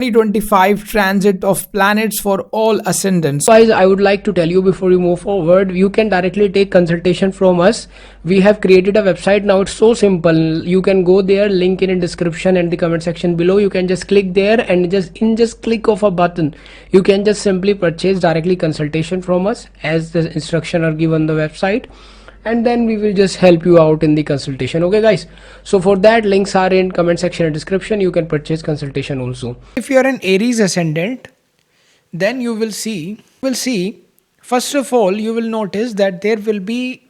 2025 transit of planets for all ascendants. Guys, I would like to tell you before you move forward, you can directly take consultation from us. We have created a website now. It's so simple. You can go there, link in description and the comment section below. You can just click there and just click of a button, you can just simply purchase directly consultation from us as the instruction are given on the website, and then we will just help you out in the consultation. Okay guys, so for that, links are in comment section and description. You can purchase consultation also. If you are an Aries ascendant, then you will see first of all, you will notice that there will be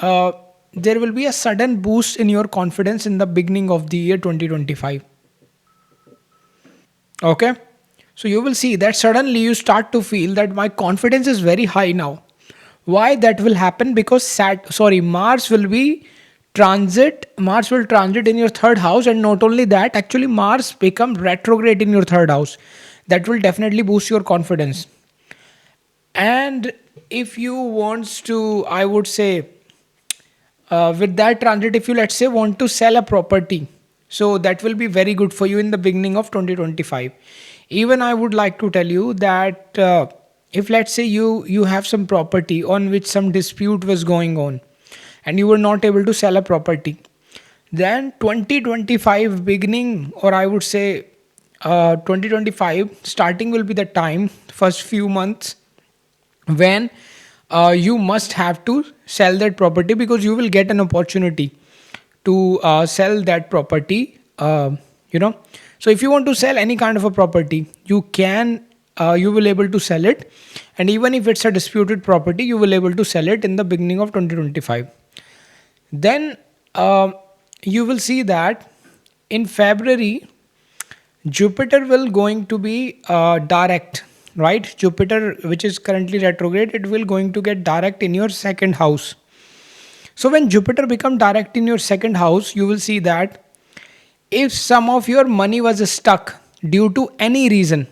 a sudden boost in your confidence in the beginning of the year 2025. Okay, so you will see that suddenly you start to feel that my confidence is very high now. Why that will happen? Because Mars will transit in your third house, and not only that, actually Mars become retrograde in your third house. That will definitely boost your confidence. And if you want to, I would say, with that transit, if you, let's say, want to sell a property, so that will be very good for you in the beginning of 2025. Even I would like to tell you that if, let's say, you have some property on which some dispute was going on and you were not able to sell a property, then 2025 beginning, or I would say 2025 starting, will be the time, first few months, when you must have to sell that property, because you will get an opportunity to sell that property. So if you want to sell any kind of a property, you will able to sell it, and even if it's a disputed property, you will able to sell it in the beginning of 2025. Then you will see that in February, Jupiter will going to be direct, right? Jupiter, which is currently retrograde, it will going to get direct in your second house. So when Jupiter become direct in your second house, you will see that if some of your money was stuck due to any reason,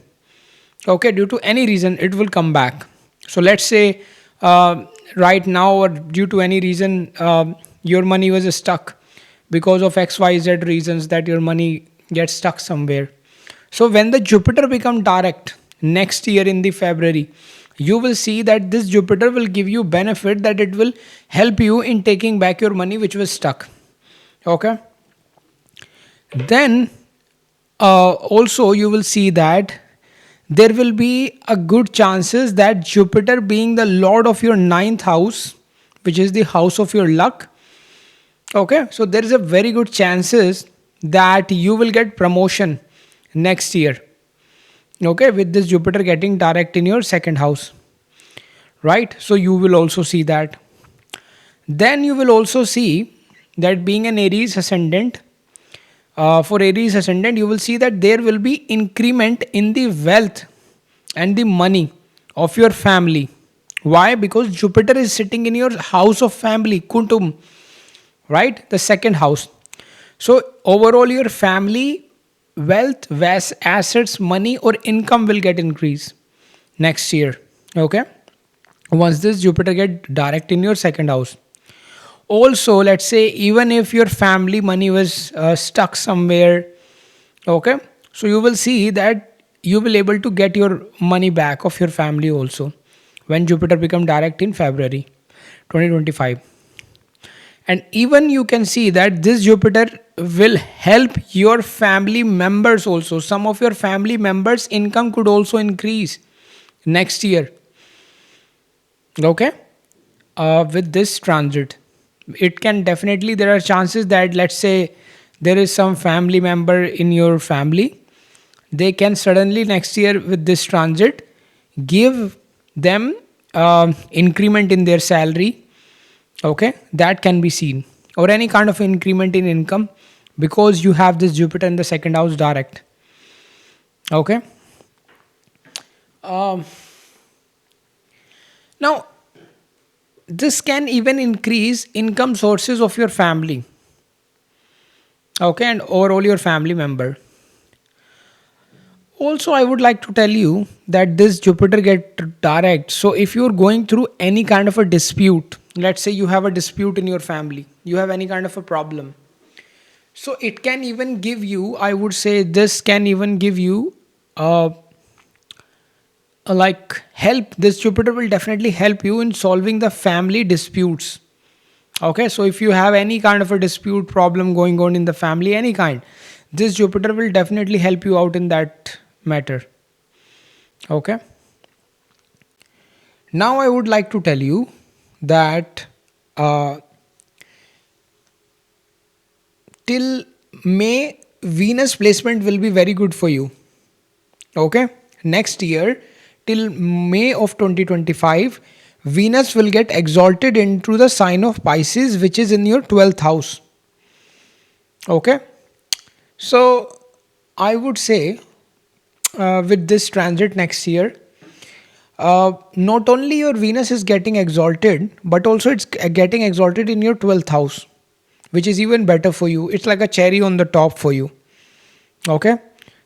it will come back. So let's say right now, or due to any reason, your money was stuck because of XYZ reasons, that your money gets stuck somewhere. So when the Jupiter become direct next year in the February, you will see that this Jupiter will give you benefit, that it will help you in taking back your money which was stuck. Okay. Then also you will see that there will be a good chances that Jupiter, being the lord of your ninth house, which is the house of your luck, okay, so there is a very good chances that you will get promotion next year, okay, with this Jupiter getting direct in your second house, right? So you will also see that. Then you will also see that, being an Aries ascendant, for Aries ascendant, you will see that there will be increment in the wealth and the money of your family. Why? Because Jupiter is sitting in your house of family, Kuntum, right? The second house. So overall, your family wealth, assets, money or income will get increased next year. Okay. Once this Jupiter get direct in your second house. Also, let's say, even if your family money was stuck somewhere, okay, so you will see that you will able to get your money back of your family also when Jupiter become direct in February 2025. And even you can see that this Jupiter will help your family members also. Some of your family members' income could also increase next year, okay, with this transit. It can definitely, there are chances that, let's say, there is some family member in your family, they can suddenly next year with this transit give them increment in their salary, okay, that can be seen, or any kind of increment in income, because you have this Jupiter in the second house direct, okay. Now this can even increase income sources of your family, okay, and overall your family member. Also, I would like to tell you that this Jupiter get direct. So if you're going through any kind of a dispute, let's say you have a dispute in your family, you have any kind of a problem, so it can even give you, I would say, this can even give you uh, like help. This Jupiter will definitely help you in solving the family disputes. Okay, so if you have any kind of a dispute problem going on in the family, any kind, this Jupiter will definitely help you out in that matter. Okay, now I would like to tell you that uh, till May, Venus placement will be very good for you. Okay, next year till May of 2025, Venus will get exalted into the sign of Pisces, which is in your 12th house. Okay, so I would say with this transit next year, not only your Venus is getting exalted, but also it's getting exalted in your 12th house, which is even better for you. It's like a cherry on the top for you. Okay,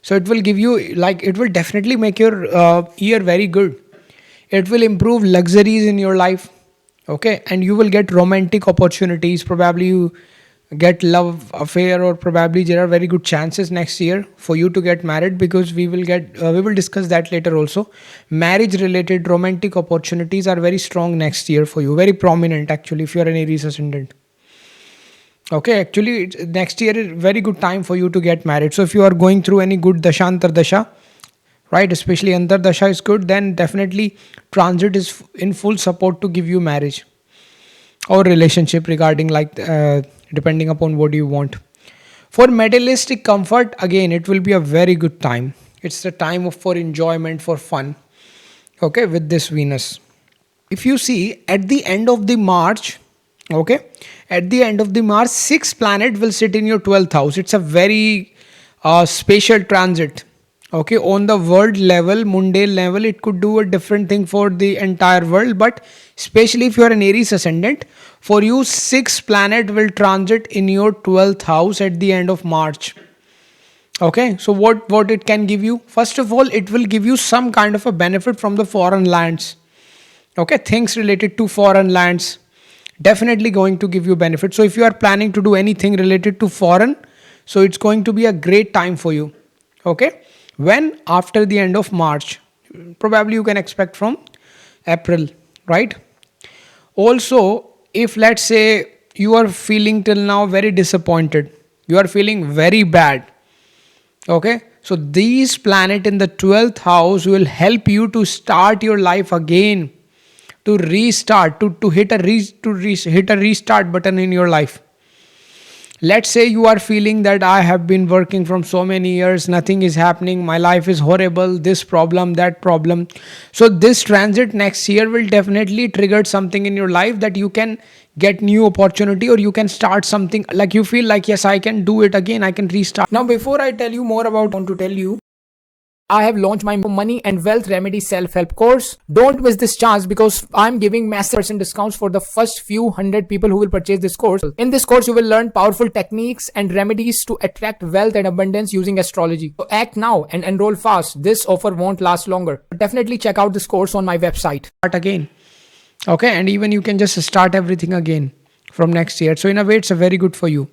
so it will give you, like, it will definitely make your year very good. It will improve luxuries in your life. Okay, and you will get romantic opportunities. Probably you get love affair, or probably there are very good chances next year for you to get married, because we will discuss that later also. Marriage related romantic opportunities are very strong next year for you, very prominent actually, if you are an Aries ascendant. Okay, actually, next year is very good time for you to get married. So if you are going through any good dasha, antar dasha, right, especially antar dasha is good, then definitely transit is in full support to give you marriage or relationship regarding, like, depending upon what you want. For materialistic comfort, again, it will be a very good time. It's the time for enjoyment, for fun. Okay, with this Venus. If you see at the end of the March, okay, at the end of the March, sixth planet will sit in your 12th house. It's a very spatial transit. Okay, on the world level, mundane level, it could do a different thing for the entire world, but especially if you are an Aries ascendant, for you, sixth planet will transit in your 12th house at the end of March. Okay, so what it can give you? First of all, it will give you some kind of a benefit from the foreign lands. Okay, things related to foreign lands definitely going to give you benefit. So if you are planning to do anything related to foreign, so it's going to be a great time for you. Okay, when after the end of March, probably you can expect from April, right? Also, if let's say you are feeling till now very disappointed, you are feeling very bad. Okay, so these planet in the 12th house will help you to start your life again, to restart, to hit a restart button in your life. Let's say you are feeling that I have been working from so many years, nothing is happening, my life is horrible, this problem, that problem. So this transit next year will definitely trigger something in your life, that you can get new opportunity, or you can start something, like you feel like, yes, I can do it again, I can restart. Now before I tell you more about, I want to tell you, I have launched my money and wealth remedy self-help course. Don't miss this chance, because I'm giving massive percent discounts for the first few hundred people who will purchase this course. In this course, you will learn powerful techniques and remedies to attract wealth and abundance using astrology. So act now and enroll fast. This offer won't last longer. Definitely check out this course on my website. Start again. Okay, and even you can just start everything again from next year. So in a way, it's a very good for you.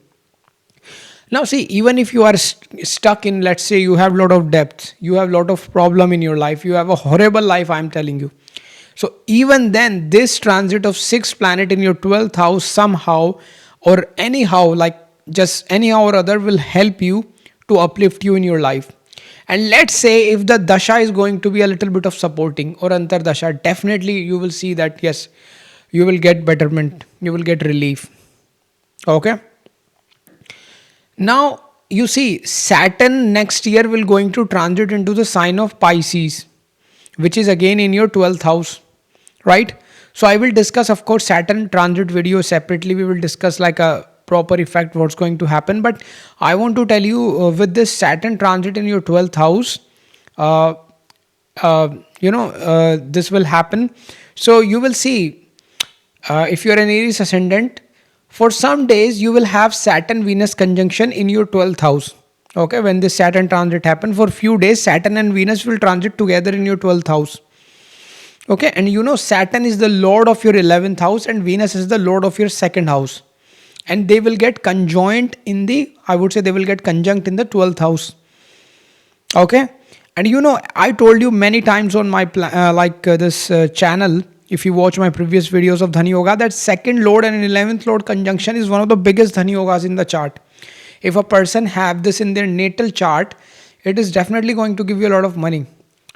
Now see, even if you are stuck in, let's say you have a lot of depth, you have a lot of problem in your life, you have a horrible life, I'm telling you. So even then, this transit of sixth planet in your 12th house somehow or anyhow, like just anyhow or other, will help you to uplift you in your life. And let's say if the dasha is going to be a little bit of supporting, or antar dasha, definitely you will see that yes, you will get betterment, you will get relief. Okay. Now, you see, Saturn next year will going to transit into the sign of Pisces, which is again in your 12th house, right? So I will discuss, of course, Saturn transit video separately. We will discuss like a proper effect, what's going to happen. But I want to tell you, with this Saturn transit in your 12th house, uh, this will happen. So you will see, if you're an Aries ascendant, for some days you will have Saturn Venus conjunction in your 12th house. Okay, when this Saturn transit happen, for few days Saturn and Venus will transit together in your 12th house. Okay, and you know Saturn is the lord of your 11th house and Venus is the lord of your second house, and they will get conjoined in the, I would say they will get conjunct in the 12th house. Okay, And I told you many times on my this channel, if you watch my previous videos of Dhani Yoga, that second lord and 11th lord conjunction is one of the biggest Dhani Yogas in the chart. If a person have this in their natal chart, it is definitely going to give you a lot of money.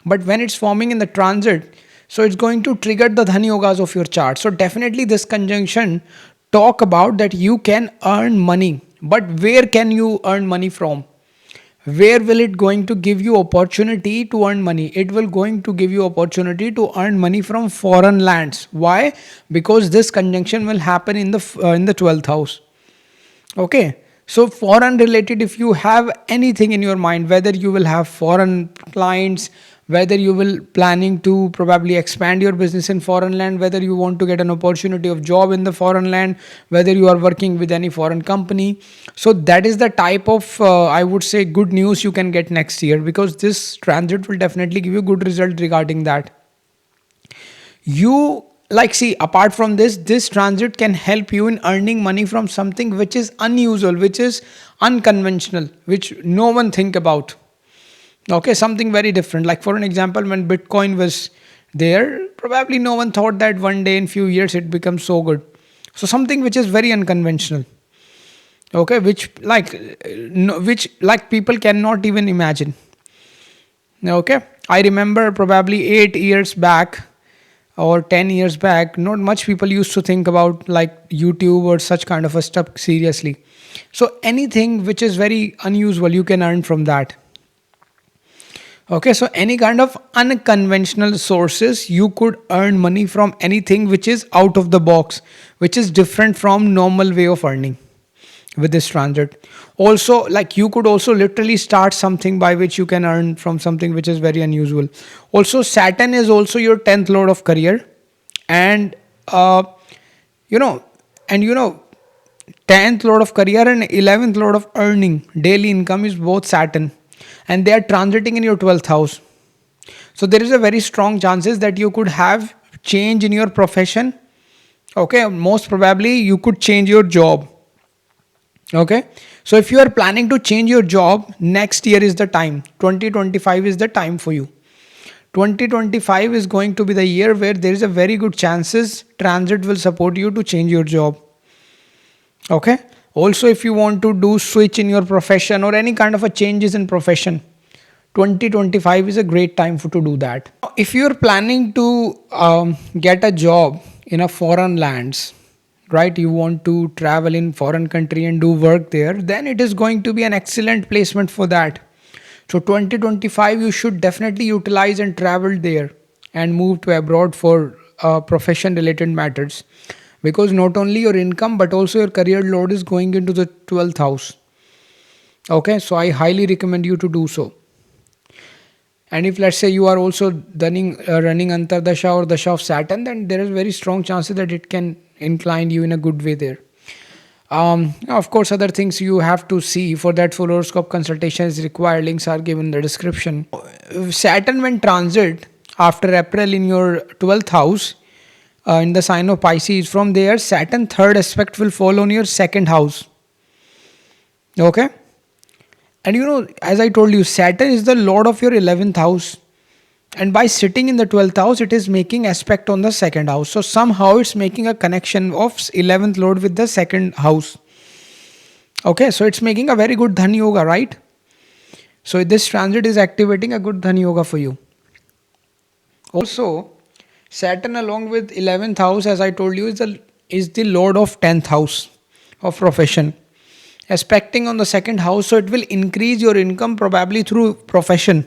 But when it's forming in the transit, so it's going to trigger the Dhani Yogas of your chart. So definitely this conjunction talk about that you can earn money. But where can you earn money from? Where will it going to give you opportunity to earn money? It will going to give you opportunity to earn money from foreign lands. Why? Because this conjunction will happen in the 12th house. Okay, so foreign related, if you have anything in your mind, whether you will have foreign clients, whether you will planning to probably expand your business in foreign land, whether you want to get an opportunity of job in the foreign land, whether you are working with any foreign company, so that is the type of I would say good news you can get next year, because this transit will definitely give you good result regarding that. You like see, apart from this transit can help you in earning money from something which is unusual, which is unconventional, which no one think about. Okay, something very different. Like for an example, when Bitcoin was there, probably no one thought that one day in few years it becomes so good. So something which is very unconventional. Okay, which like which like people cannot even imagine. Okay, I remember probably 8 years back or 10 years back, not much people used to think about like YouTube or such kind of a stuff seriously. So anything which is very unusual, you can earn from that. Okay, so any kind of unconventional sources, you could earn money from anything which is out of the box, which is different from normal way of earning with this transit. Also, like you could also literally start something by which you can earn from something which is very unusual. Also, Saturn is also your 10th lord of career, and you know, and 10th lord of career and 11th lord of earning daily income is both Saturn, and they are transiting in your 12th house. So there is a very strong chances that you could have change in your profession. Okay, most probably you could change your job. Okay, so if you are planning to change your job, next year is the time. 2025 is the time for you. 2025 is going to be the year where there is a very good chances transit will support you to change your job. Okay, also if you want to do switch in your profession or any kind of a changes in profession, 2025 is a great time to do that. If you're planning to get a job in a foreign lands, right, you want to travel in foreign country and do work there, then it is going to be an excellent placement for that. So 2025 you should definitely utilize and travel there and move to abroad for profession related matters, because not only your income but also your career load is going into the 12th house. Okay, so I highly recommend you to do so. And if let's say you are also running Antardasha or Dasha of Saturn, then there is very strong chances that it can incline you in a good way there. Of course, other things you have to see. For that, full horoscope consultation is required. Links are given in the description. Saturn when transit after April in your 12th house, in the sign of Pisces, from there Saturn third aspect will fall on your second house. Okay, and as I told you, Saturn is the lord of your 11th house, and by sitting in the 12th house it is making aspect on the second house. So somehow it's making a connection of 11th lord with the second house. Okay, so it's making a very good Dhan Yoga, right? So this transit is activating a good Dhan Yoga for you. Also, Saturn along with 11th house, as I told you, is the lord of 10th house of profession, aspecting on the second house. So it will increase your income probably through profession.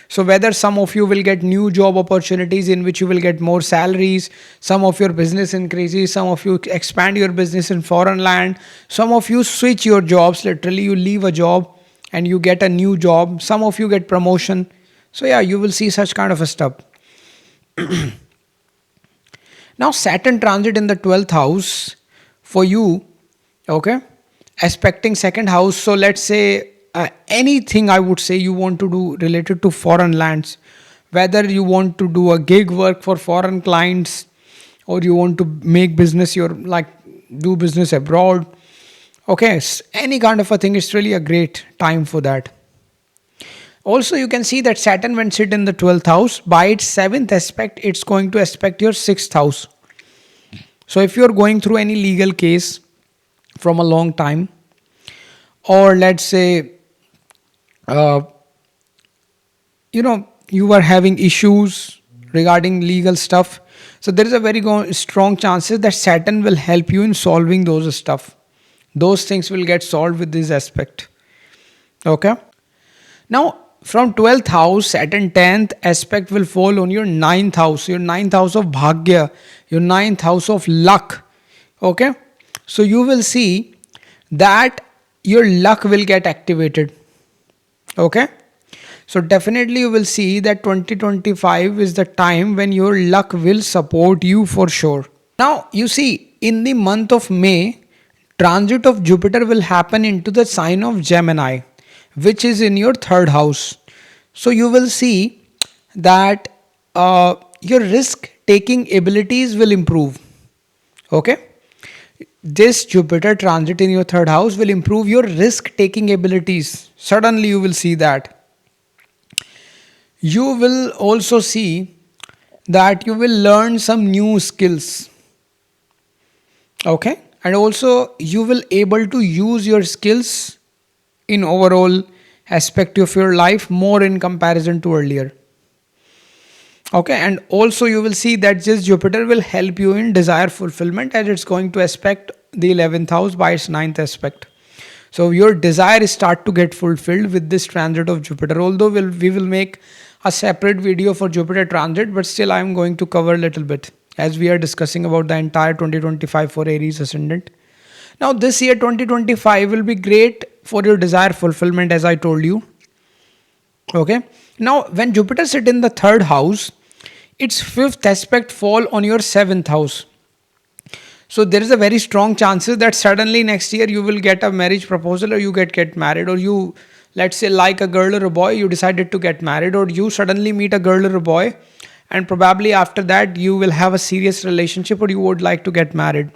So whether some of you will get new job opportunities in which you will get more salaries, some of your business increases, some of you expand your business in foreign land, some of you switch your jobs, literally you leave a job and you get a new job, some of you get promotion. So yeah, you will see such kind of a stuff. Now Saturn transit in the 12th house for you, okay, aspecting second house. So let's say anything I would say you want to do related to foreign lands, whether you want to do a gig work for foreign clients or you want to make business, do business abroad. Okay, any kind of a thing, it's really a great time for that. Also, you can see that Saturn, when sit in the 12th house, by its 7th aspect, it's going to aspect your 6th house. So if you're going through any legal case from a long time, or let's say, uh, you are having issues regarding legal stuff, so there is a very strong chances that Saturn will help you in solving those stuff. Those things will get solved with this aspect. Okay. Now, from 12th house, Saturn 10th aspect will fall on your 9th house, your 9th house of Bhagya, your 9th house of luck. Okay. So you will see that your luck will get activated. Okay. So definitely you will see that 2025 is the time when your luck will support you for sure. Now you see, in the month of May, transit of Jupiter will happen into the sign of Gemini, which is in your 3rd house. So you will see that your risk taking abilities will improve. Okay. This Jupiter transit in your 3rd house will improve your risk taking abilities. Suddenly you will see that. You will also see that you will learn some new skills. Okay. And also you will able to use your skills in overall aspect of your life more in comparison to earlier. Okay. And also you will see that this Jupiter will help you in desire fulfillment, as it's going to aspect the 11th house by its 9th aspect. So your desires start to get fulfilled with this transit of Jupiter. Although we will make a separate video for Jupiter transit, but still I am going to cover a little bit as we are discussing about the entire 2025 for Aries Ascendant. Now this year 2025 will be great for your desire fulfillment, as I told you. Okay. Now when Jupiter sit in the 3rd house, its 5th aspect fall on your 7th house. So there is a very strong chances that suddenly next year you will get a marriage proposal, or you get married, or you, let's say, like a girl or a boy, you decided to get married, or you suddenly meet a girl or a boy, and probably after that you will have a serious relationship, or you would like to get married.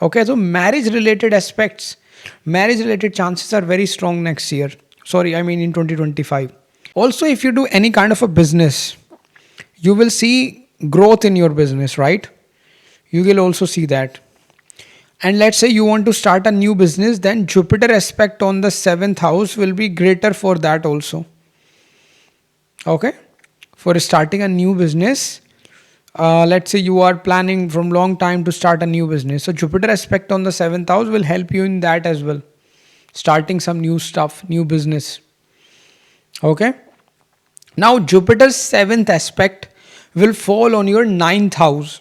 Okay, so marriage related aspects, marriage related chances are very strong next year. Sorry, I mean in 2025. Also, if you do any kind of a business, you will see growth in your business, right? You will also see that. And let's say you want to start a new business, then Jupiter aspect on the 7th house will be greater for that also. Okay. For starting a new business, let's say you are planning from long time to start a new business. So Jupiter aspect on the 7th house will help you in that as well. Starting some new stuff, new business. Okay. Now Jupiter's 7th aspect will fall on your 9th house.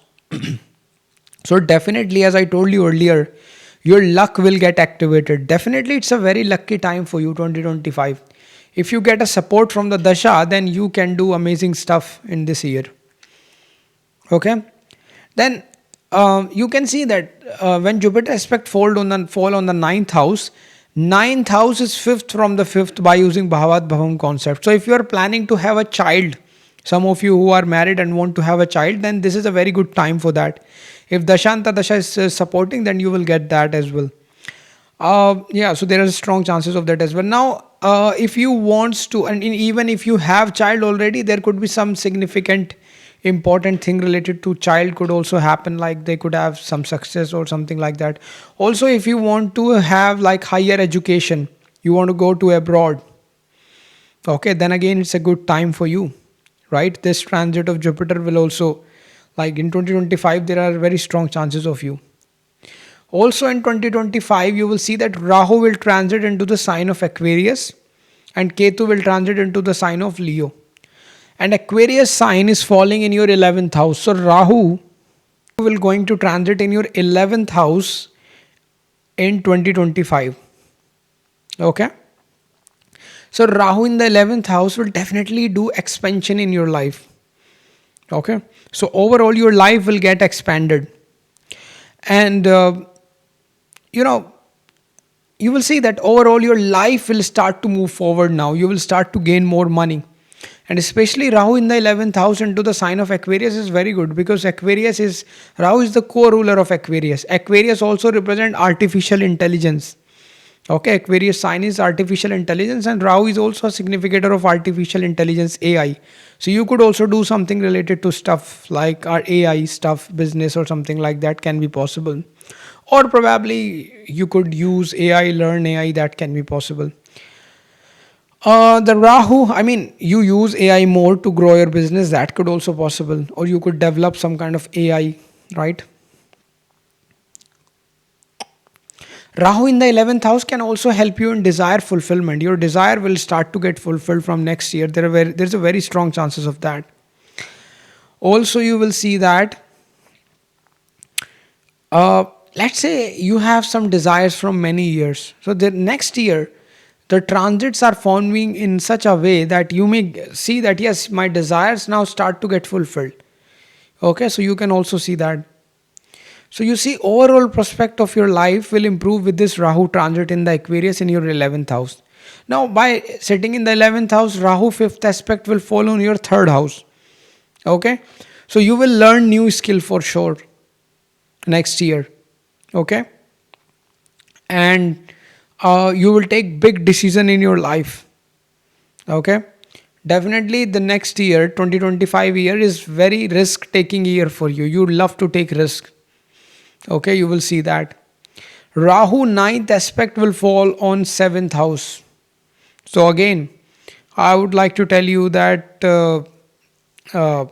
So definitely, as I told you earlier, your luck will get activated. Definitely it's a very lucky time for you, 2025. If you get a support from the Dasha, then you can do amazing stuff in this year. Okay. Then you can see that when Jupiter aspect fall on the 9th house, 9th house is 5th from the 5th by using Bhavat Bhavam concept. So if you are planning to have a child, some of you who are married and want to have a child, then this is a very good time for that. If Dashanta Dasha is supporting, then you will get that as well. So there are strong chances of that as well. Now, if you want to, and even if you have child already, there could be some significant important thing related to child could also happen, like they could have some success or something like that. Also, if you want to have like higher education, you want to go to abroad, okay, then again it's a good time for you, right? This transit of Jupiter will also, like in 2025, there are very strong chances of you. Also in 2025, you will see that Rahu will transit into the sign of Aquarius and Ketu will transit into the sign of Leo. And Aquarius sign is falling in your 11th house. So Rahu will going to transit in your 11th house in 2025. Okay. So Rahu in the 11th house will definitely do expansion in your life. Okay. So overall your life will get expanded. And you will see that overall your life will start to move forward now. You will start to gain more money. And especially Rahu in the 11th house into the sign of Aquarius is very good, because Rahu is the co-ruler of Aquarius. Aquarius also represents artificial intelligence. Okay, Aquarius sign is artificial intelligence, and Rahu is also a significator of artificial intelligence, AI. So you could also do something related to stuff like our AI stuff, business or something like that can be possible. Or probably you could use AI, learn AI, that can be possible. The Rahu, I mean, you use AI more to grow your business, that could also possible. Or you could develop some kind of AI, right? Rahu in the 11th house can also help you in desire fulfillment. Your desire will start to get fulfilled from next year. There's a very strong chances of that. Also, you will see that, let's say you have some desires from many years. So the next year, the transits are forming in such a way that you may see that yes, my desires now start to get fulfilled. Okay, so you can also see that. So you see, overall prospect of your life will improve with this Rahu transit in the Aquarius in your 11th house. Now, by sitting in the 11th house, Rahu fifth aspect will fall on your third house. Okay, so you will learn new skill for sure next year. Okay, and you will take big decision in your life. Okay, definitely the next year, 2025 year, is very risk taking year for you. You love to take risk. Okay, you will see that. Rahu ninth aspect will fall on 7th house. So again, I would like to tell you that uh,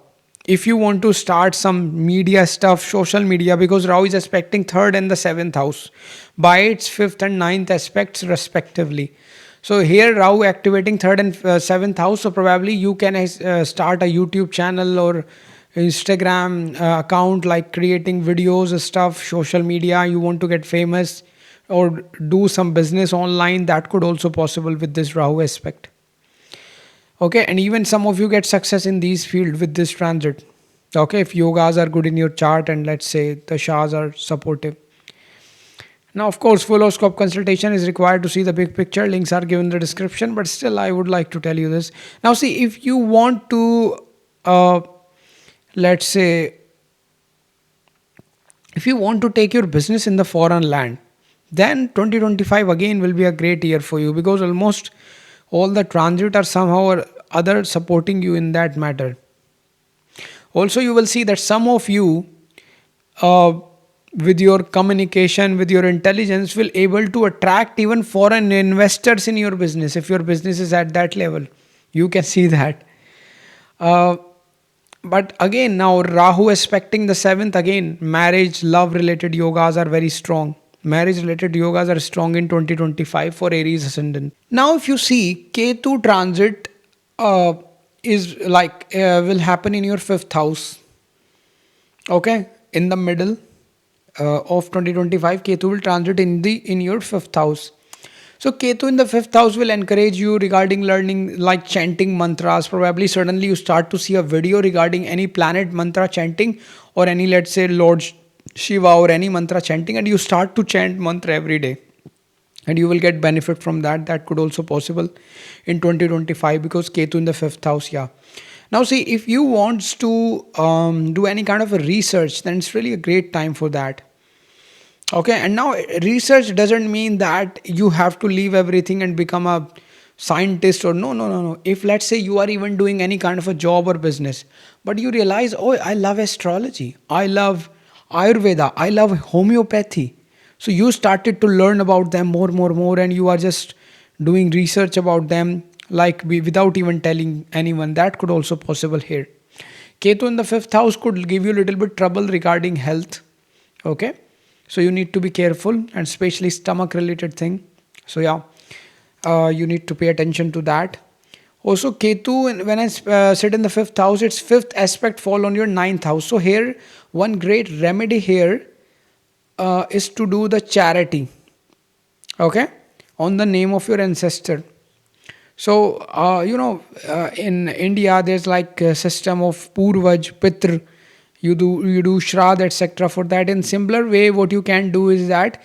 if you want to start some media stuff, social media, because Rahu is aspecting 3rd and the 7th house by its 5th and ninth aspects respectively. So here Rahu activating 3rd and 7th house, so probably you can start a YouTube channel or Instagram account, like creating videos, stuff, social media. You want to get famous or do some business online, that could also possible with this Rahu aspect. Okay, and even some of you get success in these field with this transit. Okay, if yogas are good in your chart and let's say the shahs are supportive. Now, of course, full horoscope consultation is required to see the big picture. Links are given in the description, but still I would like to tell you this. Now see, if you want to let's say, if you want to take your business in the foreign land, then 2025 again will be a great year for you, because almost all the transit are somehow or other supporting you in that matter. Also, you will see that some of you, with your communication, with your intelligence, will able to attract even foreign investors in your business if your business is at that level. You can see that. Uh, but again, now Rahu aspecting the 7th, again, marriage, love related yogas are very strong. Marriage related yogas are strong in 2025 for Aries Ascendant. Now, if you see, Ketu transit is like will happen in your 5th house. Okay, in the middle of 2025, Ketu will transit in your 5th house. So Ketu in the 5th house will encourage you regarding learning, like chanting mantras. Probably suddenly you start to see a video regarding any planet mantra chanting, or any, let's say, Lord Shiva or any mantra chanting, and you start to chant mantra every day, and you will get benefit from that. That could also possible in 2025, because Ketu in the 5th house. Yeah. Now see, if you want to do any kind of a research, then it's really a great time for that. Okay, and now research doesn't mean that you have to leave everything and become a scientist, or no. If let's say you are even doing any kind of a job or business, but you realize, oh, I love astrology, I love Ayurveda, I love homeopathy. So you started to learn about them more, and you are just doing research about them, like without even telling anyone. That could also possible here. Ketu in the 5th house could give you a little bit trouble regarding health. Okay, so you need to be careful, and especially stomach related thing. So yeah, you need to pay attention to that. Also, Ketu, when I sit in the 5th house, its 5th aspect fall on your 9th house. So here, one great remedy here is to do the charity. Okay, on the name of your ancestor. So in India, there's like a system of Purvaj, Pitr. You do Shraddh, etc. For that, in similar way, what you can do is that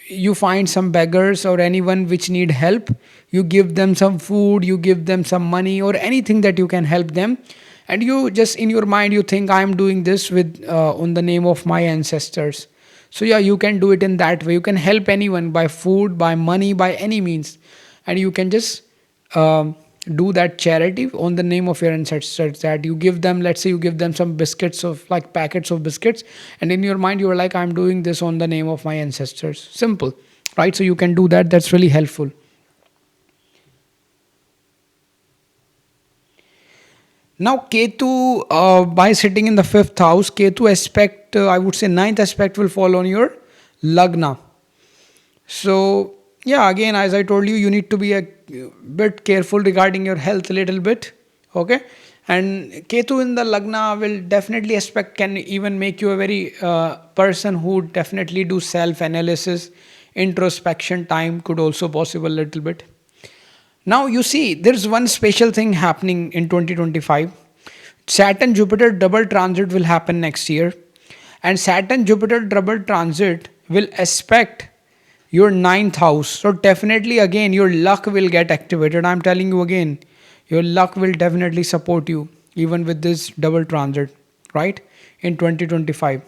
you find some beggars or anyone which need help. You give them some food, you give them some money, or anything that you can help them. And you just in your mind you think, I am doing this with on the name of my ancestors. So yeah, you can do it in that way. You can help anyone by food, by money, by any means, and you can just do that charity on the name of your ancestors. That you give them, let's say you give them some biscuits, of like packets of biscuits, and in your mind you are like, I'm doing this on the name of my ancestors. Simple, right? So you can do that. That's really helpful. Now, Ketu, by sitting in the fifth house, Ketu aspect, I would say ninth aspect will fall on your Lagna. So, yeah, again, as I told you, you need to be a bit careful regarding your health a little bit. Okay. And Ketu in the Lagna will definitely aspect, can even make you a very person who definitely do self analysis, introspection time could also possible a little bit. Now you see, there's one special thing happening in 2025. Saturn Jupiter double transit will happen next year, and Saturn Jupiter double transit will aspect your ninth house. So definitely again your luck will get activated. I'm telling you again, your luck will definitely support you even with this double transit, right? In 2025.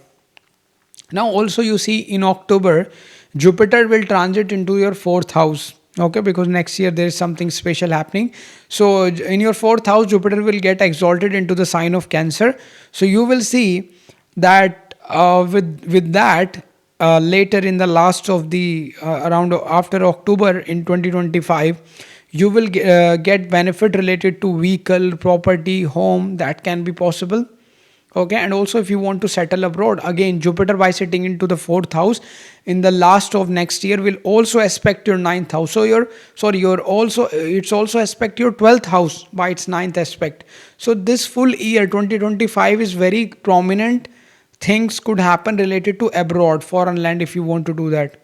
Now also you see in October, Jupiter will transit into your fourth house. Okay, because next year there is something special happening. So in your fourth house, Jupiter will get exalted into the sign of Cancer. So you will see that with that later in the last of the around after October in 2025, you will get benefit related to vehicle, property, home. That can be possible. Okay, and also if you want to settle abroad, again Jupiter by sitting into the fourth house in the last of next year will also aspect your ninth house. So your also it's also aspect your 12th house by its ninth aspect. So this full year 2025 is very prominent. Things could happen related to abroad, foreign land, if you want to do that.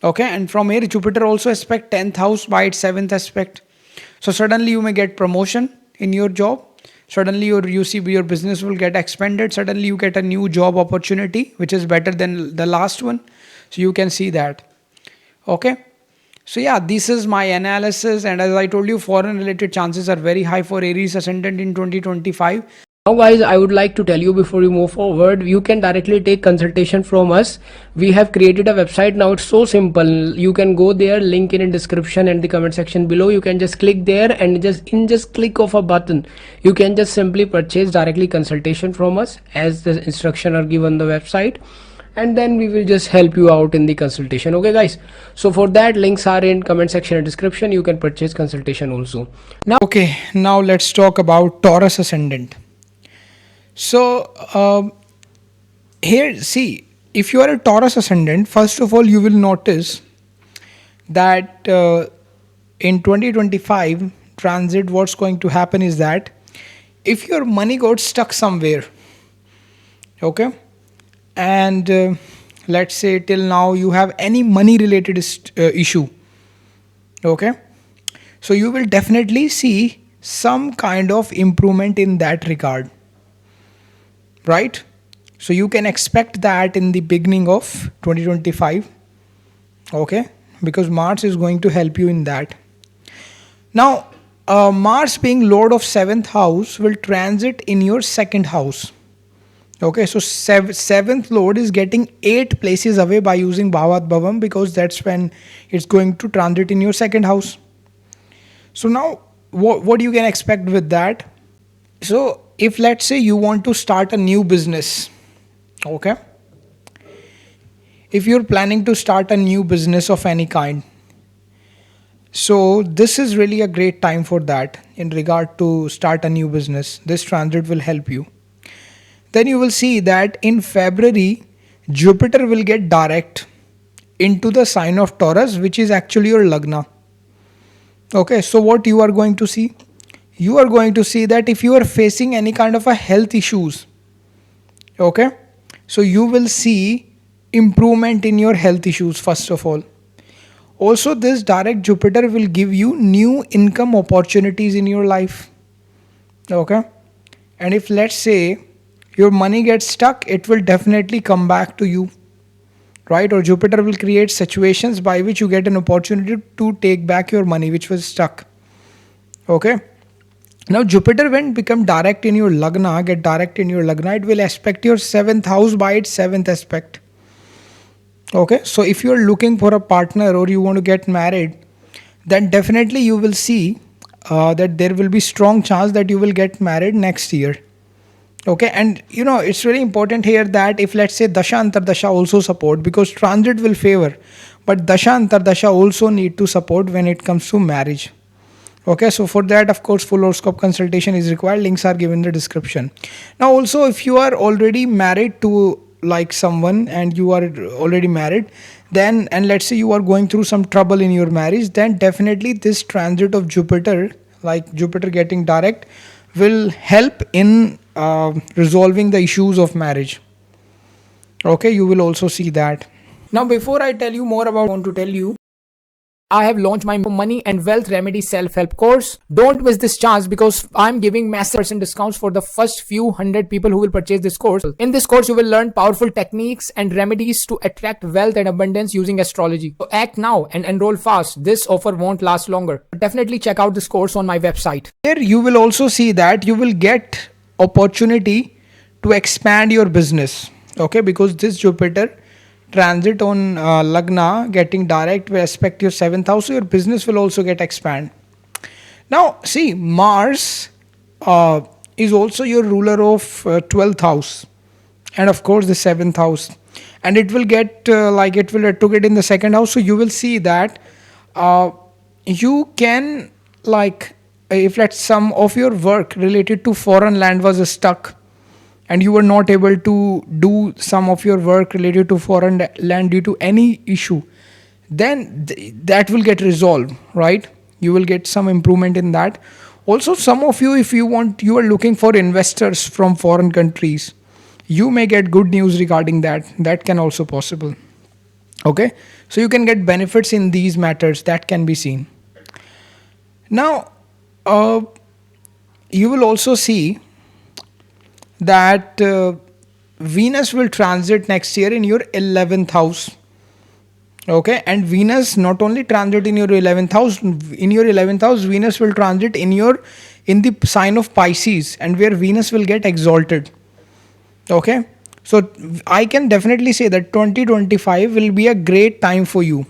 Okay, and from here Jupiter also aspect 10th house by its seventh aspect. So suddenly you may get promotion in your job. Suddenly your UCB, your business will get expanded. Suddenly you get a new job opportunity which is better than the last one. So you can see that. Okay. So yeah, this is my analysis, and as I told you, foreign related chances are very high for Aries Ascendant in 2025. Now guys, I would like to tell you before you move forward, you can directly take consultation from us. We have created a website now. It's so simple. You can go there, link in description and the comment section below. You can just click there, and just click of a button, you can just simply purchase directly consultation from us as the instruction are given on the website, and then we will just help you out in the consultation. Okay guys, so for that, links are in comment section and description. You can purchase consultation also. Now let's talk about Taurus Ascendant. So here, see, if you are a Taurus ascendant, first of all, you will notice that in 2025 transit, what's going to happen is that if your money got stuck somewhere, okay, and let's say till now you have any money related issue, okay, so you will definitely see some kind of improvement in that regard, right? So you can expect that in the beginning of 2025, okay, because Mars is going to help you in that. Now Mars being lord of 7th house will transit in your 2nd house. Okay, so 7th lord is getting 8 places away by using Bhavat Bhavam, because that's when it's going to transit in your 2nd house. So now what you can expect with that? So if let's say you want to start a new business, okay, if you're planning to start a new business of any kind, so this is really a great time for that. In regard to start a new business, this transit will help you. Then you will see that in February Jupiter will get direct into the sign of Taurus, which is actually your Lagna. Okay, so what you are going to see? You are going to see that if you are facing any kind of a health issues, okay, so you will see improvement in your health issues first of all. Also, this direct Jupiter will give you new income opportunities in your life, okay, and if let's say your money gets stuck, it will definitely come back to you, right? Or Jupiter will create situations by which you get an opportunity to take back your money which was stuck, okay. Now Jupiter when become direct in your Lagna, it will aspect your 7th house by its 7th aspect. Okay, so if you are looking for a partner or you want to get married, then definitely you will see that there will be strong chance that you will get married next year. Okay, and it's really important here that if let's say dasha antardasha also support, because transit will favor, but dasha antardasha also need to support when it comes to marriage. Okay, so for that, of course, full horoscope consultation is required. Links are given in the description. Now, also, if you are already married to like someone and you are already married, then and let's say you are going through some trouble in your marriage, then definitely this transit of Jupiter, like Jupiter getting direct, will help in resolving the issues of marriage. Okay, you will also see that. Now, before I tell you more about, I want to tell you I have launched my money and wealth remedy self-help course. Don't miss this chance because I'm giving massive percent discounts for the first few hundred people who will purchase this course. In this course, you will learn powerful techniques and remedies to attract wealth and abundance using astrology. So act now and enroll fast. This offer won't last longer. Definitely check out this course on my website. Here you will also see that you will get opportunity to expand your business. Okay, because this Jupiter transit on Lagna getting direct with respect to your 7th house, so your business will also get expand. Now, see, Mars is also your ruler of 12th house, and of course the 7th house, and it will get it will retrograde in the 2nd house. So you will see that you can if let's some of your work related to foreign land was stuck and you were not able to do some of your work related to foreign land due to any issue, then that will get resolved, right? You will get some improvement in that. Also, some of you, if you are looking for investors from foreign countries, you may get good news regarding that can also possible. Okay, so you can get benefits in these matters that can be seen. Now you will also see that Venus will transit next year in your 11th house. Okay, and Venus not only transit in your 11th house, in your 11th house, Venus will transit in the sign of Pisces, and where Venus will get exalted. Okay, so I can definitely say that 2025 will be a great time for you,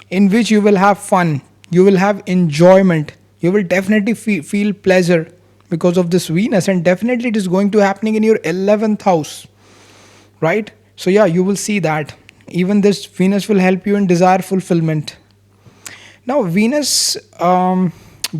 in which you will have fun, you will have enjoyment, you will definitely feel pleasure because of this Venus, and definitely it is going to happening in your 11th house, right? So yeah, you will see that even this Venus will help you in desire fulfillment. Now Venus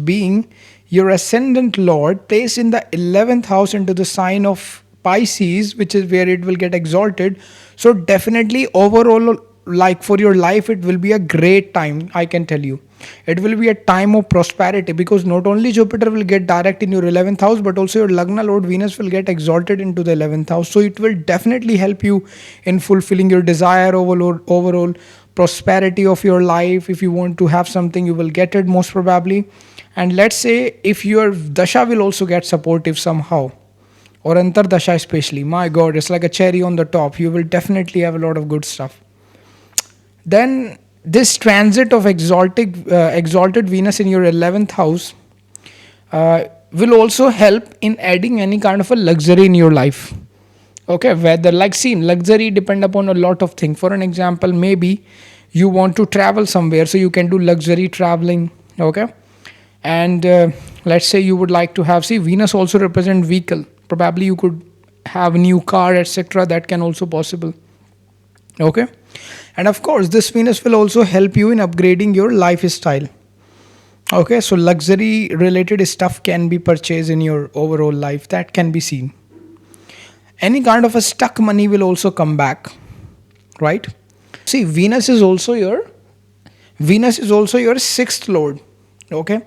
being your ascendant lord placed in the 11th house into the sign of Pisces, which is where it will get exalted. So definitely overall, like for your life, it will be a great time, I can tell you. It will be a time of prosperity because not only Jupiter will get direct in your 11th house, but also your Lagna Lord Venus will get exalted into the 11th house. So it will definitely help you in fulfilling your desire, overall prosperity of your life. If you want to have something, you will get it most probably. And let's say if your Dasha will also get supportive somehow, or Antar Dasha especially, my god, it's like a cherry on the top. You will definitely have a lot of good stuff. Then this transit of exalted Venus in your 11th house will also help in adding any kind of a luxury in your life. Okay, whether luxury depend upon a lot of things. For an example, maybe you want to travel somewhere, so you can do luxury traveling. Okay, and let's say you would like to have, see, Venus also represent vehicle. Probably you could have a new car, etc. That can also possible. Okay, and of course this Venus will also help you in upgrading your lifestyle. Okay, so luxury related stuff can be purchased in your overall life, that can be seen. Any kind of a stuck money will also come back, right? See, Venus is also your 6th lord. Okay,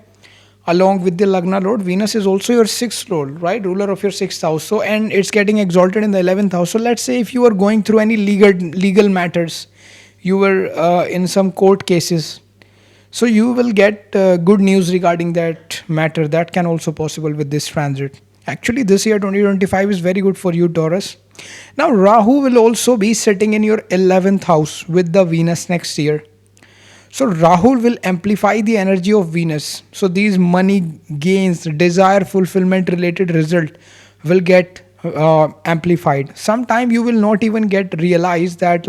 along with the Lagna Lord, Venus is also your 6th Lord, right? Ruler of your 6th house. So, and it's getting exalted in the 11th house. So, let's say if you are going through any legal matters, you were in some court cases, so you will get good news regarding that matter. That can also possible with this transit. Actually, this year 2025 is very good for you, Taurus. Now, Rahu will also be sitting in your 11th house with the Venus next year. So Rahul will amplify the energy of Venus. So these money gains, desire fulfillment related result will get amplified. Sometime you will not even get realize that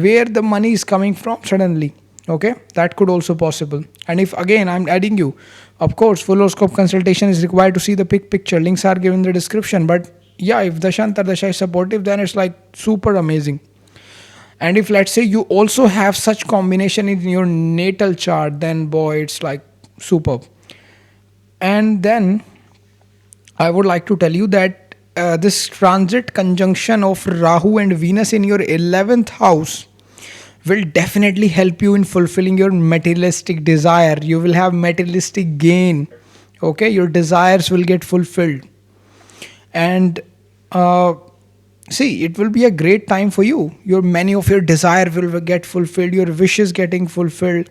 where the money is coming from suddenly. Okay, that could also possible. And if again I'm adding you, of course full horoscope consultation is required to see the big picture. Links are given in the description. But yeah, if the Shantar Dasha is supportive, then it's like super amazing. And if let's say you also have such combination in your natal chart, then boy, it's like superb. And then I would like to tell you that this transit conjunction of Rahu and Venus in your 11th house will definitely help you in fulfilling your materialistic desire. You will have materialistic gain. Okay, your desires will get fulfilled. And see, it will be a great time for you. Your many of your desire will get fulfilled, your wishes getting fulfilled.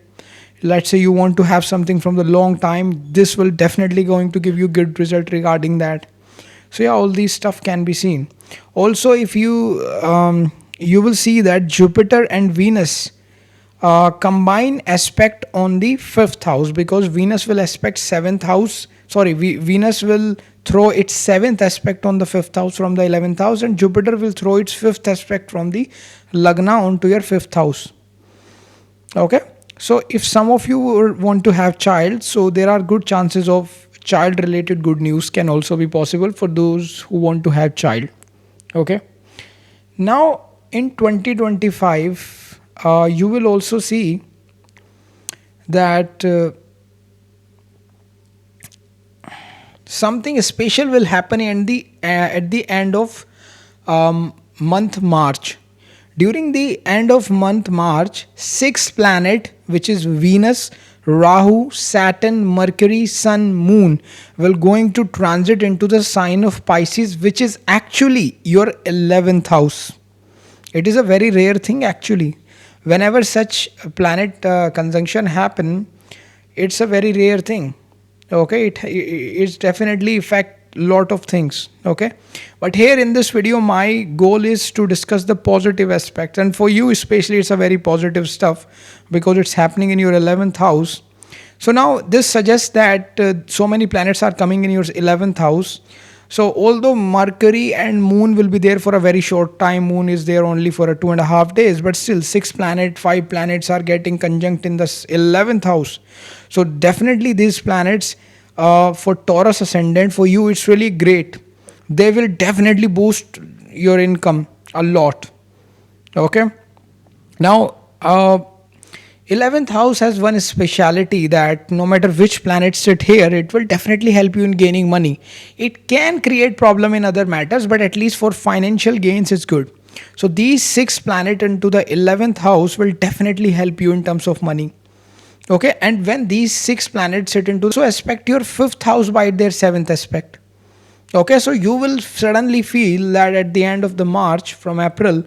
Let's say you want to have something from the long time, this will definitely going to give you good result regarding that. So yeah, all these stuff can be seen. Also, if you will see that Jupiter and Venus combine aspect on the 5th house, because Venus will aspect 7th house. Sorry, Venus will throw its 7th aspect on the 5th house from the 11th house, and Jupiter will throw its 5th aspect from the Lagna onto your 5th house. Okay, so if some of you want to have child, so there are good chances of child related good news can also be possible for those who want to have child. Okay, now in 2025 you will also see that something special will happen at the end of month March. During the end of month March, 6th planet, which is Venus, Rahu, Saturn, Mercury, Sun, Moon, will going to transit into the sign of Pisces, which is actually your 11th house. It is a very rare thing actually. Whenever such planet conjunction happen, it's a very rare thing. Okay, it's definitely affect lot of things. Okay, but here in this video my goal is to discuss the positive aspects, and for you especially it's a very positive stuff because it's happening in your 11th house. So now this suggests that so many planets are coming in your 11th house. So although Mercury and Moon will be there for a very short time, Moon is there only for a 2.5 days, but still 5 planets are getting conjunct in the 11th house. So definitely these planets for Taurus ascendant, for you it's really great. They will definitely boost your income a lot. Okay, now 11th house has one speciality that no matter which planet sit here, it will definitely help you in gaining money. It can create problem in other matters, but at least for financial gains it's good. So these 6 planets into the 11th house will definitely help you in terms of money. Okay, and when these 6 planets sit into, so aspect your 5th house by their 7th aspect. Okay, so you will suddenly feel that at the end of the March, from April,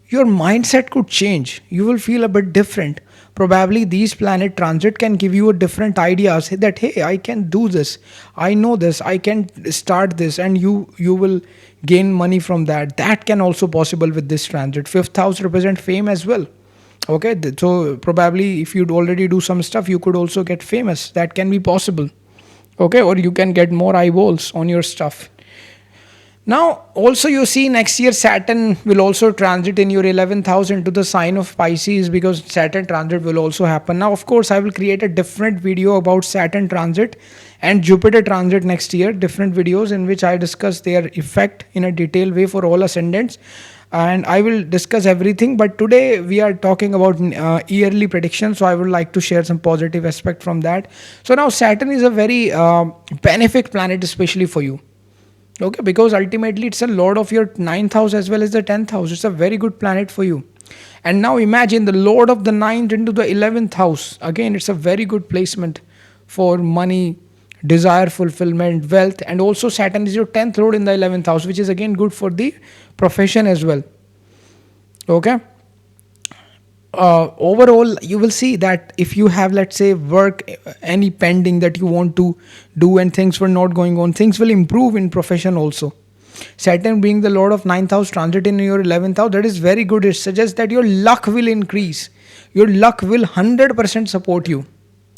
your mindset could change. You will feel a bit different. Probably these planet transit can give you a different ideas that hey, I can do this, I know this, I can start this, and you will gain money from that. That can also possible with this transit. 5th house represent fame as well. Okay, so probably if you'd already do some stuff, you could also get famous. That can be possible. Okay, or you can get more eyeballs on your stuff. Now also you see next year Saturn will also transit in your 11th house into the sign of Pisces, because Saturn transit will also happen. Now of course I will create a different video about Saturn transit and Jupiter transit next year, different videos in which I discuss their effect in a detailed way for all ascendants, and I will discuss everything. But today we are talking about yearly predictions, so I would like to share some positive aspect from that. So now Saturn is a very benefic planet, especially for you. Okay, because ultimately it's a lord of your 9th house as well as the 10th house. It's a very good planet for you. And now imagine the lord of the 9th into the 11th house. Again, it's a very good placement for money, desire fulfillment, wealth. And also Saturn is your 10th lord in the 11th house, which is again good for the profession as well. Okay, overall you will see that if you have, let's say, work any pending that you want to do and things were not going on, things will improve in profession also. Saturn being the lord of 9th house transit in your 11th house, that is very good. It suggests that your luck will increase, your luck will 100% support you.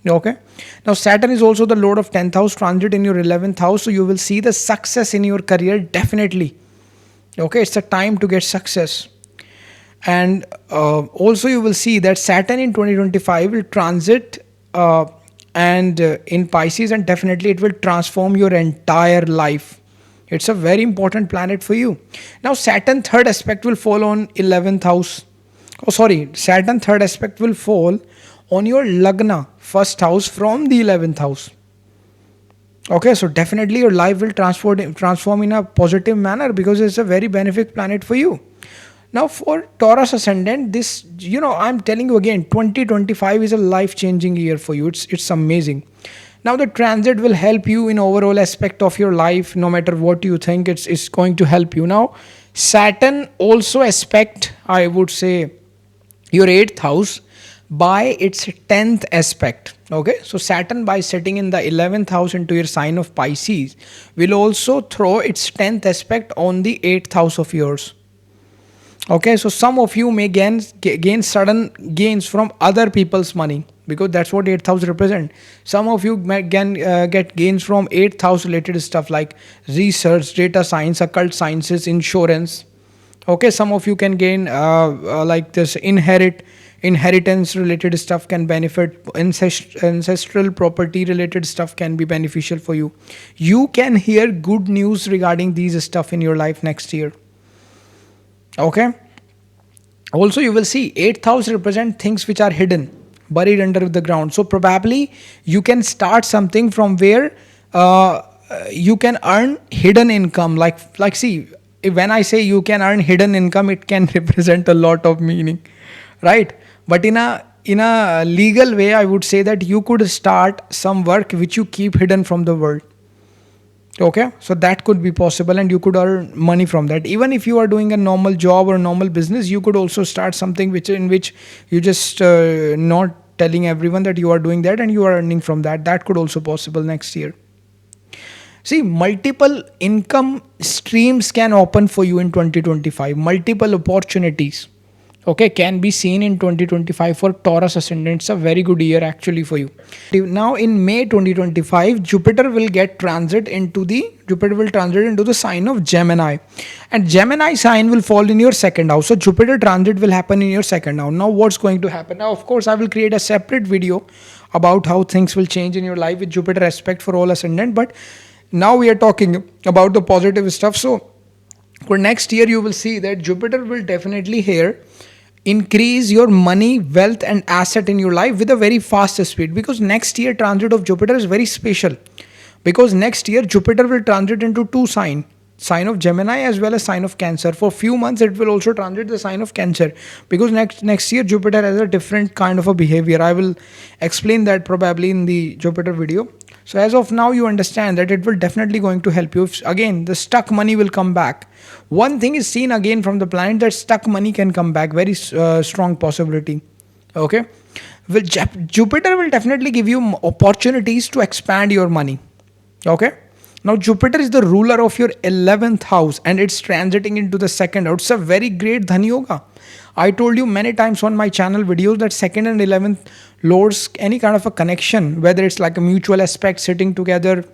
Okay, now Saturn is also the lord of 10th house transit in your 11th house, so you will see the success in your career definitely. Okay, it's a time to get success. And also you will see that Saturn in 2025 will transit and in Pisces, and definitely it will transform your entire life. It's a very important planet for you. Now Saturn third aspect will fall on 11th house. Oh sorry, Saturn third aspect will fall on your Lagna first house from the 11th house. Okay, so definitely your life will transform in a positive manner because it's a very benefic planet for you. Now for Taurus ascendant, this, I'm telling you again, 2025 is a life changing year for you. It's amazing. Now the transit will help you in overall aspect of your life. No matter what you think, it's going to help you. Now Saturn also aspect, I would say, your 8th house by its 10th aspect. Okay, so Saturn, by sitting in the 11th house into your sign of Pisces, will also throw its 10th aspect on the 8th house of yours. Okay, so some of you may gain sudden gains from other people's money, because that's what 8th house represent. Some of you may get gains from 8th house related stuff like research, data science, occult sciences, insurance. Okay, some of you can gain like this inheritance related stuff can benefit. Ancestral property related stuff can be beneficial for you. You can hear good news regarding these stuff in your life next year. Okay, also you will see 8th house represent things which are hidden, buried under the ground. So probably you can start something from where you can earn hidden income. Like see, when I say you can earn hidden income, it can represent a lot of meaning, right? But in a legal way, I would say that you could start some work which you keep hidden from the world. Okay, so that could be possible, and you could earn money from that. Even if you are doing a normal job or normal business, you could also start something in which you just not telling everyone that you are doing that, and you are earning from that. That could also possible next year. See, multiple income streams can open for you in 2025. Multiple opportunities, okay, can be seen in 2025 for Taurus ascendant. It's a very good year actually for you. Now in May 2025, Jupiter will transit into the sign of Gemini, and Gemini sign will fall in your second house. So Jupiter transit will happen in your second house. Now what's going to happen? Now of course I will create a separate video about how things will change in your life with Jupiter aspect for all ascendant, but now we are talking about the positive stuff. So for next year, you will see that Jupiter will definitely here increase your money, wealth, and asset in your life with a very fast speed, because next year transit of Jupiter is very special, because next year Jupiter will transit into two sign of Gemini as well as sign of Cancer. For few months it will also transit the sign of Cancer, because next year Jupiter has a different kind of a behavior. I will explain that probably in the Jupiter video. So as of now, you understand that it will definitely going to help you. Again, the stuck money will come back. One thing is seen again from the planet, that stuck money can come back. Very strong possibility. Okay. Well, Jupiter will definitely give you opportunities to expand your money. Okay. Now Jupiter is the ruler of your 11th house, and it's transiting into the second house. It's a very great Dhan Yoga. I told you many times on my channel videos that second and 11th lords, any kind of a connection, whether it's like a mutual aspect sitting together,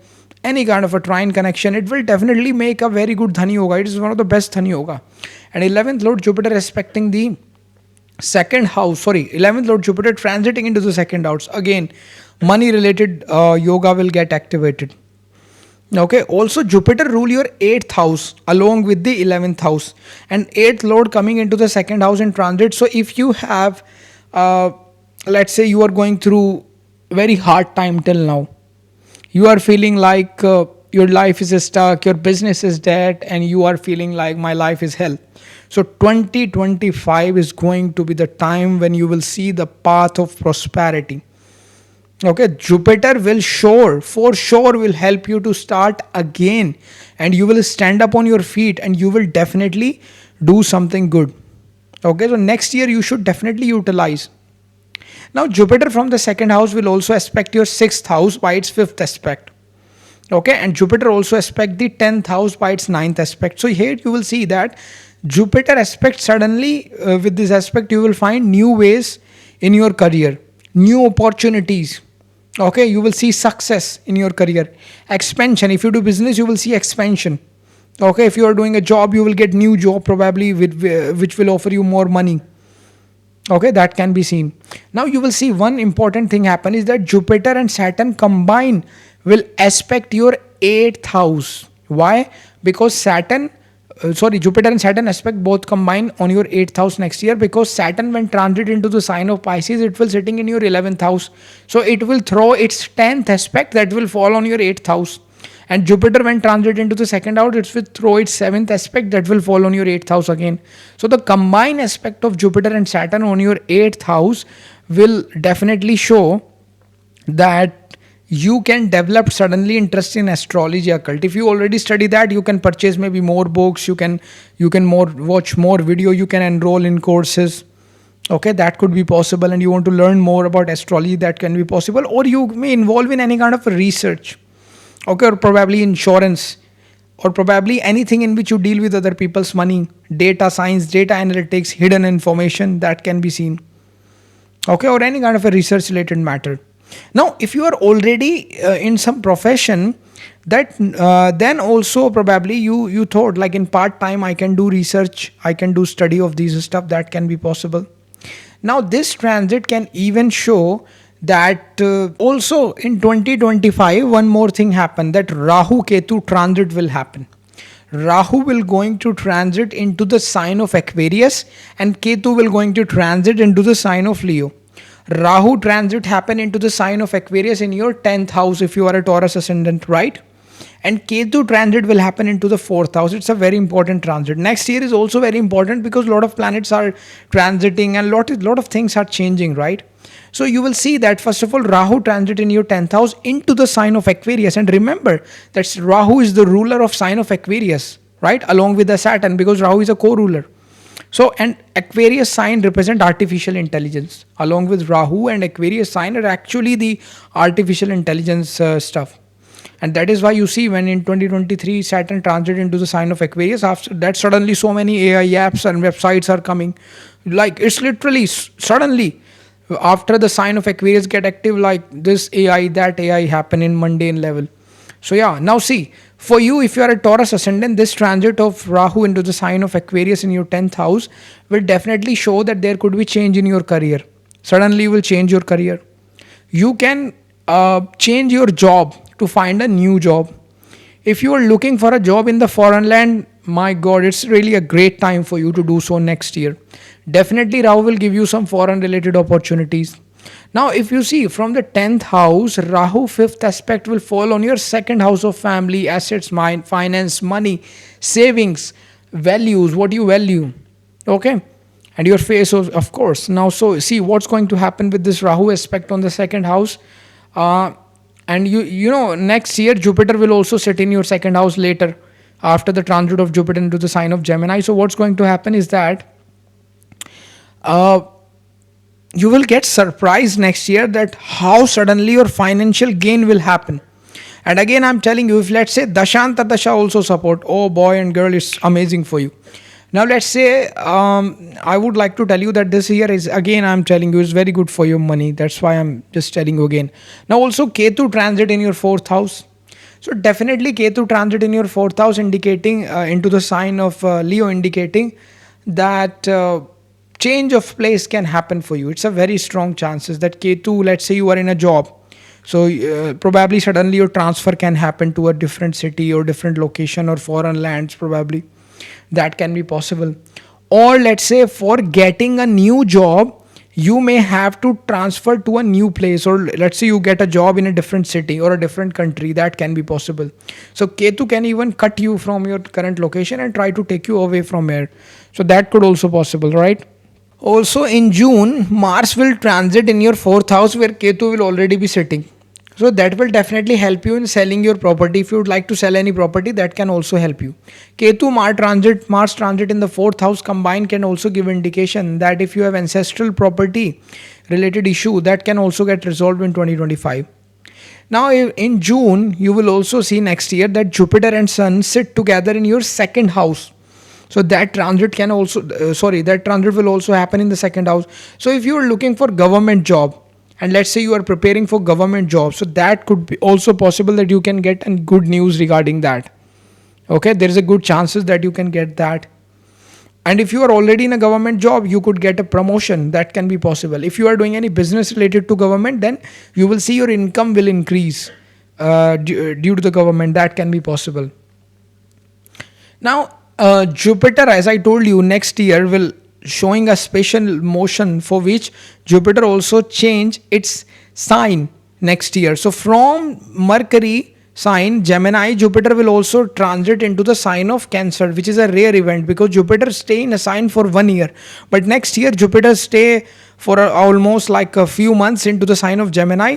any kind of a trine connection, it will definitely make a very good Dhan Yoga. It is one of the best Dhan Yoga. And 11th lord Jupiter respecting the second house, 11th lord Jupiter transiting into the second house. Again, money related yoga will get activated. Okay, also Jupiter rule your 8th house along with the 11th house, and 8th lord coming into the second house in transit. So if you have let's say you are going through very hard time till now, you are feeling like your life is stuck, your business is dead, and you are feeling like my life is hell. So 2025 is going to be the time when you will see the path of prosperity. Okay, Jupiter will for sure will help you to start again, and you will stand up on your feet, and you will definitely do something good. Okay, so next year you should definitely utilize. Now Jupiter from the second house will also aspect your 6th house by its 5th aspect. Okay, and Jupiter also aspect the 10th house by its 9th aspect. So here you will see that Jupiter aspect suddenly with this aspect you will find new ways in your career, new opportunities. Okay, you will see success in your career, expansion. If you do business, you will see expansion. Okay, if you are doing a job, you will get new job probably with which will offer you more money. Okay, that can be seen. Now you will see one important thing happen is that Jupiter and Saturn combine will aspect your 8th house. Why? Because Jupiter and Saturn aspect both combine on your 8th house next year, because Saturn when transit into the sign of Pisces, it will sitting in your 11th house. So it will throw its 10th aspect that will fall on your 8th house. And Jupiter, when transit into the second house, it will throw its 7th aspect that will fall on your 8th house again. So the combined aspect of Jupiter and Saturn on your 8th house will definitely show that you can develop suddenly interest in astrology occult. If you already study that, you can purchase maybe more books, you can more watch more video, you can enroll in courses. Okay, that could be possible. And you want to learn more about astrology, that can be possible. Or you may involve in any kind of research. Okay, or probably insurance, or probably anything in which you deal with other people's money, data science, data analytics, hidden information, that can be seen. Okay, or any kind of a research related matter. Now if you are already in some profession, that then also probably you thought like in part time I can do research, I can do study of these stuff, that can be possible. Now this transit can even show that also in 2025 one more thing happened, that Rahu Ketu transit will happen. Rahu will going to transit into the sign of Aquarius, and Ketu will going to transit into the sign of Leo. Rahu transit happen into the sign of Aquarius in your 10th house if you are a Taurus ascendant, right? And Ketu transit will happen into the 4th house. It's a very important transit. Next year is also very important because a lot of planets are transiting and lot of things are changing, right? So you will see that first of all, Rahu transit in your 10th house into the sign of Aquarius. And remember that Rahu is the ruler of sign of Aquarius, right? Along with the Saturn, because Rahu is a co-ruler. So, and Aquarius sign represent artificial intelligence. Along with Rahu and Aquarius sign are actually the artificial intelligence stuff. And that is why you see when in 2023 Saturn transit into the sign of Aquarius, after that suddenly so many AI apps and websites are coming. Like it's literally suddenly after the sign of Aquarius get active, like this AI, that AI happen in mundane level. So yeah, now see, for you, if you are a Taurus ascendant, this transit of Rahu into the sign of Aquarius in your 10th house will definitely show that there could be change in your career. Suddenly you will change your career. You can change your job to find a new job. If you are looking for a job in the foreign land, my God, it's really a great time for you to do so next year. Definitely Rahu will give you some foreign related opportunities. Now, if you see from the 10th house, Rahu 5th aspect will fall on your 2nd house of family, assets, mind, finance, money, savings, values, what you value. Okay. And your face, of course. Now, so see what's going to happen with this Rahu aspect on the 2nd house. And you know, next year, Jupiter will also sit in your 2nd house later after the transit of Jupiter into the sign of Gemini. So what's going to happen is that you will get surprised next year that how suddenly your financial gain will happen. And again, I'm telling you, if let's say Dashanta Dasha also support, oh boy and girl, it's amazing for you. Now let's say I would like to tell you that this year is, again I'm telling you, is very good for your money. That's why I'm just telling you again. Now also Ketu transit in your 4th house. So definitely Ketu transit in your 4th house indicating into the sign of Leo, indicating that change of place can happen for you. It's a very strong chances that Ketu, let's say you are in a job. So probably suddenly your transfer can happen to a different city or different location or foreign lands probably. That can be possible. Or let's say for getting a new job, you may have to transfer to a new place, or let's say you get a job in a different city or a different country. That can be possible. So Ketu can even cut you from your current location and try to take you away from here. So that could also possible, right? Also in June, Mars will transit in your 4th house where Ketu will already be sitting. So that will definitely help you in selling your property. If you would like to sell any property, that can also help you. Ketu Mars transit in the 4th house combined can also give indication that if you have ancestral property related issue, that can also get resolved in 2025. Now in June, you will also see next year that Jupiter and Sun sit together in your 2nd house. So that transit can also, that transit will also happen in the 2nd house. So if you are looking for government job, and let's say you are preparing for government job, so that could be also possible that you can get good news regarding that. Okay, there is a good chances that you can get that. And if you are already in a government job, you could get a promotion. That can be possible. If you are doing any business related to government, then you will see your income will increase due to the government. That can be possible. Now, Jupiter, as I told you, next year will showing a special motion for which Jupiter also change its sign next year. So from Mercury sign Gemini, Jupiter will also transit into the sign of Cancer, which is a rare event because Jupiter stay in a sign for 1 year. But next year Jupiter stay for almost like a few months into the sign of Gemini.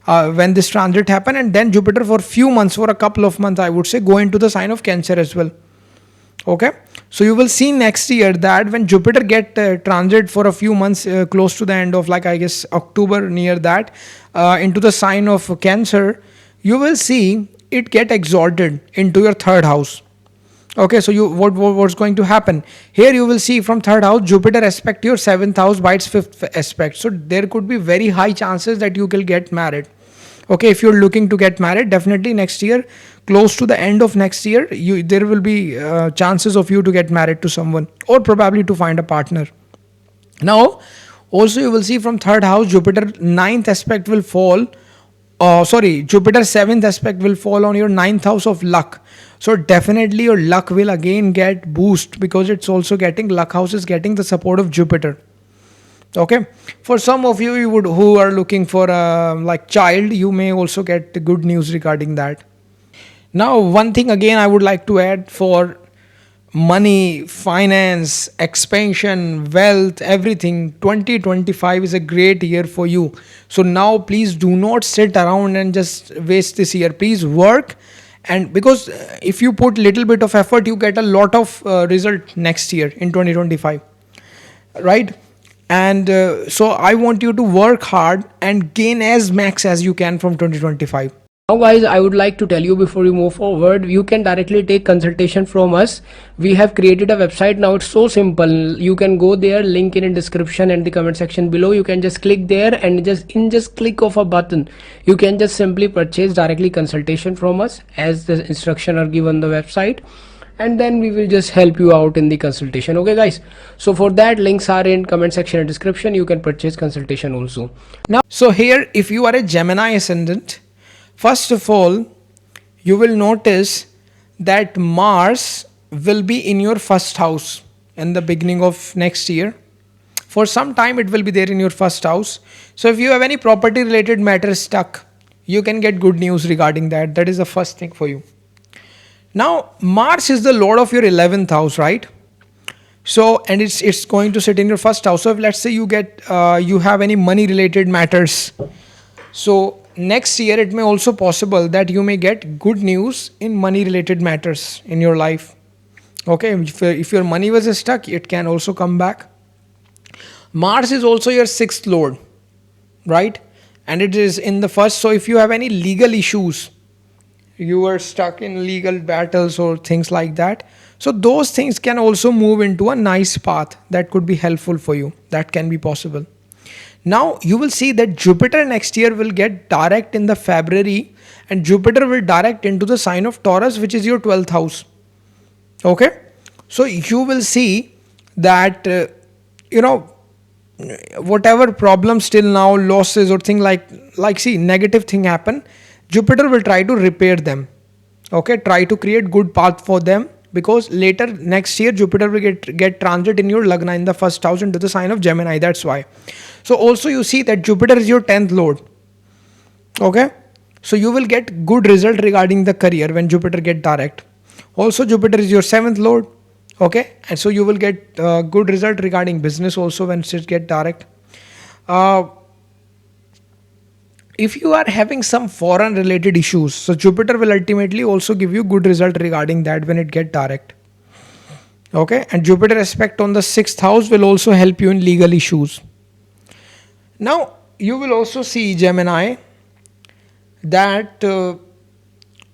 When this transit happen, and then Jupiter for few months, for a couple of months I would say, go into the sign of Cancer as well. Okay, so you will see next year that when Jupiter get transit for a few months, close to the end of, like, I guess October, near that, into the sign of Cancer, you will see it get exalted into your third house. Okay, so what's going to happen here? You will see from third house Jupiter aspect your seventh house by its fifth aspect. So there could be very high chances that you will get married. Okay, if you're looking to get married, definitely next year, close to the end of next year, there will be chances of you to get married to someone, or probably to find a partner. Now also you will see from third house Jupiter ninth aspect will fall, Jupiter seventh aspect will fall on your ninth house of luck. So definitely your luck will again get boost, because it's also getting, luck house is getting the support of Jupiter. Okay, for some of you, who are looking for a like child, you may also get the good news regarding that. Now, one thing again I would like to add for money, finance, expansion, wealth, everything, 2025 is a great year for you. So now please do not sit around and just waste this year. Please work, and because if you put little bit of effort, you get a lot of result next year in 2025, right? And so I want you to work hard and gain as max as you can from 2025. Now guys, I would like to tell you before you move forward, you can directly take consultation from us. We have created a website now. It's so simple. You can go there, link in description and the comment section below. You can just click there, and just click of a button, you can just simply purchase directly consultation from us, as the instruction are given on the website, and then we will just help you out in the consultation. Okay guys, so for that, links are in comment section and description. You can purchase consultation also. Now, so here, if you are a Gemini ascendant, first of all, you will notice that Mars will be in your first house in the beginning of next year. For some time it will be there in your first house. So if you have any property related matter stuck, you can get good news regarding that. That is the first thing for you. Now, Mars is the lord of your 11th house, right? So, and it's going to sit in your first house. So if let's say you have any money related matters, so next year it may also possible that you may get good news in money related matters in your life. Okay, if your money was stuck, it can also come back. Mars is also your sixth lord, right? And it is in the first. So if you have any legal issues, you are stuck in legal battles or things like that, so those things can also move into a nice path that could be helpful for you. That can be possible. Now you will see that Jupiter next year will get direct in the February, and Jupiter will direct into the sign of Taurus, which is your 12th house. Okay, so you will see that whatever problems till now, losses or thing like see negative thing happen, Jupiter will try to repair them. Okay, try to create good path for them, because later next year Jupiter will get transit in your Lagna in the first house into the sign of Gemini. That's why. So also you see that Jupiter is your 10th lord. Okay, so you will get good result regarding the career when Jupiter get direct. Also Jupiter is your 7th lord. Okay, and so you will get good result regarding business also when it get direct. If you are having some foreign related issues, so Jupiter will ultimately also give you good result regarding that when it get direct. Okay, and Jupiter aspect on the 6th house will also help you in legal issues. Now you will also see, Gemini, that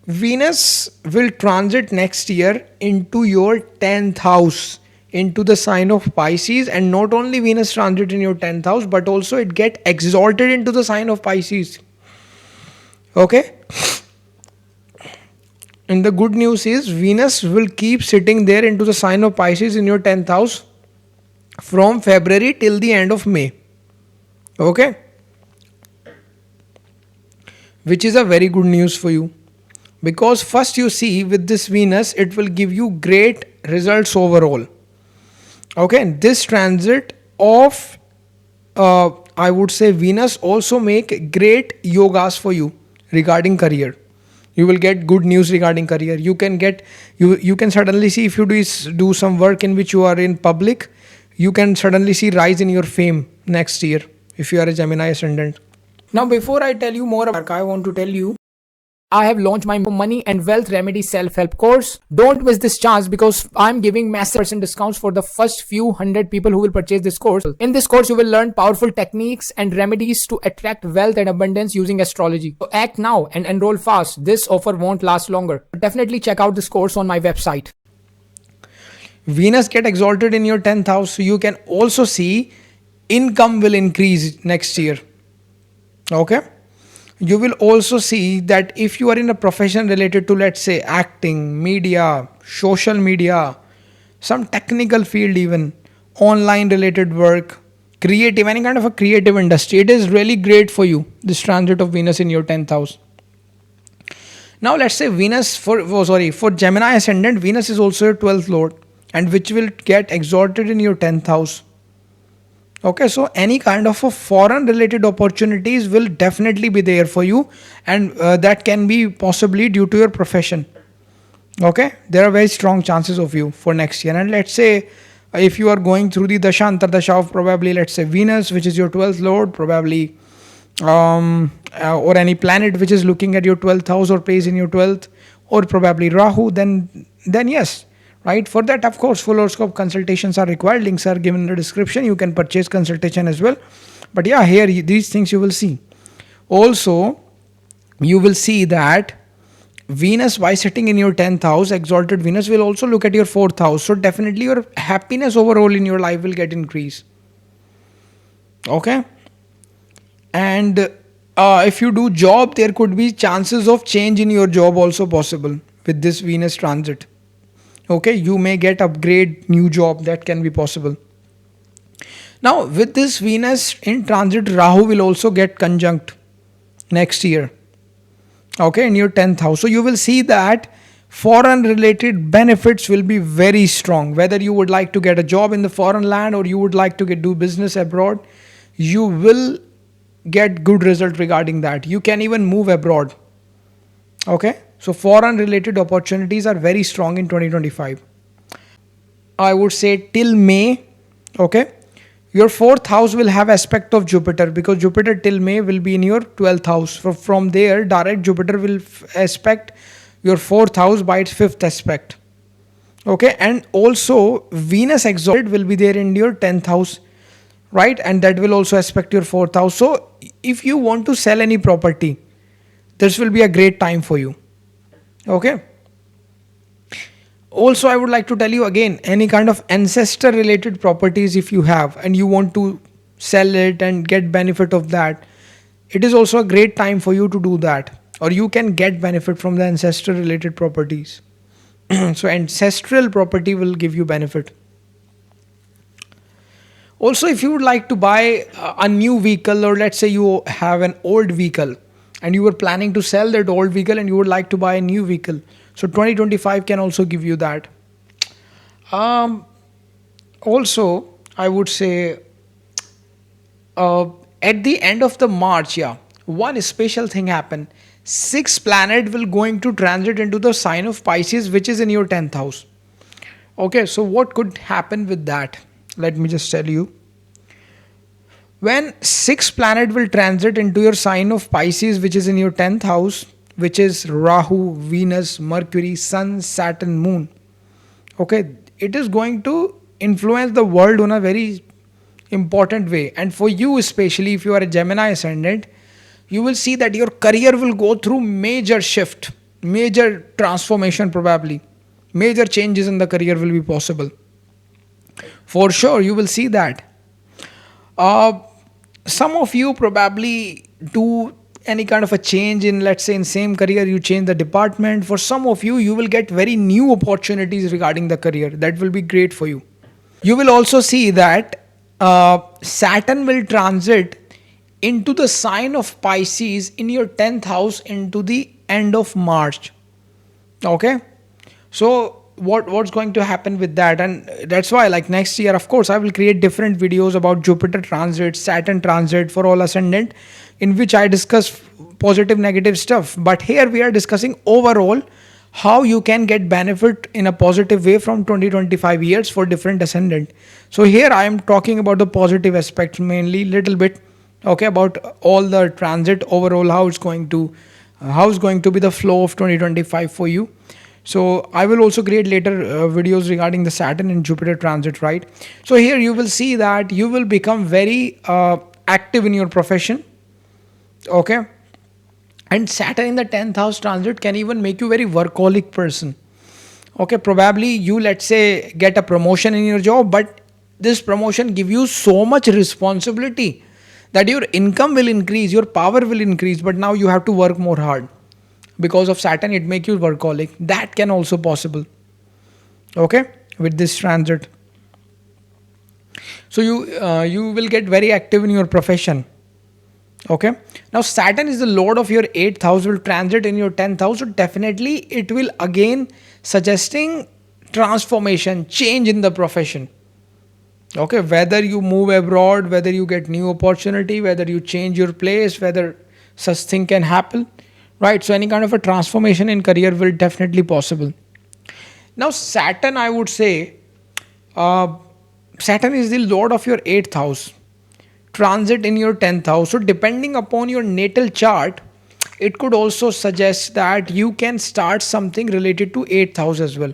Venus will transit next year into your 10th house, into the sign of Pisces. And not only Venus transit in your 10th house, but also it get exalted into the sign of Pisces. Okay, And the good news is Venus will keep sitting there into the sign of Pisces in your 10th house from February till the end of May. Okay? Which is a very good news for you. Because first you see with this Venus, it will give you great results overall. Okay? And this transit of, I would say Venus also make great yogas for you regarding career. You will get good news regarding career. You can get, you can suddenly see if you do some work in which you are in public, you can suddenly see rise in your fame next year if you are a Gemini ascendant. Now before I tell you more about I want to tell you I have launched my money and wealth remedy self-help course. Don't miss this chance because I'm giving massive percent discounts for the first few hundred people who will purchase this course. In this course, you will learn powerful techniques and remedies to attract wealth and abundance using astrology. So act now and enroll fast. This offer won't last longer. Definitely check out this course on my website. Venus get exalted in your 10th house, so you can also see income will increase next year. Okay? You will also see that if you are in a profession related to, let's say, acting, media, social media, some technical field even, online related work, creative, any kind of a creative industry, it is really great for you, this transit of Venus in your 10th house. Now let's say Venus, for Gemini ascendant, Venus is also your 12th lord and which will get exalted in your 10th house. Okay, so any kind of a foreign related opportunities will definitely be there for you, and that can be possibly due to your profession. Okay, there are very strong chances of you for next year. And let's say if you are going through the dasha antardasha of probably, let's say, Venus, which is your 12th lord, probably or any planet which is looking at your 12th house or plays in your 12th, or probably Rahu, then yes. Right, for that of course full horoscope consultations are required. Links are given in the description. You can purchase consultation as well. But yeah, here these things you will see. Also, you will see that Venus, by sitting in your 10th house, exalted Venus will also look at your 4th house. So definitely your happiness overall in your life will get increased. Okay. And if you do job, there could be chances of change in your job also possible with this Venus transit. Okay, you may get upgrade, new job, that can be possible. Now with this Venus in transit, Rahu will also get conjunct next year. Okay, in your 10th house. So you will see that foreign related benefits will be very strong. Whether you would like to get a job in the foreign land or you would like to do business abroad, you will get good result regarding that. You can even move abroad. Okay. So foreign related opportunities are very strong in 2025. I would say till May, okay, your 4th house will have aspect of Jupiter because Jupiter till May will be in your 12th house. From there, direct Jupiter will aspect your 4th house by its 5th aspect. Okay, and also Venus exalted will be there in your 10th house, right? And that will also aspect your 4th house. So if you want to sell any property, this will be a great time for you. Okay. Also, I would like to tell you again, any kind of ancestor related properties if you have and you want to sell it and get benefit of that, it is also a great time for you to do that, or you can get benefit from the ancestor related properties. So ancestral property will give you benefit. Also, if you would like to buy a new vehicle, or let's say you have an old vehicle and you were planning to sell that old vehicle and you would like to buy a new vehicle, so 2025 can also give you that. Also, I would say at the end of the March, one special thing happened. 6th planet will going to transit into the sign of Pisces, which is in your 10th house. Okay, so what could happen with that? Let me just tell you. When 6th planet will transit into your sign of Pisces, which is in your 10th house, which is Rahu, Venus, Mercury, Sun, Saturn, Moon. Okay, it is going to influence the world in a very important way. And for you, especially if you are a Gemini ascendant, you will see that your career will go through major shift, major transformation probably. Major changes in the career will be possible. For sure, you will see that. Some of you probably do any kind of a change in, let's say, in same career, you change the department. For some of you, you will get very new opportunities regarding the career. That will be great for you. You will also see that Saturn will transit into the sign of Pisces in your 10th house into the end of March. Okay, so what's going to happen with that? And that's why, like, next year, of course, I will create different videos about Jupiter transit, Saturn transit for all ascendant, in which I discuss positive negative stuff. But here we are discussing overall how you can get benefit in a positive way from 2025 years for different ascendant. So here I am talking about the positive aspects mainly, little bit, okay, about all the transit overall, how it's going to be the flow of 2025 for you. So I will also create later videos regarding the Saturn and Jupiter transit, right? So here you will see that you will become very active in your profession, okay? And Saturn in the 10th house transit can even make you very workaholic person. Okay, probably you, let's say, get a promotion in your job, but this promotion give you so much responsibility that your income will increase, your power will increase, but now you have to work more hard. Because of Saturn, it make you workaholic. That can also possible. Okay, with this transit. So you will get very active in your profession. Okay, now Saturn is the lord of your 8th house, will transit in your 10th house. So definitely it will again suggesting transformation, change in the profession. Okay, whether you move abroad, whether you get new opportunity, whether you change your place, whether such thing can happen, right? So any kind of a transformation in career will definitely possible. Now Saturn, I would say, Saturn is the lord of your 8th house, transit in your 10th house. So depending upon your natal chart, it could also suggest that you can start something related to 8th house as well.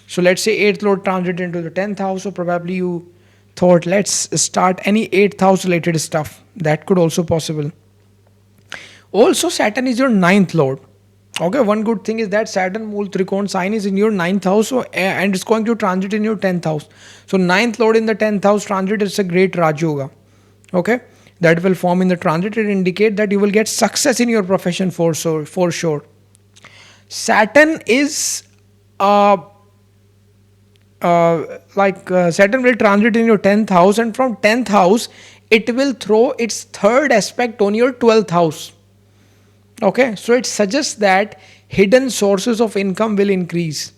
So let's say 8th lord transit into the 10th house, so probably you thought, let's start any 8th house related stuff. That could also possible. Also Saturn is your 9th lord. Okay, one good thing is that Saturn Mool Trikona sign is in your 9th house, so, and it's going to transit in your 10th house. So 9th lord in the 10th house transit is a great Raj Yoga. Okay, that will form in the transit. It indicate that you will get success in your profession for sure. Saturn is Saturn will transit in your 10th house, and from 10th house it will throw its third aspect on your 12th house. Okay, so it suggests that hidden sources of income will increase.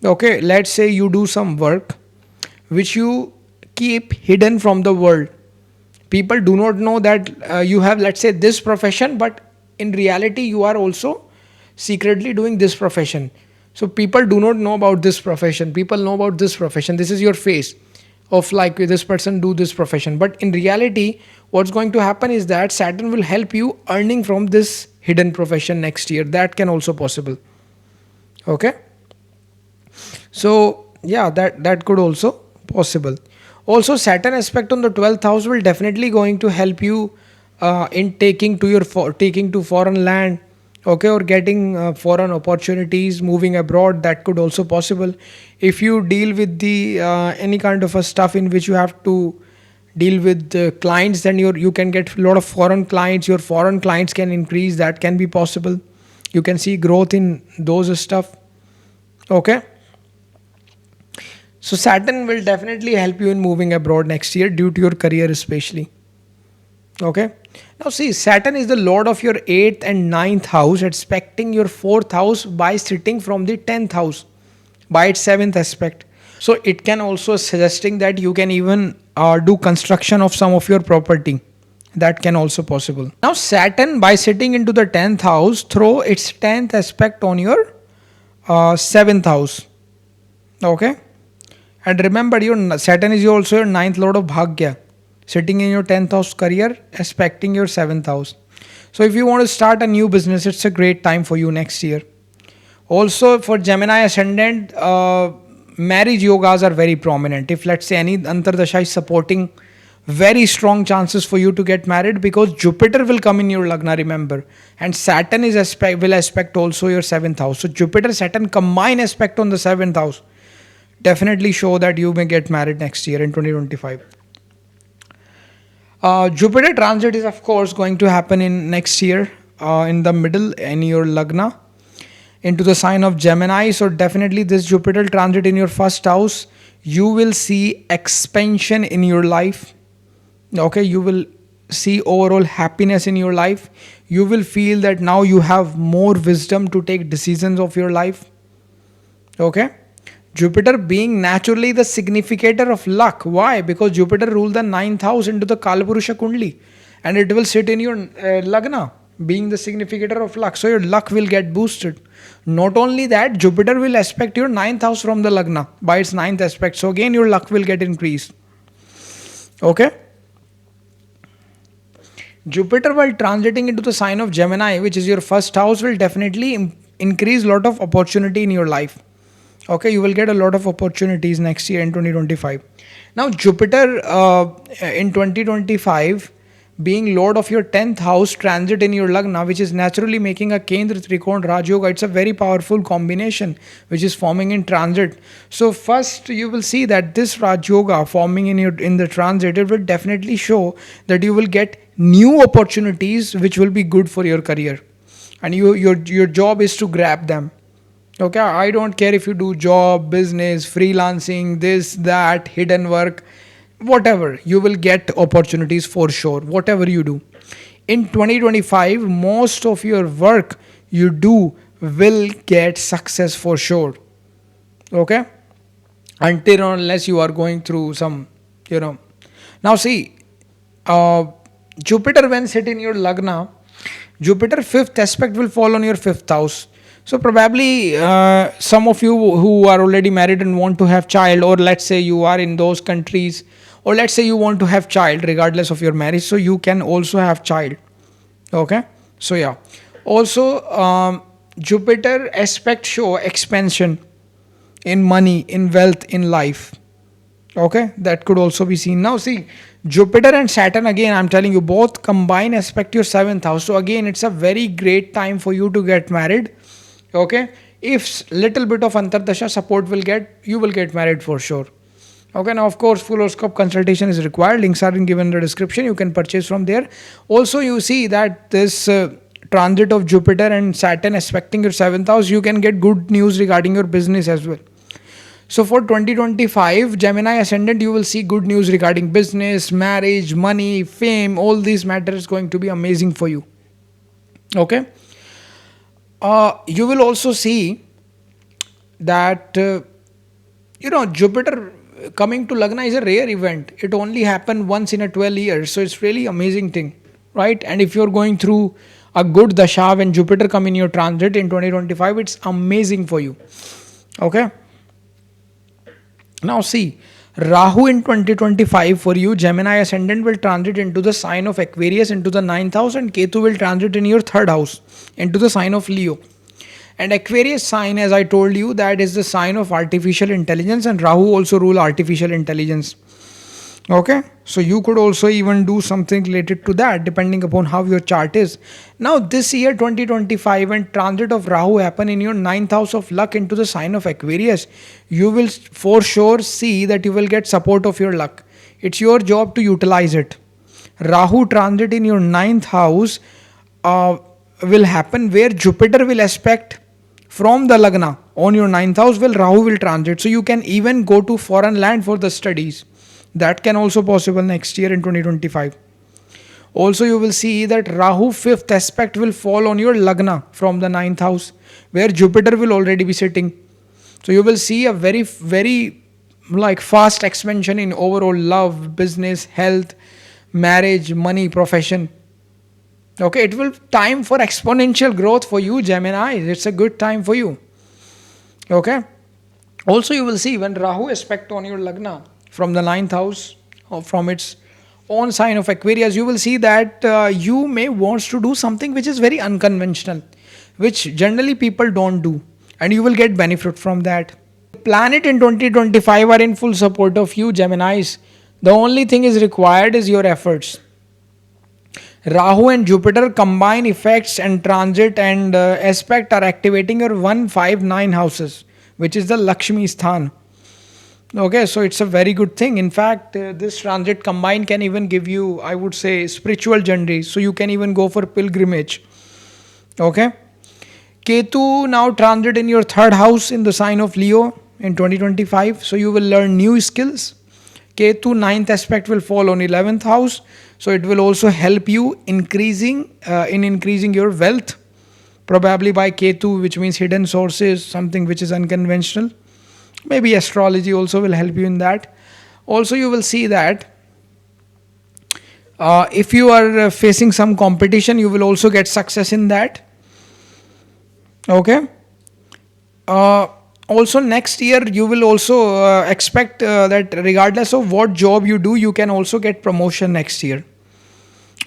Okay, let's say you do some work which you keep hidden from the world. People do not know that you have, let's say, this profession, but in reality you are also secretly doing this profession. So people do not know about this profession. People know about this profession. This is your face of, like, this person do this profession. But in reality, what's going to happen is that Saturn will help you earning from this hidden profession next year. That can also possible. Okay. So yeah, that could also possible. Also Saturn aspect on the 12th house will definitely going to help you in taking to foreign land. Okay, or getting foreign opportunities, moving abroad. That could also possible. If you deal with the any kind of a stuff in which you have to deal with clients, then you can get a lot of foreign clients. Your foreign clients can increase. That can be possible. You can see growth in those stuff. Okay, so Saturn will definitely help you in moving abroad next year due to your career especially. Okay, now see, Saturn is the lord of your 8th and 9th house, aspecting your 4th house by sitting from the 10th house by its 7th aspect. So it can also suggesting that you can even do construction of some of your property. That can also possible. Now Saturn, by sitting into the 10th house, throw its 10th aspect on your 7th house. Okay, and remember, your Saturn is also your 9th lord of Bhagya, sitting in your 10th house career, aspecting your 7th house. So if you want to start a new business, it's a great time for you next year. Also for Gemini ascendant, marriage yogas are very prominent. If, let's say, any Antardasha is supporting, very strong chances for you to get married, because Jupiter will come in your Lagna, remember, and Saturn will aspect also your 7th house. So Jupiter Saturn combine aspect on the 7th house definitely show that you may get married next year in 2025. Jupiter transit is of course going to happen in next year, in the middle in your Lagna into the sign of Gemini. So definitely this Jupiter transit in your first house, you will see expansion in your life. Okay, you will see overall happiness in your life. You will feel that now you have more wisdom to take decisions of your life. Okay, Jupiter being naturally the significator of luck. Why? Because Jupiter ruled the ninth house into the Kalpurusha Kundli, and it will sit in your Lagna, being the significator of luck. So your luck will get boosted. Not only that, Jupiter will aspect your ninth house from the Lagna by its ninth aspect. So again, your luck will get increased. Okay. Jupiter, while transiting into the sign of Gemini, which is your first house, will definitely increase a lot of opportunity in your life. Okay, you will get a lot of opportunities next year in 2025. Now, Jupiter in 2025, being Lord of your 10th house, transit in your Lagna, which is naturally making a Kendra Trikona Raj Yoga. It's a very powerful combination which is forming in transit. So, first you will see that this Raj Yoga forming in the transit, it will definitely show that you will get new opportunities which will be good for your career, and your job is to grab them. Okay, I don't care if you do job, business, freelancing, this, that, hidden work, whatever, you will get opportunities for sure, whatever you do. In 2025, most of your work you do will get success for sure. Okay, until or unless you are going through some, Now see, Jupiter when sit in your Lagna, Jupiter fifth aspect will fall on your fifth house. So probably some of you who are already married and want to have child, or let's say you are in those countries, or let's say you want to have child regardless of your marriage, so you can also have child. Okay, so yeah. Also, Jupiter aspect show expansion in money, in wealth, in life. Okay, that could also be seen. Now see, Jupiter and Saturn, again I'm telling you, both combine aspect your seventh house. So again, it's a very great time for you to get married. Okay, if little bit of Antardasha support you will get married for sure. Okay, now of course full horoscope consultation is required. Links are given in the description. You can purchase from there. Also, you see that this transit of Jupiter and Saturn aspecting your seventh house, you can get good news regarding your business as well. So for 2025, Gemini Ascendant, you will see good news regarding business, marriage, money, fame. All these matters going to be amazing for you. Okay. You will also see that Jupiter coming to Lagna is a rare event. It only happened once in a 12 years, so it's really amazing thing, right? And if you're going through a good dasha when Jupiter come in your transit in 2025, it's amazing for you. Okay. Now see, Rahu in 2025 for you, Gemini Ascendant, will transit into the sign of Aquarius into the 9th house, and Ketu will transit in your 3rd house into the sign of Leo. And Aquarius sign, as I told you, that is the sign of artificial intelligence, and Rahu also rule artificial intelligence. Okay, so you could also even do something related to that depending upon how your chart is. Now this year 2025, when transit of Rahu happen in your 9th house of luck into the sign of Aquarius, you will for sure see that you will get support of your luck. It's your job to utilize it. Rahu transit in your 9th house will happen where Jupiter will aspect from the Lagna on your 9th house, will Rahu will transit. So you can even go to foreign land for the studies. That can also possible next year in 2025. Also, you will see that Rahu 5th aspect will fall on your Lagna from the 9th house, where Jupiter will already be sitting. So you will see a very, very fast expansion in overall love, business, health, marriage, money, profession. Okay, it will time for exponential growth for you, Gemini. It's a good time for you. Okay. Also, you will see when Rahu aspect on your Lagna from the 9th house or from its own sign of Aquarius, you will see that you may want to do something which is very unconventional, which generally people don't do, and you will get benefit from that. Planet in 2025 are in full support of you, Geminis. The only thing is required is your efforts. Rahu and Jupiter combine effects and transit and aspect are activating your 1, 5, 9 houses, which is the Lakshmi Sthan. Okay, so it's a very good thing. In fact, this transit combined can even give you, I would say, spiritual journey. So you can even go for pilgrimage. Okay. Ketu now transit in your third house in the sign of Leo in 2025. So you will learn new skills. Ketu ninth aspect will fall on 11th house. So it will also help you increasing your wealth, probably by Ketu, which means hidden sources, something which is unconventional. Maybe astrology also will help you in that. Also, you will see that if you are facing some competition, you will also get success in that. Okay. Uh, Also, next year you will also expect that regardless of what job you do, you can also get promotion next year.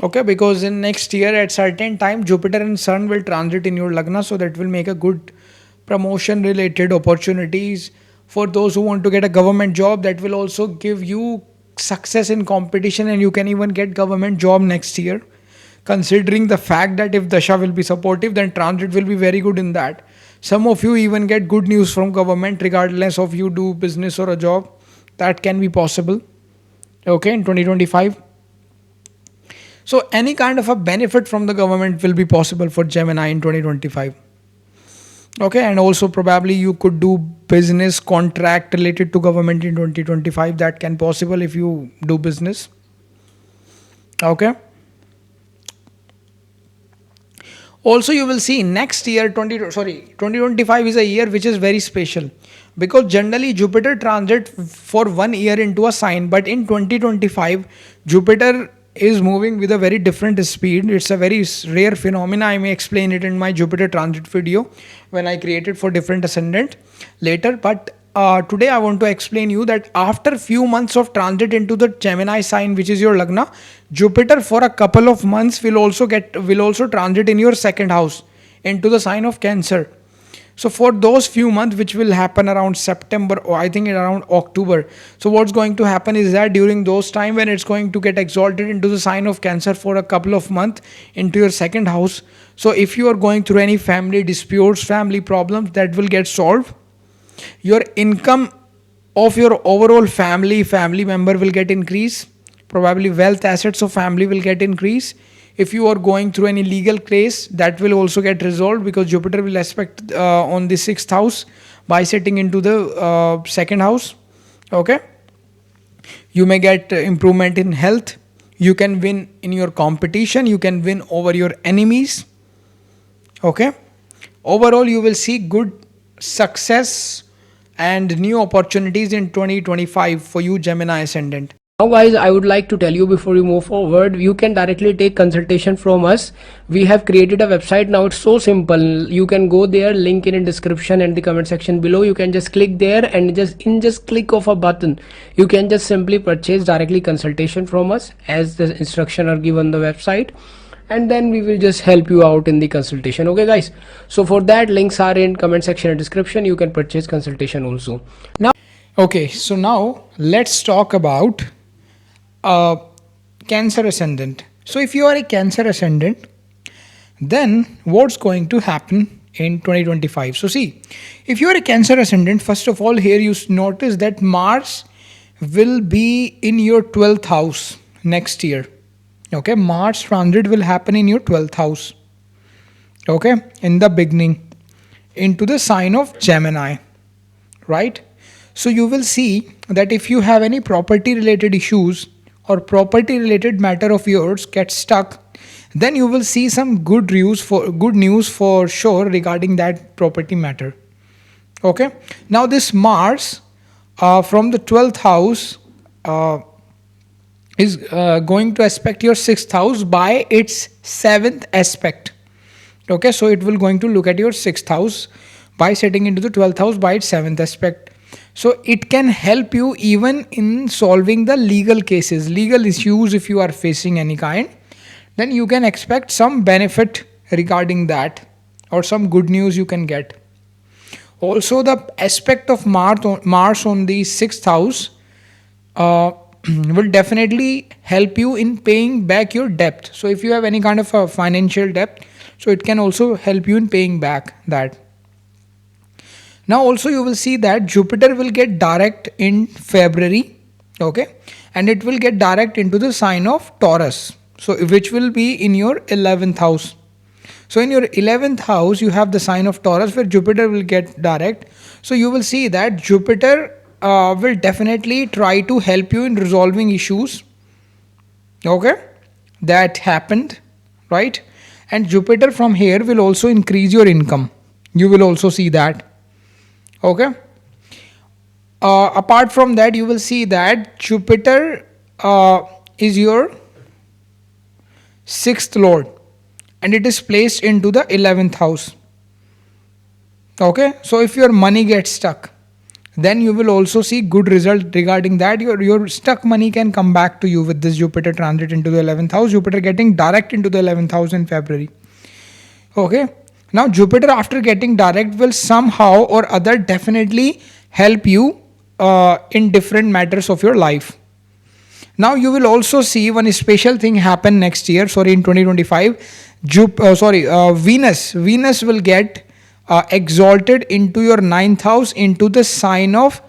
Okay, because in next year at certain time Jupiter and Sun will transit in your lagna, so that will make a good promotion related opportunities. For those who want to get a government job, that will also give you success in competition, and you can even get government job next year, considering the fact that if dasha will be supportive, then transit will be very good in that. Some of you even get good news from government regardless of you do business or a job. That can be possible. Okay, in 2025. So any kind of a benefit from the government will be possible for Gemini in 2025. Okay, and also probably you could do business contract related to government in 2025. That can possible if you do business. Okay. Also, you will see next year 2025 is a year which is very special, because generally Jupiter transit for 1 year into a sign, but in 2025 Jupiter is moving with a very different speed. It's a very rare phenomena. I may explain it in my Jupiter transit video when I created for different ascendant later. But today I want to explain you that after few months of transit into the Gemini sign, which is your lagna, Jupiter for a couple of months will also transit in your second house into the sign of Cancer. So for those few months, which will happen around September, or I think around October, so what's going to happen is that during those time when it's going to get exalted into the sign of Cancer for a couple of months into your second house, so if you are going through any family disputes, family problems, that will get solved. Your income of your overall family member will get increase. Probably wealth assets of family will get increase. If you are going through any legal case, that will also get resolved, because Jupiter will aspect on the sixth house by sitting into the second house. Okay, you may get improvement in health. You can win in your competition. You can win over your enemies. Okay, overall you will see good success and new opportunities in 2025 for you Gemini ascendant. Now guys, I would like to tell you before you move forward, you can directly take consultation from us. We have created a website now. It's so simple. You can go there, link in description and the comment section below. You can just click there, and just click of a button, you can just simply purchase directly consultation from us as the instruction are given on the website, and then we will just help you out in the consultation. Okay guys, so for that, links are in comment section and description. You can purchase consultation also. Now, Okay, so now let's talk about Cancer ascendant. So if you are a Cancer ascendant, then what's going to happen in 2025? So see, if you are a Cancer ascendant, first of all, here you notice that Mars will be in your 12th house next year. Okay, Mars transit will happen in your 12th house. Okay, in the beginning, into the sign of Gemini, right? So you will see that if you have any property related issues or property related matter of yours get stuck, then you will see some good news for sure regarding that property matter. Okay, now this Mars from the 12th house is going to aspect your 6th house by its 7th aspect. Okay, so it will going to look at your 6th house by setting into the 12th house by its 7th aspect. So it can help you even in solving the legal cases, legal issues. If you are facing any kind, then you can expect some benefit regarding that, or some good news you can get. Also, the aspect of Mars on the 6th house will definitely help you in paying back your debt. So if you have any kind of a financial debt, so it can also help you in paying back that. Now also you will see that Jupiter will get direct in February, okay, and it will get direct into the sign of Taurus, so which will be in your 11th house. So in your 11th house you have the sign of Taurus where Jupiter will get direct. So you will see that Jupiter will definitely try to help you in resolving issues, okay, that happened, right? And Jupiter from here will also increase your income. You will also see that, okay. Apart from that, you will see that Jupiter is your 6th lord and it is placed into the 11th house, okay. So if your money gets stuck, then you will also see good result regarding that. Your stuck money can come back to you with this Jupiter transit into the 11th house, Jupiter getting direct into the 11th house in February, okay. Now Jupiter after getting direct will somehow or other definitely help you in different matters of your life. Now you will also see one special thing happen next year, in 2025. Venus will get exalted into your 9th house into the sign of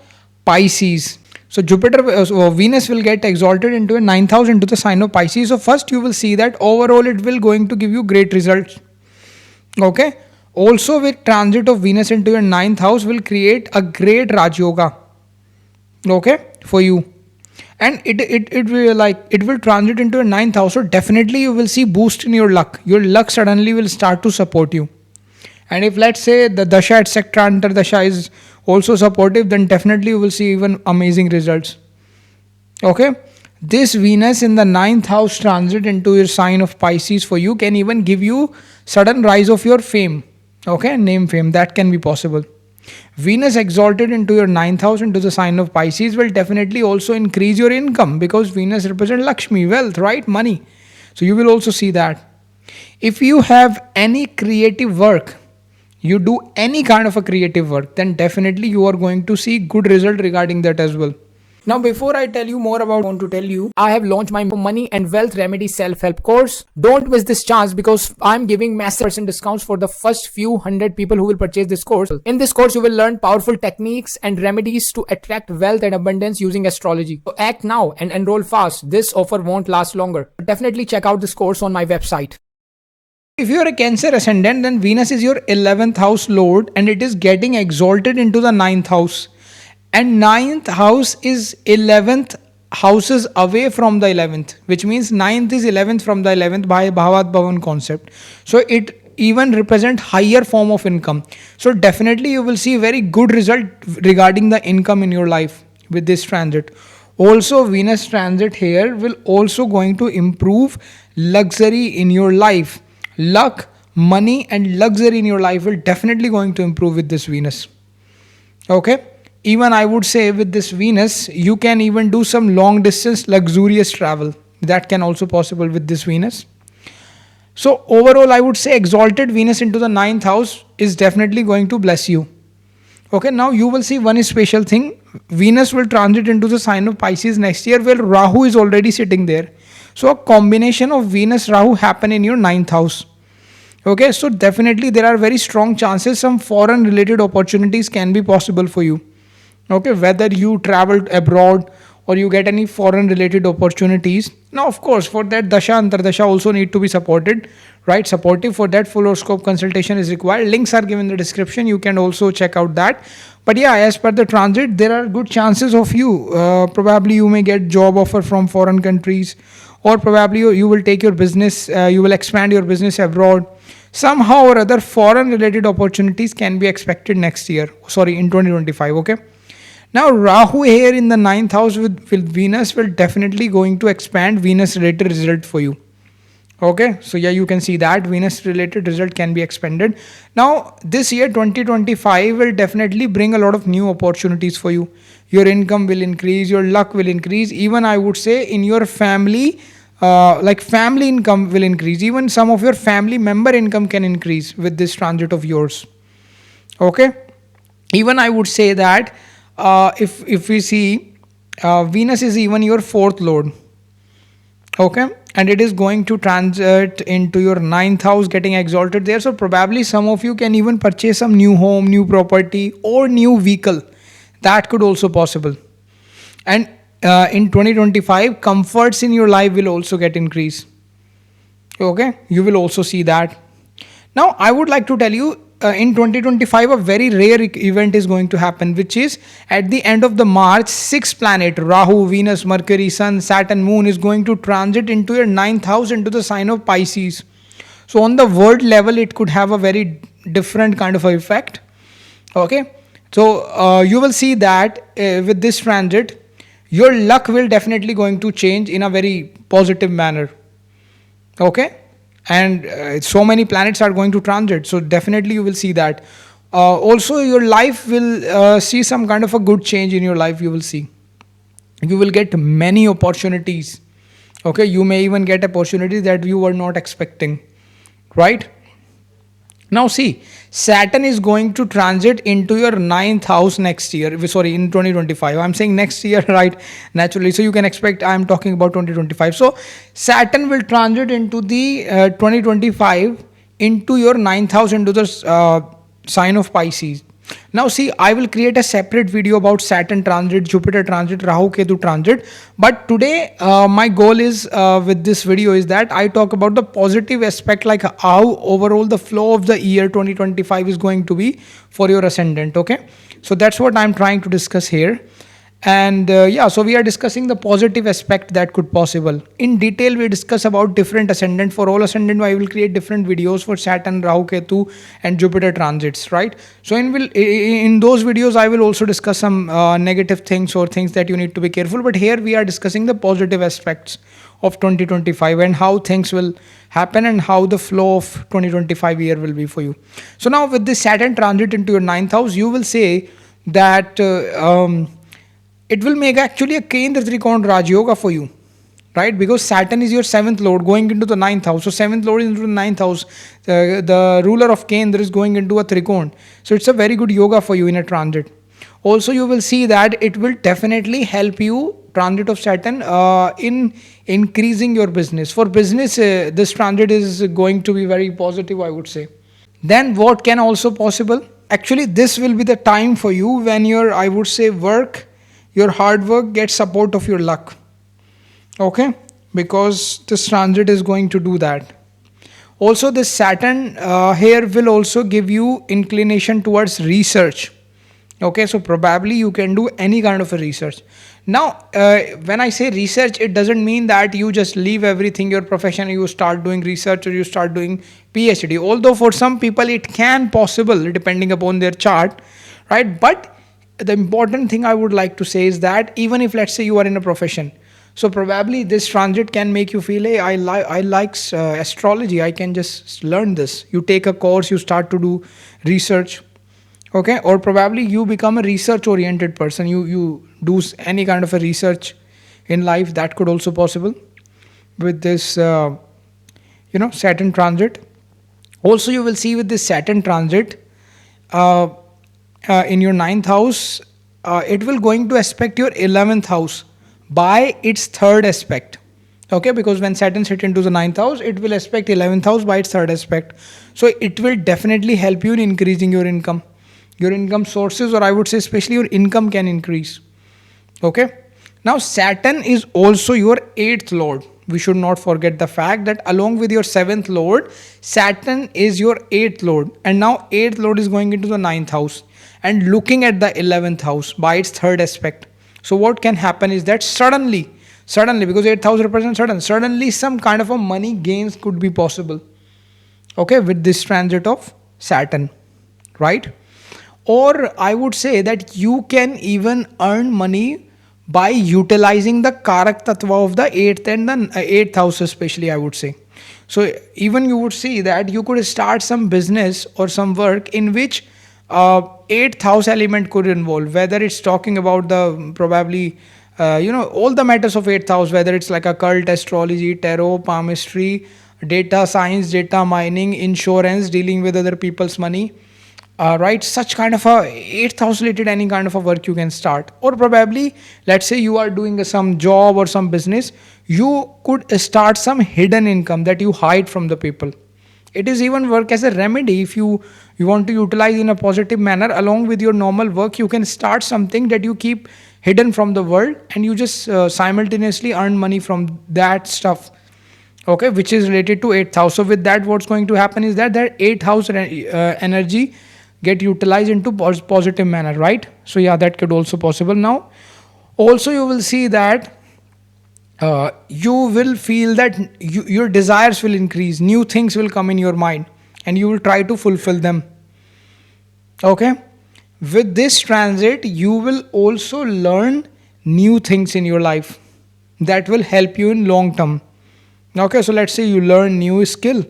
Pisces. So Venus will get exalted into a 9th house into the sign of Pisces. So first you will see that overall it will going to give you great results, okay. Also with transit of Venus into your 9th house will create a great Raj Yoga, okay, for you. And it will transit into a 9th house, so definitely you will see boost in your luck suddenly will start to support you. And if let's say the dasha etc under dasha is also supportive, then definitely you will see even amazing results, okay. This Venus in the 9th house transit into your sign of Pisces for you can even give you sudden rise of your fame, okay, name fame, that can be possible. Venus exalted into your 9th house into the sign of Pisces will definitely also increase your income, because Venus represents Lakshmi, wealth, right, money. So you will also see that. If you have any creative work, you do any kind of a creative work, then definitely you are going to see good result regarding that as well. Now, before I tell you more about, I want to tell you, I have launched my money and wealth remedy self-help course. Don't miss this chance, because I'm giving massive percent discounts for the first few hundred people who will purchase this course. In this course, you will learn powerful techniques and remedies to attract wealth and abundance using astrology. So act now and enroll fast. This offer won't last longer. Definitely check out this course on my website. If you are a Cancer ascendant, then Venus is your 11th house lord and it is getting exalted into the 9th house. And 9th house is 11th houses away from the 11th, which means 9th is 11th from the 11th by Bhavat Bhavan concept. So it even represent higher form of income. So definitely you will see very good result regarding the income in your life with this transit. Also Venus transit here will also going to improve luxury in your life. Luck, money and luxury in your life will definitely going to improve with this Venus, okay. Even I would say with this Venus, you can even do some long distance luxurious travel. That can also possible with this Venus. So overall, I would say exalted Venus into the 9th house is definitely going to bless you. Okay, now you will see one special thing. Venus will transit into the sign of Pisces next year, where Rahu is already sitting there. So a combination of Venus Rahu happen in your 9th house. Okay, so definitely there are very strong chances some foreign related opportunities can be possible for you. Okay, whether you travel abroad or you get any foreign related opportunities. Now of course for that dasha antardasha also need to be supported, right? Supportive for that full horoscope consultation is required. Links are given in the description, you can also check out that. But yeah, as per the transit, there are good chances of you probably you may get job offer from foreign countries, or probably you will take your business, you will expand your business abroad. Somehow or other foreign related opportunities can be expected next year, in 2025, okay. Now Rahu here in the 9th house with Venus will definitely going to expand Venus related result for you. Okay, so yeah, you can see that Venus related result can be expanded. Now this year 2025 will definitely bring a lot of new opportunities for you. Your income will increase, your luck will increase. Even I would say in your family, family income will increase. Even some of your family member income can increase with this transit of yours. Okay, even I would say that if we see Venus is even your 4th lord, okay, and it is going to transit into your ninth house, getting exalted there. So probably some of you can even purchase some new home, new property, or new vehicle. That could also possible. And in 2025, comforts in your life will also get increased. Okay, you will also see that. Now I would like to tell you, in 2025 a very rare event is going to happen, which is at the end of the March, six planet Rahu, Venus, Mercury, Sun, Saturn, Moon is going to transit into your ninth house, into the sign of Pisces. So on the world level it could have a very different kind of a effect. Okay, so you will see that with this transit your luck will definitely going to change in a very positive manner. Okay, and so many planets are going to transit, so definitely you will see that. Also your life will see some kind of a good change in your life. You will see, you will get many opportunities. Okay, you may even get opportunities that you were not expecting, right? Now see, Saturn is going to transit into your ninth house next year. Sorry, in 2025. I'm saying next year, right? Naturally. So you can expect I'm talking about 2025. So Saturn will transit into the 2025 into your ninth house, into the sign of Pisces. Now see, I will create a separate video about Saturn transit, Jupiter transit, Rahu Ketu transit. But today, my goal is with this video is that I talk about the positive aspect, like how overall the flow of the year 2025 is going to be for your ascendant. Okay, so that's what I'm trying to discuss here. And yeah, so we are discussing the positive aspect that could possible. In detail we discuss about different ascendant. For all ascendant I will create different videos for Saturn, Rahu Ketu and Jupiter transits, right? So in those videos I will also discuss some negative things or things that you need to be careful, but here we are discussing the positive aspects of 2025 and how things will happen and how the flow of 2025 year will be for you. So now with this Saturn transit into your ninth house, you will say that it will make actually a Kendra Trikona Raj Yoga for you, right? Because Saturn is your seventh lord going into the ninth house. So seventh lord is into the ninth house. The ruler of Kendra is going into a Trikona. So it's a very good yoga for you in a transit. Also, you will see that it will definitely help you, transit of Saturn, in increasing your business. For business, this transit is going to be very positive, I would say. Then what can also possible? Actually, this will be the time for you when your, I would say, work, your hard work gets support of your luck. Okay, because this transit is going to do that. Also this Saturn here will also give you inclination towards research. Okay, so probably you can do any kind of a research. Now when I say research, it doesn't mean that you just leave everything, your profession, you start doing research or you start doing PhD. Although for some people it can possible depending upon their chart, right? But the important thing I would like to say is that even if let's say you are in a profession, so probably this transit can make you feel, hey, I like astrology, I can just learn this. You take a course, you start to do research. Okay, or probably you become a research oriented person, you do any kind of a research in life. That could also possible with this Saturn transit. Also you will see with this Saturn transit in your ninth house, it will going to aspect your 11th house by its third aspect. Okay, because when Saturn sits into the ninth house, it will aspect 11th house by its third aspect. So it will definitely help you in increasing your income sources, or I would say especially your income can increase. Okay, now Saturn is also your 8th lord. We should not forget the fact that along with your 7th lord, Saturn is your 8th lord, and now 8th lord is going into the ninth house and looking at the 11th house by its third aspect. So what can happen is that suddenly because 8th house represents suddenly some kind of a money gains could be possible. Okay, with this transit of Saturn, right? Or I would say that you can even earn money by utilizing the Karak Tattva of the 8th and the 8th house especially, I would say. So even you would see that you could start some business or some work in which 8th house element could involve, whether it's talking about the probably all the matters of 8th house, whether it's like occult, astrology, tarot, palmistry, data science, data mining, insurance, dealing with other people's money, right, such kind of a 8th house related any kind of a work you can start. Or probably, let's say you are doing some job or some business, you could start some hidden income that you hide from the people. It is even work as a remedy. If you want to utilize in a positive manner along with your normal work, you can start something that you keep hidden from the world, and you just simultaneously earn money from that stuff, okay, which is related to 8th house. So with that, what's going to happen is that 8th house energy get utilized into positive manner, right? So yeah, that could also possible. Now also you will see that you will feel that your desires will increase, new things will come in your mind, and you will try to fulfill them, okay. With this transit, you will also learn new things in your life that will help you in long term. Okay, so let's say you learn new skill,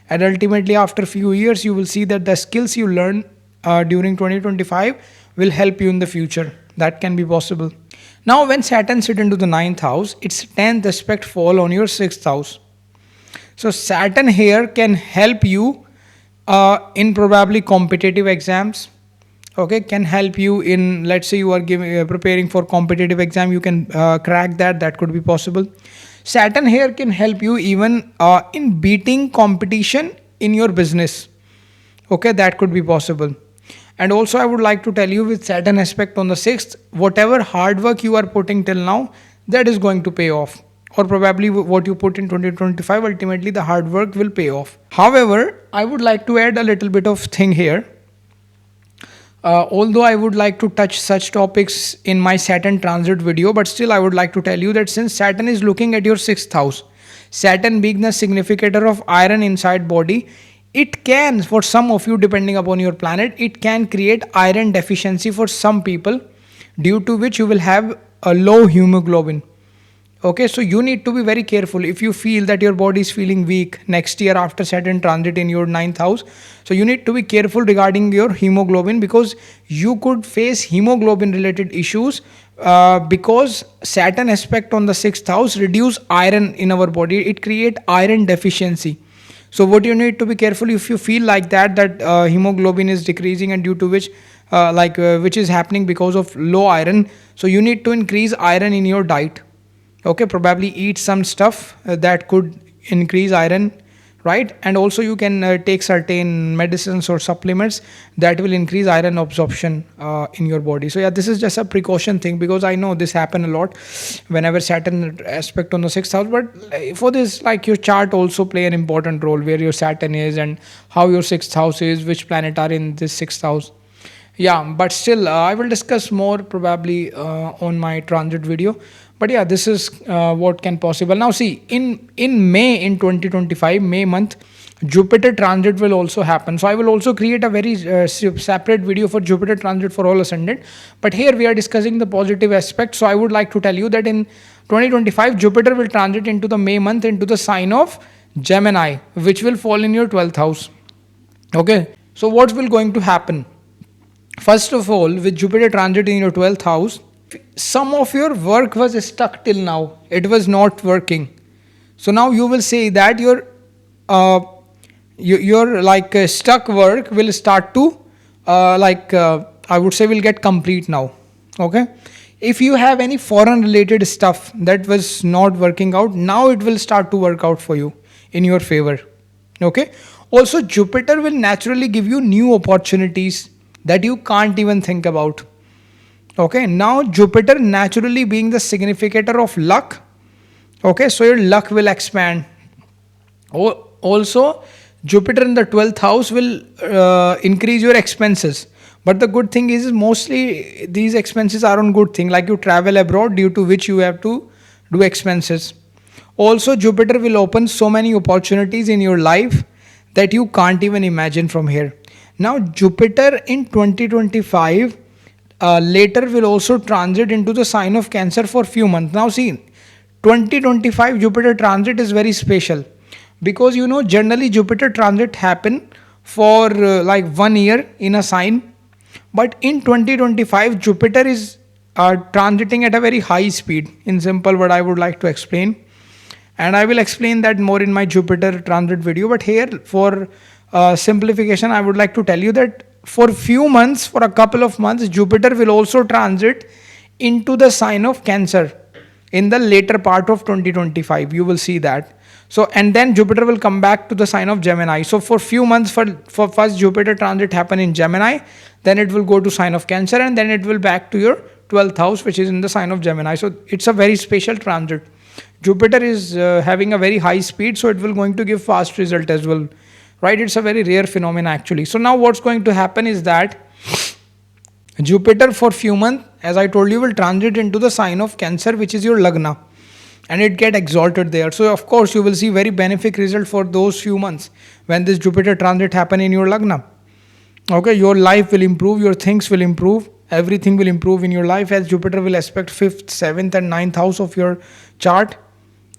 and ultimately after few years you will see that the skills you learn during 2025 will help you in the future. That can be possible. Now when Saturn sit into the ninth house, its 10th aspect fall on your 6th house. So Saturn here can help you in probably competitive exams, okay, can help you in, let's say you are giving preparing for competitive exam, you can crack that could be possible. Saturn here can help you even in beating competition in your business, okay, that could be possible. And also I would like to tell you, with Saturn aspect on the 6th, whatever hard work you are putting till now, that is going to pay off, or probably what you put in 2025, ultimately the hard work will pay off. However, I would like to add a little bit of thing here. Although I would like to touch such topics in my Saturn transit video, but still I would like to tell you that since Saturn is looking at your 6th house, Saturn being the significator of iron inside body, it can, for some of you, depending upon your planet, it can create iron deficiency for some people, due to which you will have a low hemoglobin. Okay, so you need to be very careful if you feel that your body is feeling weak next year after Saturn transit in your ninth house. So you need to be careful regarding your hemoglobin, because you could face hemoglobin related issues because Saturn aspect on the 6th house reduce iron in our body. It create iron deficiency. So what you need to be careful, if you feel like that hemoglobin is decreasing, and due to which which is happening because of low iron, so you need to increase iron in your diet. Okay, probably eat some stuff that could increase iron, right? And also you can take certain medicines or supplements that will increase iron absorption in your body. So yeah, this is just a precaution thing, because I know this happen a lot whenever Saturn aspect on the 6th house. But for this, like, your chart also play an important role, where your Saturn is and how your 6th house is, which planet are in this 6th house. Yeah, but still I will discuss more probably on my transit video. But yeah, this is what can possible. Now see, in May, in 2025 May month, Jupiter transit will also happen. So I will also create a very separate video for Jupiter transit for all ascendant, but here we are discussing the positive aspect. So I would like to tell you that in 2025 Jupiter will transit into the May month into the sign of Gemini, which will fall in your 12th house. Okay, so what will going to happen? First of all, with Jupiter transit in your 12th house, some of your work was stuck till now, it was not working. So now you will say that your stuck work will start to I would say will get complete now. Okay, if you have any foreign related stuff that was not working out, now it will start to work out for you in your favor. Okay, also Jupiter will naturally give you new opportunities that you can't even think about. Okay, now Jupiter naturally being the significator of luck, okay, so your luck will expand. Also Jupiter in the 12th house will increase your expenses, but the good thing is mostly these expenses are on good thing, like you travel abroad, due to which you have to do expenses. Also Jupiter will open so many opportunities in your life that you can't even imagine from here. Now Jupiter in 2025 later will also transit into the sign of Cancer for few months. Now see, 2025 Jupiter transit is very special, because generally Jupiter transit happen for like 1 year in a sign, but in 2025 Jupiter is transiting at a very high speed. In simple word, I would like to explain, and I will explain that more in my Jupiter transit video. But here for simplification, I would like to tell you that for few months, for a couple of months, Jupiter will also transit into the sign of Cancer in the later part of 2025. You will see that. So, and then Jupiter will come back to the sign of Gemini. So for few months, for first Jupiter transit happen in Gemini, then it will go to sign of Cancer, and then it will back to your 12th house, which is in the sign of Gemini. So it's a very special transit. Jupiter is having a very high speed, so it will going to give fast result as well, right? It's a very rare phenomenon actually. So now what's going to happen is that Jupiter for few months, as I told you, will transit into the sign of Cancer, which is your Lagna, and it get exalted there. So of course you will see very benefic result for those few months when this Jupiter transit happen in your Lagna. Okay, your life will improve, your things will improve, everything will improve in your life, as Jupiter will aspect 5th, 7th and 9th house of your chart.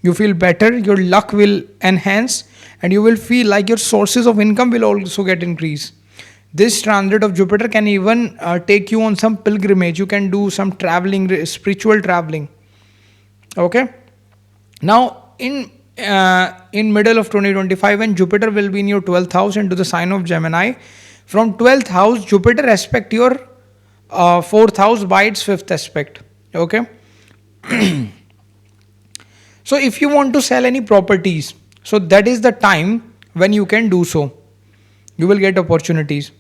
You feel better, your luck will enhance, and you will feel like your sources of income will also get increased. This transit of Jupiter can even take you on some pilgrimage. You can do some traveling, spiritual traveling. Okay. Now in middle of 2025, when Jupiter will be in your 12th house into the sign of Gemini, from 12th house Jupiter aspect your 4th house by its 5th aspect. Okay. So if you want to sell any properties, so that is the time when you can do so. You will get opportunities.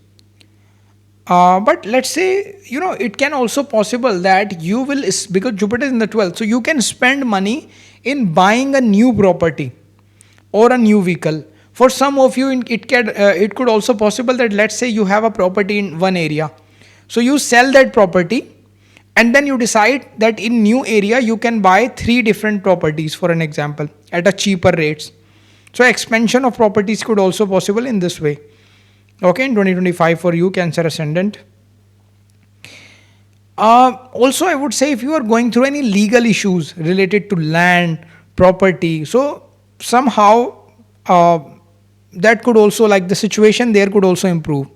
But let's say, it can also possible that you will, because Jupiter is in the 12th, so you can spend money in buying a new property or a new vehicle. For some of you, it could also possible that, let's say you have a property in one area. So you sell that property, and then you decide that in new area you can buy 3 different properties, for an example, at a cheaper rates. So expansion of properties could also possible in this way. Okay, in 2025 for you, Cancer Ascendant. Also, I would say if you are going through any legal issues related to land, property, so somehow that could also, like the situation there could also improve.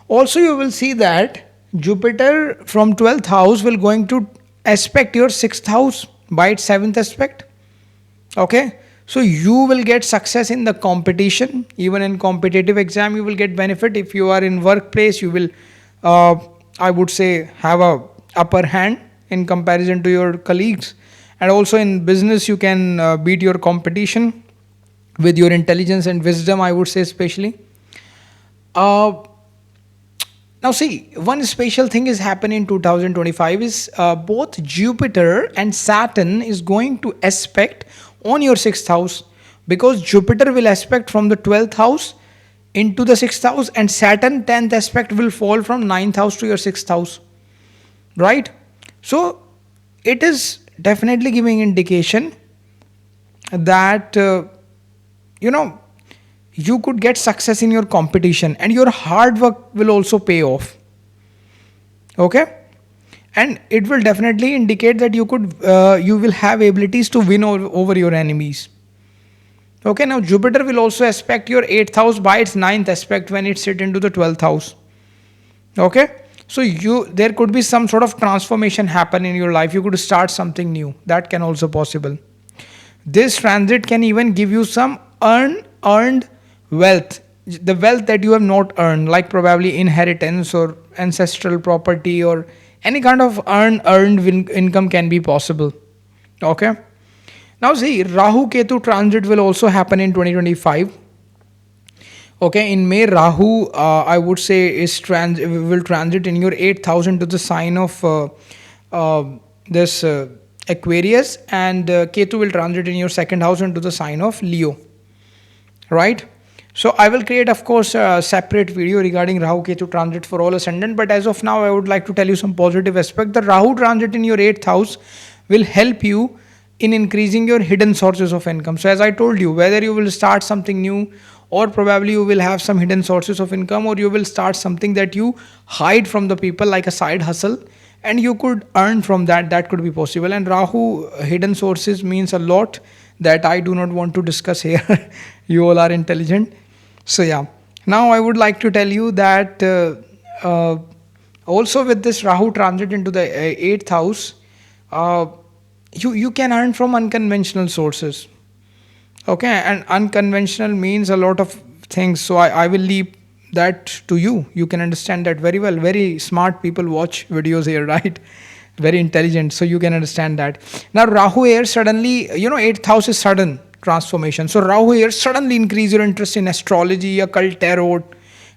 Also, you will see that Jupiter from 12th house will going to aspect your 6th house by its 7th aspect. Okay. So you will get success in the competition. Even in competitive exam, you will get benefit. If you are in workplace, you will, I would say, have a upper hand in comparison to your colleagues. And also in business, you can beat your competition with your intelligence and wisdom, I would say, especially. Now see, one special thing is happening in 2025 is both Jupiter and Saturn is going to aspect on your 6th house, because Jupiter will aspect from the 12th house into the 6th house, and Saturn 10th aspect will fall from 9th house to your 6th house, right? So it is definitely giving indication that you could get success in your competition, and your hard work will also pay off. Okay. And it will definitely indicate that you will have abilities to win over your enemies. Okay, now Jupiter will also aspect your 8th house by its 9th aspect when it sit into the 12th house. Okay, so there could be some sort of transformation happen in your life. You could start something new. That can also possible. This transit can even give you some earned wealth, the wealth that you have not earned, like probably inheritance or ancestral property, or any kind of earned income can be possible. Okay. Now see, Rahu Ketu transit will also happen in 2025. Okay, in May, Rahu, I would say, will transit in your 8,000 to the sign of this Aquarius, and Ketu will transit in your 2nd house into the sign of Leo. Right? So I will create, of course, a separate video regarding Rahu Ketu transit for all ascendant. But as of now, I would like to tell you some positive aspect. The Rahu transit in your 8th house will help you in increasing your hidden sources of income. So as I told you, whether you will start something new, or probably you will have some hidden sources of income, or you will start something that you hide from the people, like a side hustle, and you could earn from that. That could be possible. And Rahu hidden sources means a lot that I do not want to discuss here. You all are intelligent. So yeah, now I would like to tell you that also with this Rahu transit into the 8th house, you can earn from unconventional sources. Okay, and unconventional means a lot of things. So I will leave that to you. You can understand that very well. Very smart people watch videos here, right? Very intelligent, so you can understand that. Now Rahu here suddenly, 8th house is sudden transformation. So Rahu here suddenly increase your interest in astrology, occult, tarot,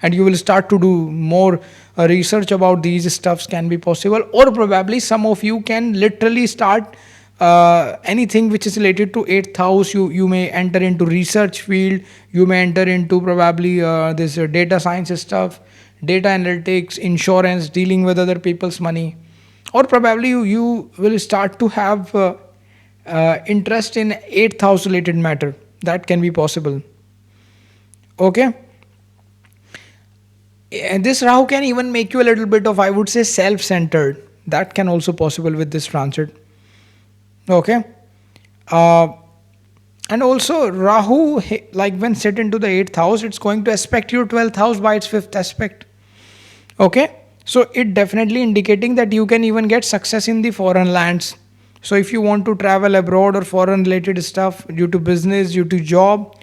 and you will start to do more research about these stuffs can be possible. Or probably some of you can literally start anything which is related to 8th house. You may enter into research field, you may enter into probably this data science stuff, data analytics, insurance, dealing with other people's money. Or probably you will start to have interest in 8th house related matter. That can be possible. Okay. And this Rahu can even make you a little bit of, I would say, self-centered. That can also possible with this transit. Okay. And also Rahu, like when set into the 8th house, it's going to aspect your 12th house by its 5th aspect. Okay. So it definitely indicating that you can even get success in the foreign lands. So if you want to travel abroad or foreign related stuff due to business, due to job,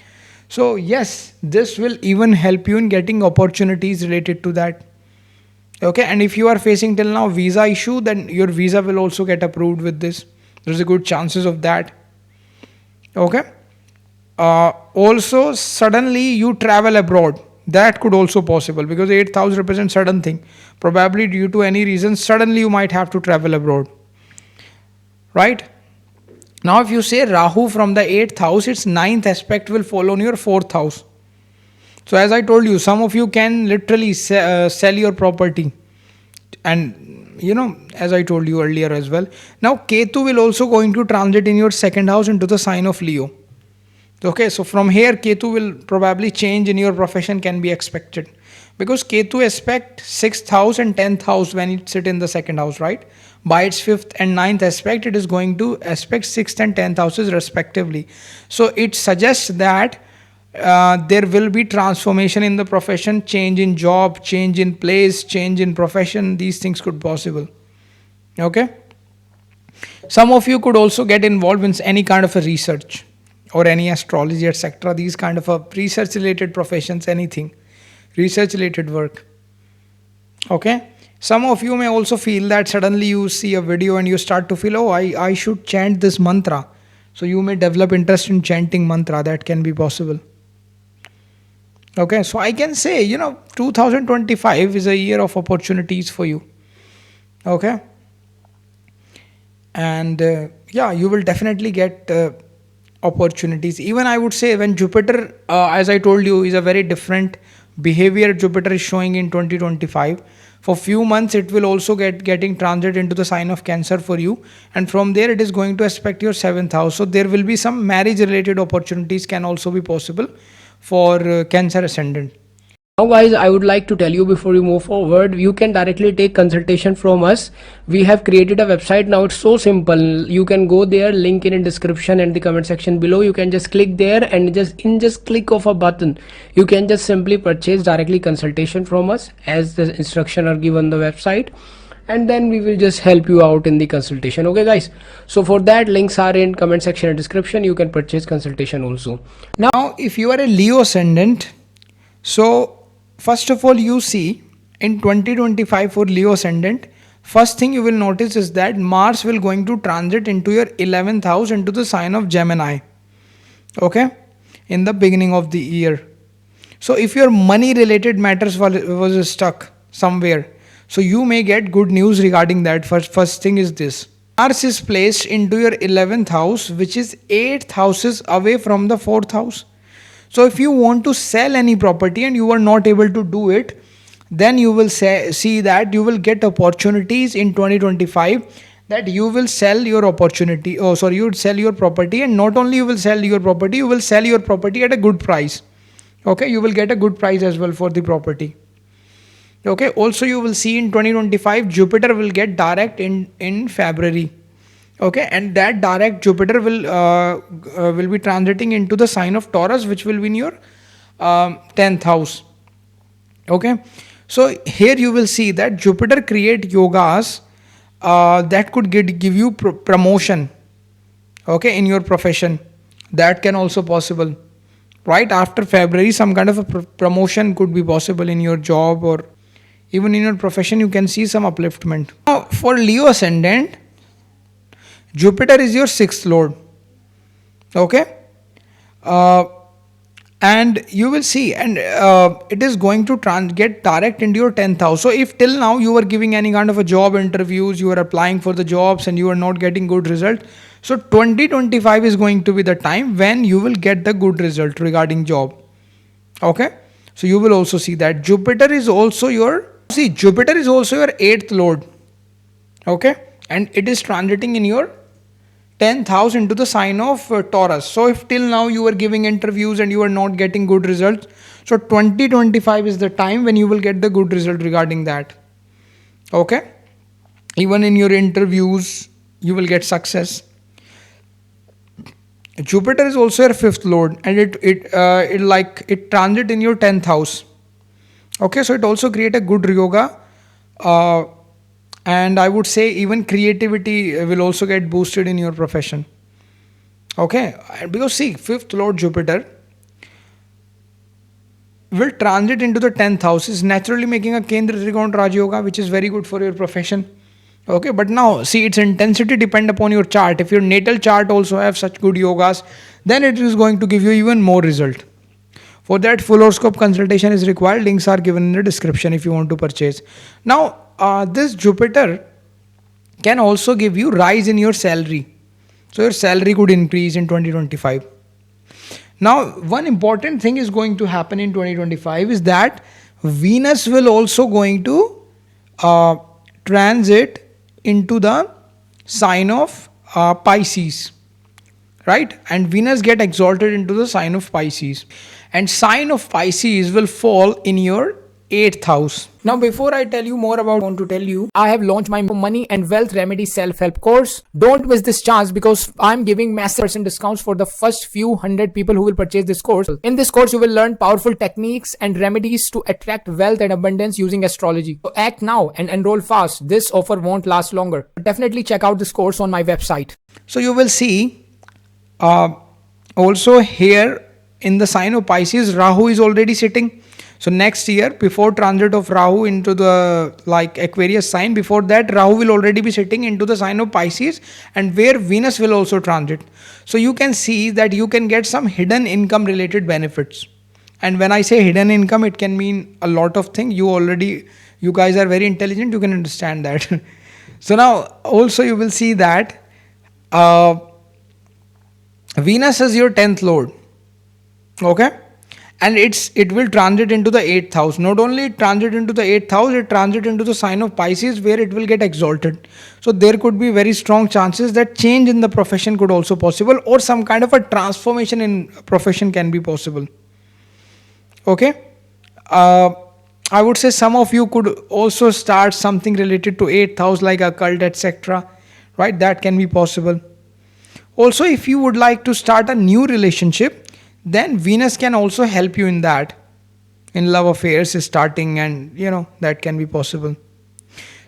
so yes, this will even help you in getting opportunities related to that. Okay, and if you are facing till now visa issue, then your visa will also get approved with this. There's a good chances of that. Okay. Also, suddenly you travel abroad. That could also possible because 8th house represents sudden thing. Probably due to any reason, suddenly you might have to travel abroad. Right? Now, if you say Rahu from the 8th house, its 9th aspect will fall on your 4th house. So, as I told you, some of you can literally sell your property. And, as I told you earlier as well. Now, Ketu will also going to transit in your 2nd house into the sign of Leo. Okay, so from here, Ketu will probably change in your profession can be expected. Because Ketu aspect 6th house and 10th house when it sit in the 2nd house, right? By its 5th and 9th aspect, it is going to aspect 6th and 10th houses respectively. So it suggests that there will be transformation in the profession, change in job, change in place, change in profession. These things could possible. Okay. Some of you could also get involved in any kind of a research or any astrology, etc. These kind of a research related professions, anything. Research related work. Okay. Some of you may also feel that suddenly you see a video and you start to feel, oh, I should chant this mantra. So you may develop interest in chanting mantra. That can be possible. Okay. So I can say, 2025 is a year of opportunities for you. Okay. And you will definitely get opportunities. Even I would say when Jupiter, as I told you, is a very different behavior Jupiter is showing in 2025. For few months it will also getting transit into the sign of Cancer for you, and from there it is going to aspect your 7th house. So there will be some marriage related opportunities can also be possible for Cancer ascendant. Now guys, I would like to tell you before you move forward, you can directly take consultation from us. We have created a website now. It's so simple. You can go there, link in description and the comment section below. You can just click there and just click of a button, you can just simply purchase directly consultation from us as the instruction are given on the website, and then we will just help you out in the consultation. Okay guys, so for that, links are in comment section and description. You can purchase consultation also. Now if you are a Leo ascendant, so first of all, you see in 2025 for Leo ascendant, first thing you will notice is that Mars will going to transit into your 11th house into the sign of Gemini. Okay, in the beginning of the year. So if your money related matters was stuck somewhere, so you may get good news regarding that. First thing is this. Mars is placed into your 11th house, which is 8th houses away from the 4th house. So if you want to sell any property and you are not able to do it, then you will see that you will get opportunities in 2025 that you will sell your opportunity. You would sell your property, and not only you will sell your property, you will sell your property at a good price. Okay, you will get a good price as well for the property. Okay, also you will see in 2025 Jupiter will get direct in February. Okay, and that direct Jupiter will be transiting into the sign of Taurus, which will be in your 10th house. Okay, so here you will see that Jupiter create yogas that could give you promotion. Okay, in your profession, that can also possible. right after February, some kind of a promotion could be possible in your job, or even in your profession you can see some upliftment. Now for Leo ascendant, Jupiter is your sixth lord. Okay. uh, and you will see, and it is going to get direct into your 10th house. So if till now you were giving any kind of a job interviews, you were applying for the jobs and you are not getting good result, so 2025 is going to be the time when you will get the good result regarding job. Okay. So you will also see that Jupiter is also your, see, Jupiter is also your 8th lord. Okay. And it is transiting in your 10th house into the sign of Taurus. So if till now you were giving interviews and you are not getting good results, so 2025 is the time when you will get the good result regarding that. Okay. Even in your interviews you will get success. Jupiter is also your 5th lord, and it transit in your 10th house. Okay. So it also create a good yoga, and I would say even creativity will also get boosted in your profession. Okay. Because see, 5th lord Jupiter will transit into the 10th house, is naturally making a Kendra Trikona Raj Yoga, which is very good for your profession. Okay. But now see, its intensity depend upon your chart. If your natal chart also have such good yogas, then it is going to give you even more result. For that, full horoscope consultation is required. Links are given in the description if you want to purchase. Now this Jupiter can also give you rise in your salary. So your salary could increase in 2025. Now one important thing is going to happen in 2025 is that Venus will also going to transit into the sign of Pisces, right? And Venus get exalted into the sign of Pisces, and sign of Pisces will fall in your 8th house. Now, before I tell you more about, I want to tell you, I have launched my money and wealth remedy self-help course. Don't miss this chance because I'm giving massive % discounts for the first few hundred people who will purchase this course. In this course, you will learn powerful techniques and remedies to attract wealth and abundance using astrology. So act now and enroll fast. This offer won't last longer. Definitely check out this course on my website. So you will see also here in the sign of Pisces, Rahu is already sitting. So next year, before transit of Rahu into the Aquarius sign, before that Rahu will already be sitting into the sign of Pisces, and where Venus will also transit. So you can see that you can get some hidden income related benefits. And when I say hidden income, it can mean a lot of things. You guys are very intelligent, you can understand that. So now also you will see that Venus is your 10th lord. Okay. And it will transit into the 8th house. Not only it transit into the 8th house, it transit into the sign of Pisces where it will get exalted. So there could be very strong chances that change in the profession could also possible, or some kind of a transformation in profession can be possible. Okay. I would say some of you could also start something related to 8th house like a cult, etc. Right? That can be possible. Also, if you would like to start a new relationship, then Venus can also help you in that, in love affairs starting, and that can be possible.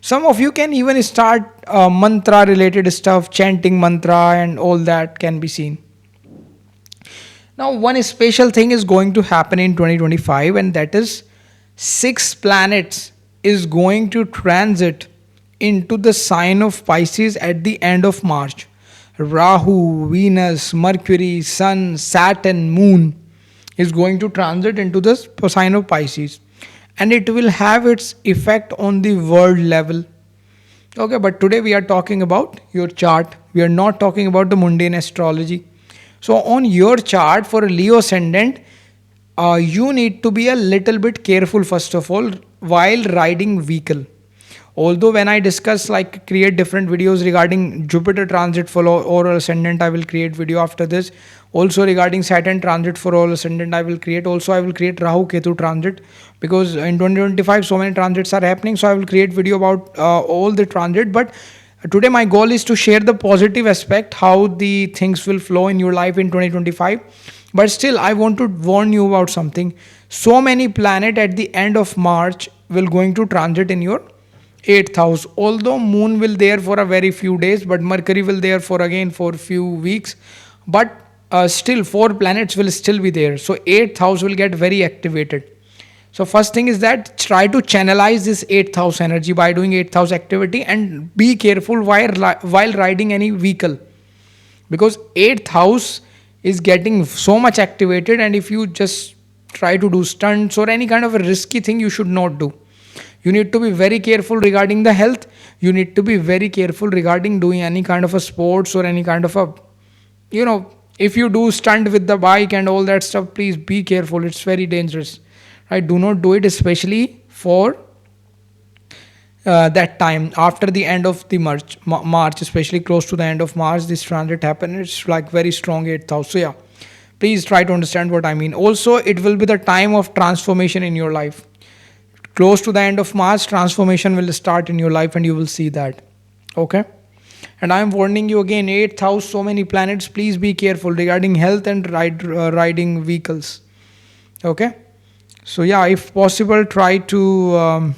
Some of you can even start mantra related stuff, chanting mantra and all that can be seen. Now one special thing is going to happen in 2025, and that is 6 planets is going to transit into the sign of Pisces at the end of March. Rahu, Venus, Mercury, Sun, Saturn, Moon is going to transit into the sign of Pisces, and it will have its effect on the world level. Okay, but today we are talking about your chart. We are not talking about the mundane astrology. So on your chart for a Leo ascendant, you need to be a little bit careful first of all while riding vehicle. Although when I discuss create different videos regarding Jupiter transit for all ascendant, I will create video after this. Also regarding Saturn transit for all ascendant, I will create. Also I will create Rahu Ketu transit, because in 2025 so many transits are happening. So I will create video about all the transit. But today my goal is to share the positive aspect, how the things will flow in your life in 2025. But still I want to warn you about something. So many planet at the end of March will going to transit in your 8th house. Although Moon will there for a very few days, but Mercury will there for again for few weeks. But still 4 planets will still be there. So 8th house will get very activated. So first thing is that try to channelize this 8th house energy by doing 8th house activity, and be careful while riding any vehicle, because 8th house is getting so much activated, and if you just try to do stunts or any kind of a risky thing, you should not do. You need to be very careful regarding the health. You need to be very careful regarding doing any kind of a sports or any kind of a, if you do stunt with the bike and all that stuff, please be careful. It's very dangerous, right? Do not do it, especially for that time after the end of the March, especially close to the end of March, this transit happen. It's like very strong 8th house. So yeah, please try to understand what I mean. Also, it will be the time of transformation in your life. Close to the end of March, transformation will start in your life, and you will see that. Okay. And I am warning you again, 8th house, so many planets. Please be careful regarding health and riding vehicles. Okay. So yeah, if possible, try to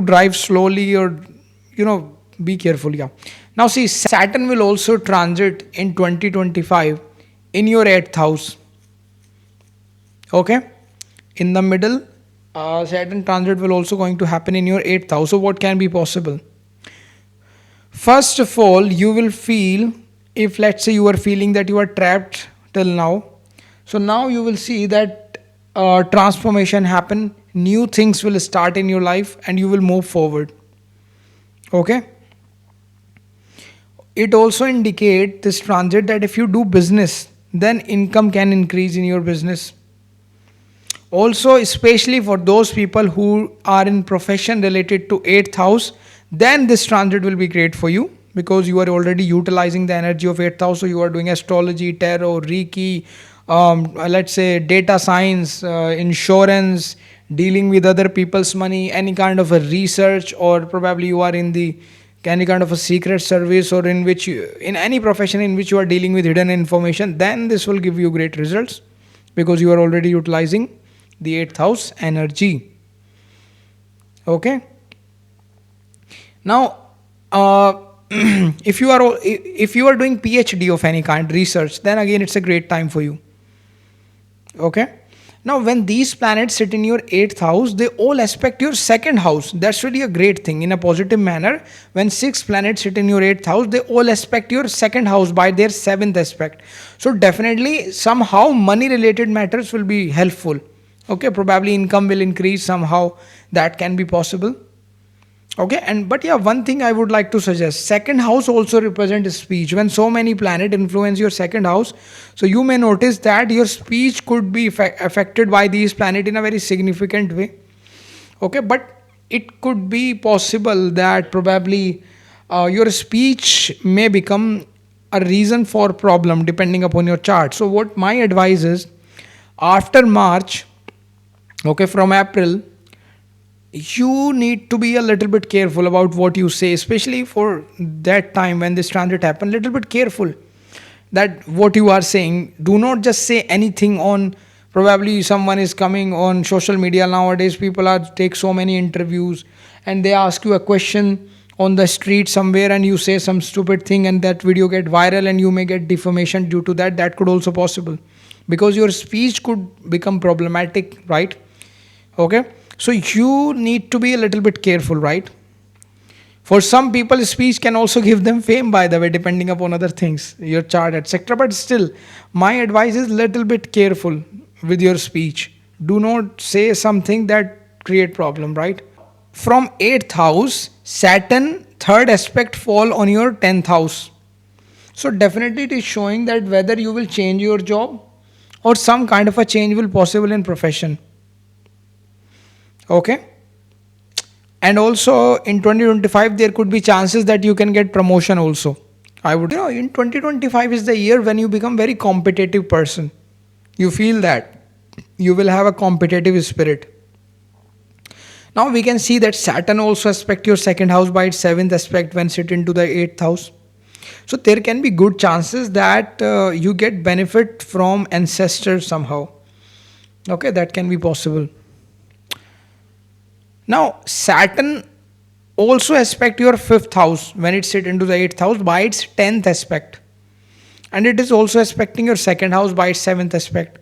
drive slowly, or be careful. Yeah. Now see, Saturn will also transit in 2025 in your 8th house. Okay. In the middle, Saturn transit will also going to happen in your 8th house. So what can be possible? First of all, you will feel, if let's say you are feeling that you are trapped till now, so now you will see that transformation happen, new things will start in your life, and you will move forward. Okay. It also indicate this transit that if you do business, then income can increase in your business. Also, especially for those people who are in profession related to 8th house, then this transit will be great for you, because you are already utilizing the energy of 8th house. So you are doing astrology, tarot, reiki, let's say data science, insurance, dealing with other people's money, any kind of a research, or probably you are in the any kind of a secret service, or in any profession in which you are dealing with hidden information, then this will give you great results, because you are already utilizing the 8th house energy. Okay. Now, if you are doing PhD of any kind, research, then again it's a great time for you. Okay. Now, when these planets sit in your 8th house, they all aspect your 2nd house. That's really a great thing in a positive manner. When 6 planets sit in your 8th house, they all aspect your 2nd house by their 7th aspect. So definitely somehow money related matters will be helpful. Okay, probably income will increase somehow. That can be possible. Okay, but yeah, one thing I would like to suggest, 2nd house also represents speech. When so many planets influence your 2nd house, so you may notice that your speech could be affected by these planets in a very significant way. Okay, but it could be possible that probably your speech may become a reason for problem depending upon your chart. So what my advice is, after March, okay, from April, you need to be a little bit careful about what you say, especially for that time when this transit happen. Little bit careful that what you are saying. Do not just say anything on. Probably someone is coming on social media nowadays. People are take so many interviews, and they ask you a question on the street somewhere, and you say some stupid thing, and that video get viral, and you may get defamation due to that. That could also possible, because your speech could become problematic, right? Okay. So you need to be a little bit careful, right? For some people, speech can also give them fame, by the way, depending upon other things, your chart, etc. But still, my advice is little bit careful with your speech. Do not say something that create problem, right? From 8th house, Saturn third aspect fall on your 10th house. So definitely it is showing that whether you will change your job, or some kind of a change will possible in profession. Okay. And also in 2025 there could be chances that you can get promotion also. I would, in 2025 is the year when you become very competitive person. You feel that you will have a competitive spirit. Now we can see that Saturn also aspect your 2nd house by its 7th aspect when sit into the 8th house. So there can be good chances that you get benefit from ancestors somehow. Okay, that can be possible. Now, Saturn also aspect your 5th house when it sit into the 8th house by its 10th aspect. and it is also aspecting your second house by its seventh aspect.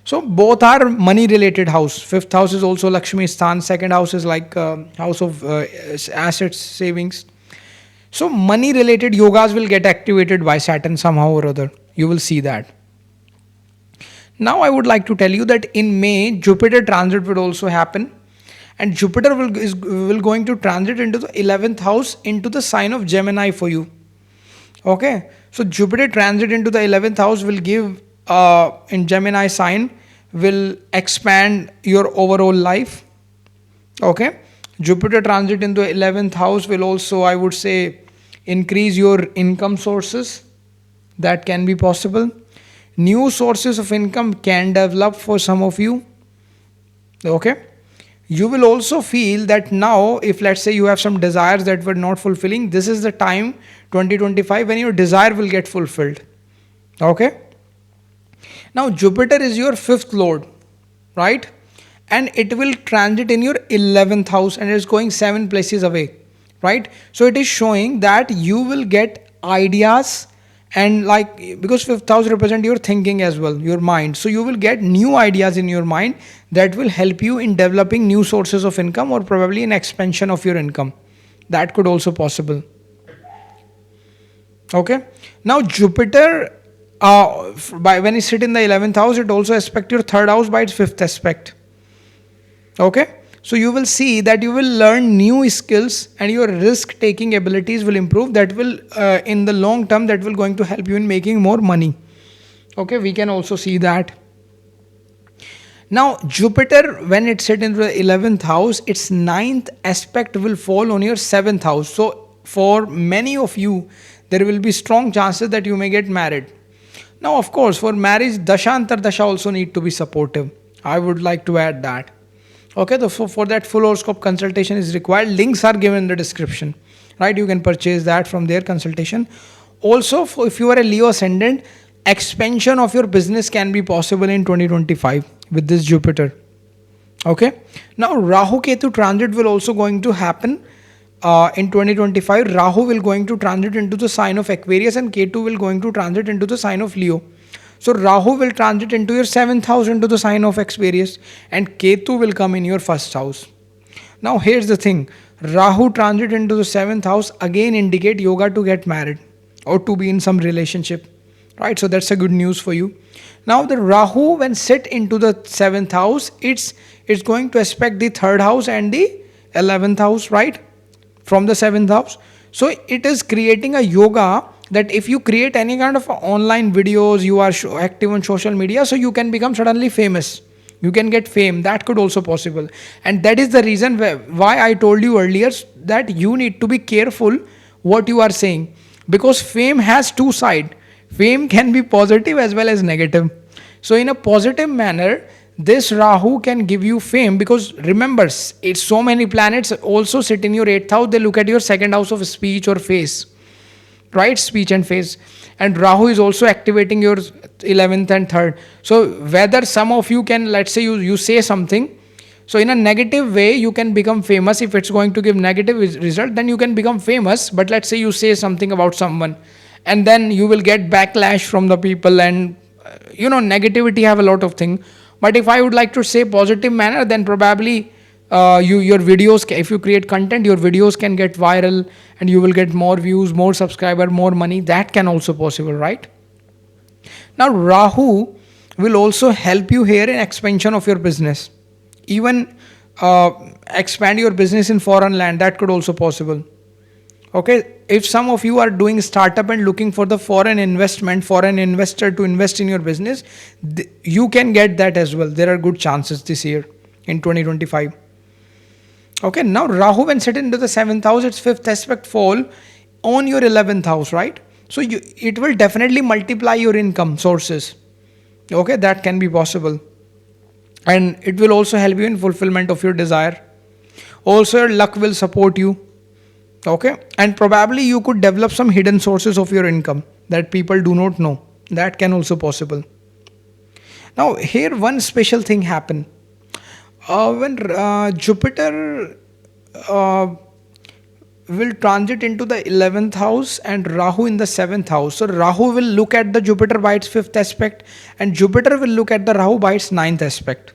So both are money related house. Fifth house is also Lakshmi Sthan. Second house is like house of assets, savings. So money related yogas will get activated by Saturn somehow or other. You will see that. Now I would like to tell you that in May, Jupiter transit will also happen, and Jupiter will going to transit into the 11th house into the sign of Gemini for you. Okay, so Jupiter transit into the 11th house will give in Gemini sign will expand your overall life. Okay, Jupiter transit into 11th house will also, I would say, increase your income sources. That can be possible. New sources of income can develop for some of you. Okay, you will also feel that now, if let's say you have some desires that were not fulfilling, this is the time 2025 when your desire will get fulfilled. Okay, now Jupiter is your fifth lord, right? And it will transit in your 11th house, and it is going 7 places away, right? So it is showing that you will get ideas, and like, because fifth house represent your thinking as well, your mind, so you will get new ideas in your mind that will help you in developing new sources of income, or probably an expansion of your income. That could also possible. Okay, now Jupiter by when it sit in the 11th house, it also aspect your third house by its fifth aspect. Okay, so you will see that you will learn new skills, and your risk taking abilities will improve. That will in the long term, that will going to help you in making more money. Okay, we can also see that. Now Jupiter, when it sit in the 11th house, its ninth aspect will fall on your 7th house. So for many of you, there will be strong chances that you may get married. Now of course, for marriage, dasha antar dasha also need to be supportive. I would like to add that. Okay, so for that, full horoscope consultation is required. Links are given in the description, right? You can purchase that from their consultation. Also, if you are a Leo ascendant, expansion of your business can be possible in 2025 with this Jupiter. Okay, now Rahu Ketu transit will also going to happen in 2025. Rahu will going to transit into the sign of Aquarius, and Ketu will going to transit into the sign of Leo. So Rahu will transit into your 7th house into the sign of Aquarius, and Ketu will come in your first house. Now here's the thing, Rahu transit into the 7th house again indicate yoga to get married or to be in some relationship, right? So that's a good news for you. Now the Rahu, when sit into the 7th house, it's going to aspect the 3rd house and the 11th house, right? From the 7th house. So it is creating a yoga that if you create any kind of online videos, you are active on social media, so you can become suddenly famous. You can get fame. That could also possible. And that is the reason why I told you earlier that you need to be careful what you are saying. Because fame has two sides. Fame can be positive as well as negative. So in a positive manner, this Rahu can give you fame, because remember, it's so many planets also sit in your 8th house. They look at your 2nd house of speech or face, right? Speech and face. And Rahu is also activating your 11th and 3rd. So whether some of you can, let's say you say something, so in a negative way you can become famous. If it's going to give negative result, then you can become famous. But let's say you say something about someone, and then you will get backlash from the people, and negativity have a lot of things. But if I would like to say positive manner, then probably your videos, if you create content, your videos can get viral, and you will get more views, more subscriber, more money. That can also possible, right? Now Rahu will also help you here in expansion of your business. Even expand your business in foreign land. That could also possible. Okay, if some of you are doing startup and looking for the foreign investment, foreign investor to invest in your business, you can get that as well. There are good chances this year in 2025. Okay, now Rahu, when set into the 7th house, its 5th aspect fall on your 11th house, right? So it will definitely multiply your income sources. Okay, that can be possible. And it will also help you in fulfillment of your desire. Also, your luck will support you. Okay, and probably you could develop some hidden sources of your income that people do not know. That can also possible. Now here one special thing happen. When Jupiter will transit into the 11th house and Rahu in the 7th house. So Rahu will look at the Jupiter by its 5th aspect and Jupiter will look at the Rahu by its 9th aspect.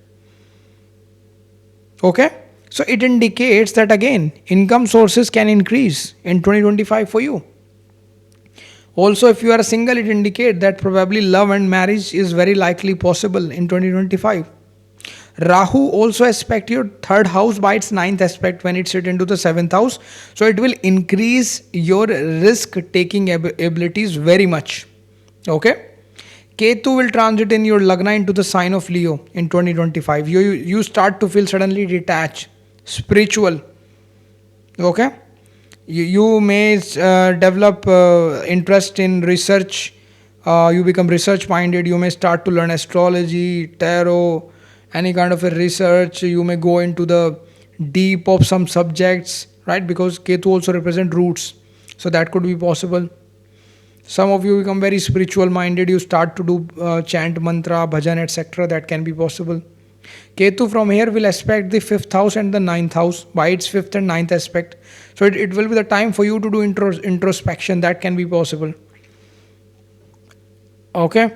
Okay? So it indicates that again, income sources can increase in 2025 for you. Also, if you are single, it indicates that probably love and marriage is very likely possible in 2025. Rahu also aspect your third house by its 9th aspect when it sits into the 7th house. So it will increase your risk taking abilities very much. Okay. Ketu will transit in your Lagna into the sign of Leo in 2025. You start to feel suddenly detached, spiritual. Okay. You may develop interest in research. You become research minded. You may start to learn astrology, tarot, any kind of a research. You may go into the deep of some subjects, right? Because Ketu also represent roots, so that could be possible. Some of you become very spiritual minded. You start to do chant mantra, bhajan, etc. That can be possible. Ketu from here will aspect the 5th house and the 9th house by its 5th and 9th aspect. So it will be the time for you to do introspection. That can be possible. Okay.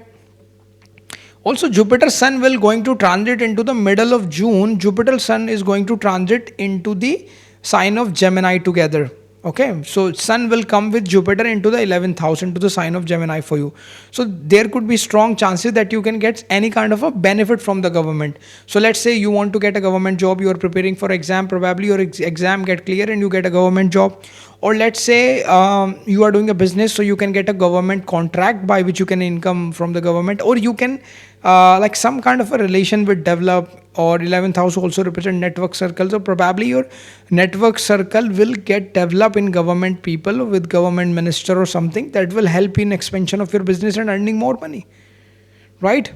Also, Jupiter Sun will going to transit into the middle of June. Jupiter Sun is going to transit into the sign of Gemini together. Okay, so Sun will come with Jupiter into the 11th house, into the sign of Gemini for you. So there could be strong chances that you can get any kind of a benefit from the government. So let's say you want to get a government job, you are preparing for exam, probably your exam get clear and you get a government job. Or let's say you are doing a business, so you can get a government contract by which you can income from the government, or you can like some kind of a relation with develop. Or 11th house also represent network circle, so probably your network circle will get developed in government people with government minister or something that will help in expansion of your business and earning more money, right?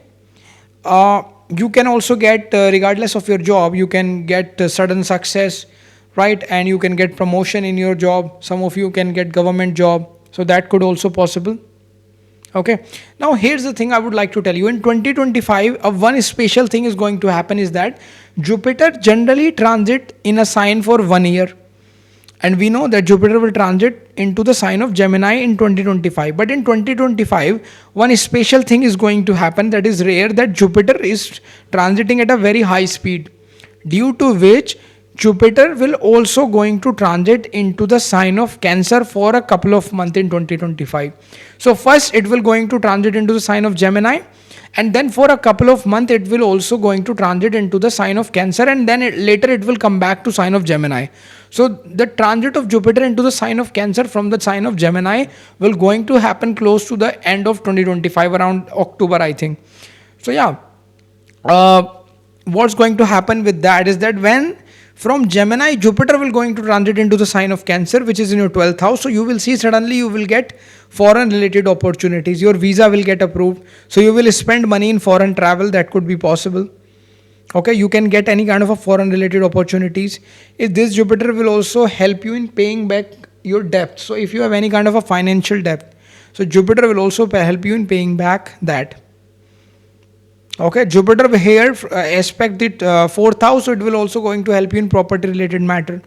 You can also get regardless of your job, you can get sudden success, right? And you can get promotion in your job. Some of you can get government job, so that could also possible. Okay, now here's the thing I would like to tell you. In 2025, one special thing is going to happen is that Jupiter generally transit in a sign for 1 year. And we know that Jupiter will transit into the sign of Gemini in 2025. But in 2025, one special thing is going to happen that is rare, that Jupiter is transiting at a very high speed, due to which Jupiter will also going to transit into the sign of Cancer for a couple of months in 2025. So first it will going to transit into the sign of Gemini, and then for a couple of months it will also going to transit into the sign of Cancer, and then later it will come back to sign of Gemini. So the transit of Jupiter into the sign of Cancer from the sign of Gemini will going to happen close to the end of 2025, around October, I think. So yeah, what's going to happen with that is that when from Gemini, Jupiter will going to transit into the sign of Cancer, which is in your 12th house. So you will see suddenly you will get foreign related opportunities. Your visa will get approved. So you will spend money in foreign travel. That could be possible. Okay, you can get any kind of a foreign related opportunities. If this Jupiter will also help you in paying back your debt. So if you have any kind of a financial debt, so Jupiter will also help you in paying back that. Okay, Jupiter here aspect it 4th house, so it will also going to help you in property related matter.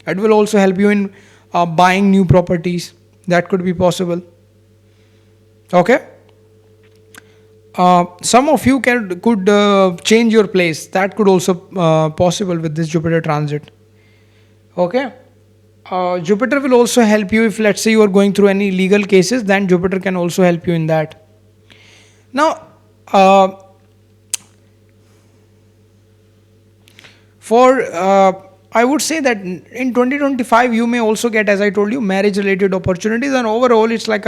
It will also help you in buying new properties. That could be possible. Okay. Some of you could change your place. That could also possible with this Jupiter transit. Okay. Jupiter will also help you if let's say you are going through any legal cases. Then Jupiter can also help you in that. Now. I would say that in 2025 you may also get, as I told you, marriage related opportunities, and overall it's like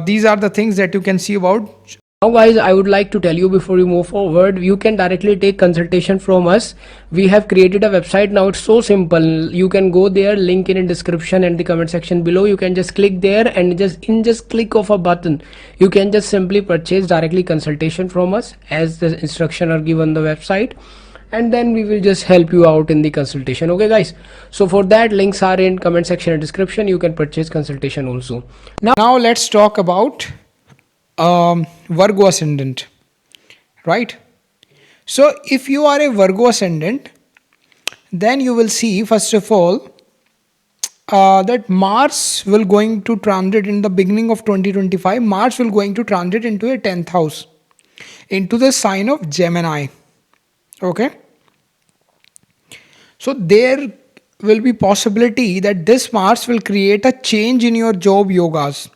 these are the things that you can see about. Now guys, I would like to tell you before you move forward, you can directly take consultation from us. We have created a website now. It's so simple. You can go there, link in description and the comment section below. You can just click there and just click of a button, you can just simply purchase directly consultation from us as the instruction are given on the website, and then we will just help you out in the consultation. Okay guys, so for that, links are in comment section and description. You can purchase consultation also. Now let's talk about Virgo Ascendant, right? So if you are a Virgo Ascendant, then you will see first of all that Mars will going to transit in the beginning of 2025. Mars will going to transit into a 10th house, into the sign of Gemini. Okay, so there will be possibility that this Mars will create a change in your job yogas.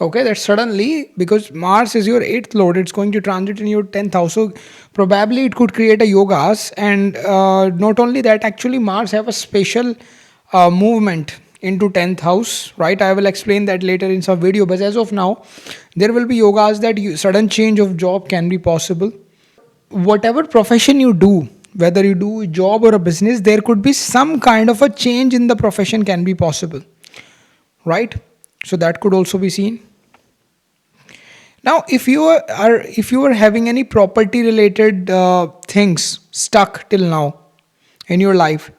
Okay, that suddenly, because Mars is your 8th lord, it's going to transit in your 10th house. So probably it could create a yogas. And not only that, actually Mars have a special movement into 10th house, right? I will explain that later in some video. But as of now, there will be yogas that sudden change of job can be possible. Whatever profession you do, whether you do a job or a business, there could be some kind of a change in the profession can be possible, right? So that could also be seen. Now, if you are having any property related things stuck till now in your life,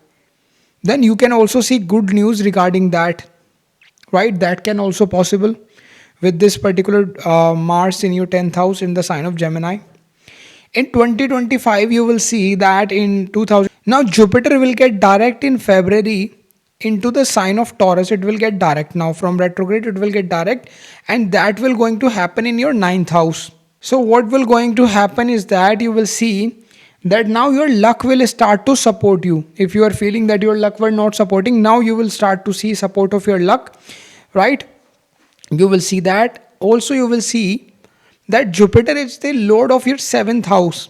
then you can also see good news regarding that, right? That can also possible with this particular Mars in your 10th house in the sign of Gemini. In 2025, you will see that in 2000, now Jupiter will get direct in February into the sign of Taurus. It will get direct now from retrograde, it will get direct, and that will going to happen in your 9th house. So what will going to happen is that you will see that now your luck will start to support you. If you are feeling that your luck were not supporting, now you will start to see support of your luck, right? You will see that. Also you will see that Jupiter is the lord of your 7th house,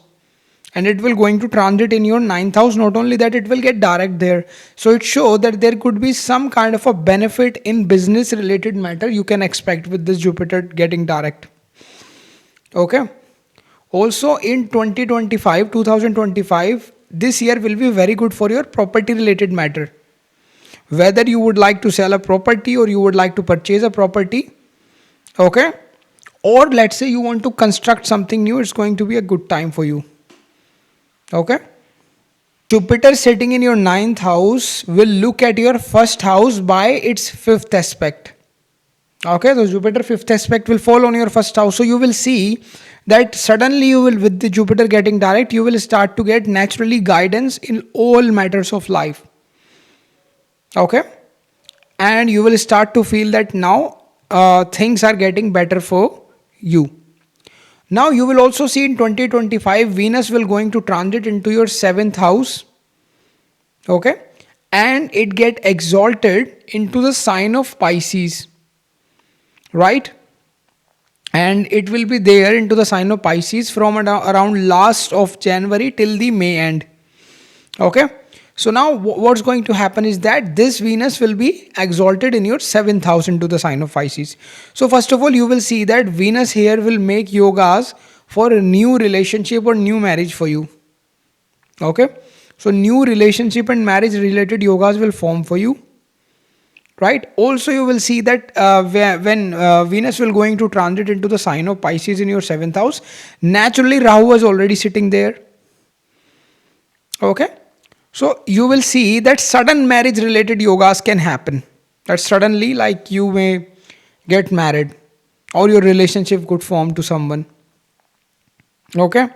and it will going to transit in your 9th house. Not only that, it will get direct there. So it shows that there could be some kind of a benefit in business related matter you can expect with this Jupiter getting direct. Okay. Also in 2025, this year will be very good for your property related matter. Whether you would like to sell a property or you would like to purchase a property, okay, or let's say you want to construct something new, it's going to be a good time for you. Okay. Jupiter sitting in your 9th house will look at your 1st house by its 5th aspect. Okay, so Jupiter 5th aspect will fall on your 1st house. So you will see that suddenly you will, with the Jupiter getting direct, you will start to get naturally guidance in all matters of life. Okay, and you will start to feel that now things are getting better for you. Now you will also see in 2025 Venus will going to transit into your 7th house. Okay, and it get exalted into the sign of Pisces, right? And it will be there into the sign of Pisces from around last of January till the May end. Okay, so now what's going to happen is that this Venus will be exalted in your 7th house into the sign of Pisces. So first of all, you will see that Venus here will make yogas for a new relationship or new marriage for you. Okay, so new relationship and marriage related yogas will form for you, right? Also you will see that when Venus will going to transit into the sign of Pisces in your 7th house, naturally Rahu was already sitting there. Okay, so you will see that sudden marriage related yogas can happen. That suddenly, like, you may get married or your relationship could form to someone. Okay.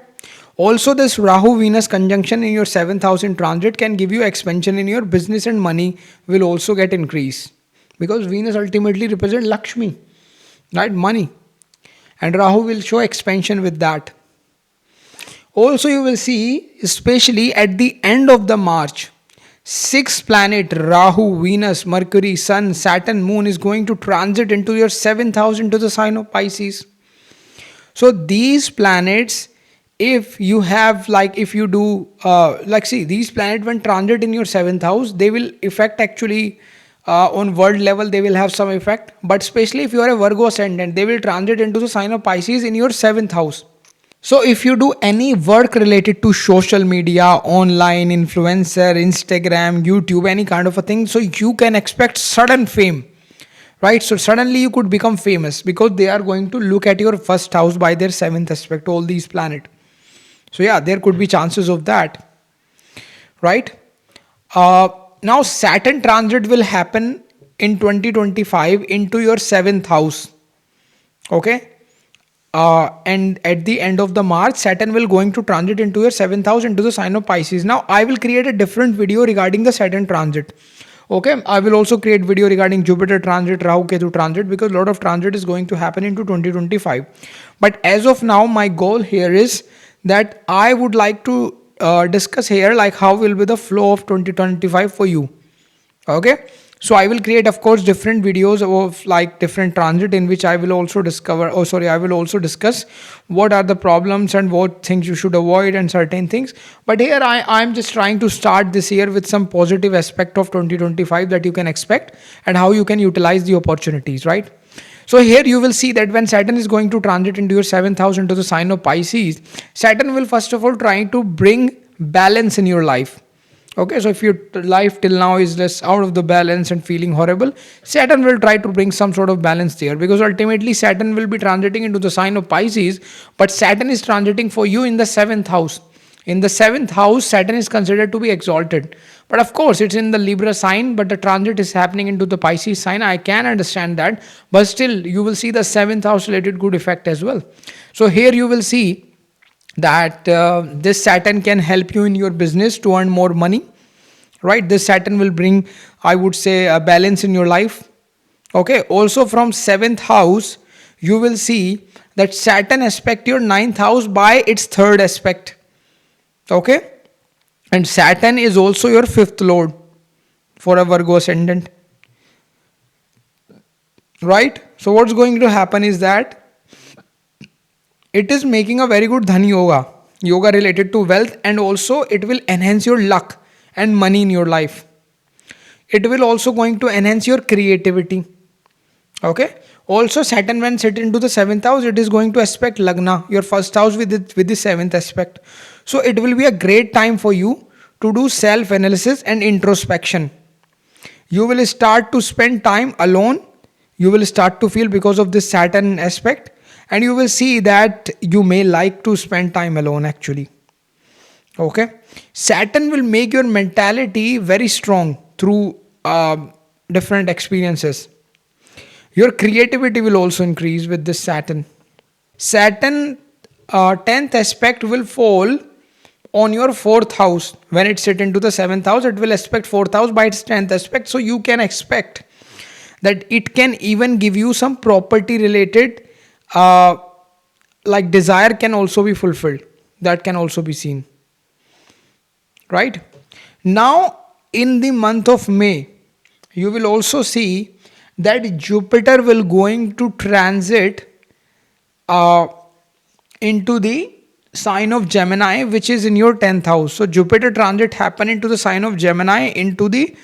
Also, this Rahu Venus conjunction in your 7th house in transit can give you expansion in your business, and money will also get increase, because Venus ultimately represents Lakshmi, right? Money. And Rahu will show expansion with that. Also, you will see, especially at the end of the March, 6 planet Rahu, Venus, Mercury, Sun, Saturn, Moon is going to transit into your 7th house into the sign of Pisces. So these planets, if you have, like, if you do see these planets when transit in your 7th house, they will affect actually on world level, they will have some effect. But especially if you are a Virgo ascendant, they will transit into the sign of Pisces in your 7th house. So if you do any work related to social media, online, influencer, Instagram, YouTube, any kind of a thing, so you can expect sudden fame, right? So suddenly you could become famous because they are going to look at your 1st house by their 7th aspect, all these planets. So yeah, there could be chances of that, right? Now Saturn transit will happen in 2025 into your 7th house. Okay. And at the end of the March, Saturn will going to transit into your 7th house into the sign of Pisces. Now I will create a different video regarding the Saturn transit. Okay, I will also create video regarding Jupiter transit, Rahu Ketu transit, because a lot of transit is going to happen into 2025. But as of now, my goal here is that I would like to discuss here like how will be the flow of 2025 for you. Okay, so I will create, of course, different videos of like different transit in which I will also discover, oh sorry, I will also discuss what are the problems and what things you should avoid and certain things. But here I'm just trying to start this year with some positive aspect of 2025 that you can expect and how you can utilize the opportunities, right? So here you will see that when Saturn is going to transit into your seventh house into the sign of Pisces, Saturn will first of all try to bring balance in your life. Okay, so if your life till now is just out of the balance and feeling horrible, Saturn will try to bring some sort of balance there, because ultimately Saturn will be transiting into the sign of Pisces, but Saturn is transiting for you in the seventh house. In the seventh house, Saturn is considered to be exalted. But of course, it's in the Libra sign, but the transit is happening into the Pisces sign. I can understand that, but still, you will see the seventh house related good effect as well. So here you will see that this Saturn can help you in your business to earn more money, right? This Saturn will bring, I would say, a balance in your life. Okay, also from seventh house, you will see that Saturn aspect your ninth house by its third aspect. Okay, and Saturn is also your fifth lord for a Virgo ascendant, right? So what's going to happen is that it is making a very good dhani yoga related to wealth, and also it will enhance your luck and money in your life. It will also going to enhance your creativity. Okay, also Saturn when set into the seventh house, it is going to aspect Lagna, your first house, with the seventh aspect. So it will be a great time for you to do self analysis and introspection. You will start to spend time alone. You will start to feel because of this Saturn aspect, and you will see that you may like to spend time alone actually. Okay, Saturn will make your mentality very strong through different experiences. Your creativity will also increase with this Saturn. Saturn 10th aspect will fall on your fourth house. When it sit into the seventh house, it will aspect fourth house by its 10th aspect. So you can expect that it can even give you some property related like desire can also be fulfilled. That can also be seen. Right? Now in the month of May, you will also see that Jupiter will going to transit into the sign of Gemini, which is in your 10th house. So Jupiter transit happen into the sign of Gemini into the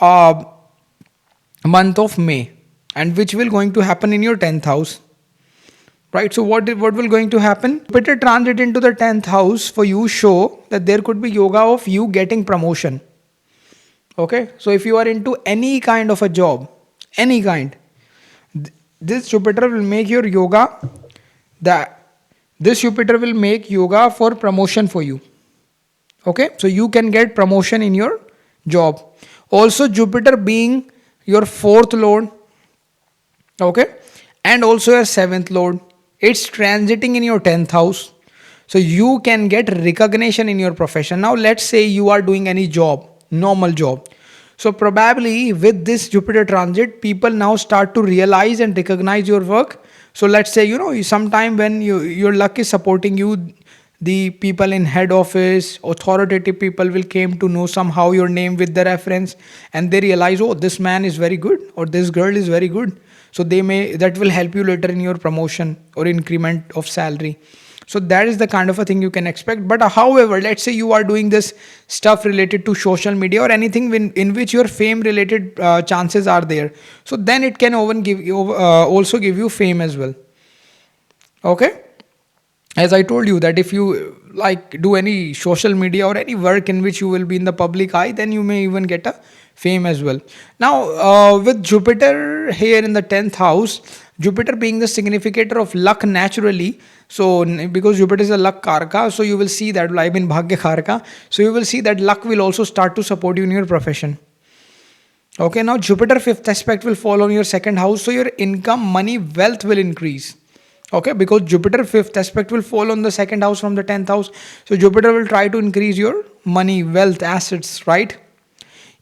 uh, month of May, and which will going to happen in your 10th house. Right, so what will going to happen? Jupiter transit into the 10th house for you show that there could be yoga of you getting promotion. Okay, so if you are into any kind of a job, any kind, this Jupiter will make your yoga, that this Jupiter will make yoga for promotion for you. Okay, so you can get promotion in your job. Also Jupiter being your fourth lord, okay, and also your seventh lord, it's transiting in your 10th house. So you can get recognition in your profession. Now let's say you are doing any job, normal job. So probably with this Jupiter transit, people now start to realize and recognize your work. So let's say, sometime when your luck is supporting you, the people in head office, authoritative people will came to know somehow your name with the reference, and they realize, oh, this man is very good or this girl is very good. So that will help you later in your promotion or increment of salary. So that is the kind of a thing you can expect. But however, let's say you are doing this stuff related to social media or anything in which your fame related chances are there. So then it can also give you fame as well. Okay. As I told you that if you like do any social media or any work in which you will be in the public eye, then you may even get a fame as well. Now with Jupiter here in the 10th house, Jupiter being the significator of luck naturally, so because Jupiter is a luck karka, so you will see that live in bhagya karka, so you will see that luck will also start to support you in your profession. Okay, now Jupiter fifth aspect will fall on your second house, so your income, money, wealth will increase. Okay, because Jupiter fifth aspect will fall on the second house from the 10th house, so Jupiter will try to increase your money, wealth, assets, right?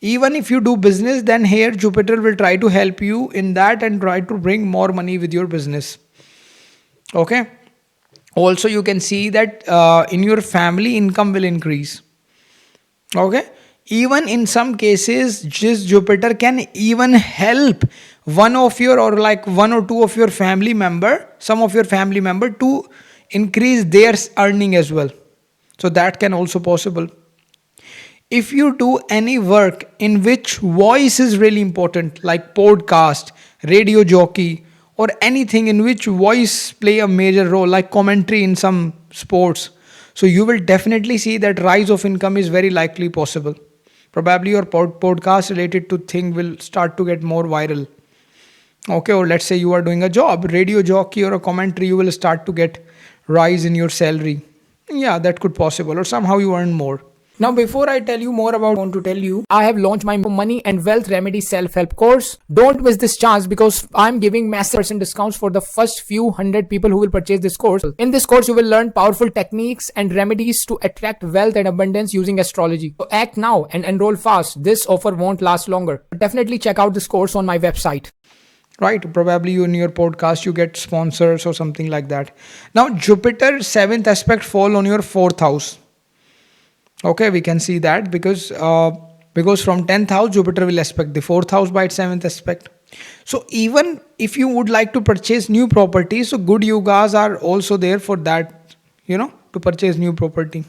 Even if you do business, then here Jupiter will try to help you in that and try to bring more money with your business. Okay. Also, you can see that in your family, income will increase. Okay. Even in some cases, this Jupiter can even help one of your, or like one or two of your family member, some of your family member, to increase their earning as well. So that can also possible. If you do any work in which voice is really important, like podcast, radio jockey, or anything in which voice play a major role, like commentary in some sports, so you will definitely see that rise of income is very likely possible. Probably your podcast related to thing will start to get more viral. Okay, or let's say you are doing a job, radio jockey or a commentary, you will start to get rise in your salary. Yeah, that could possible, or somehow you earn more. Now, before I tell you more about, I want to tell you, I have launched my money and wealth remedy self-help course. Don't miss this chance because I'm giving massive percent discounts for the first few hundred people who will purchase this course. In this course, you will learn powerful techniques and remedies to attract wealth and abundance using astrology. So act now and enroll fast. This offer won't last longer. Definitely check out this course on my website. Right, probably you in your podcast you get sponsors or something like that. Now Jupiter 7th aspect fall on your 4th house. Okay, we can see that because from 10th house Jupiter will aspect the 4th house by its 7th aspect. So even if you would like to purchase new property, so good yogas are also there for that, to purchase new property.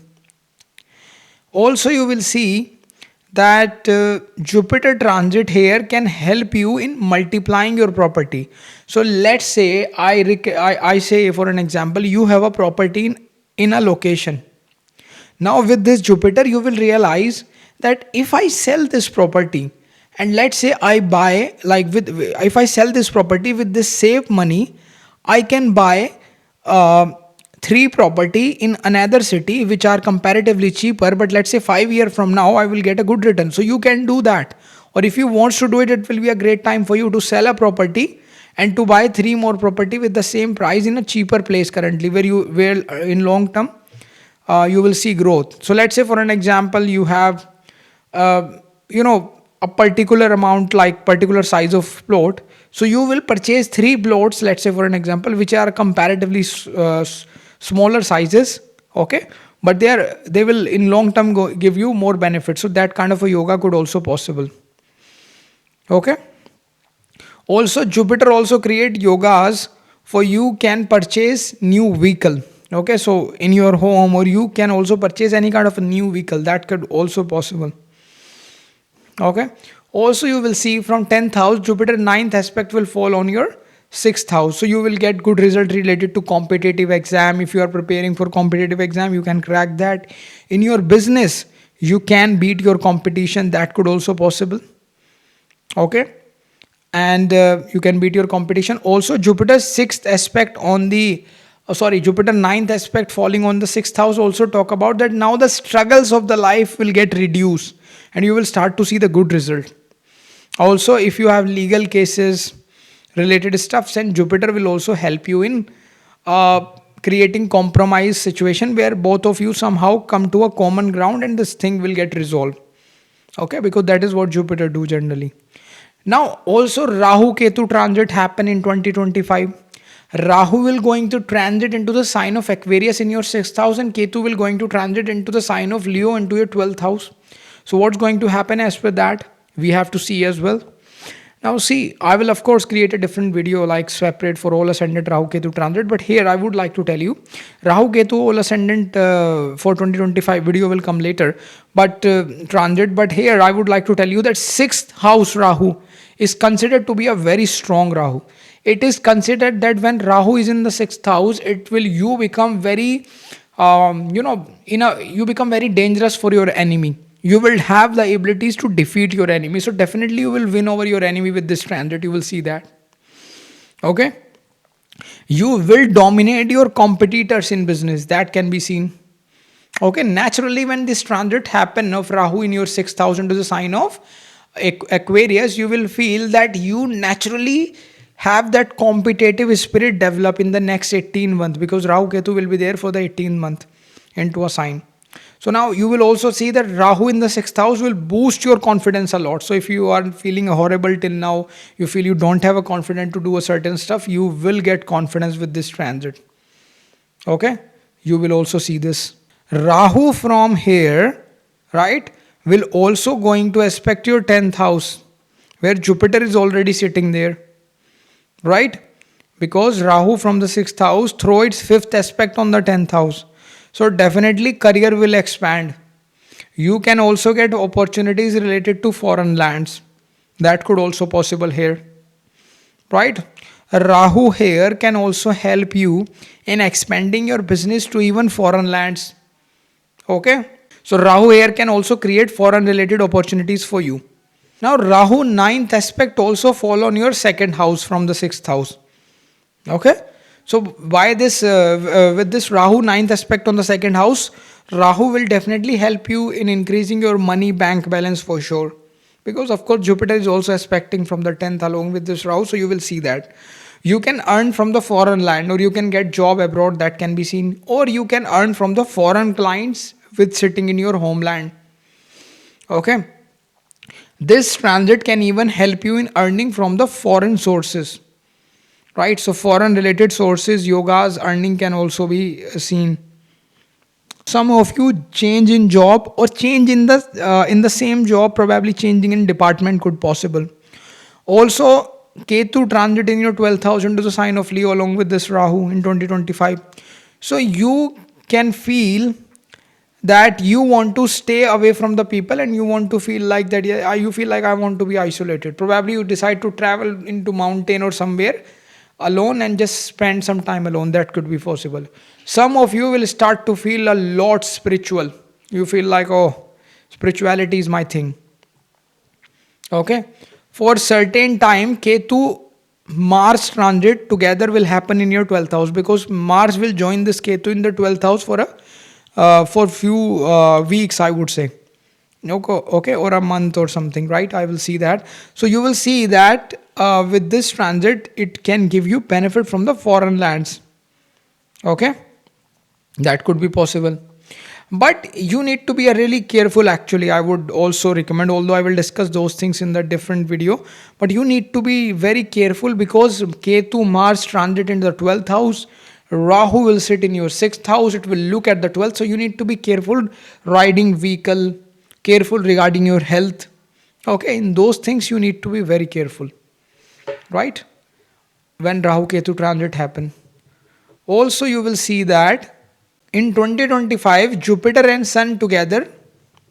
Also you will see that Jupiter transit here can help you in multiplying your property. So let's say I say, for an example, you have a property in a location. Now with this Jupiter, you will realize that if I sell this property, and let's say I buy, if I sell this property with this saved money, I can buy 3 property in another city which are comparatively cheaper, but let's say 5 years from now I will get a good return. So you can do that. Or if you want to do it, it will be a great time for you to sell a property and to buy 3 more property with the same price in a cheaper place currently, where in long term you will see growth. So let's say, for an example, you have a particular amount, like particular size of plot, so you will purchase 3 plots, let's say, for an example, which are comparatively smaller sizes. Okay, but they will in long term give you more benefits. So that kind of a yoga could also possible. Okay, also Jupiter also create yogas for you can purchase new vehicle. Okay, so in your home, or you can also purchase any kind of a new vehicle, that could also possible. Okay, also you will see from 10th house Jupiter 9th aspect will fall on your 6th house, so you will get good result related to competitive exam. If you are preparing for competitive exam, you can crack that. In your business, you can beat your competition, that could also possible. Okay, and you can beat your competition. Also Jupiter 6th aspect on the Jupiter 9th aspect falling on the 6th house also talk about that now the struggles of the life will get reduced and you will start to see the good result. Also, if you have legal cases related stuff, then Jupiter will also help you in creating compromise situation where both of you somehow come to a common ground and this thing will get resolved. Okay, because that is what Jupiter do generally. Now also Rahu Ketu transit happen in 2025. Rahu will going to transit into the sign of Aquarius in your 6th house, and Ketu will going to transit into the sign of Leo into your 12th house. So what's going to happen as per that, we have to see as well. Now see, I will of course create a different video like separate for all ascendant Rahu Ketu transit, but here I would like to tell you Rahu Ketu all ascendant for 2025 video will come later, but transit. But here I would like to tell you that 6th house Rahu is considered to be a very strong Rahu. It is considered that when Rahu is in the 6th house, it will you become very you become very dangerous for your enemy. You will have the abilities to defeat your enemy. So definitely you will win over your enemy with this transit. You will see that. Okay. You will dominate your competitors in business. That can be seen. Okay. Naturally, when this transit happen of Rahu in your 6th house into the sign of Aquarius, you will feel that you naturally have that competitive spirit develop in the next 18 months, because Rahu Ketu will be there for the 18th month into a sign. So now you will also see that Rahu in the 6th house will boost your confidence a lot. So if you are feeling horrible till now, you feel you don't have a confidence to do a certain stuff, you will get confidence with this transit. Okay, you will also see this. Rahu from here, right, will also going to aspect your 10th house, where Jupiter is already sitting there, right? Because Rahu from the 6th house throw its 5th aspect on the 10th house. So definitely career will expand. You can also get opportunities related to foreign lands. That could also possible here, right? Rahu here can also help you in expanding your business to even foreign lands. Okay, so Rahu here can also create foreign related opportunities for you. Now Rahu ninth aspect also fall on your second house from the 6th house. Okay, so why this with this Rahu ninth aspect on the second house, Rahu will definitely help you in increasing your money bank balance for sure, because of course Jupiter is also aspecting from the 10th along with this Rahu. So you will see that you can earn from the foreign land, or you can get job abroad, that can be seen, or you can earn from the foreign clients with sitting in your homeland. Okay, this transit can even help you in earning from the foreign sources, right? So foreign related sources, yoga's earning can also be seen. Some of you change in job or change in the same job, probably changing in department could possible. Also Ketu transit in your 12th house into the sign of Leo along with this Rahu in 2025. So you can feel that you want to stay away from the people, and you want to feel like that, yeah, you feel like I want to be isolated. Probably you decide to travel into mountain or somewhere alone and just spend some time alone. That could be possible. Some of you will start to feel a lot spiritual. You feel like, oh, spirituality is my thing. Okay, for certain time Ketu Mars transit together will happen in your 12th house, because Mars will join this Ketu in the 12th house for few weeks, I would say. Okay, or a month or something, right? I will see that. So you will see that with this transit, it can give you benefit from the foreign lands. Okay, that could be possible. But you need to be a really careful, actually. I would also recommend, although I will discuss those things in the different video, but you need to be very careful, because Ketu Mars transit in the 12th house, Rahu will sit in your 6th house, it will look at the 12th. So you need to be careful riding vehicle, careful regarding your health. Okay, in those things you need to be very careful, right? When Rahu Ketu transit happen. Also you will see that in 2025 Jupiter and Sun together,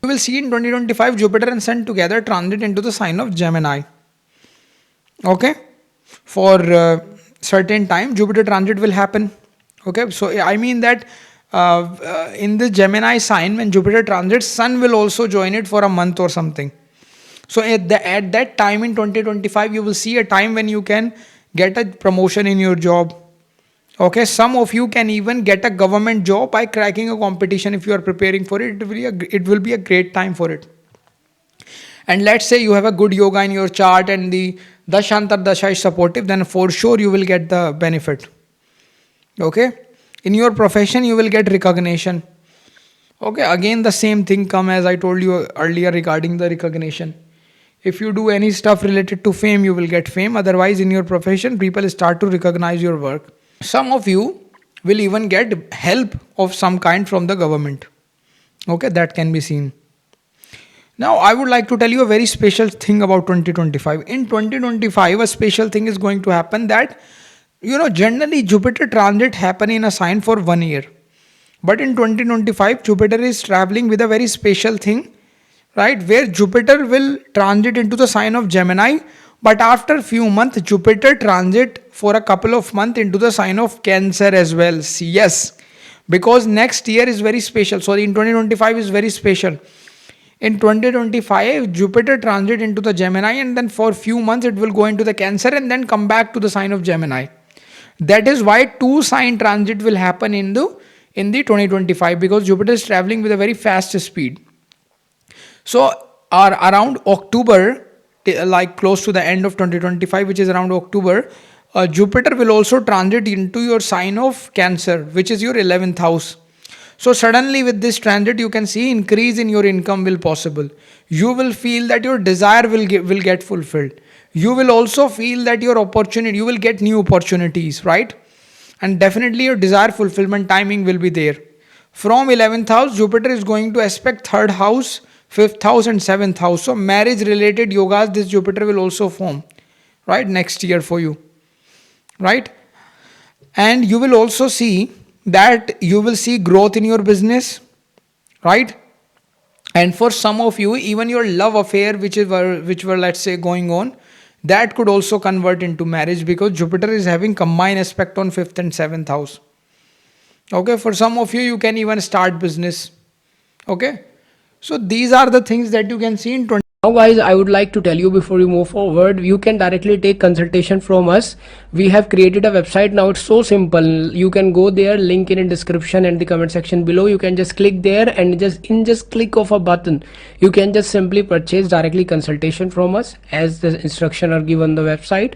you will see in 2025 Jupiter and Sun together transit into the sign of Gemini. Okay, for certain time Jupiter transit will happen. Okay, so I mean that in the Gemini sign, when Jupiter transits, Sun will also join it for a month or something. So at that time in 2025 you will see a time when you can get a promotion in your job. Okay, some of you can even get a government job by cracking a competition. If you are preparing for it, it will be a great time for it. And let's say you have a good yoga in your chart and the Dashantar Dasha is supportive, then for sure you will get the benefit. Okay, in your profession you will get recognition. Okay, again the same thing come as I told you earlier regarding the recognition. If you do any stuff related to fame, you will get fame. Otherwise in your profession, people start to recognize your work. Some of you will even get help of some kind from the government. Okay, that can be seen. Now I would like to tell you a very special thing about 2025. In 2025 a special thing is going to happen, that generally Jupiter transit happen in a sign for 1 year. But in 2025 Jupiter is traveling with a very special thing, right, where Jupiter will transit into the sign of Gemini, but after few months Jupiter transit for a couple of months into the sign of Cancer as well. Yes, because next year is very special. So in 2025 is very special. In 2025 Jupiter transit into the Gemini, and then for few months it will go into the Cancer and then come back to the sign of Gemini. That is why 2 sign transit will happen in the 2025, because Jupiter is traveling with a very fast speed. So around October, like close to the end of 2025, which is around October, Jupiter will also transit into your sign of Cancer, which is your 11th house. So suddenly with this transit, you can see increase in your income will possible. You will feel that your desire will get fulfilled. You will also feel that your opportunity, you will get new opportunities, right? And definitely your desire fulfillment timing will be there. From 11th house, Jupiter is going to aspect 3rd house, 5th house and 7th house. So marriage related yogas, this Jupiter will also form, right, next year for you, right? And you will also see that you will see growth in your business, right? And for some of you, even your love affair which were let's say going on, that could also convert into marriage, because Jupiter is having combined aspect on 5th and 7th house. Okay, for some of you, you can even start business. Okay, so these are the things that you can see in 20. Now guys, I would like to tell you before you move forward, you can directly take consultation from us. We have created a website now. It's so simple. You can go there, link in description and the comment section below. You can just click there and just click of a button, you can just simply purchase directly consultation from us as the instruction are given on the website,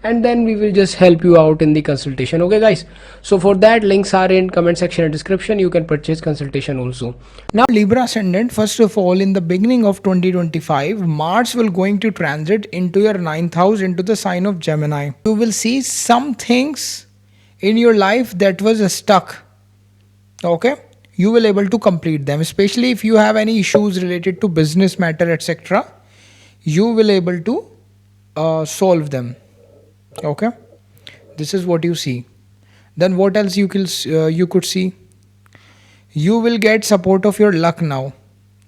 and then we will just help you out in the consultation. Okay guys, so for that, links are in comment section and description. You can purchase consultation also. Now, Libra ascendant, first of all, in the beginning of 2025, Mars will going to transit into your 9th house, into the sign of Gemini. You will see some things in your life that was stuck. Okay, you will able to complete them, especially if you have any issues related to business matter, etc. You will able to solve them. Okay, this is what you see. Then what else you could see? You will get support of your luck now.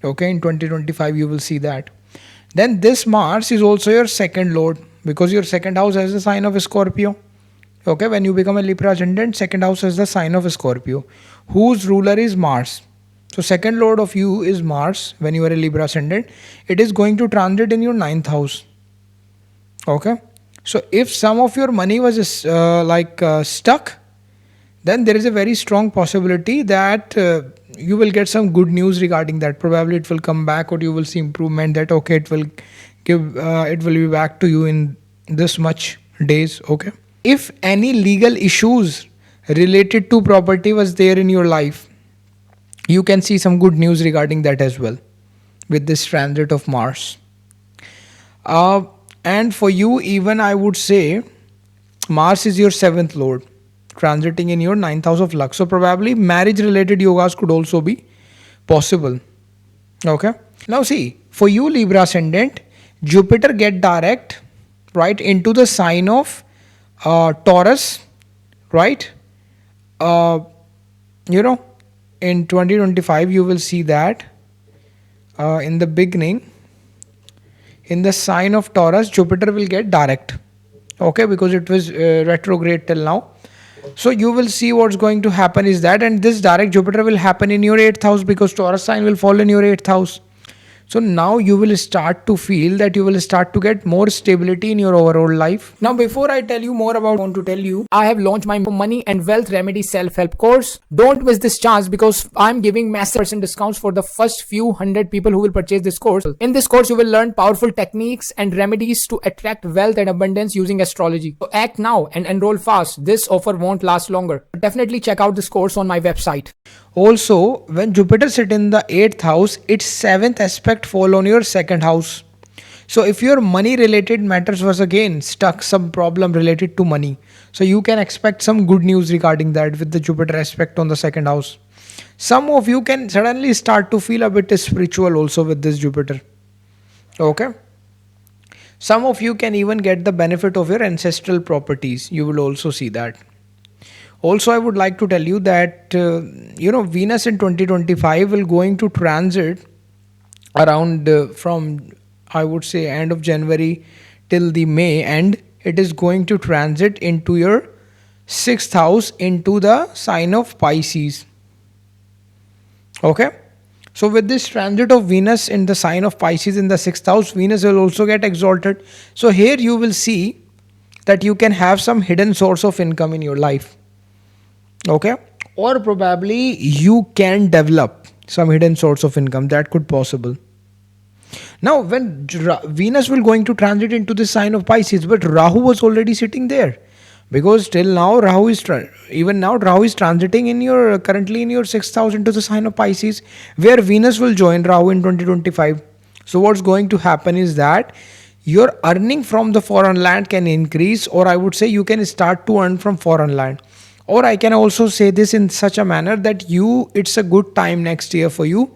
Okay, in 2025 you will see that. Then this Mars is also your second lord, because your second house has the sign of Scorpio. Okay, when you become a Libra ascendant, second house has the sign of Scorpio, whose ruler is Mars. So second lord of you is Mars. When you are a Libra ascendant, it is going to transit in your 9th house. Okay, so if some of your money was stuck, then there is a very strong possibility that you will get some good news regarding that. Probably it will come back, or you will see improvement that okay, it will be back to you in this much days. Okay, if any legal issues related to property was there in your life, you can see some good news regarding that as well with this transit of Mars. And for you, even I would say Mars is your 7th lord, transiting in your 9th house of luck. So probably marriage related yogas could also be possible. Okay, now see, for you Libra ascendant, Jupiter get direct, right, into the sign of Taurus, right? In 2025 you will see that in the beginning, in the sign of Taurus, Jupiter will get direct. Okay, because it was retrograde till now. So you will see what's going to happen is that, and this direct Jupiter will happen in your 8th house, because Taurus sign will fall in your 8th house. So now you will start to feel that you will start to get more stability in your overall life. Now, before I tell you more about, I want to tell you, I have launched my money and wealth remedy self-help course. Don't miss this chance, because I'm giving massive % discounts for the first few hundred people who will purchase this course. In this course, you will learn powerful techniques and remedies to attract wealth and abundance using astrology. So act now and enroll fast. This offer won't last longer. Definitely check out this course on my website. Also, when Jupiter sit in the 8th house, its 7th aspect fall on your 2nd house. So if your money related matters was again stuck, some problem related to money, so you can expect some good news regarding that with the Jupiter aspect on the 2nd house. Some of you can suddenly start to feel a bit spiritual also with this Jupiter. Okay, some of you can even get the benefit of your ancestral properties. You will also see that. Also, I would like to tell you that Venus in 2025 will going to transit around from, I would say, end of January till the May, and it is going to transit into your 6th house, into the sign of Pisces. Okay, so with this transit of Venus in the sign of Pisces in the 6th house, Venus will also get exalted. So here you will see that you can have some hidden source of income in your life. Okay, or probably you can develop some hidden source of income that could possible. Now when Venus will going to transit into the sign of Pisces, but Rahu was already sitting there. because till now even now Rahu is transiting in your currently in your sixth house into the sign of Pisces, where Venus will join Rahu in 2025. So what's going to happen is that your earning from the foreign land can increase, or I would say you can start to earn from foreign land. Or I can also say this in such a manner that it's a good time next year for you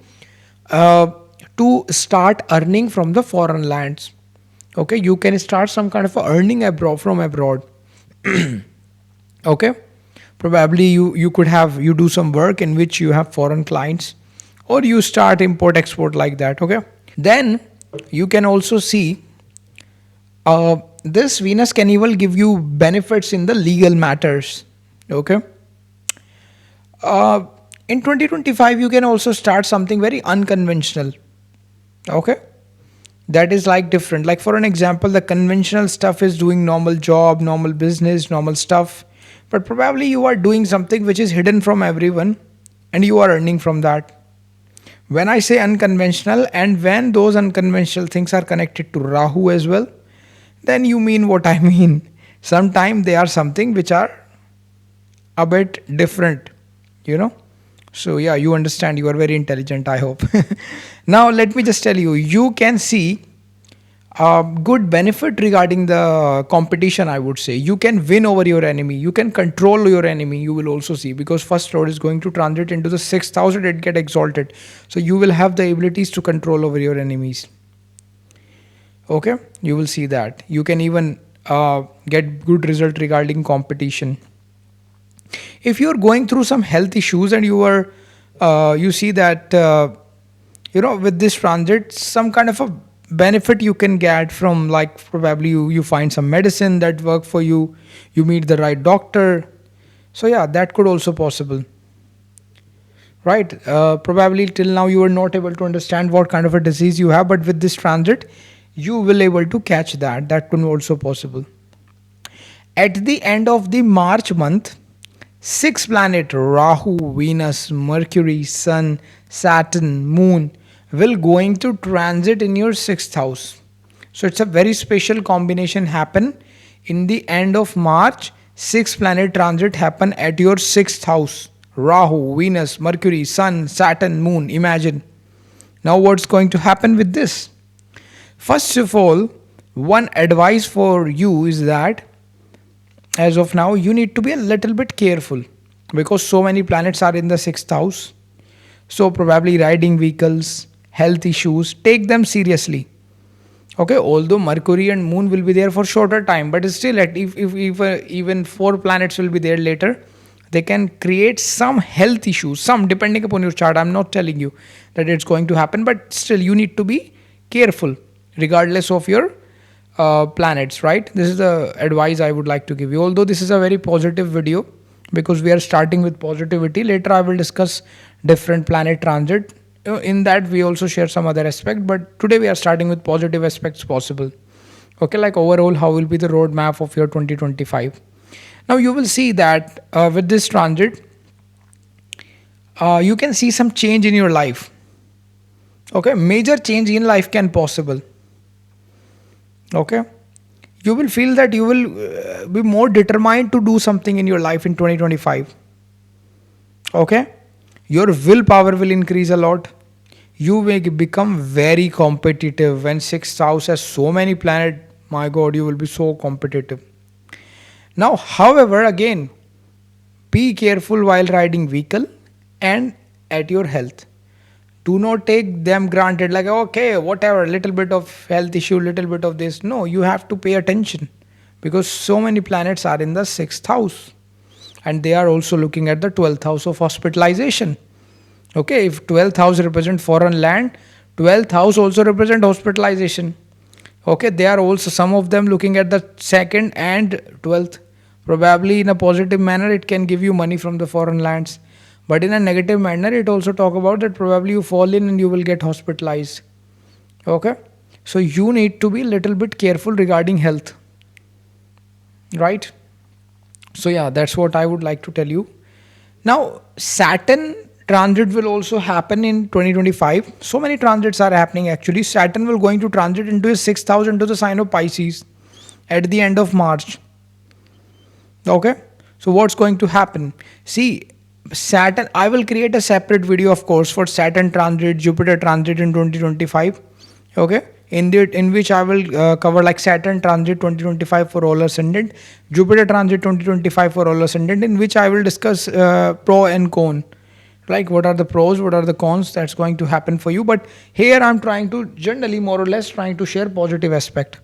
uh, to start earning from the foreign lands. Okay, you can start some kind of earning abroad from abroad. Okay, probably you could have you do some work in which you have foreign clients, or you start import export like that. Okay, then you can also see this Venus can even give you benefits in the legal matters. Okay, uh, in 2025 you can also start something very unconventional. Okay, that is like different, like for an example, the conventional stuff is doing normal job, normal business, normal stuff, but probably you are doing something which is hidden from everyone and you are earning from that. When I say unconventional, and when those unconventional things are connected to Rahu as well, then you mean what I mean. Sometimes they are something which are a bit different, you know. So yeah, you understand, you are very intelligent, I hope. Now let me just tell you, you can see a good benefit regarding the competition. I would say you can win over your enemy, you can control your enemy. You will also see, because first lord is going to transit into the sixth house, it get exalted, so you will have the abilities to control over your enemies. Okay, you will see that you can even get good result regarding competition. If you're going through some health issues and you see that with this transit some kind of a benefit you can get from, like probably you find some medicine that work for you, you meet the right doctor. So yeah, that could also possible, right? Probably till now you were not able to understand what kind of a disease you have, but with this transit you will able to catch that could also possible. At the end of the March month, six planet Rahu, Venus, Mercury, Sun, Saturn, Moon will going to transit in your sixth house. So it's a very special combination happen in the end of March. Six planet transit happen at your sixth house. Rahu, Venus, Mercury, Sun, Saturn, Moon. Imagine. Now what's going to happen with this? First of all, one advice for you is that as of now you need to be a little bit careful, because so many planets are in the sixth house. So probably riding vehicles, health issues, take them seriously. Okay, although Mercury and Moon will be there for shorter time, but still if even four planets will be there later, they can create some health issues, some depending upon your chart. I'm not telling you that it's going to happen, but still you need to be careful regardless of your planets, right? This is the advice I would like to give you. Although this is a very positive video, because we are starting with positivity. Later I will discuss different planet transit. In that we also share some other aspect, but today we are starting with positive aspects possible. Okay, like overall how will be the roadmap of your 2025. Now you will see that with this transit, you can see some change in your life. Okay, major change in life can possible. Okay, you will feel that you will be more determined to do something in your life in 2025. Okay, your willpower will increase a lot. You will become very competitive. When sixth house has so many planets, my god, you will be so competitive. Now however, again, be careful while riding vehicle and at your health. Do not take them granted, like okay, whatever, little bit of health issue, little bit of this. No, you have to pay attention, because so many planets are in the sixth house, and they are also looking at the 12th house of hospitalization. Okay, if 12th house represent foreign land, 12th house also represent hospitalization. Okay, they are also, some of them looking at the second and 12th. Probably in a positive manner it can give you money from the foreign lands, but in a negative manner it also talk about that probably you fall in and you will get hospitalized. Okay, so you need to be little bit careful regarding health, right? So yeah, that's what I would like to tell you. Now Saturn transit will also happen in 2025. So many transits are happening actually. Saturn will going to transit into his sixth house, into the sign of Pisces at the end of March. Okay, so what's going to happen? See, Saturn, I will create a separate video, of course, for Saturn transit, Jupiter transit in 2025. Okay, in which I will cover like Saturn transit 2025 for all ascendant, Jupiter transit 2025 for all ascendant, in which I will discuss pro and con, like what are the pros, what are the cons that's going to happen for you. But here I'm trying to generally more or less trying to share positive aspect.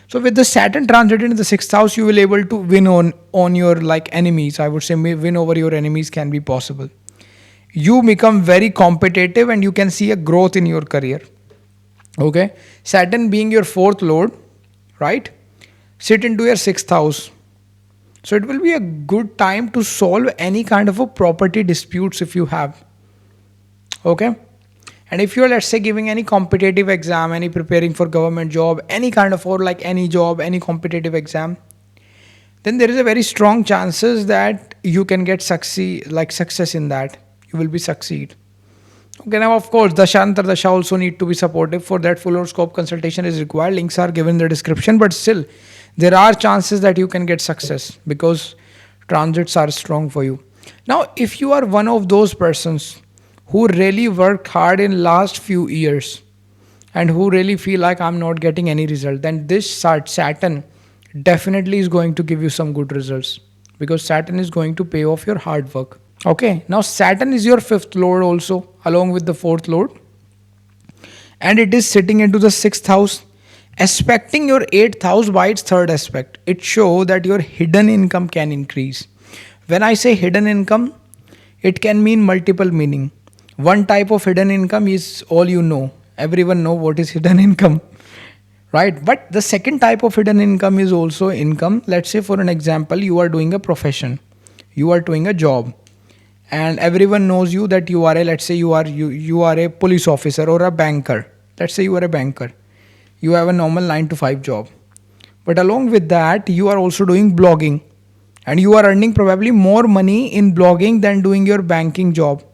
So with the Saturn transit in the sixth house, you will able to win on your like enemies. I would say win over your enemies can be possible. You become very competitive and you can see a growth in your career. Okay, Saturn being your fourth lord, right? Sit into your sixth house. So it will be a good time to solve any kind of a property disputes if you have. Okay. And if you're, let's say, giving any competitive exam, any preparing for government job, any kind of, or like any job, any competitive exam, then there is a very strong chances that you can get success in that. You will be succeed. Okay, now of course, Dasha and Dasha also need to be supportive. For that, full horoscope consultation is required. Links are given in the description, but still, there are chances that you can get success because transits are strong for you. Now, if you are one of those persons who really worked hard in last few years and who really feel like I'm not getting any result, then this Saturn definitely is going to give you some good results because Saturn is going to pay off your hard work. Okay, now Saturn is your fifth lord also, along with the fourth lord, and it is sitting into the sixth house, aspecting your eighth house by its third aspect. It shows that your hidden income can increase. When I say hidden income, it can mean multiple meaning. One type of hidden income is all you know. Everyone know what is hidden income, right? But the second type of hidden income is also income. Let's say for an example, you are doing a profession, you are doing a job, and everyone knows you that you are a, let's say you are a police officer or a banker. Let's say you are a banker. You have a normal 9 to 5 job. But along with that, you are also doing blogging, and you are earning probably more money in blogging than doing your banking job.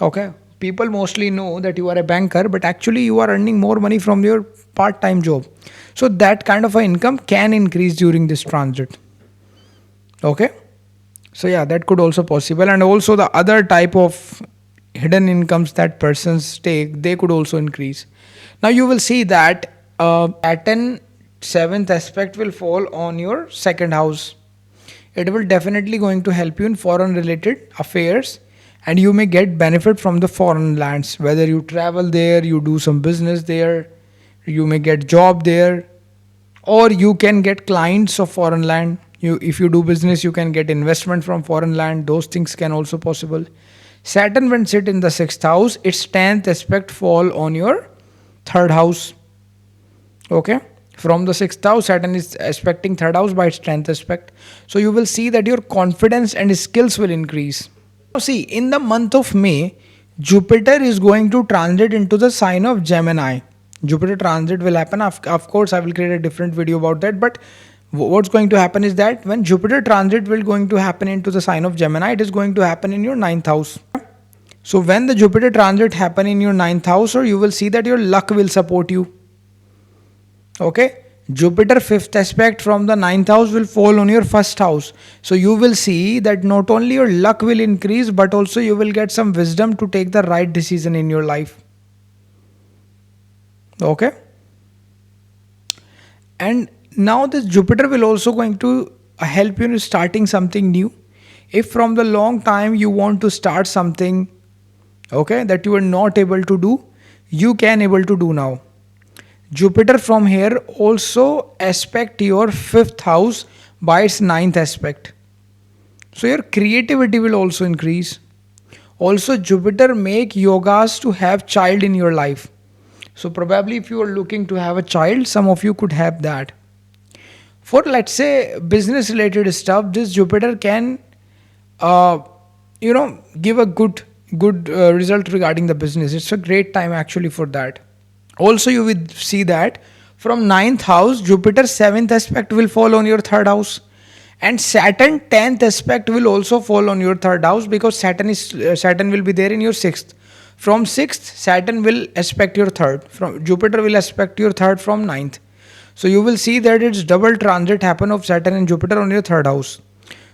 Okay, people mostly know that you are a banker, but actually you are earning more money from your part-time job. So that kind of a income can increase during this transit. Okay, so yeah, that could also possible. And also the other type of hidden incomes that persons take, they could also increase. Now you will see that Saturn seventh aspect will fall on your second house. It will definitely going to help you in foreign related affairs, and you may get benefit from the foreign lands, whether you travel there, you do some business there, you may get job there, or you can get clients of foreign land. If you do business, you can get investment from foreign land. Those things can also possible. Saturn when sit in the sixth house, its 10th aspect fall on your third house. Okay, from the sixth house, Saturn is aspecting third house by its 10th aspect. So you will see that your confidence and skills will increase. Now see, in the month of May, Jupiter is going to transit into the sign of Gemini. Jupiter transit will happen. Of course, I will create a different video about that. But what's going to happen is that when Jupiter transit will going to happen into the sign of Gemini, it is going to happen in your ninth house. So when the Jupiter transit happen in your ninth house, or you will see that your luck will support you. Okay. Jupiter fifth aspect from the ninth house will fall on your first house. So you will see that not only your luck will increase, but also you will get some wisdom to take the right decision in your life. Okay. And now this Jupiter will also going to help you in starting something new. If from the long time you want to start something, okay, that you are not able to do, you can able to do now. Jupiter from here also aspect your fifth house by its ninth aspect. So your creativity will also increase. Also Jupiter make yogas to have child in your life. So probably if you are looking to have a child, some of you could have that. For let's say business related stuff, this Jupiter can give a good result regarding the business. It's a great time actually for that. Also you will see that from ninth house, Jupiter seventh aspect will fall on your third house, and Saturn 10th aspect will also fall on your third house, because Saturn will be there in your sixth. From sixth, Saturn will aspect your third. From Jupiter will aspect your third from ninth. So you will see that it's double transit happen of Saturn and Jupiter on your third house.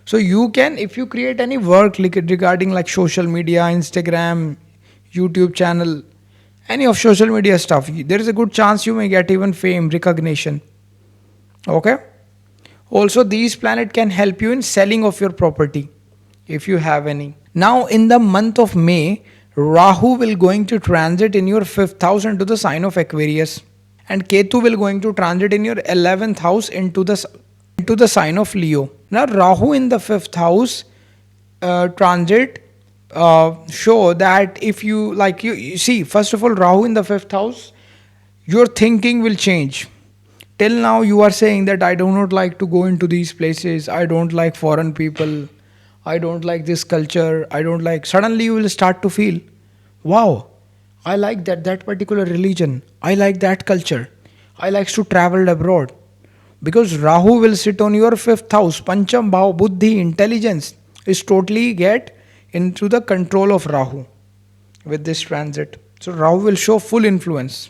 So you can, if you create any work regarding like social media, Instagram, YouTube channel, any of social media stuff, there is a good chance you may get even fame, recognition. Okay. Also, these planet can help you in selling of your property if you have any. Now, in the month of May, Rahu will going to transit in your fifth house into the sign of Aquarius, and Ketu will going to transit in your 11th house into the sign of Leo. Now, Rahu in the fifth house transit show that if you like you see, first of all, Rahu in the fifth house, your thinking will change. Till now you are saying that I do not like to go into these places, I don't like foreign people, I don't like this culture, I don't like. Suddenly you will start to feel, wow, I like that particular religion, I like that culture, I like to travel abroad. Because Rahu will sit on your fifth house, Pancham Bhav, Buddhi, intelligence is totally get into the control of Rahu with this transit. So Rahu will show full influence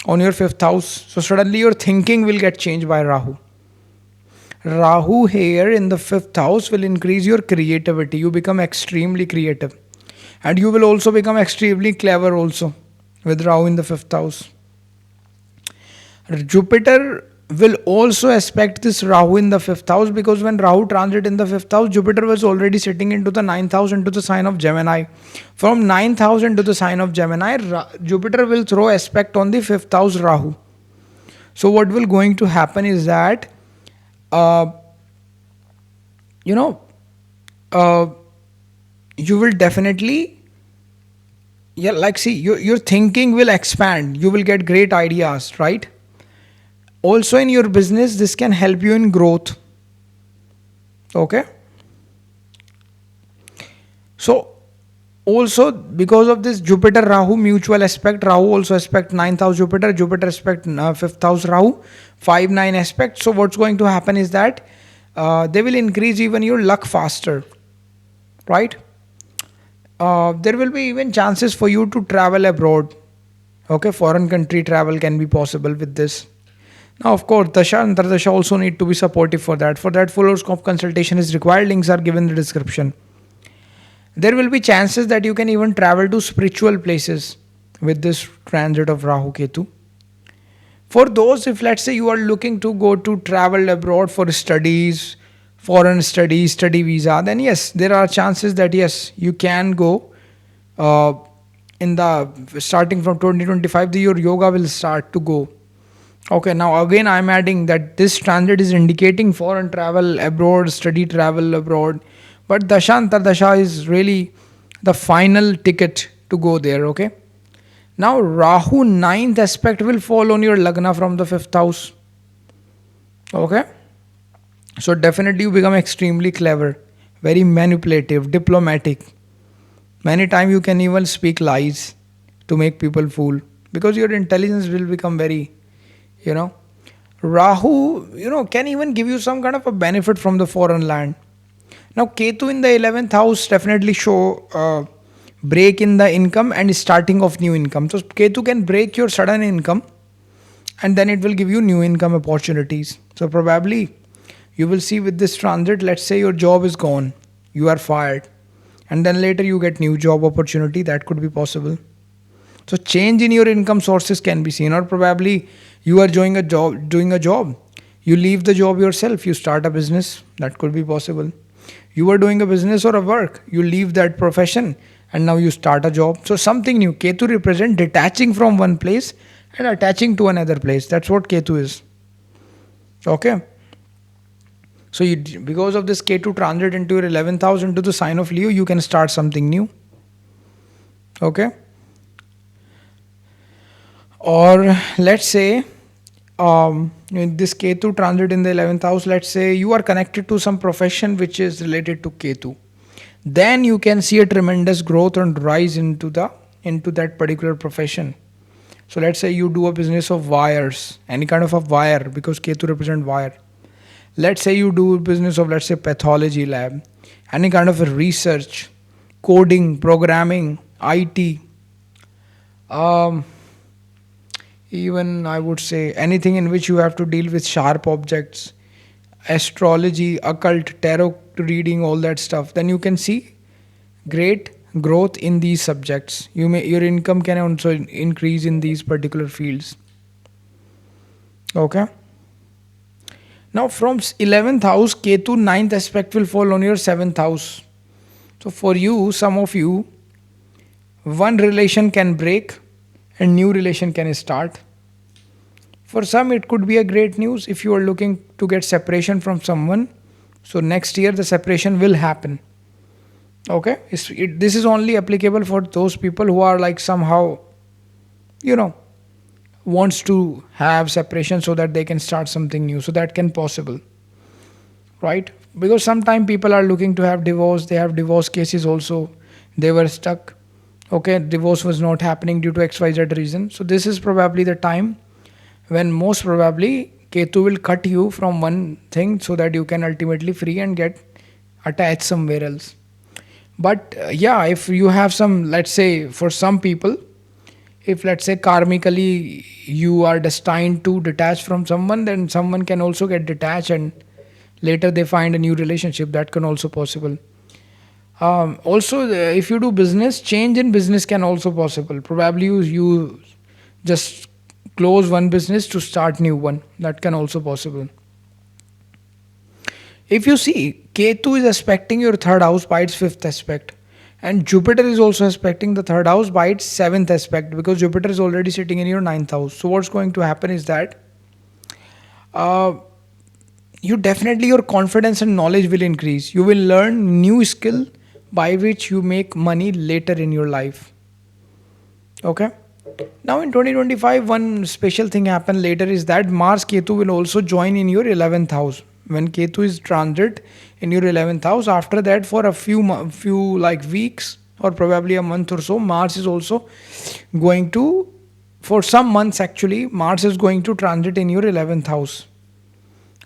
on your fifth house. So suddenly your thinking will get changed by Rahu. Rahu here in the fifth house will increase your creativity. You become extremely creative. And you will also become extremely clever also with Rahu in the fifth house. Jupiter will also aspect this Rahu in the fifth house, because when Rahu transit in the fifth house, Jupiter was already sitting into the ninth house into the sign of Gemini. From ninth house into the sign of Gemini, Jupiter will throw aspect on the fifth house Rahu. So what will going to happen is that, you know, you will definitely, yeah, like see, your thinking will expand. You will get great ideas, right? Also in your business, this can help you in growth. Okay. So also because of this Jupiter Rahu mutual aspect, Rahu also aspect ninth house Jupiter, Jupiter aspect fifth house Rahu, 5-9 aspect. So what's going to happen is that they will increase even your luck faster, right? There will be even chances for you to travel abroad. Okay, foreign country travel can be possible with this. Now, of course, Dasha and Antardasha also need to be supportive for that. For that, full horoscope consultation is required. Links are given in the description. There will be chances that you can even travel to spiritual places with this transit of Rahu Ketu. For those, if let's say you are looking to go to travel abroad for studies, foreign studies, study visa, then yes, there are chances that yes, you can go. In the starting from 2025, your yoga will start to go. Okay, now again I'm adding that this transit is indicating foreign travel abroad, study travel abroad. But Dasha Antardasha is really the final ticket to go there, okay? Now Rahu ninth aspect will fall on your Lagna from the fifth house. Okay? So definitely you become extremely clever, very manipulative, diplomatic. Many times you can even speak lies to make people fool, because your intelligence will become very, Rahu, can even give you some kind of a benefit from the foreign land. Now Ketu in the 11th house definitely show break in the income and starting of new income. So Ketu can break your sudden income and then it will give you new income opportunities. So probably you will see with this transit, let's say your job is gone, you are fired, and then later you get new job opportunity. That could be possible. So change in your income sources can be seen, or probably you are doing a job, you leave the job yourself, you start a business. That could be possible. You are doing a business or a work, you leave that profession and now you start a job. So something new. Ketu represent detaching from one place and attaching to another place. That's what Ketu is. Okay. So because of this Ketu transit into your 11th house into the sign of Leo, you can start something new. Okay. Or let's say in this Ketu transit in the 11th house, let's say you are connected to some profession which is related to Ketu. Then you can see a tremendous growth and rise into that particular profession. So let's say you do a business of wires, any kind of a wire, because Ketu represent wire. Let's say you do business of, let's say, pathology lab, any kind of a research, coding, programming, IT, even I would say anything in which you have to deal with sharp objects, astrology, occult, tarot reading, all that stuff, then you can see great growth in these subjects. Your income can also increase in these particular fields. Okay. Now from 11th house, Ketu ninth aspect will fall on your 7th house. So for you, some of you, one relation can break and new relation can start. For some, it could be a great news if you are looking to get separation from someone. So next year, the separation will happen. Okay, this is only applicable for those people who are like somehow, you know, wants to have separation so that they can start something new. So that can possible, right? Because sometimes people are looking to have divorce. They have divorce cases also. They were stuck. Okay, divorce was not happening due to XYZ reason. So this is probably the time when most probably Ketu will cut you from one thing so that you can ultimately free and get attached somewhere else. But yeah, if you have some, let's say for some people, if let's say karmically you are destined to detach from someone, then someone can also get detached and later they find a new relationship. That can also possible. Also, if you do business, change in business can also possible. Probably you just close one business to start new one. That can also possible. If you see, Ketu is aspecting your third house by its fifth aspect, and Jupiter is also aspecting the third house by its seventh aspect because Jupiter is already sitting in your ninth house. So what's going to happen is that uh, you definitely your confidence and knowledge will increase. You will learn new skill by which you make money later in your life. Okay. Now in 2025, one special thing happen later is that Mars Ketu will also join in your 11th house. When Ketu is transit in your 11th house, after that for a few like weeks or probably a month or so, Mars is also going to, for some months actually, Mars is going to transit in your 11th house.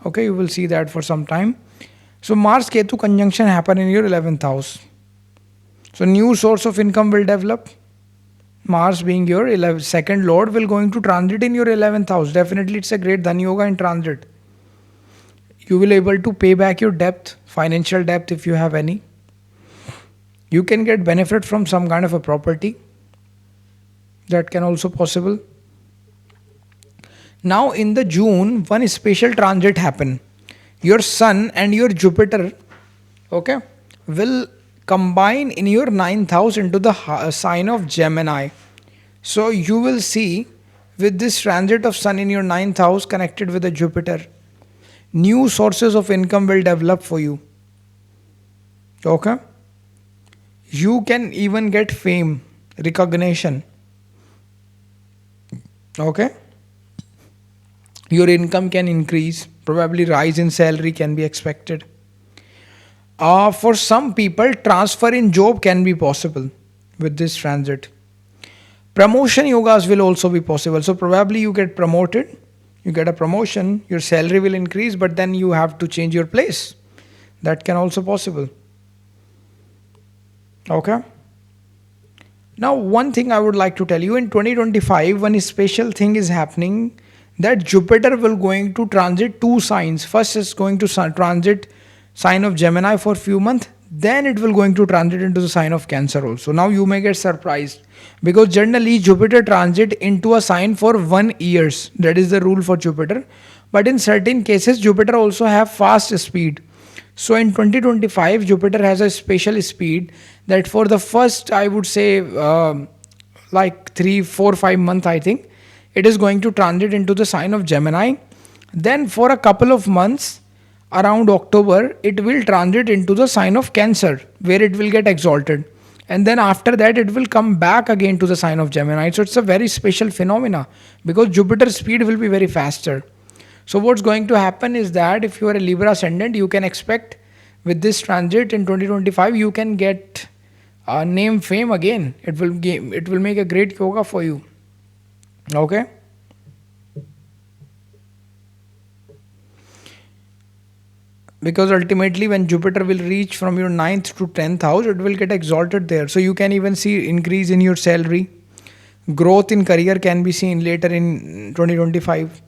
Okay, you will see that for some time. So Mars Ketu conjunction happen in your 11th house. So new source of income will develop. Mars being your 11th, second lord will going to transit in your 11th house. Definitely it's a great Dhan Yoga in transit. You will able to pay back your debt, financial debt if you have any. You can get benefit from some kind of a property. That can also possible. Now in the June, one special transit happen. Your Sun and your Jupiter, okay, will combine in your ninth house into the sign of Gemini. So you will see with this transit of Sun in your ninth house connected with the Jupiter, new sources of income will develop for you. Okay. You can even get fame, recognition. Okay. Your income can increase, probably rise in salary can be expected. For some people, transfer in job can be possible with this transit. Promotion yogas will also be possible. So probably you get promoted, you get a promotion, your salary will increase, but then you have to change your place. That can also possible. Okay. Now one thing I would like to tell you, in 2025, one special thing is happening, that Jupiter will going to transit two signs. First is going to transit sign of Gemini for few months, then it will going to transit into the sign of Cancer also. Now you may get surprised because generally Jupiter transit into a sign for 1 years. That is the rule for Jupiter. But in certain cases Jupiter also have fast speed. So in 2025 Jupiter has a special speed that for the first, I would say like 3, 4, 5 months, I think it is going to transit into the sign of Gemini. Then for a couple of months around October, it will transit into the sign of Cancer, where it will get exalted. And then after that, it will come back again to the sign of Gemini. So it's a very special phenomena because Jupiter's speed will be very faster. So what's going to happen is that if you are a Libra Ascendant, you can expect with this transit in 2025, you can get name fame again. It will make a great yoga for you. Okay. Because ultimately when Jupiter will reach from your 9th to 10th house, it will get exalted there. So you can even see increase in your salary. Growth in career can be seen later in 2025.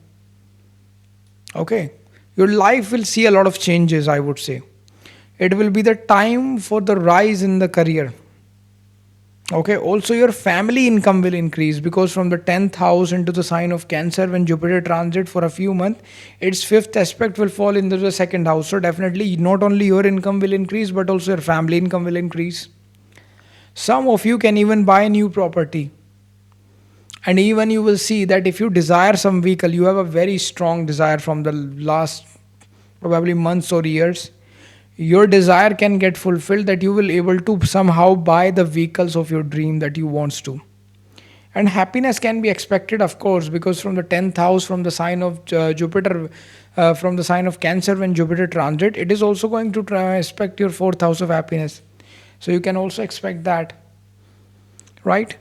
Okay. Your life will see a lot of changes, I would say. It will be the time for the rise in the career. Okay, also your family income will increase because from the 10th house into the sign of Cancer, when Jupiter transit for a few months, its fifth aspect will fall into the second house. So, definitely, not only your income will increase, but also your family income will increase. Some of you can even buy a new property. And even you will see that if you desire some vehicle, you have a very strong desire from the last probably months or years, your desire can get fulfilled, that you will able to somehow buy the vehicles of your dream that you wants to. And happiness can be expected, of course, because from the 10th house, from the sign of Jupiter, from the sign of Cancer, when Jupiter transit, it is also going to aspect your fourth house of happiness. So you can also expect that, right?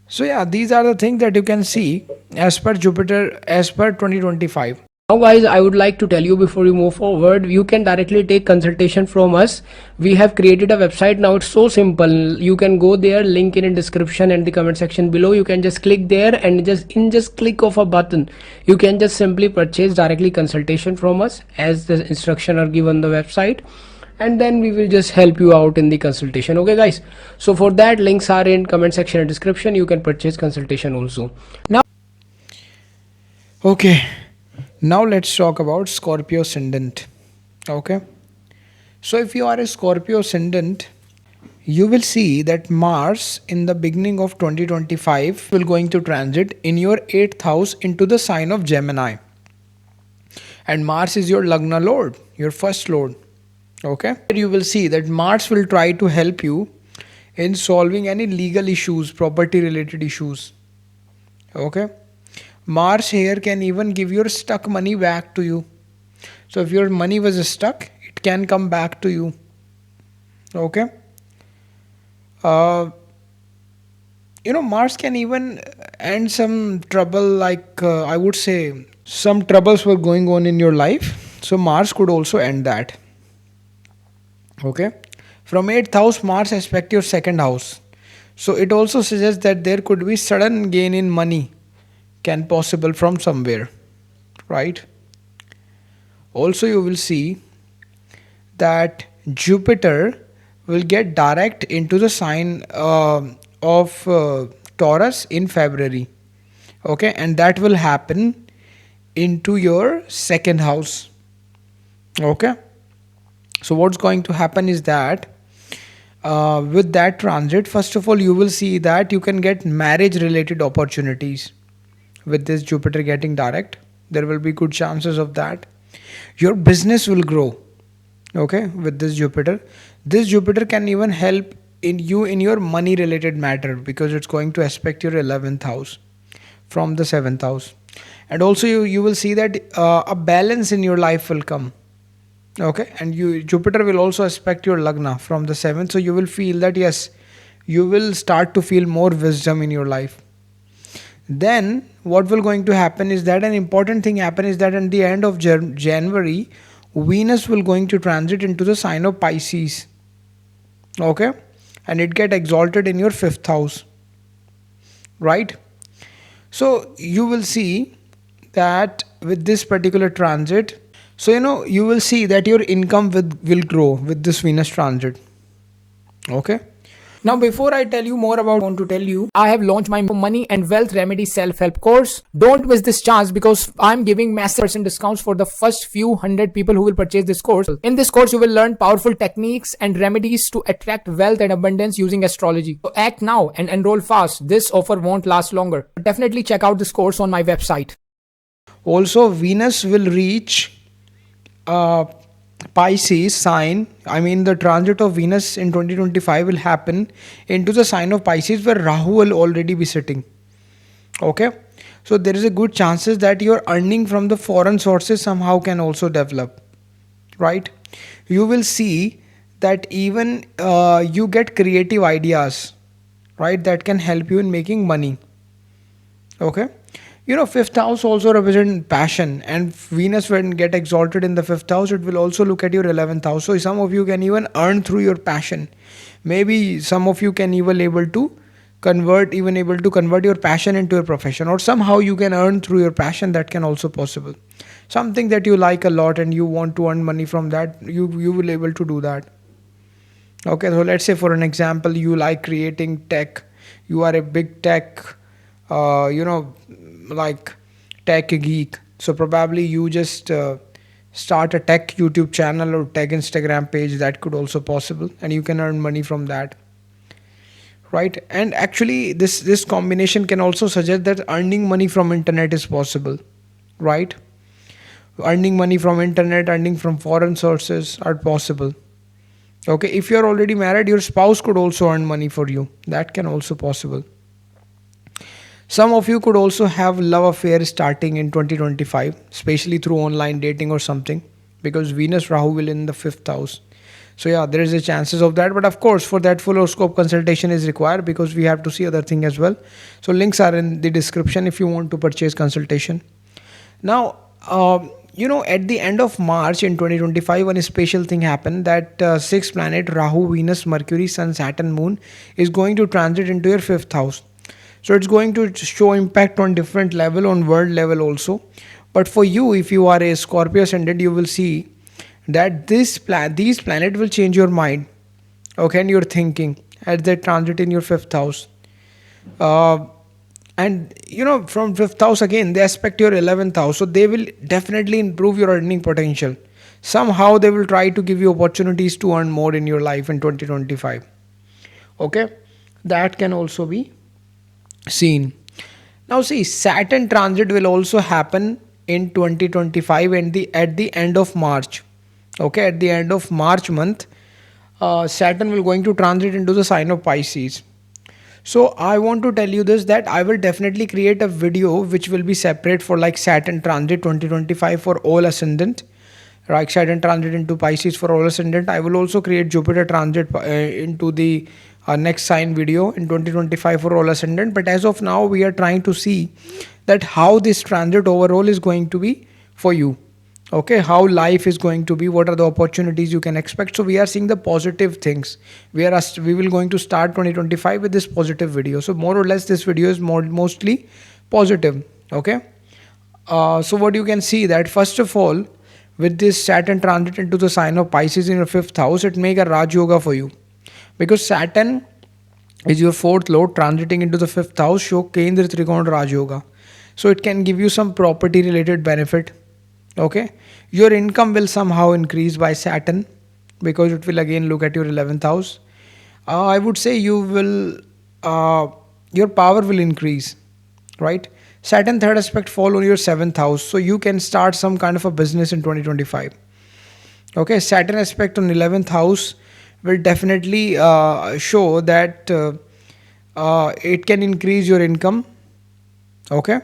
So yeah, these are the things that you can see as per Jupiter, as per 2025. Now guys, I would like to tell you before you move forward, you can directly take consultation from us. We have created a website now. It's so simple. You can go there, link in description and the comment section below. You can just click there and just click of a button, you can just simply purchase directly consultation from us as the instruction are given on the website, and then we will just help you out in the consultation. Okay guys, so for that, links are in comment section and description. You can purchase consultation also. Now Okay, now let's talk about Scorpio Ascendant. Okay, so if you are a Scorpio Ascendant, you will see that Mars in the beginning of 2025 will going to transit in your 8th house into the sign of Gemini. And Mars is your Lagna Lord, your first Lord. Okay, you will see that Mars will try to help you in solving any legal issues, property related issues. Okay, Mars here can even give your stuck money back to you. So if your money was stuck, it can come back to you. Okay, Mars can even end some trouble, like I would say some troubles were going on in your life, so Mars could also end that. Okay, from 8th house, Mars aspect your second house, so it also suggests that there could be sudden gain in money can possible from somewhere, right? Also you will see that Jupiter will get direct into the sign of Taurus in February. Okay, and that will happen into your second house. Okay, so what's going to happen is that with that transit, first of all, you will see that you can get marriage related opportunities with this Jupiter getting direct. There will be good chances of that. Your business will grow. Okay, with this Jupiter can even help in you in your money related matter, because it's going to aspect your 11th house from the 7th house. And also you will see that a balance in your life will come. Okay, and Jupiter will also aspect your Lagna from the 7th, so you will feel that yes, you will start to feel more wisdom in your life. Then what will going to happen is that an important thing happen is that at the end of January, Venus will going to transit into the sign of Pisces. Okay, and it get exalted in your 5th house, right? So you will see that with this particular transit, so you will see that your income will grow with this Venus transit. Okay, now, before I tell you more about, I want to tell you, I have launched my money and wealth remedy self-help course. Don't miss this chance, because I'm giving massive % discounts for the first few hundred people who will purchase this course. In this course, you will learn powerful techniques and remedies to attract wealth and abundance using astrology. So act now and enroll fast. This offer won't last longer. Definitely check out this course on my website. Also, Venus will reach Pisces sign. I mean, the transit of Venus in 2025 will happen into the sign of Pisces, where Rahu will already be sitting. Okay, so there is a good chances that your earning from the foreign sources somehow can also develop, right? You will see that even you get creative ideas, right, that can help you in making money. Okay, 5th house also represent passion, and Venus, when get exalted in the 5th house, it will also look at your 11th house. So some of you can even earn through your passion. Maybe some of you can even able to convert your passion into your profession, or somehow you can earn through your passion. That can also possible. something that you like a lot and you want to earn money from that, you will able to do that. Okay, so let's say for an example, you like creating tech, you are a big tech, you know, like tech geek. So probably you just start a tech YouTube channel or tech Instagram page. That could also possible, and you can earn money from that, right? And actually, this combination can also suggest that earning money from internet is possible, right? Earning money from internet, earning from foreign sources are possible. Okay, if you're already married, your spouse could also earn money for you. That can also possible. Some of you could also have love affair starting in 2025, especially through online dating or something, because Venus Rahu will in the fifth house. So yeah, there is a chances of that. But of course, for that full horoscope consultation is required because we have to see other thing as well. So links are in the description if you want to purchase consultation. Now, at the end of March in 2025, one special thing happened that sixth planet Rahu, Venus, Mercury, Sun, Saturn, Moon is going to transit into your fifth house. So it's going to show impact on different level, on world level also. But for you, if you are a Scorpio ascendant, you will see that these planets will change your mind, okay, and your thinking as they transit in your fifth house. Uh, and from fifth house again, they aspect your 11th house, so they will definitely improve your earning potential. Somehow they will try to give you opportunities to earn more in your life in 2025. Okay, that can also be seen. Now see, Saturn transit will also happen in 2025 and the at the end of March. Okay, at the end of March month, Saturn will going to transit into the sign of Pisces. So I want to tell you this, that I will definitely create a video which will be separate for like Saturn transit 2025 for all ascendant. Right, Saturn transit into Pisces for all ascendant. I will also create Jupiter transit into the next sign video in 2025 for all ascendant. But as of now, we are trying to see that how this transit overall is going to be for you. Okay, how life is going to be, what are the opportunities you can expect. So we are seeing the positive things. We will going to start 2025 with this positive video. So more or less this video is mostly positive. Okay, so what you can see that first of all, with this Saturn transit into the sign of Pisces in your fifth house, it make a Raj Yoga for you, because Saturn is your fourth lord transiting into the fifth house, show Kendra Trikona Raj Yoga. So it can give you some property related benefit. Okay, your income will somehow increase by Saturn because it will again look at your 11th house. I would say your power will increase, right? Saturn third aspect fall on your seventh house, so you can start some kind of a business in 2025. Okay, Saturn aspect on 11th house will definitely show that it can increase your income. Okay,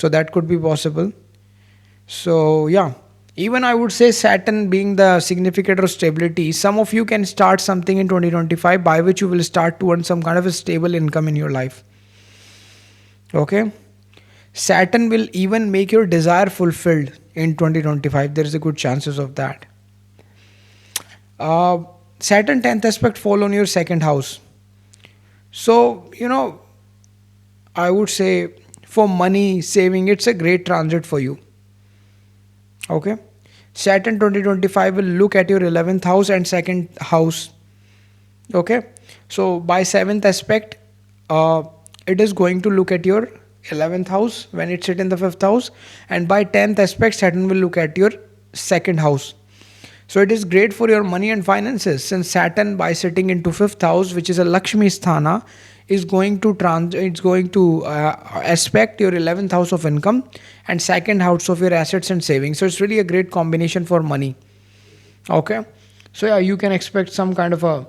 so that could be possible. So yeah, even I would say Saturn being the significator of stability, some of you can start something in 2025 by which you will start to earn some kind of a stable income in your life. Okay, Saturn will even make your desire fulfilled in 2025. There is a good chances of that. Uh, Saturn 10th aspect fall on your second house. So I would say for money saving, it's a great transit for you. Okay, Saturn 2025 will look at your 11th house and second house. Okay, so by 7th aspect, it is going to look at your 11th house when it sit in the 5th house, and by 10th aspect Saturn will look at your second house. So it is great for your money and finances, since Saturn by sitting into 5th house, which is a Lakshmi sthana, is going to aspect your 11th house of income and second house of your assets and savings. So it's really a great combination for money. Okay, so yeah, you can expect some kind of a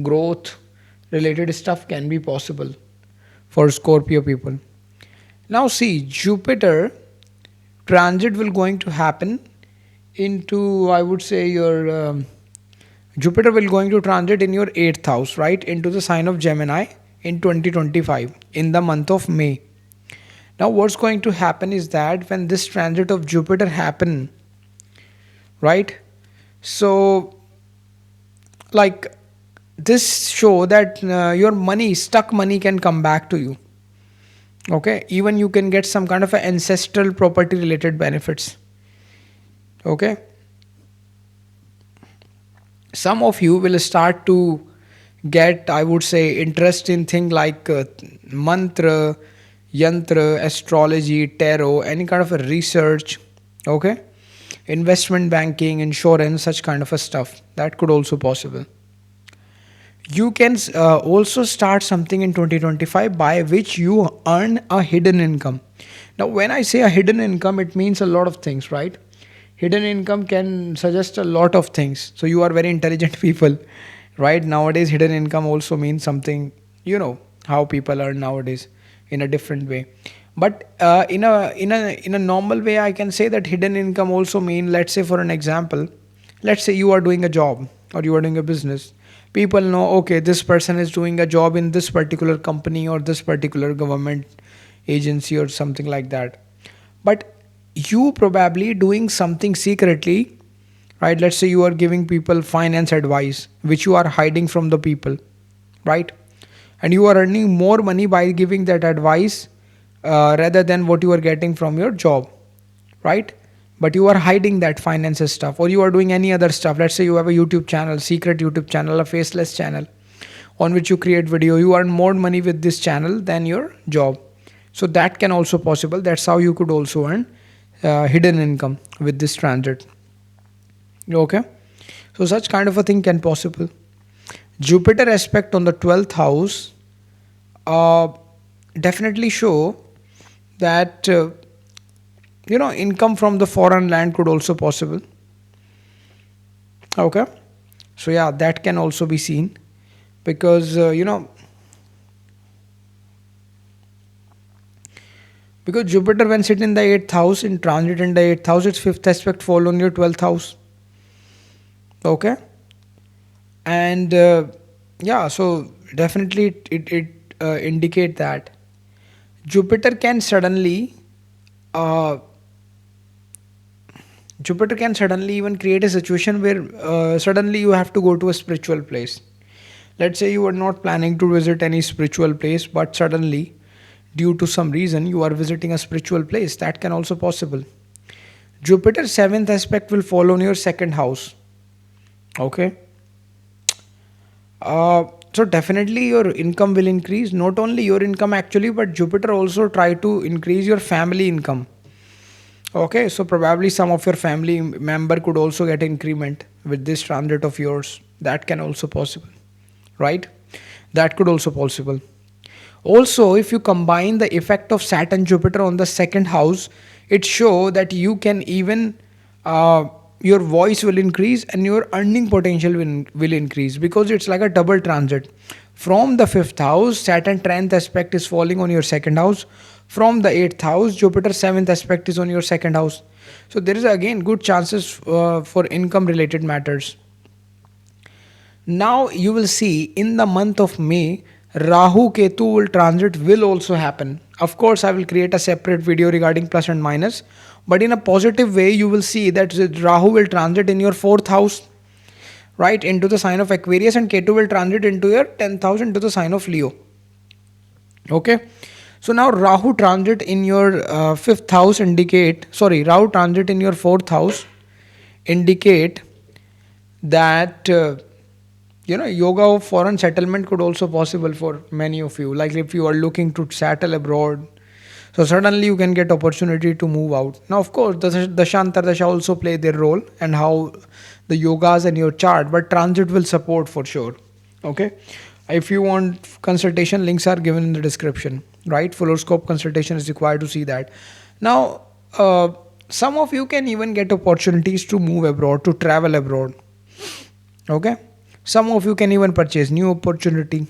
growth related stuff can be possible for Scorpio people. Now see, Jupiter transit will going to happen into, I would say, your Jupiter will going to transit in your 8th house, right, into the sign of Gemini in 2025 in the month of May. Now what's going to happen is that when this transit of Jupiter happen, right, so like this show that your money, stuck money, can come back to you. Okay, even you can get some kind of a ancestral property related benefits. Okay, some of you will start to get, I would say, interest in things like mantra, yantra, astrology, tarot, any kind of a research. Okay, investment banking, insurance, such kind of a stuff, that could also possible. You can also start something in 2025 by which you earn a hidden income. Now when I say a hidden income, it means a lot of things, right? Hidden income can suggest a lot of things, so you are very intelligent people, right? Nowadays hidden income also means something, you know how people earn nowadays in a different way. But in a normal way, I can say that hidden income also mean, let's say for an example, let's say you are doing a job or you are doing a business. People know, okay, this person is doing a job in this particular company or this particular government agency or something like that. But you probably doing something secretly, right? Let's say you are giving people finance advice which you are hiding from the people, right? And you are earning more money by giving that advice rather than what you are getting from your job, right? But you are hiding that finances stuff, or you are doing any other stuff. Let's say you have a YouTube channel, secret YouTube channel, a faceless channel on which you create video. You earn more money with this channel than your job. So that can also possible. That's how you could also earn hidden income with this transit. Okay, so such kind of a thing can possible. Jupiter aspect on the 12th house uh, definitely show that income from the foreign land could also possible. Okay, so yeah, that can also be seen because because Jupiter, when sit in the 8th house, in transit in the 8th house, its fifth aspect fall on your 12th house. Okay, and yeah, so definitely it indicate that Jupiter can suddenly uh, Jupiter can suddenly even create a situation where suddenly you have to go to a spiritual place. Let's say you were not planning to visit any spiritual place, but suddenly, due to some reason, you are visiting a spiritual place. That can also possible. Jupiter seventh aspect will fall on your second house. Okay. So definitely your income will increase. Not only your income actually, but Jupiter also try to increase your family income. Okay, so probably some of your family member could also get increment with this transit of yours. That can also possible, right? That could also possible. Also, if you combine the effect of Saturn Jupiter on the second house, it show that you can even your voice will increase and your earning potential will increase, because it's like a double transit. From the fifth house, Saturn 10th aspect is falling on your second house. From the 8th house, Jupiter 7th aspect is on your second house. So there is again good chances for income related matters. Now you will see in the month of May, Rahu Ketu will transit will also happen. Of course, I will create a separate video regarding plus and minus, but in a positive way, you will see that Rahu will transit in your fourth house, right, into the sign of Aquarius, and Ketu will transit into your 10th house into the sign of Leo. Okay, so now Rahu transit in your fifth house indicate, sorry, Rahu transit in your fourth house indicate that yoga of foreign settlement could also possible for many of you. Like if you are looking to settle abroad, so suddenly you can get opportunity to move out. Now of course the Shantardasha also play their role, and how the yogas and your chart, but transit will support for sure. Okay, if you want consultation, links are given in the description, right? Full horoscope consultation is required to see that. Now some of you can even get opportunities to move abroad, to travel abroad. Okay, some of you can even purchase new opportunity.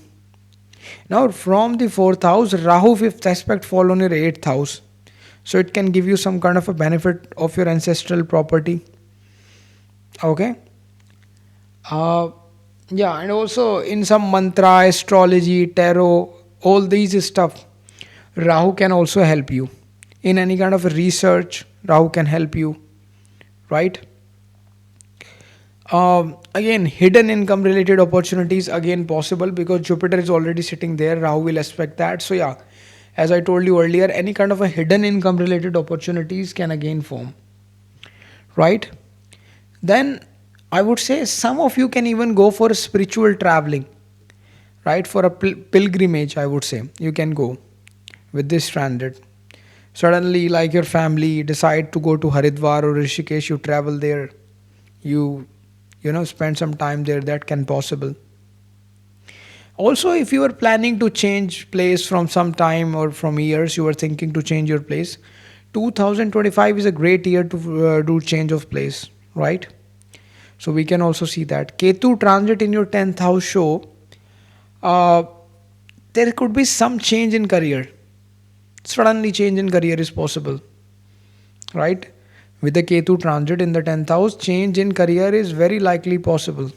Now from the fourth house, Rahu fifth aspect fall on your eighth house, so it can give you some kind of a benefit of your ancestral property. Okay, uh, yeah, and also in some mantra, astrology, tarot, all these stuff, Rahu can also help you in any kind of research. Rahu can help you, right? Again, hidden income related opportunities again possible, because Jupiter is already sitting there. Rahu will expect that. So yeah, As I told you earlier, any kind of a hidden income related opportunities can again form, right? Then I would say some of you can even go for spiritual traveling, right? For a pilgrimage, I would say you can go with this transit. Suddenly, like your family decide to go to Haridwar or Rishikesh, you travel there, you spend some time there. That can possible. Also, if you are planning to change place from some time or from years, you are thinking to change your place, 2025 is a great year to do change of place, right? So we can also see that Ketu transit in your 10th house show uh, there could be some change in career. Suddenly change in career is possible, right? With the Ketu transit in the 10th house, change in career is very likely possible.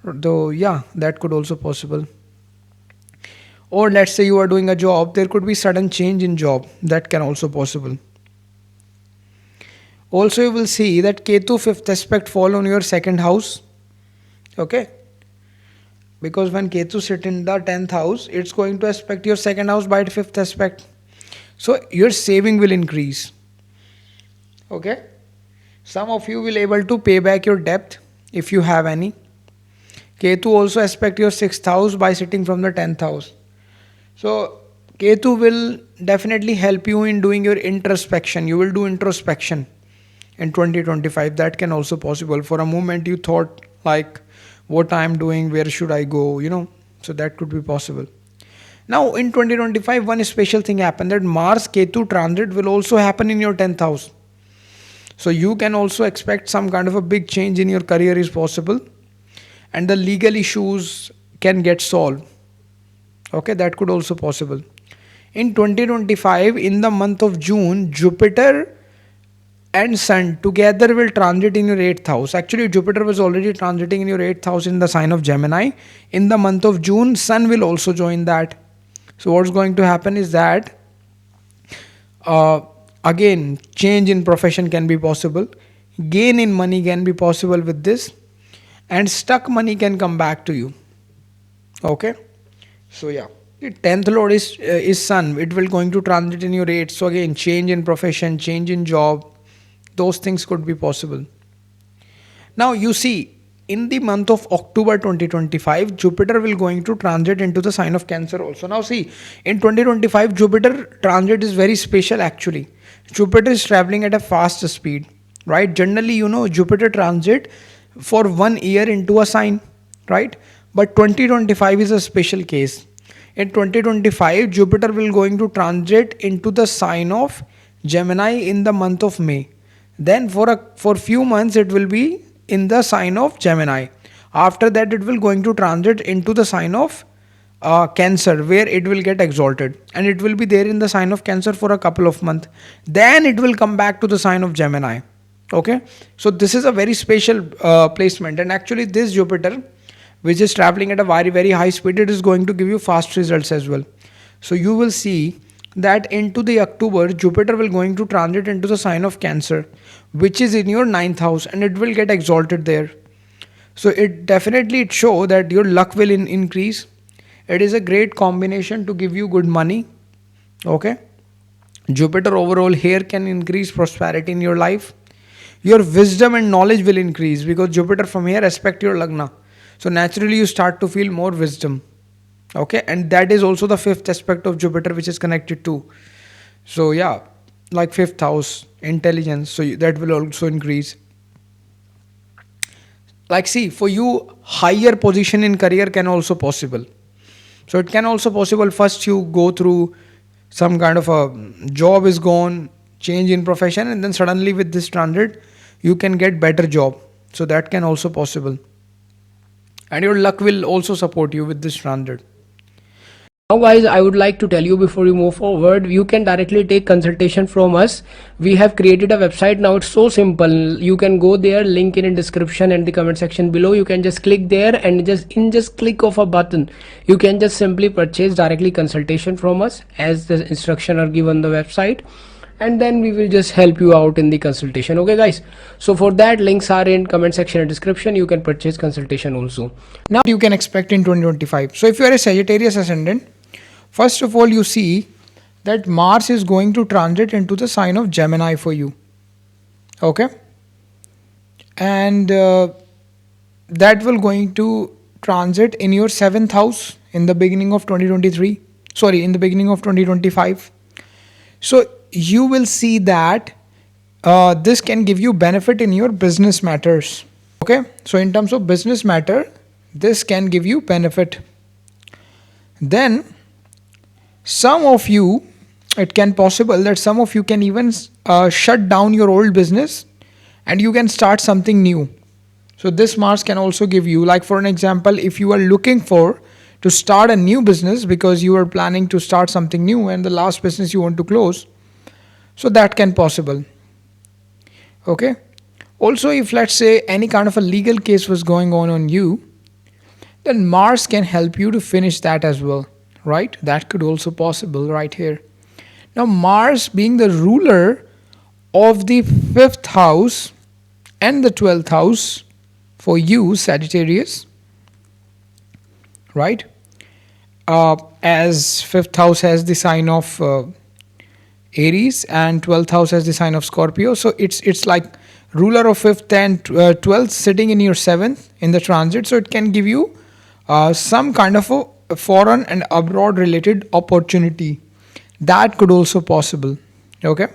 Though, yeah, that could also possible. Or let's say you are doing a job, there could be sudden change in job. That can also possible. Also, you will see that Ketu fifth aspect fall on your second house. Okay? Because when Ketu sit in the 10th house, it's going to aspect your second house by the fifth aspect. So your saving will increase. Okay? Some of you will able to pay back your debt if you have any. Ketu also aspect your 6th house by sitting from the 10th house. So Ketu will definitely help you in doing your introspection. You will do introspection in 2025. That can also possible. For a moment you thought like what I am doing, where should I go, so that could be possible. Now in 2025 one special thing happened, that Mars Ketu transit will also happen in your 10th house. So you can also expect some kind of a big change in your career is possible, and the legal issues can get solved. Okay, that could also possible. In 2025, in the month of June, Jupiter and Sun together will transit in your 8th house. Actually, Jupiter was already transiting in your 8th house in the sign of Gemini. In the month of June, Sun will also join that. So what's going to happen is that again, change in profession can be possible, gain in money can be possible with this, and stuck money can come back to you. Okay, so yeah, the 10th lord is Sun. It will going to transit in your 8th. So again, change in profession, change in job, those things could be possible. Now you see, in the month of October 2025, Jupiter will going to transit into the sign of Cancer also. Now see, in 2025 Jupiter transit is very special actually. Jupiter is traveling at a fast speed, right? Generally, Jupiter transit for 1 year into a sign, right? But 2025 is a special case. In 2025, Jupiter will going to transit into the sign of Gemini in the month of May. Then for few months it will be in the sign of Gemini. After that it will going to transit into the sign of Cancer, where it will get exalted, and it will be there in the sign of Cancer for a couple of months. Then it will come back to the sign of Gemini. Okay, so this is a very special placement, and actually this Jupiter, which is traveling at a very very high speed, it is going to give you fast results as well. So you will see that into the October, Jupiter will going to transit into the sign of Cancer, which is in your 9th house, and it will get exalted there. So it definitely it show that your luck will increase. It is a great combination to give you good money. Okay, Jupiter overall here can increase prosperity in your life. Your wisdom and knowledge will increase because Jupiter from here aspect your Lagna. So naturally you start to feel more wisdom. Okay, and that is also the 5th aspect of Jupiter, which is connected to. So yeah, like 5th house, intelligence. So that will also increase. Like see, for you, higher position in career can also possible. So it can also possible, first you go through some kind of a job is gone, change in profession, and then suddenly with this transit, you can get better job. So that can also possible. And your luck will also support you with this transit. Now guys, I would like to tell you before you move forward, you can directly take consultation from us. We have created a website now. It's so simple. You can go there, link in description and the comment section below. You can just click there, and just click of a button, you can just simply purchase directly consultation from us as the instruction are given on the website, and then we will just help you out in the consultation. Okay guys, so for that, links are in comment section and description. You can purchase consultation also. Now you can expect in 2025. So if you are a Sagittarius ascendant, First of all, you see that Mars is going to transit into the sign of Gemini for you. Okay? And that will going to transit in your 7th house in the beginning of 2023. Sorry, in the beginning of 2025. So you will see that this can give you benefit in your business matters. Okay? So in terms of business matter, this can give you benefit. Then some of you, it can possible that some of you can even shut down your old business and you can start something new. So this Mars can also give you, like for an example, if you are looking for to start a new business because you are planning to start something new and the last business you want to close, so that can possible. Okay. Also, if let's say any kind of a legal case was going on you, then Mars can help you to finish that as well, right? That could also possible right here. Now Mars being the ruler of the 5th house and the 12th house for you, Sagittarius, right? As 5th house has the sign of Aries and 12th house has the sign of Scorpio. So it's like ruler of 5th and 12th sitting in your 7th in the transit. So it can give you some kind of a foreign and abroad related opportunity. That could also possible. Okay.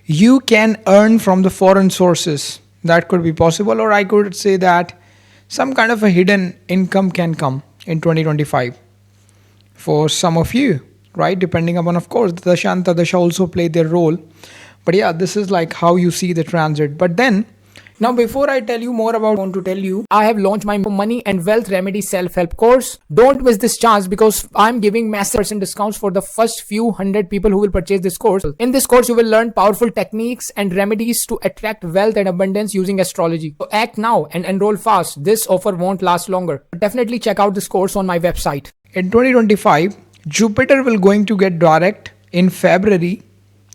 You can earn from the foreign sources. That could be possible, or I could say that some kind of a hidden income can come in 2025 for some of you, right? Depending upon, of course, the Dasha and Tadasha also play their role. But yeah, this is like how you see the transit. But then, now before I tell you more about, I want to tell you, I have launched my money and wealth remedy self-help course. Don't miss this chance because I'm giving massive percent discounts for the first few hundred people who will purchase this course. In this course, you will learn powerful techniques and remedies to attract wealth and abundance using astrology. So act now and enroll fast. This offer won't last longer. Definitely check out this course on my website. In 2025, Jupiter will going to get direct in February.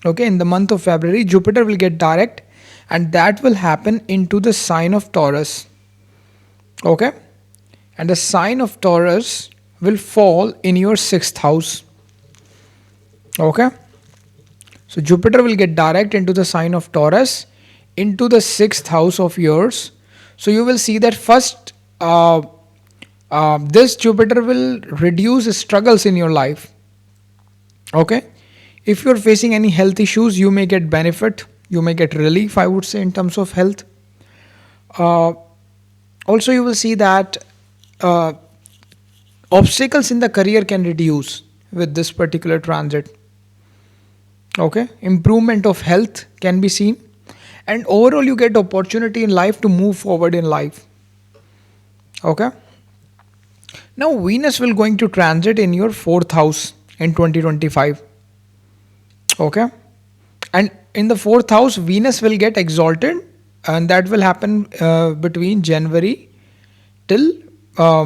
Okay, in the month of February, Jupiter will get direct, and that will happen into the sign of Taurus. Okay, and the sign of Taurus will fall in your 6th house. Okay, so Jupiter will get direct into the sign of Taurus, into the 6th house of yours. So you will see that first this Jupiter will reduce struggles in your life. Okay, if you're facing any health issues, you may get benefit, you may get relief, I would say, in terms of health. Also, you will see that obstacles in the career can reduce with this particular transit. Okay, improvement of health can be seen, and overall you get opportunity in life to move forward in life. Okay, now Venus will going to transit in your 4th house in 2025. Okay, and in the 4th house, Venus will get exalted, and that will happen between January till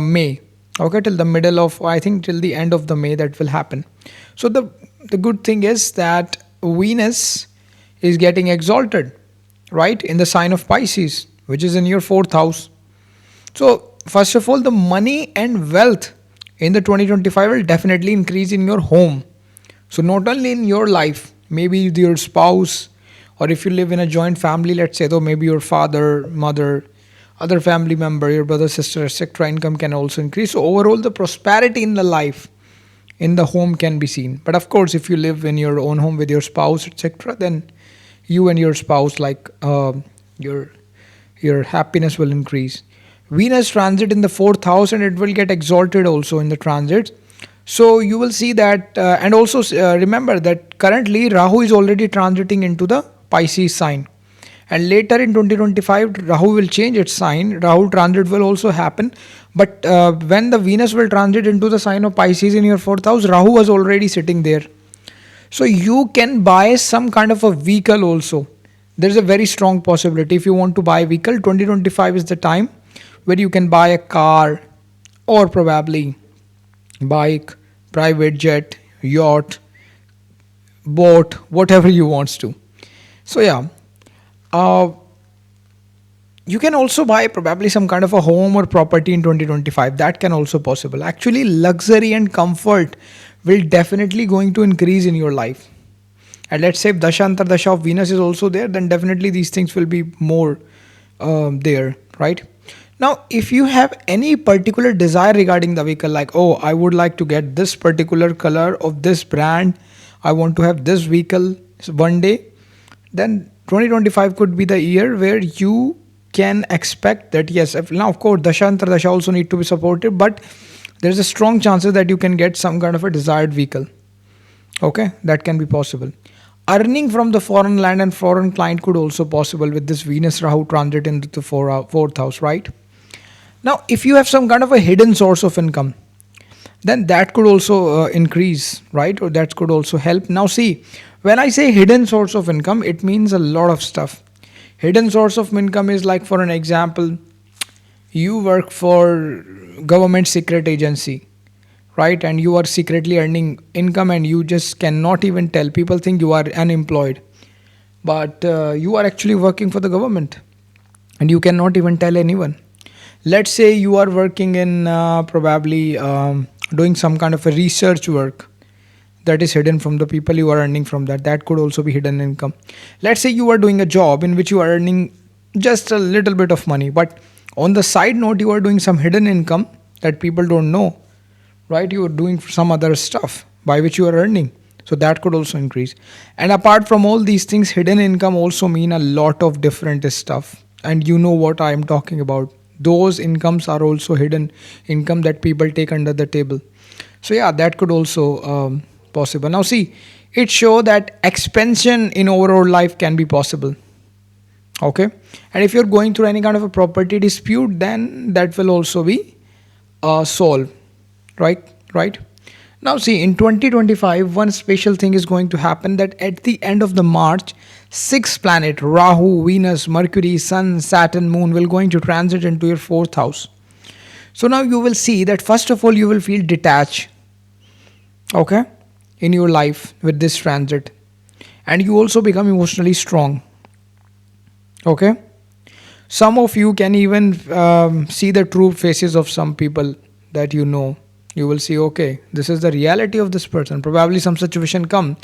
May. Okay, till the middle of, I think till the end of the May that will happen. So the good thing is that Venus is getting exalted, right, in the sign of Pisces, which is in your 4th house. So first of all, the money and wealth in the 2025 will definitely increase in your home. So not only in your life, maybe with your spouse, or if you live in a joint family, let's say, though, maybe your father, mother, other family member, your brother, sister, etc. Income can also increase. So overall, the prosperity in the life, in the home can be seen. But of course, if you live in your own home with your spouse, etc., then you and your spouse, like your happiness will increase. Venus transit in the 4th house, and it will get exalted also in the transit. So you will see that, and also remember that currently Rahu is already transiting into the Pisces sign, and later in 2025 Rahu will change its sign. Rahu transit will also happen, but when the Venus will transit into the sign of Pisces in your 4th house, Rahu was already sitting there. So you can buy some kind of a vehicle also. There is a very strong possibility. If you want to buy a vehicle, 2025 is the time where you can buy a car, or probably bike, private jet, yacht, boat, whatever you want to. So yeah, you can also buy probably some kind of a home or property in 2025. That can also possible. Actually, luxury and comfort will definitely going to increase in your life. And let's say if Dasha Antardasha of Venus is also there, then definitely these things will be more there, right? Now, if you have any particular desire regarding the vehicle, like, oh, I would like to get this particular color of this brand, I want to have this vehicle one day, then 2025 could be the year where you can expect that. Yes, now of course Dasha Antardasha also need to be supported, but there's a strong chances that you can get some kind of a desired vehicle. Okay, that can be possible. Earning from the foreign land and foreign client could also possible with this Venus Rahu transit into the fourth house, right? Now, if you have some kind of a hidden source of income, then that could also increase, right? Or that could also help. Now, see, when I say hidden source of income, it means a lot of stuff. Hidden source of income is like, for an example, you work for government secret agency, right? And you are secretly earning income and you just cannot even tell. People think you are unemployed, but you are actually working for the government and you cannot even tell anyone. Let's say you are working in probably doing some kind of a research work that is hidden from the people, you are earning from that. That could also be hidden income. Let's say you are doing a job in which you are earning just a little bit of money, but on the side note, you are doing some hidden income that people don't know, right? You are doing some other stuff by which you are earning. So that could also increase. And apart from all these things, hidden income also mean a lot of different stuff. And you know what I am talking about. Those incomes are also hidden income that people take under the table. So yeah, that could also possible. Now see, it show that expansion in overall life can be possible. Okay, and if you're going through any kind of a property dispute, then that will also be solved, right. Now see, in 2025, one special thing is going to happen, that at the end of the March, 6 planet Rahu, Venus, Mercury, Sun, Saturn, Moon will going to transit into your 4th house. So now you will see that first of all you will feel detached, okay, in your life with this transit, and you also become emotionally strong. Okay, some of you can even see the true faces of some people that you know. You will see, okay, this is the reality of this person. Probably some situation come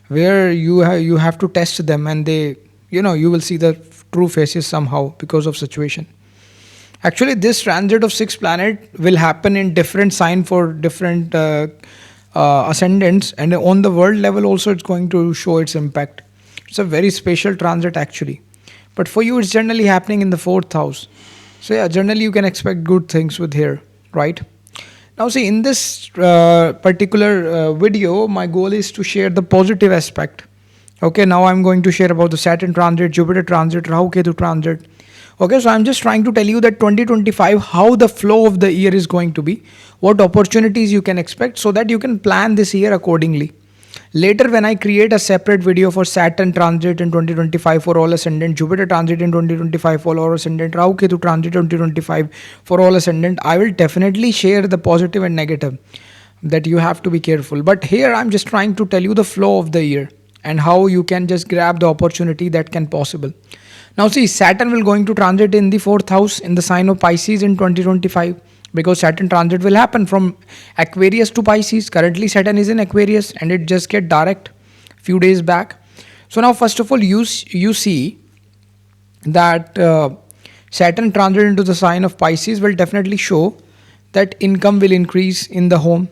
where you have to test them, and they, you will see the true faces somehow because of situation. Actually, this transit of 6 planet will happen in different sign for different ascendants, and on the world level also it's going to show its impact. It's a very special transit actually, but for you it's generally happening in the 4th house. So yeah, generally you can expect good things with here, right? Now see, in this particular video, my goal is to share the positive aspect. Okay, now I'm going to share about the Saturn transit, Jupiter transit, Rahu Ketu transit. Okay, so I'm just trying to tell you that 2025, how the flow of the year is going to be, what opportunities you can expect, so that you can plan this year accordingly. Later, when I create a separate video for Saturn transit in 2025 for all ascendant, Jupiter transit in 2025 for all ascendant, Rahu Ketu transit 2025 for all ascendant, I will definitely share the positive and negative, that you have to be careful. But here I'm just trying to tell you the flow of the year and how you can just grab the opportunity that can possible. Now see, Saturn will going to transit in the 4th house in the sign of Pisces in 2025, because Saturn transit will happen from Aquarius to Pisces. Currently Saturn is in Aquarius and it just get direct few days back. So now first of all you see that Saturn transit into the sign of Pisces will definitely show that income will increase in the home.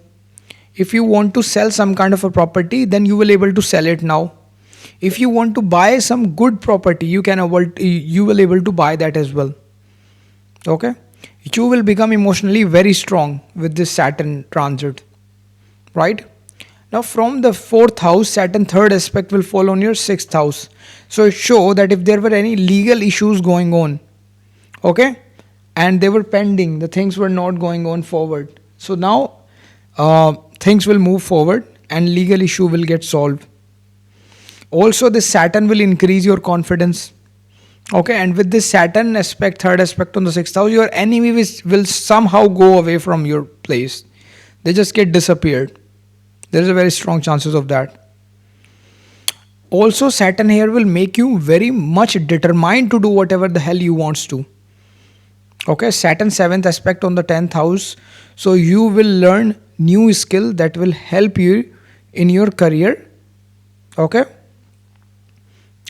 If you want to sell some kind of a property, then you will able to sell it now. If you want to buy some good property, you will able to buy that as well. Okay, you will become emotionally very strong with this Saturn transit, right? Now from the 4th house, Saturn third aspect will fall on your 6th house. So it show that if there were any legal issues going on, okay, and they were pending, the things were not going on forward. So now things will move forward and legal issue will get solved. Also, this Saturn will increase your confidence. Okay, and with this Saturn aspect, third aspect on the 6th house, your enemy will somehow go away from your place. They just get disappeared. There is a very strong chances of that. Also, Saturn here will make you very much determined to do whatever the hell you wants to. Okay, Saturn 7th aspect on the 10th house. So you will learn new skill that will help you in your career. Okay,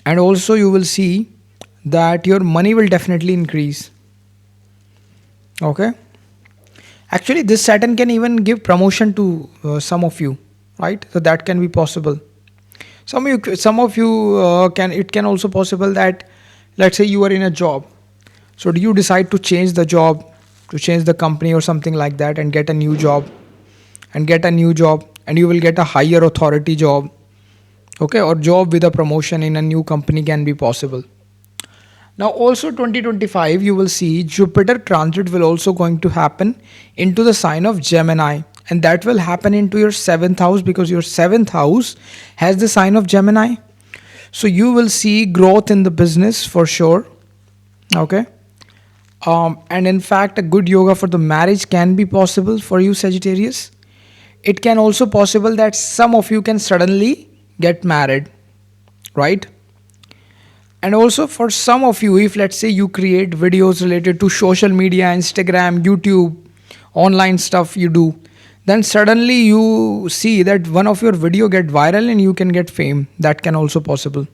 and also you will see that your money will definitely increase. Okay, actually this Saturn can even give promotion to some of you, right? So that can be possible. Some of you can, it can also possible that, let's say you are in a job, so do you decide to change the job, to change the company or something like that, and get a new job, and you will get a higher authority job. Okay, or job with a promotion in a new company can be possible. Now also 2025 you will see Jupiter transit will also going to happen into the sign of Gemini, and that will happen into your 7th house, because your 7th house has the sign of Gemini. So you will see growth in the business for sure. Okay, and in fact a good yoga for the marriage can be possible for you, Sagittarius. It can also possible that some of you can suddenly get married, right? And also for some of you, if let's say you create videos related to social media, Instagram, YouTube, online stuff you do, then suddenly you see that one of your video get viral and you can get fame. That can also possible.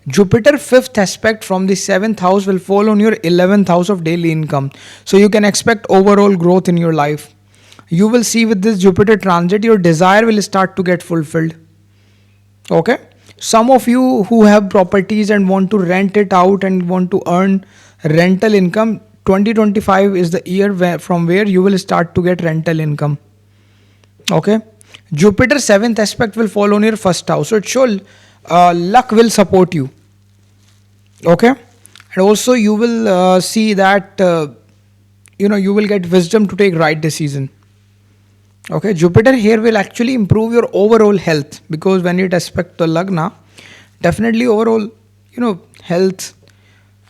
Jupiter fifth aspect from the 7th house will fall on your 11th house of daily income, so you can expect overall growth in your life. You will see with this Jupiter transit your desire will start to get fulfilled. Okay, some of you who have properties and want to rent it out and want to earn rental income, 2025 is the year from where you will start to get rental income. Okay, Jupiter 7th aspect will fall on your first house, so it shows luck will support you. Okay, and also you will see that you will get wisdom to take right decision. Okay, Jupiter here will actually improve your overall health, because when it aspect the Lagna, definitely overall, health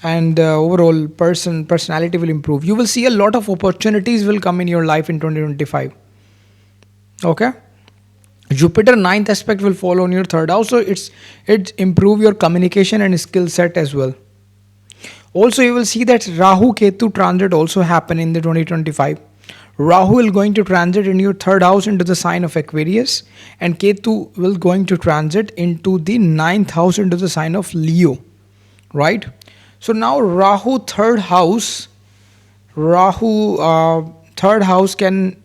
and overall personality will improve. You will see a lot of opportunities will come in your life in 2025. Okay, Jupiter ninth aspect will fall on your third house, so it improve your communication and skill set as well. Also, you will see that Rahu Ketu transit also happen in the 2025. Rahu will going to transit in your third house into the sign of Aquarius, and Ketu will going to transit into the ninth house into the sign of Leo, right? So now third house can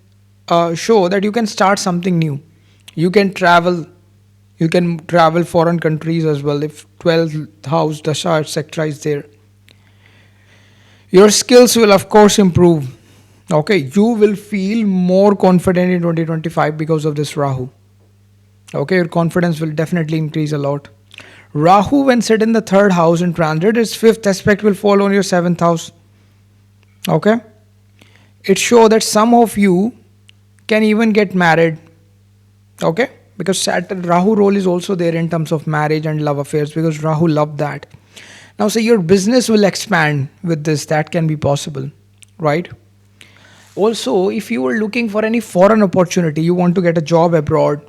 show that you can start something new. You can travel foreign countries as well if 12th house dasha etc is there. Your skills will of course improve. Okay, you will feel more confident in 2025 because of this Rahu. Okay, your confidence will definitely increase a lot. Rahu, when set in the third house in transit, its fifth aspect will fall on your 7th house. Okay, it shows that some of you can even get married. Okay, because Saturn Rahu role is also there in terms of marriage and love affairs, because Rahu loved that. Now, say your business will expand with this, that can be possible, right? Also, if you are looking for any foreign opportunity, you want to get a job abroad,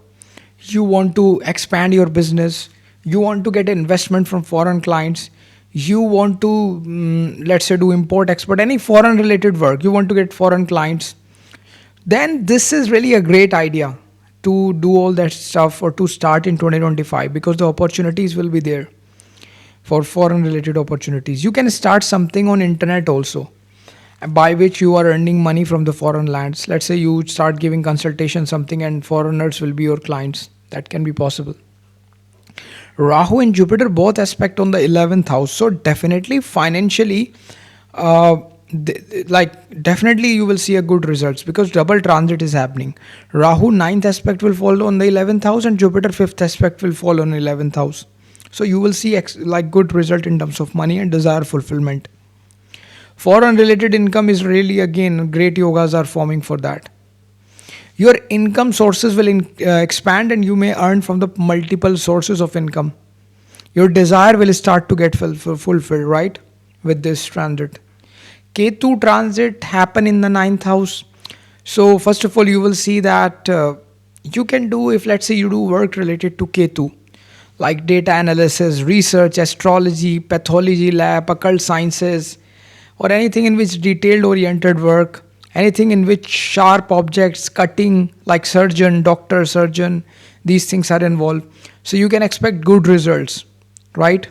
you want to expand your business, you want to get investment from foreign clients, you want to, let's say, do import, export, any foreign related work, you want to get foreign clients, then this is really a great idea to do all that stuff or to start in 2025, because the opportunities will be there for foreign related opportunities. You can start something on internet also, by which you are earning money from the foreign lands. Let's say you start giving consultation something and foreigners will be your clients. That can be possible. Rahu and Jupiter both aspect on the 11th house, so definitely financially definitely you will see a good results, because double transit is happening. Rahu 9th aspect will fall on the 11th house and Jupiter 5th aspect will fall on 11th house. So you will see good result in terms of money and desire fulfillment. Foreign related income is really, again, great yogas are forming for that. Your income sources will expand and you may earn from the multiple sources of income. Your desire will start to get fulfilled, right? With this transit. Ketu transit happen in the 9th house. So first of all, you will see that you can do, if let's say you do work related to Ketu, like data analysis, research, astrology, pathology lab, occult sciences, or anything in which detailed oriented work, anything in which sharp objects, cutting, like surgeon, doctor, surgeon, these things are involved. So you can expect good results, right?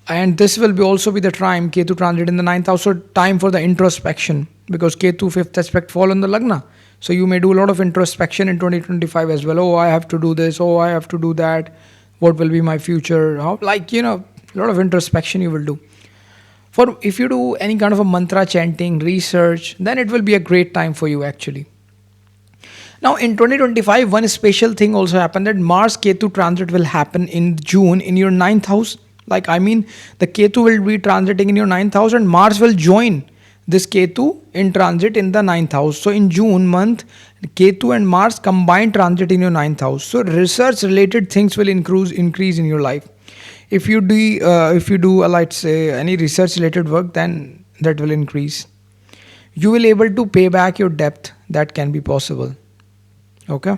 And this will be also be the time Ketu transit in the ninth house, so time for the introspection, because Ketu fifth aspect fall on the Lagna. So you may do a lot of introspection in 2025 as well. Oh, I have to do this. Oh, I have to do that. What will be my future? How, like, a lot of introspection you will do. For if you do any kind of a mantra chanting, research, then it will be a great time for you actually. Now in 2025, one special thing also happened, that Mars Ketu transit will happen in June in your ninth house. Like, I mean, the Ketu will be transiting in your ninth house and Mars will join this Ketu in transit in the ninth house. So in June month, Ketu and Mars combined transit in your ninth house. So research related things will increase in your life. If you do let's say any research related work, then that will increase. You will able to pay back your debt. That can be possible. Okay.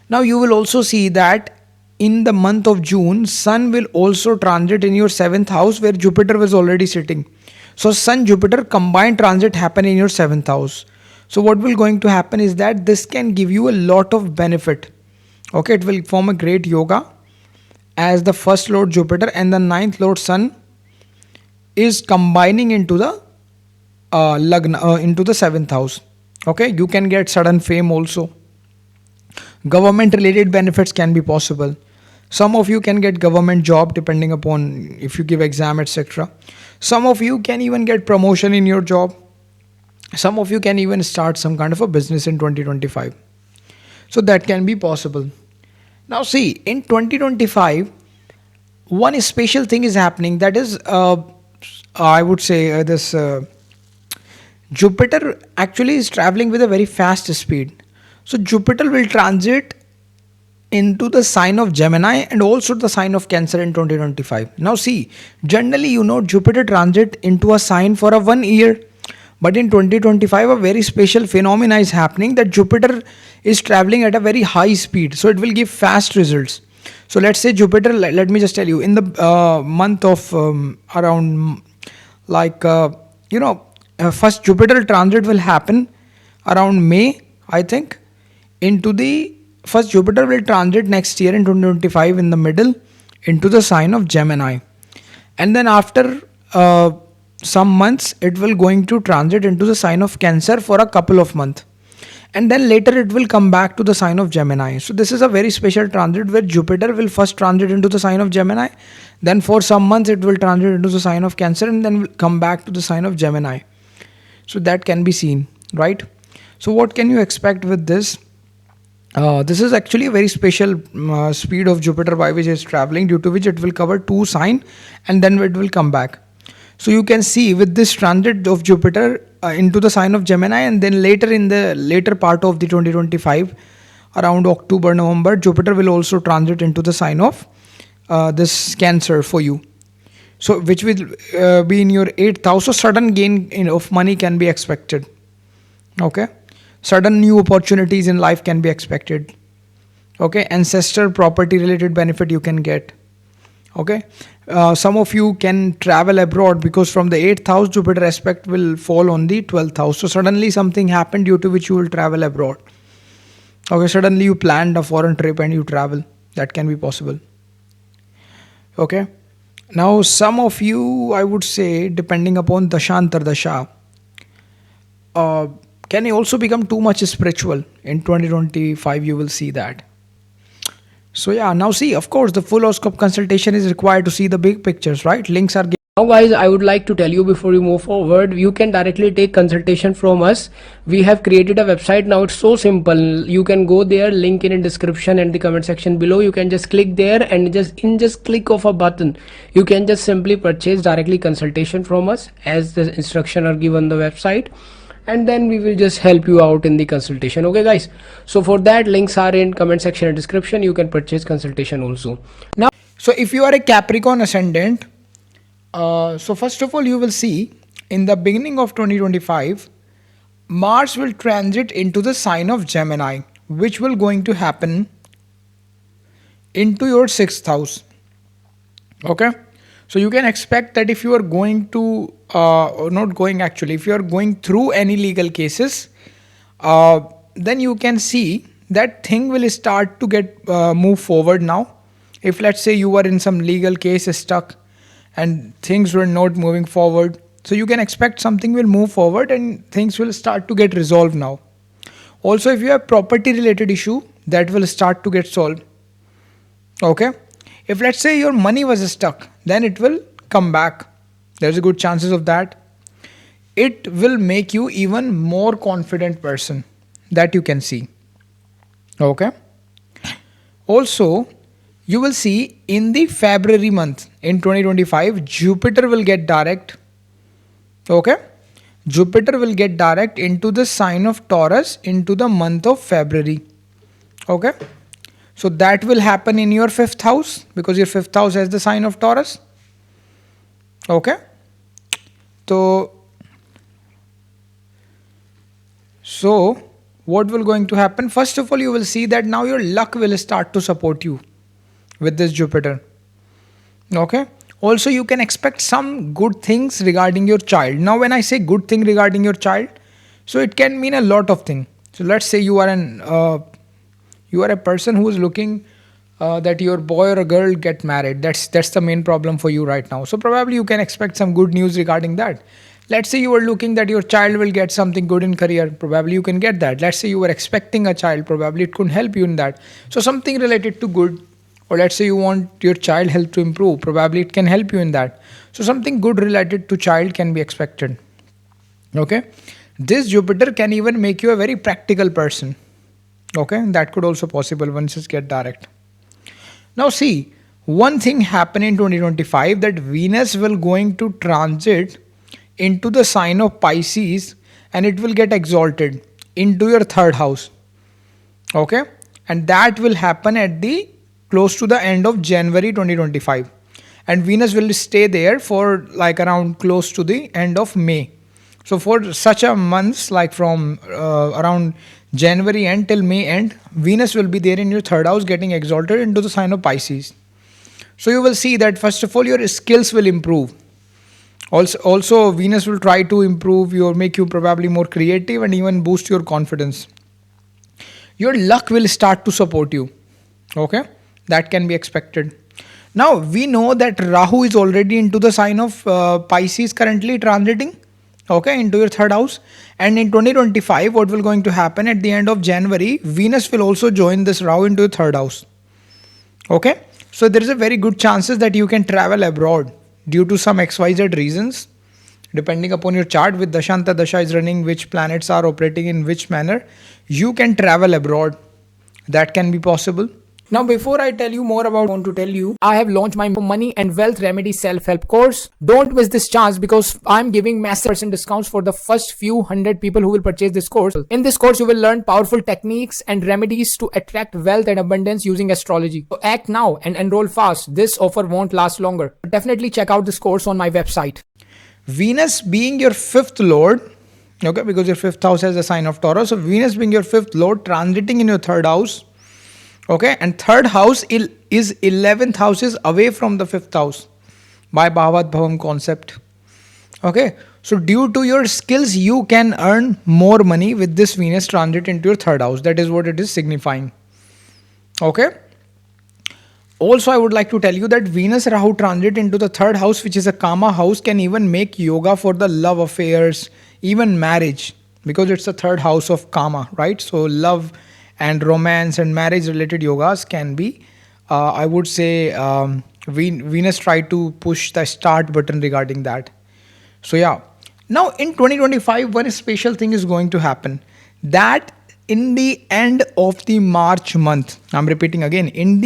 Now you will also see that in the month of June, Sun will also transit in your 7th house where Jupiter was already sitting. So Sun Jupiter combined transit happen in your 7th house. So what will going to happen is that this can give you a lot of benefit. Okay, it will form a great yoga, as the first Lord Jupiter and the ninth Lord Sun is combining into the Lagna, into the 7th house. Okay, you can get sudden fame also. Government related benefits can be possible. Some of you can get government job depending upon if you give exam, etc. Some of you can even get promotion in your job. Some of you can even start some kind of a business in 2025. So that can be possible. Now see, in 2025, one special thing is happening, that is I would say this Jupiter actually is traveling with a very fast speed. So Jupiter will transit into the sign of Gemini and also the sign of Cancer in 2025. Now see, generally Jupiter transit into a sign for a 1 year. But in 2025, a very special phenomena is happening, that Jupiter is traveling at a very high speed. So it will give fast results. So let's say Jupiter, let me just tell you, in the month of around first Jupiter transit will happen around May, I think, into the first Jupiter will transit next year in 2025 in the middle into the sign of Gemini. And then after some months, it will going to transit into the sign of Cancer for a couple of months. And then later it will come back to the sign of Gemini. So this is a very special transit where Jupiter will first transit into the sign of Gemini. Then for some months it will transit into the sign of Cancer and then will come back to the sign of Gemini. So that can be seen, right? So what can you expect with this? This is actually a very special speed of Jupiter by which it is traveling, due to which it will cover 2 signs and then it will come back. So you can see with this transit of Jupiter into the sign of Gemini, and then later in the later part of the 2025, around October, November, Jupiter will also transit into the sign of this Cancer for you. So which will be in your 8th house. So sudden gain of money can be expected. Okay. Sudden new opportunities in life can be expected. Okay. Ancestor property related benefit you can get. Okay. Some of you can travel abroad, because from the 8th house Jupiter aspect will fall on the 12th house. So suddenly something happened due to which you will travel abroad. Okay. Suddenly you planned a foreign trip and you travel. That can be possible. Okay. Now some of you, I would say, depending upon Dashantar Dasha, can also become too much spiritual. In 2025 you will see that. So yeah, now see, of course, the full horoscope consultation is required to see the big pictures, right? Links are given. Now guys, I would like to tell you before you move forward, you can directly take consultation from us. We have created a website now. It's so simple. You can go there, link in description and the comment section below. You can just click there and just click of a button, you can just simply purchase directly consultation from us as the instruction are given on the website. And then we will just help you out in the consultation. Okay guys, so for that, links are in comment section and description. You can purchase consultation also. Now, so if you are a Capricorn ascendant, so first of all, you will see in the beginning of 2025, Mars will transit into the sign of Gemini, which will going to happen into your 6th house. Okay. So you can expect that if you are going to, or not going actually, if you are going through any legal cases, then you can see that thing will start to get move forward now. If let's say you were in some legal case stuck and things were not moving forward, so you can expect something will move forward and things will start to get resolved now. Also, if you have property related issue, that will start to get solved. Okay. If let's say your money was stuck, then it will come back. There's a good chances of that. It will make you even more confident person, that you can see. Okay. Also, you will see in the February month in 2025, Jupiter will get direct. Okay. Jupiter will get direct into the sign of Taurus into the month of February. Okay. So that will happen in your fifth house, because your fifth house has the sign of Taurus. Okay. So what will going to happen? First of all, you will see that now your luck will start to support you with this Jupiter. Okay. Also, you can expect some good things regarding your child. Now, when I say good thing regarding your child, so it can mean a lot of things. So let's say you are a person who is looking that your boy or a girl get married. That's the main problem for you right now. So probably you can expect some good news regarding that. Let's say you were looking that your child will get something good in career. Probably you can get that. Let's say you were expecting a child. Probably it could help you in that. So something related to good. Or let's say you want your child health to improve. Probably it can help you in that. So something good related to child can be expected. Okay. This Jupiter can even make you a very practical person. Okay. That could also possible once it get direct. Now see, one thing happened in 2025, that Venus will going to transit into the sign of Pisces, and it will get exalted into your third house. Okay. And that will happen at the close to the end of January 2025. And Venus will stay there for like around close to the end of May. So for such a months, like from around January end till May end, Venus will be there in your third house getting exalted into the sign of Pisces. So you will see that first of all your skills will improve. Also Venus will try to improve make you probably more creative and even boost your confidence. Your luck will start to support you. Okay. That can be expected. Now we know that Rahu is already into the sign of Pisces currently transiting. Okay, into your third house. And in 2025, what will going to happen at the end of January, Venus will also join this Rahu into your third house. Okay. So there is a very good chances that you can travel abroad due to some XYZ reasons. Depending upon your chart, with Dashanta Dasha is running, which planets are operating in which manner, you can travel abroad. That can be possible. Now, before I tell you more about, I want to tell you, I have launched my money and wealth remedy self-help course. Don't miss this chance, because I'm giving massive percent discounts for the first few hundred people who will purchase this course. In this course, you will learn powerful techniques and remedies to attract wealth and abundance using astrology. So act now and enroll fast. This offer won't last longer. Definitely check out this course on my website. Venus being your fifth lord, okay, because your fifth house has a sign of Taurus. So Venus being your fifth lord, transiting in your third house. Okay, and third house is 11th houses away from the fifth house by Bhavat Bhavam concept. Okay, so due to your skills, you can earn more money with this Venus transit into your third house. That is what it is signifying. Okay. Also, I would like to tell you that Venus Rahu transit into the third house, which is a Kama house, can even make yoga for the love affairs, even marriage, because it's the third house of Kama, right? So love and romance and marriage related yogas can be, I would say, Venus try to push the start button regarding that. So yeah, now in 2025, one special thing is going to happen, that in the end of the March month, I'm repeating again, at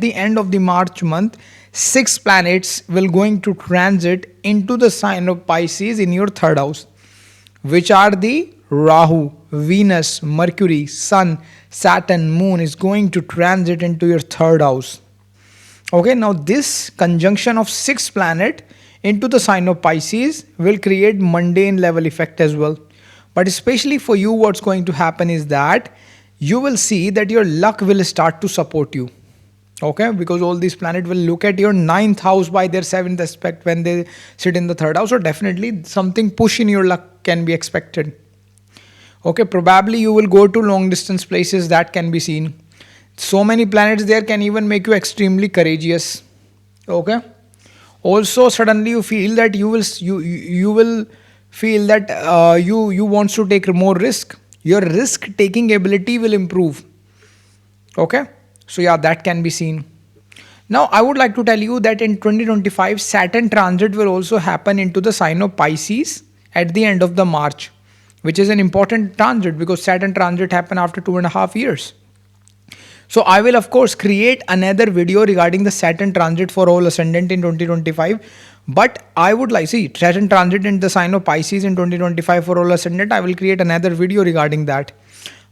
the end of the March month, 6 planets will going to transit into the sign of Pisces in your third house, which are the Rahu, Venus, Mercury, Sun, Saturn, Moon is going to transit into your third house. Okay, now this conjunction of 6 planets into the sign of Pisces will create mundane level effect as well. But especially for you, what's going to happen is that you will see that your luck will start to support you. Okay, because all these planets will look at your ninth house by their seventh aspect when they sit in the third house. So definitely something push in your luck can be expected. Okay, probably you will go to long distance places, that can be seen. So many planets there can even make you extremely courageous. Okay, also suddenly you feel that you will feel that you wants to take more risk. Your risk taking ability will improve. Okay, so yeah, that can be seen. Now I would like to tell you that in 2025 Saturn transit will also happen into the sign of Pisces at the end of the March, which is an important transit because Saturn transit happen after 2.5 years. So I will of course create another video regarding the Saturn transit for all ascendant in 2025. But I would like see Saturn transit in the sign of Pisces in 2025 for all ascendant. I will create another video regarding that.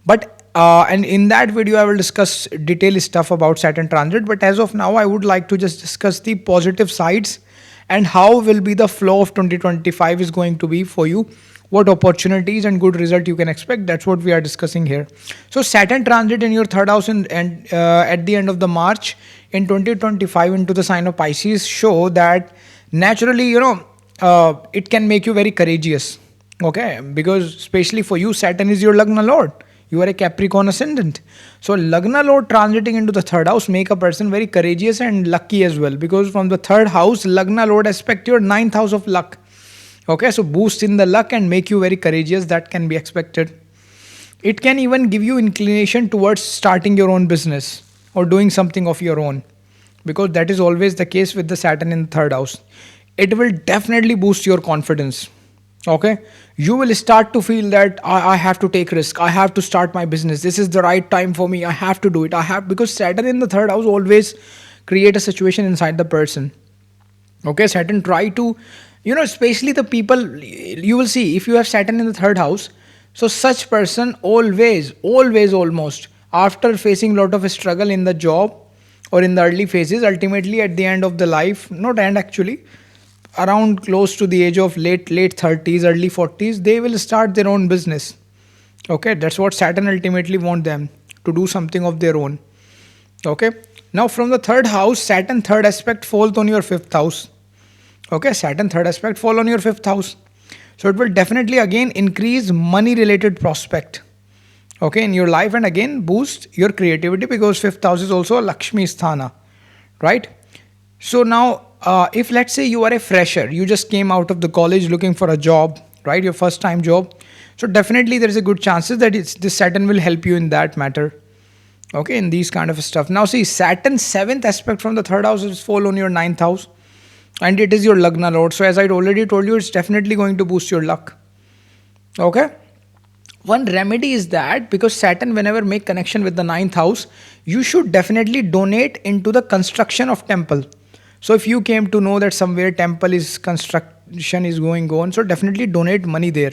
But and in that video I will discuss detailed stuff about Saturn transit. But as of now, I would like to just discuss the positive sides and how will be the flow of 2025 is going to be for you, what opportunities and good result you can expect. That's what we are discussing here. So Saturn transit in your third house and at the end of the March in 2025 into the sign of Pisces show that naturally, it can make you very courageous. Okay, because especially for you, Saturn is your Lagna Lord. You are a Capricorn ascendant. So Lagna Lord transiting into the third house make a person very courageous and lucky as well. Because from the third house, Lagna Lord aspect your ninth house of luck. Okay, so boost in the luck and make you very courageous. That can be expected. It can even give you inclination towards starting your own business or doing something of your own. Because that is always the case with the Saturn in the third house. It will definitely boost your confidence. Okay, you will start to feel that I have to take risk, I have to start my business, this is the right time for me, I have to do it, I have, because Saturn in the third house always create a situation inside the person. Okay, Saturn try to, especially the people, you will see if you have Saturn in the third house, so such person always almost after facing lot of struggle in the job or in the early phases, ultimately at the end of the life, not end actually, around close to the age of late 30s early 40s, they will start their own business. Okay, that's what Saturn ultimately want them to do, something of their own. Okay, now from the third house, Saturn third aspect falls on your fifth house. Okay, Saturn third aspect fall on your fifth house, so it will definitely again increase money related prospect, okay, in your life, and again boost your creativity because fifth house is also a Lakshmi sthana, right? So now, if let's say you are a fresher, you just came out of the college looking for a job, right? Your first time job. So definitely there is a good chances that this Saturn will help you in that matter. Okay, in these kind of stuff. Now see, Saturn seventh aspect from the third house is fall on your ninth house, and it is your Lagna Lord. So as I already told you, it's definitely going to boost your luck. Okay. One remedy is that because Saturn whenever make connection with the ninth house, you should definitely donate into the construction of temple. So if you came to know that somewhere temple is construction is going on, so definitely donate money there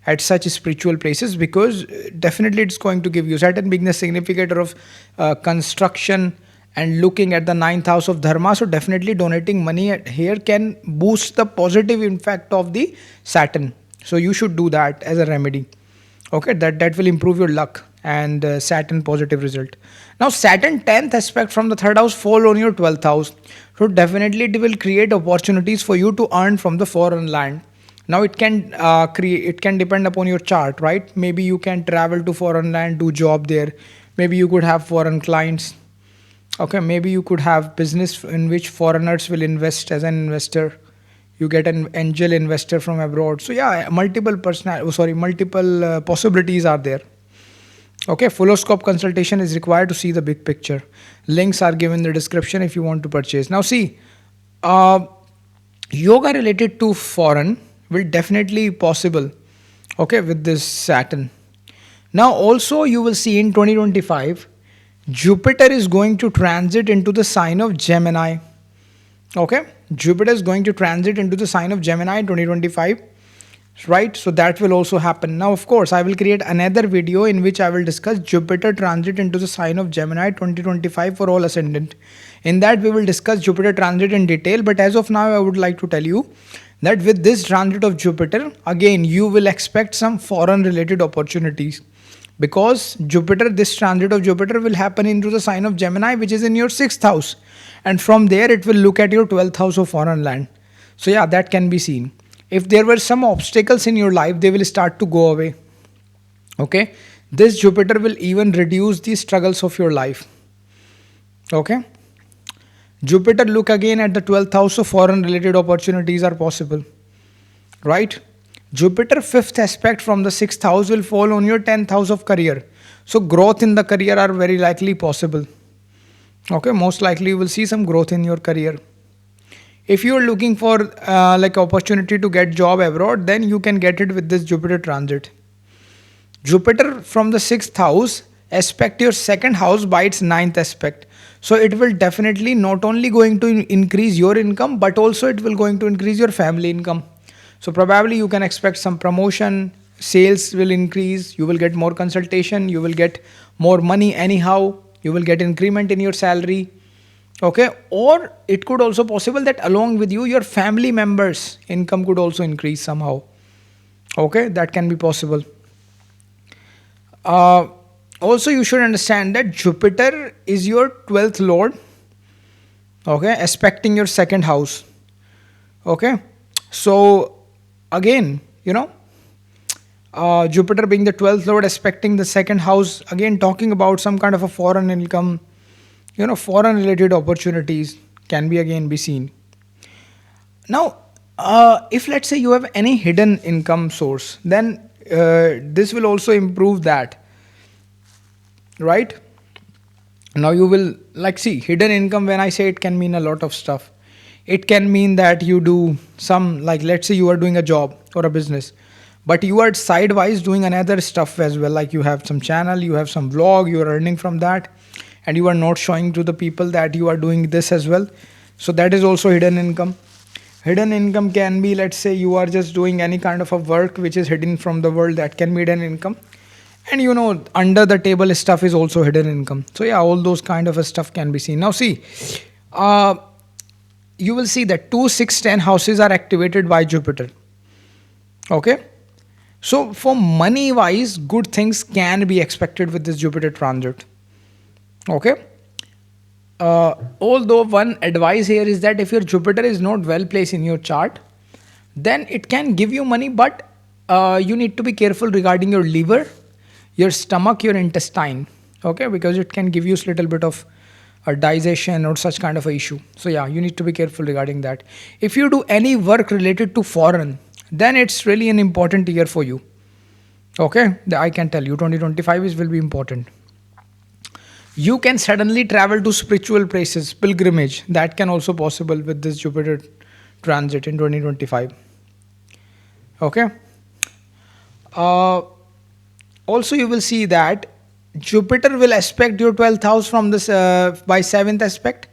at such spiritual places, because definitely it's going to give you, Saturn being the significator of construction and looking at the ninth house of dharma, so definitely donating money here can boost the positive impact of the Saturn. So you should do that as a remedy. Okay, that will improve your luck and Saturn positive result. Now Saturn 10th aspect from the third house fall on your 12th house, so definitely it will create opportunities for you to earn from the foreign land. Now it can it can depend upon your chart, right? Maybe you can travel to foreign land, do job there, maybe you could have foreign clients. Okay, maybe you could have business in which foreigners will invest as an investor. You get an angel investor from abroad. So yeah, multiple possibilities are there. Okay, horoscope consultation is required to see the big picture. Links are given in the description if you want to purchase. Now see, yoga related to foreign will definitely possible. Okay, with this Saturn. Now also you will see in 2025, Jupiter is going to transit into the sign of Gemini. Okay, Jupiter is going to transit into the sign of Gemini in 2025, right? So that will also happen. Now of course I will create another video in which I will discuss Jupiter transit into the sign of Gemini 2025 for all ascendant. In that we will discuss Jupiter transit in detail, but as of now I would like to tell you that with this transit of Jupiter, again you will expect some foreign related opportunities, because Jupiter, this transit of Jupiter will happen into the sign of Gemini, which is in your 6th house, and from there it will look at your 12th house of foreign land. So yeah, that can be seen. If there were some obstacles in your life, they will start to go away. Okay, this Jupiter will even reduce the struggles of your life. Okay, Jupiter look again at the 12th house, of foreign related opportunities are possible, right? Jupiter fifth aspect from the 6th house will fall on your 10th house of career. So growth in the career are very likely possible. Okay, most likely you will see some growth in your career. If you are looking for like opportunity to get job abroad, then you can get it with this Jupiter transit. Jupiter from the 6th house aspect your 2nd house by its 9th aspect. So it will definitely not only going to increase your income, but also it will going to increase your family income. So probably you can expect some promotion, sales will increase, you will get more consultation, you will get more money anyhow, you will get increment in your salary. Okay, or it could also possible that along with you, your family members income could also increase somehow. Okay, that can be possible. uh, Also you should understand that Jupiter is your 12th lord, okay, aspecting your 2nd house. Okay, so again, Jupiter being the 12th lord aspecting the 2nd house, again talking about some kind of a foreign income, foreign related opportunities can be again be seen. Now, if let's say you have any hidden income source, then this will also improve that, right? Now you will like see hidden income. When I say, it can mean a lot of stuff. It can mean that you do some, like let's say you are doing a job or a business, but you are sidewise doing another stuff as well. Like you have some channel, you have some vlog, you are earning from that, and you are not showing to the people that you are doing this as well. So that is also hidden income. Hidden income can be, let's say you are just doing any kind of a work which is hidden from the world, that can be hidden income. And under the table stuff is also hidden income. So yeah, all those kind of a stuff can be seen. Now see, you will see that 2, 6, 10 houses are activated by Jupiter. Okay, so for money wise, good things can be expected with this Jupiter transit. Okay, although one advice here is that if your Jupiter is not well placed in your chart, then it can give you money, but you need to be careful regarding your liver, your stomach, your intestine. Okay, because it can give you a little bit of a digestion or such kind of a issue. So yeah, you need to be careful regarding that. If you do any work related to foreign, then it's really an important year for you. Okay, I can tell you 2025 will be important. You can suddenly travel to spiritual places, pilgrimage. That can also possible with this Jupiter transit in 2025. Okay. Also, you will see that Jupiter will aspect your 12th house from this by 7th aspect,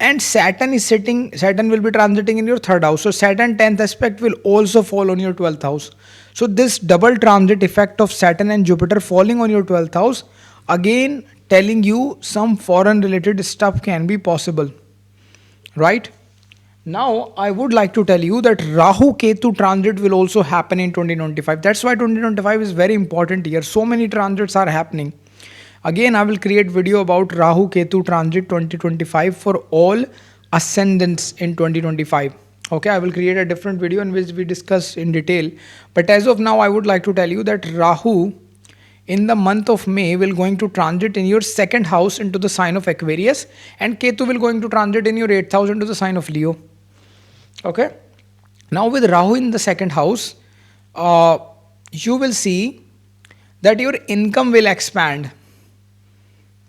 and Saturn will be transiting in your 3rd house. So Saturn 10th aspect will also fall on your 12th house. So this double transit effect of Saturn and Jupiter falling on your 12th house, again telling you some foreign related stuff can be possible, right? Now I would like to tell you that Rahu Ketu transit will also happen in 2025. That's why 2025 is very important year. So many transits are happening. Again, I will create video about Rahu Ketu transit 2025 for all ascendants in 2025. Okay, I will create a different video in which we discuss in detail. But as of now, I would like to tell you that Rahu in the month of May will going to transit in your 2nd house into the sign of Aquarius, and Ketu will going to transit in your 8th house into the sign of Leo. Okay. Now with Rahu in the 2nd house, you will see that your income will expand.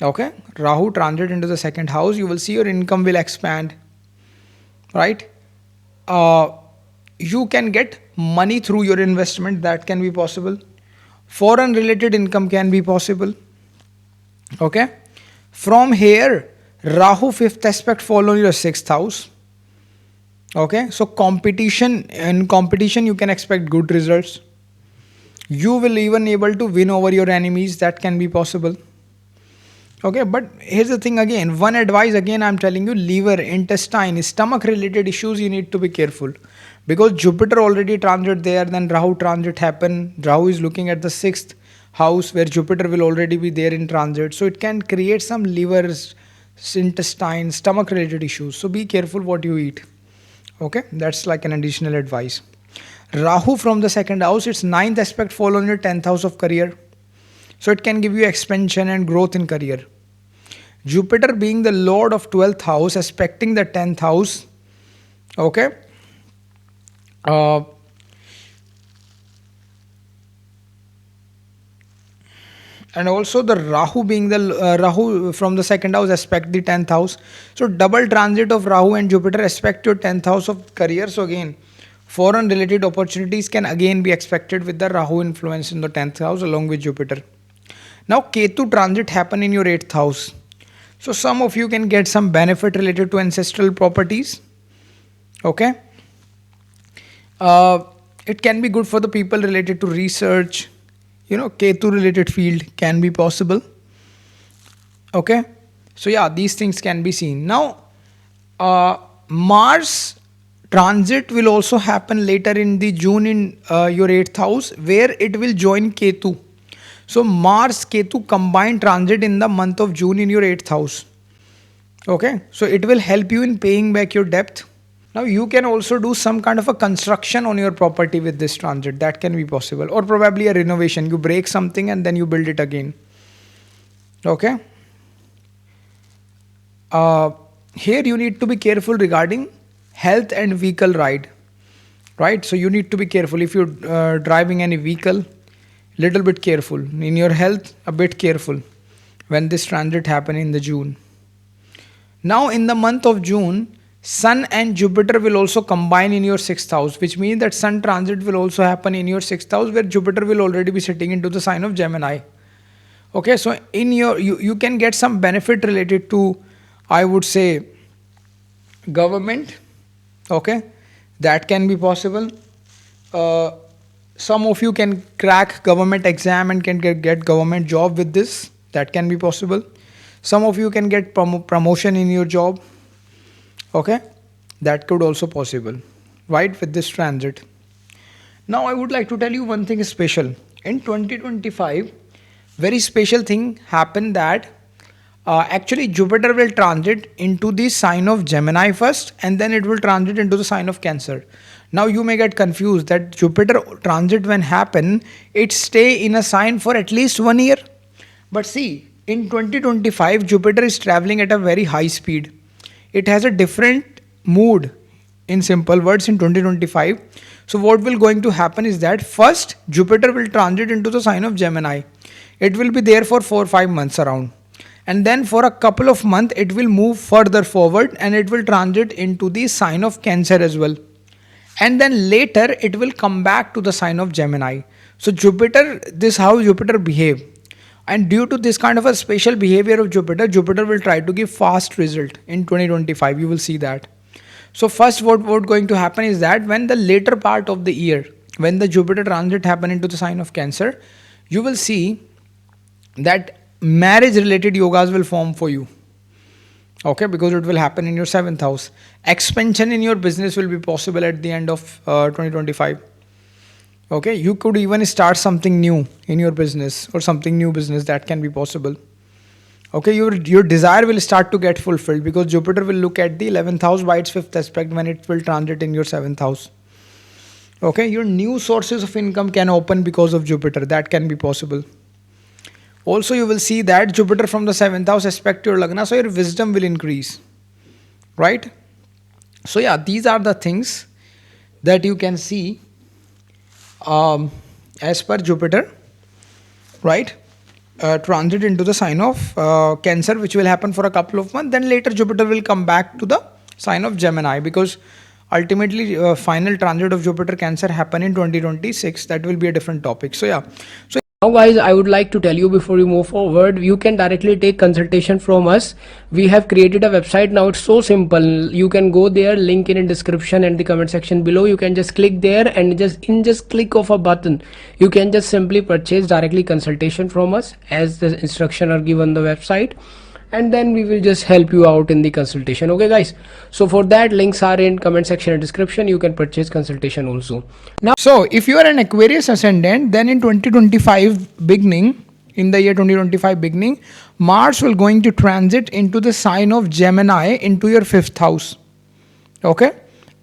Okay. Rahu transit into the 2nd house, you will see your income will expand. Right. You can get money through your investment. That can be possible. Foreign related income can be possible. Okay. From here, Rahu 5th aspect follow your 6th house. Okay, so competition you can expect good results. You will even able to win over your enemies. That can be possible. Okay, but here's the thing again. One advice again I'm telling you: liver, intestine, stomach related issues you need to be careful, because Jupiter already transit there. Then Rahu transit happen. Rahu is looking at the 6th house where Jupiter will already be there in transit. So it can create some livers, intestine, stomach related issues. So be careful what you eat. Okay, that's like an additional advice. Rahu from the second house, its ninth aspect fall on your 10th house of career. So it can give you expansion and growth in career. Jupiter being the lord of 12th house, aspecting the 10th house. Okay. And also the Rahu being the Rahu from the second house aspect the 10th house. So double transit of Rahu and Jupiter aspect your 10th house of career. So again, foreign related opportunities can again be expected with the Rahu influence in the 10th house along with Jupiter. Now Ketu transit happen in your 8th house. So some of you can get some benefit related to ancestral properties. Okay. It can be good for the people related to research. Ketu related field can be possible. Okay. So yeah, these things can be seen. Now, Mars transit will also happen later in the June in your 8th house, where it will join Ketu. So Mars Ketu combined transit in the month of June in your 8th house. Okay. So it will help you in paying back your debt. Now you can also do some kind of a construction on your property with this transit. That can be possible. Or probably a renovation. You break something and then you build it again. Okay. Here you need to be careful regarding health and vehicle ride. Right. So you need to be careful. If you're driving any vehicle, little bit careful. In your health, a bit careful when this transit happen in the June. Now in the month of June, Sun and Jupiter will also combine in your 6th house, which means that Sun transit will also happen in your 6th house, where Jupiter will already be sitting into the sign of Gemini. Okay, so in your you can get some benefit related to, I would say, government. Okay, that can be possible. Some of you can crack government exam and can get government job with this. That can be possible. Some of you can get promotion in your job. Okay, that could also possible, right, with this transit. Now I would like to tell you one thing special. In 2025, very special thing happened that actually Jupiter will transit into the sign of Gemini first, and then it will transit into the sign of Cancer. Now you may get confused that Jupiter transit when happen, it stay in a sign for at least 1 year. But see, in 2025, Jupiter is traveling at a very high speed. It has a different mood, in simple words, in 2025. So what will going to happen is that first Jupiter will transit into the sign of Gemini. It will be there for 4 or 5 months around. And then for a couple of months it will move further forward and it will transit into the sign of Cancer as well. And then later it will come back to the sign of Gemini. So Jupiter, this is how Jupiter behave. And due to this kind of a special behavior of Jupiter, Jupiter will try to give fast result in 2025. You will see that. So first what going to happen is that when the later part of the year, when the Jupiter transit happen into the sign of Cancer, you will see that marriage related yogas will form for you. Okay, because it will happen in your 7th house. Expansion in your business will be possible at the end of 2025. Okay, you could even start something new in your business or something new business that can be possible. Okay, your desire will start to get fulfilled because Jupiter will look at the 11th house by its 5th aspect when it will transit in your 7th house. Okay, your new sources of income can open because of Jupiter. That can be possible. Also, you will see that Jupiter from the 7th house aspect your Lagna, so your wisdom will increase. Right? So yeah, these are the things that you can see as per Jupiter, right? Transit into the sign of Cancer, which will happen for a couple of months. Then later Jupiter will come back to the sign of Gemini, because ultimately final transit of Jupiter Cancer happen in 2026. That will be a different topic. So yeah. So now guys, I would like to tell you before you move forward, you can directly take consultation from us. We have created a website now. It's so simple. You can go there, link in description and the comment section below. You can just click there and just click of a button, you can just simply purchase directly consultation from us as the instruction are given on the website. and then we will just help you out in the consultation. Okay guys, so for that, links are in comment section and description. You can purchase consultation also. Now So, if you are an Aquarius ascendant, then in 2025 beginning, in the year 2025 beginning, Mars will going to transit into the sign of Gemini into your fifth house. Okay?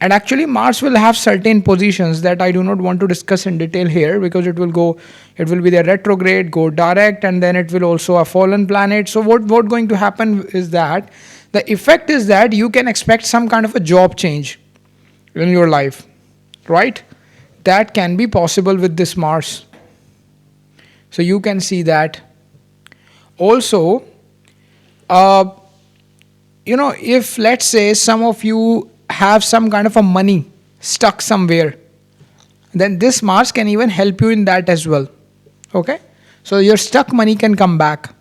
And actually, Mars will have certain positions that I do not want to discuss in detail here, because it will be the retrograde, go direct, and then it will also a fallen planet. So what going to happen is that the effect is that you can expect some kind of a job change in your life, right? That can be possible with this Mars. So you can see that. Also, if let's say some of you have some kind of a money stuck somewhere, then this Mars can even help you in that as well. Okay? So your stuck money can come back.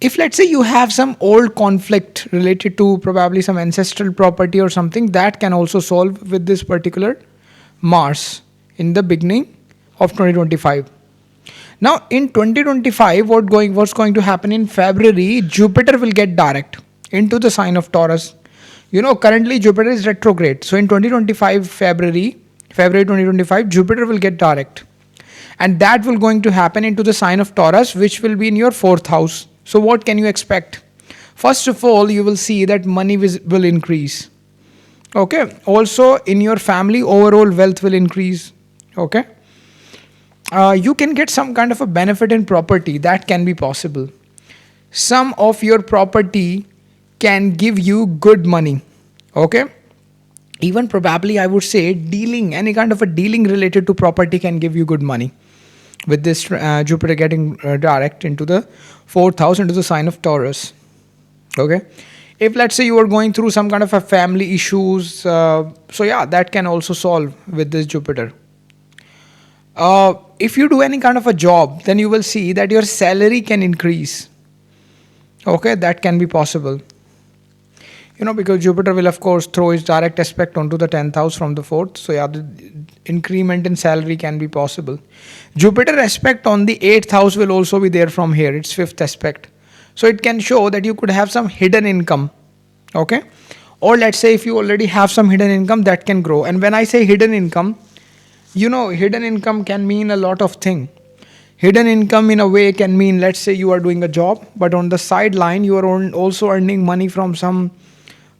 If let's say you have some old conflict related to probably some ancestral property or something, that can also solve with this particular Mars in the beginning of 2025. Now in 2025, what's going to happen in February, Jupiter will get direct into the sign of Taurus. Currently Jupiter is retrograde. So in 2025 February 2025, Jupiter will get direct. And that will going to happen into the sign of Taurus, which will be in your fourth house. So what can you expect? First of all, you will see that money will increase. Okay. Also in your family, overall wealth will increase. Okay. You can get some kind of a benefit in property. That can be possible. Some of your property can give you good money. Okay. Even probably I would say any kind of a dealing related to property can give you good money with this Jupiter getting direct into the fourth house, into the sign of Taurus. Okay. If let's say you are going through some kind of a family issues, that can also solve with this Jupiter. If you do any kind of a job, then you will see that your salary can increase. Okay, that can be possible. Because Jupiter will of course throw its direct aspect onto the 10th house from the 4th. So the increment in salary can be possible. Jupiter aspect on the 8th house will also be there from here. It's 5th aspect. So it can show that you could have some hidden income. Okay. Or let's say if you already have some hidden income, that can grow. And when I say hidden income, hidden income can mean a lot of things. Hidden income in a way can mean, let's say you are doing a job, but on the sideline you are also earning money from some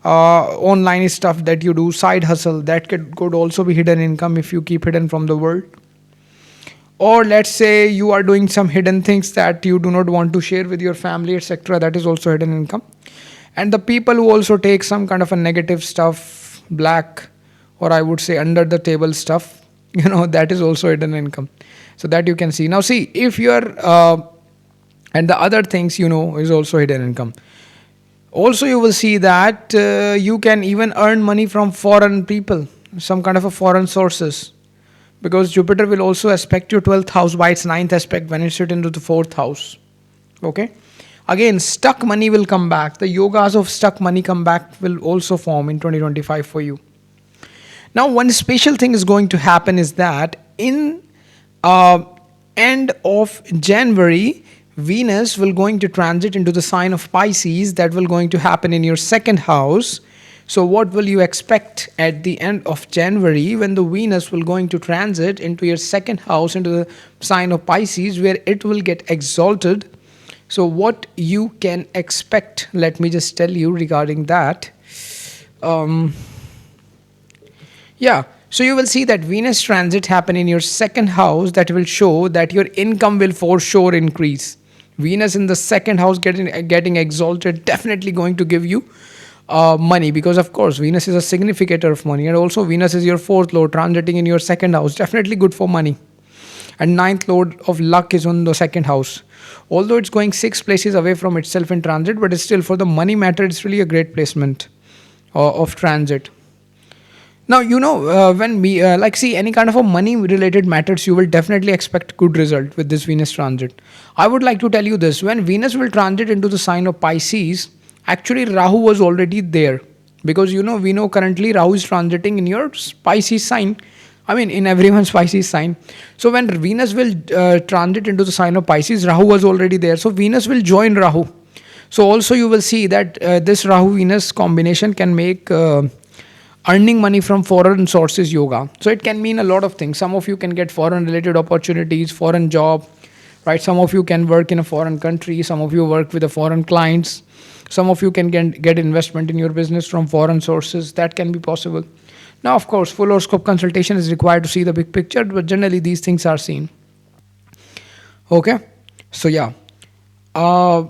online stuff that you do, side hustle. That could also be hidden income if you keep hidden from the world. Or let's say you are doing some hidden things that you do not want to share with your family, etc. That is also hidden income. And the people who also take some kind of a negative stuff, black, or I would say under the table stuff, that is also hidden income. So that you can see. Now see, if you are and the other things is also hidden income. Also you will see that you can even earn money from foreign people, some kind of a foreign sources, because Jupiter will also aspect your 12th house by its 9th aspect when it sits into the 4th house. Okay. Again, stuck money will come back. The yogas of stuck money come back will also form in 2025 for you. Now one special thing is going to happen is that in end of January, Venus will going to transit into the sign of Pisces. That will going to happen in your second house. So what will you expect at the end of January when the Venus will going to transit into your second house, into the sign of Pisces, where it will get exalted? So what you can expect, let me just tell you regarding that. So you will see that Venus transit happen in your second house. That will show that your income will for sure increase. Venus in the second house getting exalted, definitely going to give you money, because of course Venus is a significator of money, and also Venus is your fourth lord transiting in your second house, definitely good for money. And ninth lord of luck is on the second house, although it's going 6 places away from itself in transit, but it's still for the money matter, it's really a great placement of transit. Now, when we see any kind of a money related matters, you will definitely expect good result with this Venus transit. I would like to tell you this: when Venus will transit into the sign of Pisces, actually Rahu was already there, because we know currently Rahu is transiting in your Pisces sign I mean, in everyone's Pisces sign. So when Venus will transit into the sign of Pisces, Rahu was already there. So Venus will join Rahu. So also you will see that this Rahu Venus combination can make earning money from foreign sources yoga. So it can mean a lot of things. Some of you can get foreign related opportunities, foreign job, right? Some of you can work in a foreign country. Some of you work with the foreign clients. Some of you can get investment in your business from foreign sources. That can be possible. Now, of course, full horoscope consultation is required to see the big picture, but generally these things are seen. Okay, so yeah. Uh,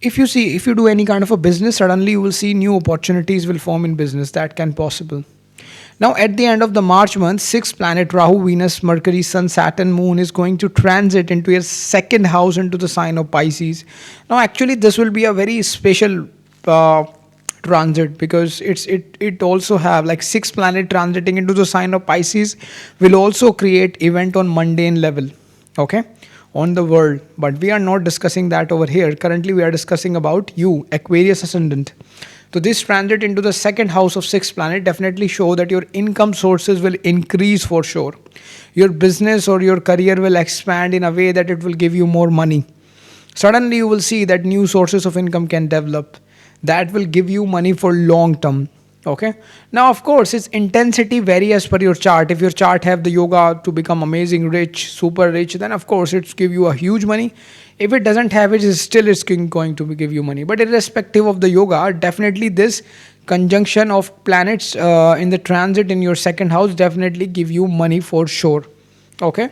if you do any kind of a business, suddenly you will see new opportunities will form in business. That can possible. Now at the end of the March month, sixth planet Rahu, Venus, Mercury, Sun, Saturn, Moon is going to transit into your second house into the sign of Pisces. Now actually this will be a very special transit, because it also have like sixth planet transiting into the sign of Pisces will also create event on mundane level. Okay, on the world, but we are not discussing that over here. Currently we are discussing about you, Aquarius ascendant. So this transit into the second house of sixth planet definitely show that your income sources will increase for sure. Your business or your career will expand in a way that it will give you more money. Suddenly you will see that new sources of income can develop that will give you money for long term. Okay, now of course its intensity vary as per your chart. If your chart have the yoga to become amazing rich, super rich, then of course it's give you a huge money. If it doesn't have it, it's going to give you money. But irrespective of the yoga, definitely this conjunction of planets in the transit in your second house definitely give you money for sure. Okay,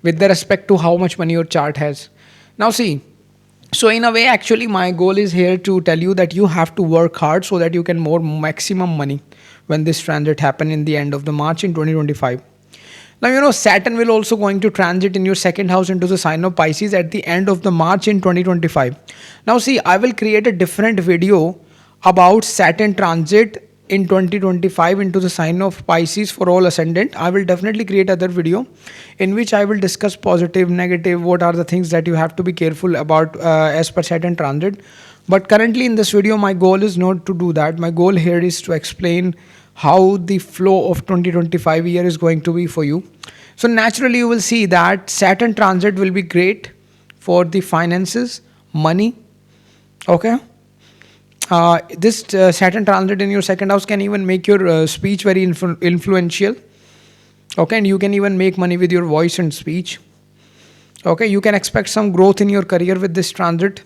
with the respect to how much money your chart has. Now see, so in a way actually my goal is here to tell you that you have to work hard so that you can more maximum money when this transit happen in the end of the March in 2025. Now you know Saturn will also going to transit in your second house into the sign of Pisces at the end of the March in 2025. Now see, I will create a different video about Saturn transit in 2025 into the sign of Pisces for all ascendant. I will definitely create other video in which I will discuss positive, negative, what are the things that you have to be careful about as per Saturn transit. But currently in this video, my goal is not to do that. My goal here is to explain how the flow of 2025 year is going to be for you. So naturally you will see that Saturn transit will be great for the finances, money. Okay, this Saturn transit in your second house can even make your speech very influential. Okay, and you can even make money with your voice and speech. Okay, you can expect some growth in your career with this transit.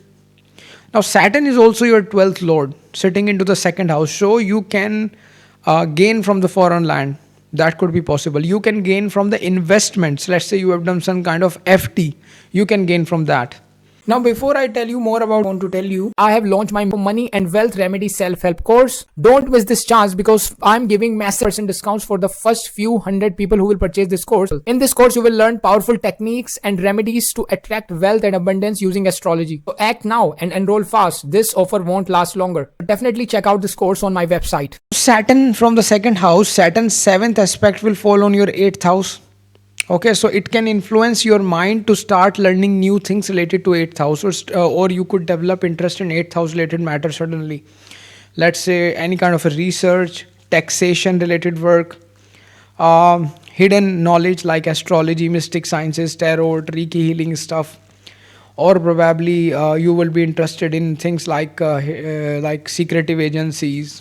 Now Saturn is also your 12th lord sitting into the second house, so you can gain from the foreign land. That could be possible. You can gain from the investments. Let's say you have done some kind of FT, you can gain from that. Now, before I tell you more about, I want to tell you, I have launched my money and wealth remedy self-help course. Don't miss this chance because I'm giving massive percent discounts for the first few hundred people who will purchase this course. In this course, you will learn powerful techniques and remedies to attract wealth and abundance using astrology. So act now and enroll fast. This offer won't last longer. Definitely check out this course on my website. Saturn from the second house, Saturn's seventh aspect will fall on your eighth house. Okay, so it can influence your mind to start learning new things related to 8th house, or you could develop interest in 8th house related matters suddenly. Let's say any kind of a research, taxation related work, hidden knowledge like astrology, mystic sciences, tarot, Reiki healing stuff, or probably you will be interested in things like secretive agencies,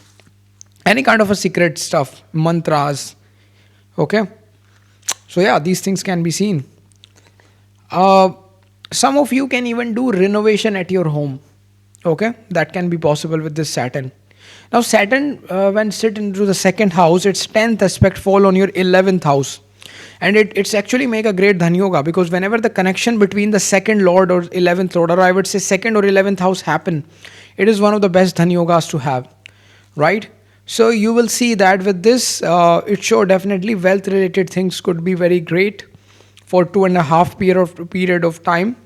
any kind of a secret stuff, mantras. Okay. So yeah, these things can be seen. Some of you can even do renovation at your home. Okay, that can be possible with this Saturn. Now Saturn, when sit into the second house, its 10th aspect fall on your 11th house. And it's actually make a great dhan yoga, because whenever the connection between the second lord or 11th lord, or I would say second or 11th house happen, it is one of the best dhan yogas to have, right? So you will see that with this, it show definitely wealth related things could be very great for 2.5 period of time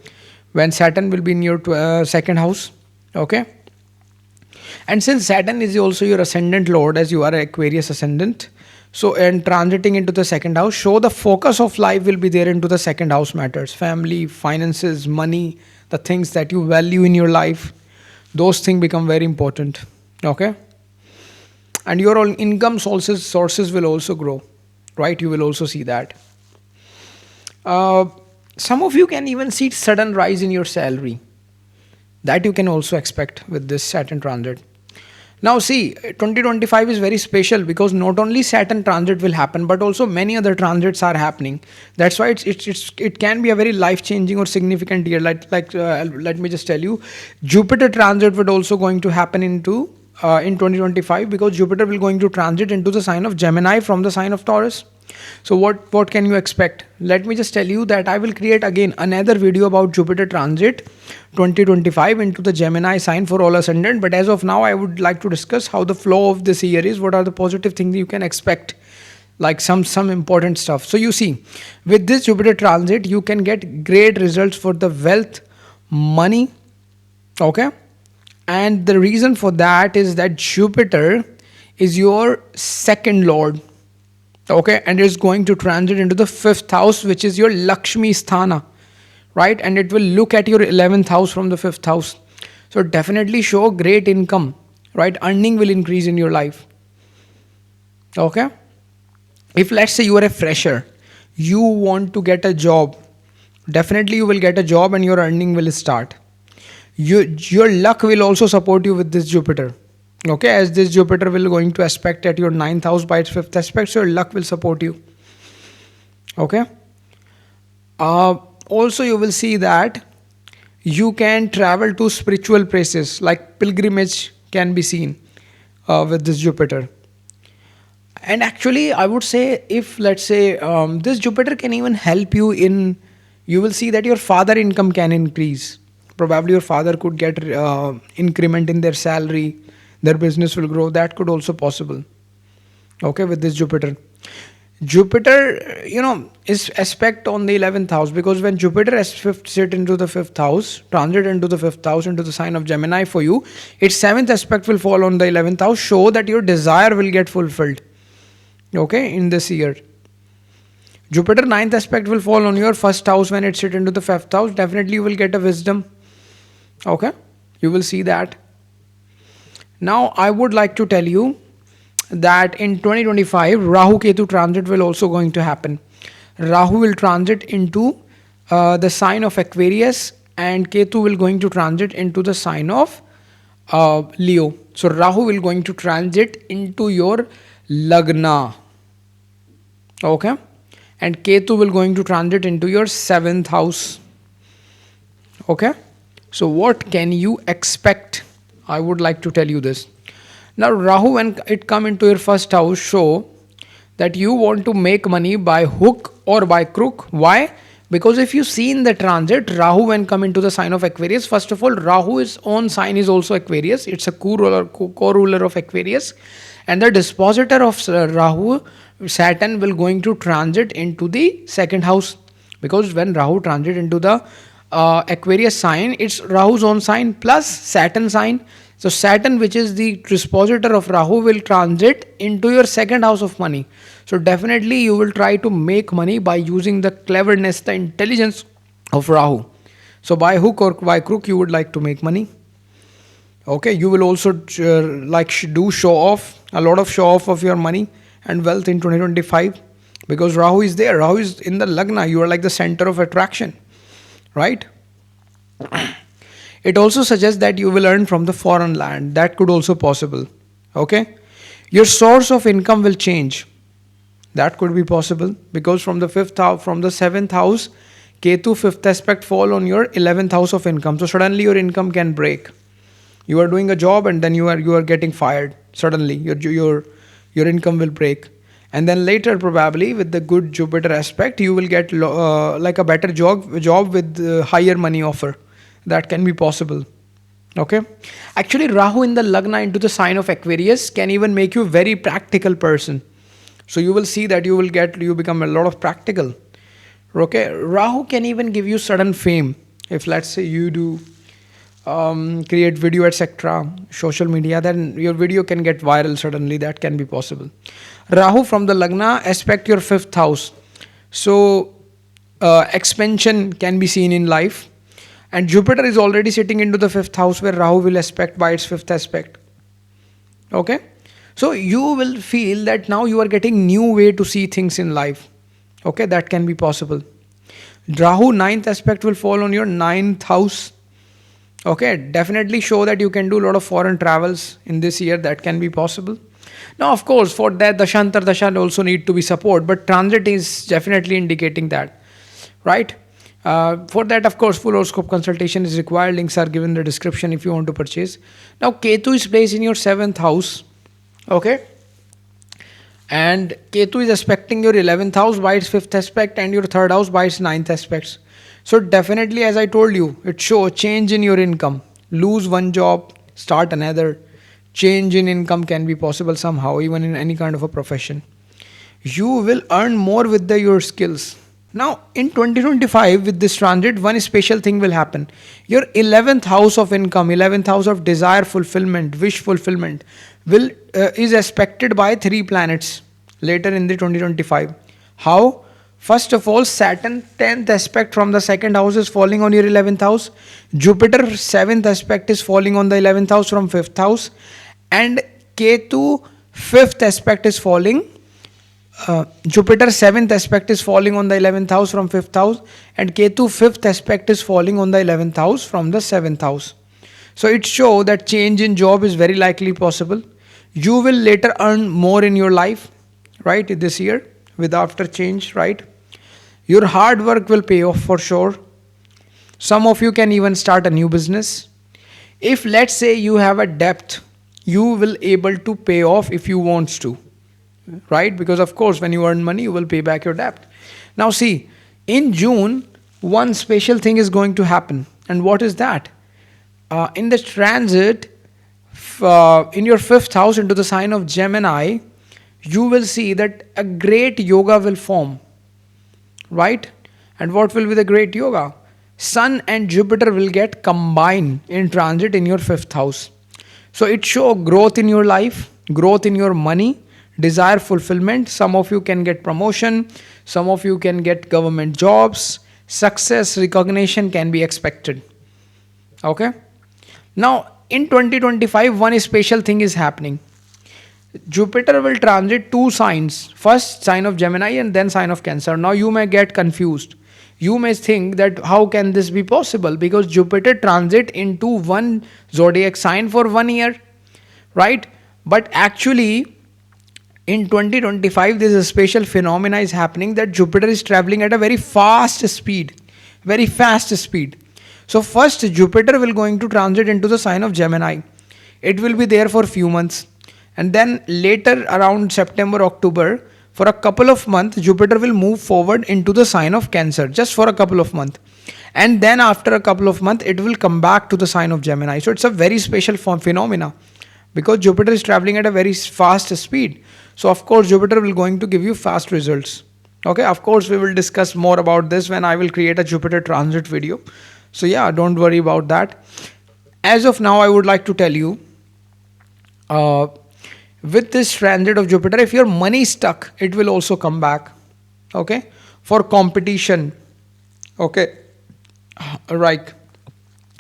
when Saturn will be in your second house. Okay. And since Saturn is also your ascendant lord, as you are Aquarius ascendant, so and transiting into the second house, show the focus of life will be there into the second house matters, family, finances, money, the things that you value in your life, those things become very important. Okay. And your own income sources will also grow. right? You will also see that. Uh, some of you can even see sudden rise in your salary. That you can also expect with this Saturn transit. Now see, 2025 is very special because not only Saturn transit will happen, but also many other transits are happening. That's why it can be a very life changing or significant year. Let me just tell you, Jupiter transit would also going to happen in 2025, because Jupiter will going to transit into the sign of Gemini from the sign of Taurus. So what can you expect? Let me just tell you that I will create again another video about Jupiter transit 2025 into the Gemini sign for all ascendant. But as of now, I would like to discuss how the flow of this year is. What are the positive things you can expect? Like some important stuff. So you see, with this Jupiter transit, you can get great results for the wealth, money. Okay. And the reason for that is that Jupiter is your second lord. Okay, and it's going to transit into the fifth house, which is your Lakshmi Sthana, right? And it will look at your 11th house from the fifth house. So definitely show great income, right? Earning will increase in your life. Okay. If let's say you are a fresher, you want to get a job, definitely you will get a job and your earning will start. Your luck will also support you with this Jupiter. Okay, as this Jupiter will going to aspect at your 9th house by its 5th aspect, so your luck will support you. Okay. Also, you will see that you can travel to spiritual places, like pilgrimage can be seen with this Jupiter. And actually, I would say, if let's say this Jupiter can even help you in, you will see that your father income can increase. Probably your father could get increment in their salary, their business will grow. That could also possible. Okay, with this Jupiter. Jupiter, is aspect on the 11th house, because when Jupiter has sit into the 5th house, transit into the 5th house, into the sign of Gemini for you, its 7th aspect will fall on the 11th house, show that your desire will get fulfilled. Okay, in this year. Jupiter 9th aspect will fall on your 1st house when it sit into the 5th house. Definitely you will get a wisdom. Okay, you will see that. Now, I would like to tell you that in 2025, Rahu Ketu transit will also going to happen. Rahu will transit into the sign of Aquarius, and Ketu will going to transit into the sign of Leo. So, Rahu will going to transit into your Lagna. Okay. And Ketu will going to transit into your 7th house. Okay. So, what can you expect? I would like to tell you this. Now, Rahu, when it come into your 1st house, show that you want to make money by hook or by crook. Why? Because if you see in the transit, Rahu when come into the sign of Aquarius, first of all, Rahu's own sign is also Aquarius. It's a co-ruler of Aquarius. And the dispositor of Rahu, Saturn, will going to transit into the 2nd house. Because when Rahu transit into the Aquarius sign, it's Rahu's own sign plus Saturn sign. So Saturn, which is the dispositor of Rahu, will transit into your 2nd house of money. So definitely you will try to make money by using the cleverness, the intelligence of Rahu. So by hook or by crook, you would like to make money. Okay, you will also do show off, a lot of show off of your money and wealth in 2025, because Rahu is there. Rahu is in the Lagna. You are like the center of attraction. Right? It also suggests that you will earn from the foreign land. That could also possible. Okay? Your source of income will change. That could be possible, because from the 5th house, from the 7th house, Ketu 5th aspect fall on your 11th house of income. So suddenly your income can break. You are doing a job and then you are getting fired. Suddenly your income will break. And then later, probably with the good Jupiter aspect, you will get like a better job with higher money offer. That can be possible. Okay. Actually, Rahu in the Lagna into the sign of Aquarius can even make you a very practical person. So you will see that you become a lot of practical. Okay. Rahu can even give you sudden fame. If let's say you do create video, etc., social media, then your video can get viral suddenly. That can be possible. Rahu from the Lagna aspect your 5th house. So expansion can be seen in life. And Jupiter is already sitting into the 5th house where Rahu will aspect by its 5th aspect. Okay. So you will feel that now you are getting new way to see things in life. Okay, that can be possible. Rahu ninth aspect will fall on your ninth house. Okay, definitely show that you can do a lot of foreign travels in this year. That can be possible. Now, of course, for that, the Shantar Dasha also need to be support, but transit is definitely indicating that, right? For that, of course, full horoscope consultation is required. Links are given in the description if you want to purchase. Now, Ketu is placed in your seventh house, okay? And Ketu is aspecting your 11th house by its fifth aspect and your third house by its ninth aspects. So definitely, as I told you, it shows change in your income. Lose one job, start another. Change in income can be possible somehow, even in any kind of a profession. You will earn more with your skills. Now, in 2025, with this transit, one special thing will happen. Your 11th house of income, 11th house of desire fulfillment, wish fulfillment, will is aspected by three planets later in the 2025. How? First of all, Saturn 10th aspect from the second house is falling on your 11th house. Jupiter 7th aspect is falling on the 11th house from 5th house. And Ketu 5th aspect is falling. Jupiter 7th aspect is falling on the 11th house from 5th house. And Ketu 5th aspect is falling on the 11th house from the 7th house. So it shows that change in job is very likely possible. You will later earn more in your life, right, this year with after change, right? Your hard work will pay off for sure. Some of you can even start a new business. If let's say you have a debt, you will able to pay off if you want to, right? Because of course when you earn money, you will pay back your debt. Now see, in June, one special thing is going to happen. And what is that? In the transit, in your fifth house into the sign of Gemini, you will see that a great yoga will form, right? And what will be the great yoga? Sun and Jupiter will get combined in transit in your fifth house. So it shows growth in your life, growth in your money, desire fulfillment. Some of you can get promotion, some of you can get government jobs, success, recognition can be expected. Okay? Now, in 2025, one special thing is happening. Jupiter will transit two signs. First, sign of Gemini and then sign of Cancer. Now, you may get confused. You may think that how can this be possible? Because Jupiter transit into one zodiac sign for 1 year, right? But actually, in 2025, this is a special phenomena is happening that Jupiter is traveling at a very fast speed. Very fast speed. So first Jupiter will going to transit into the sign of Gemini. It will be there for few months. And then later around September, October, for a couple of months, Jupiter will move forward into the sign of Cancer, just for a couple of months. And then after a couple of months, it will come back to the sign of Gemini. So it's a very special phenomena because Jupiter is traveling at a very fast speed. So of course, Jupiter will going to give you fast results. Okay, of course, we will discuss more about this when I will create a Jupiter transit video. So yeah, don't worry about that. As of now, I would like to tell you, with this transit of Jupiter, if your money is stuck, it will also come back. Okay, for competition. Okay, right.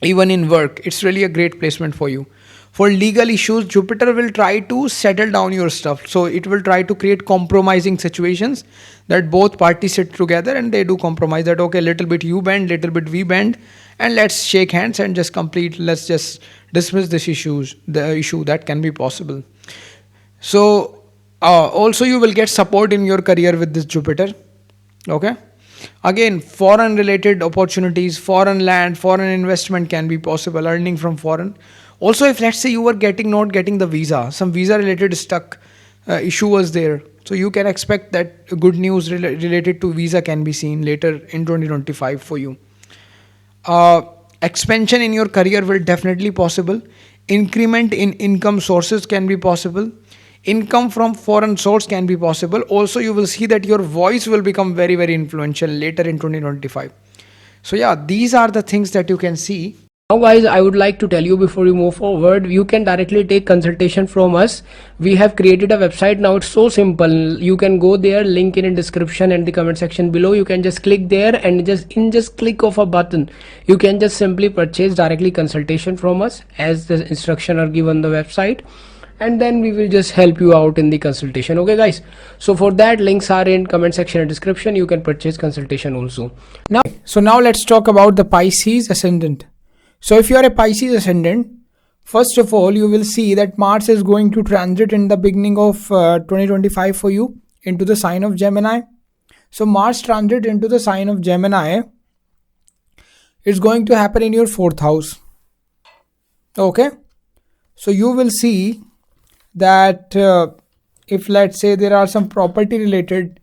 Even in work, it's really a great placement for you. For legal issues, Jupiter will try to settle down your stuff. So it will try to create compromising situations that both parties sit together and they do compromise that, okay, little bit you bend, little bit we bend, and let's shake hands and just complete, let's just dismiss this the issue that can be possible. So also you will get support in your career with this Jupiter. Okay. Again, foreign related opportunities, foreign land, foreign investment can be possible, earning from foreign. Also, if let's say you were not getting the visa, some visa related stuck issue was there. So you can expect that good news related to visa can be seen later in 2025 for you. Expansion in your career will definitely possible. Increment in income sources can be possible. Income from foreign source can be possible. Also, you will see that your voice will become very, very influential later in 2025. So yeah, these are the things that you can see. Now guys, I would like to tell you before you move forward, you can directly take consultation from us. We have created a website now. It's so simple. You can go there, link in description and the comment section below. You can just click there and just click of a button, you can just simply purchase directly consultation from us as the instruction are given on the website. and then we will just help you out in the consultation. Okay guys, so for that, links are in comment section and description. You can purchase consultation also. Now let's talk about the Pisces ascendant. So if you are a Pisces ascendant, first of all, you will see that Mars is going to transit in the beginning of 2025 for you into the sign of Gemini. So Mars transit into the sign of Gemini is going to happen in your 4th house. Okay. So you will see that if let's say there are some property related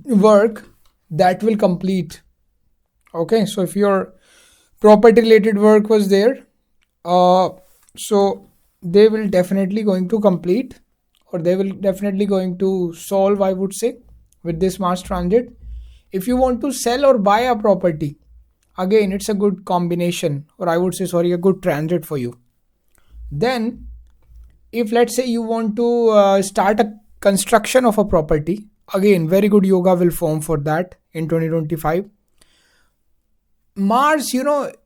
work that will complete. Okay. So if your property related work was there, so they will definitely going to complete, or they will definitely going to solve, I would say, with this Mars transit. If you want to sell or buy a property, again it's a good combination, or I would say, sorry, a good transit for you. Then if let's say you want to start a construction of a property, again very good yoga will form for that in 2025. Mars,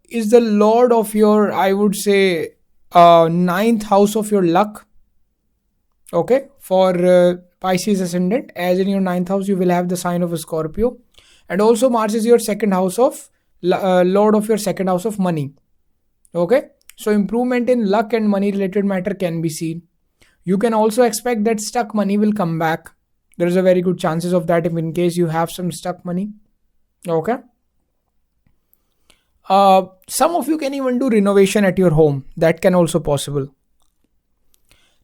is the lord of your, I would say, 9th house of your luck. Okay, for Pisces ascendant, as in your 9th house you will have the sign of a Scorpio, and also Mars is your 2nd house of lord of your 2nd house of money. Okay, so improvement in luck and money related matter can be seen. You can also expect that stuck money will come back. There is a very good chances of that if in case you have some stuck money. Okay. Some of you can even do renovation at your home. That can also possible.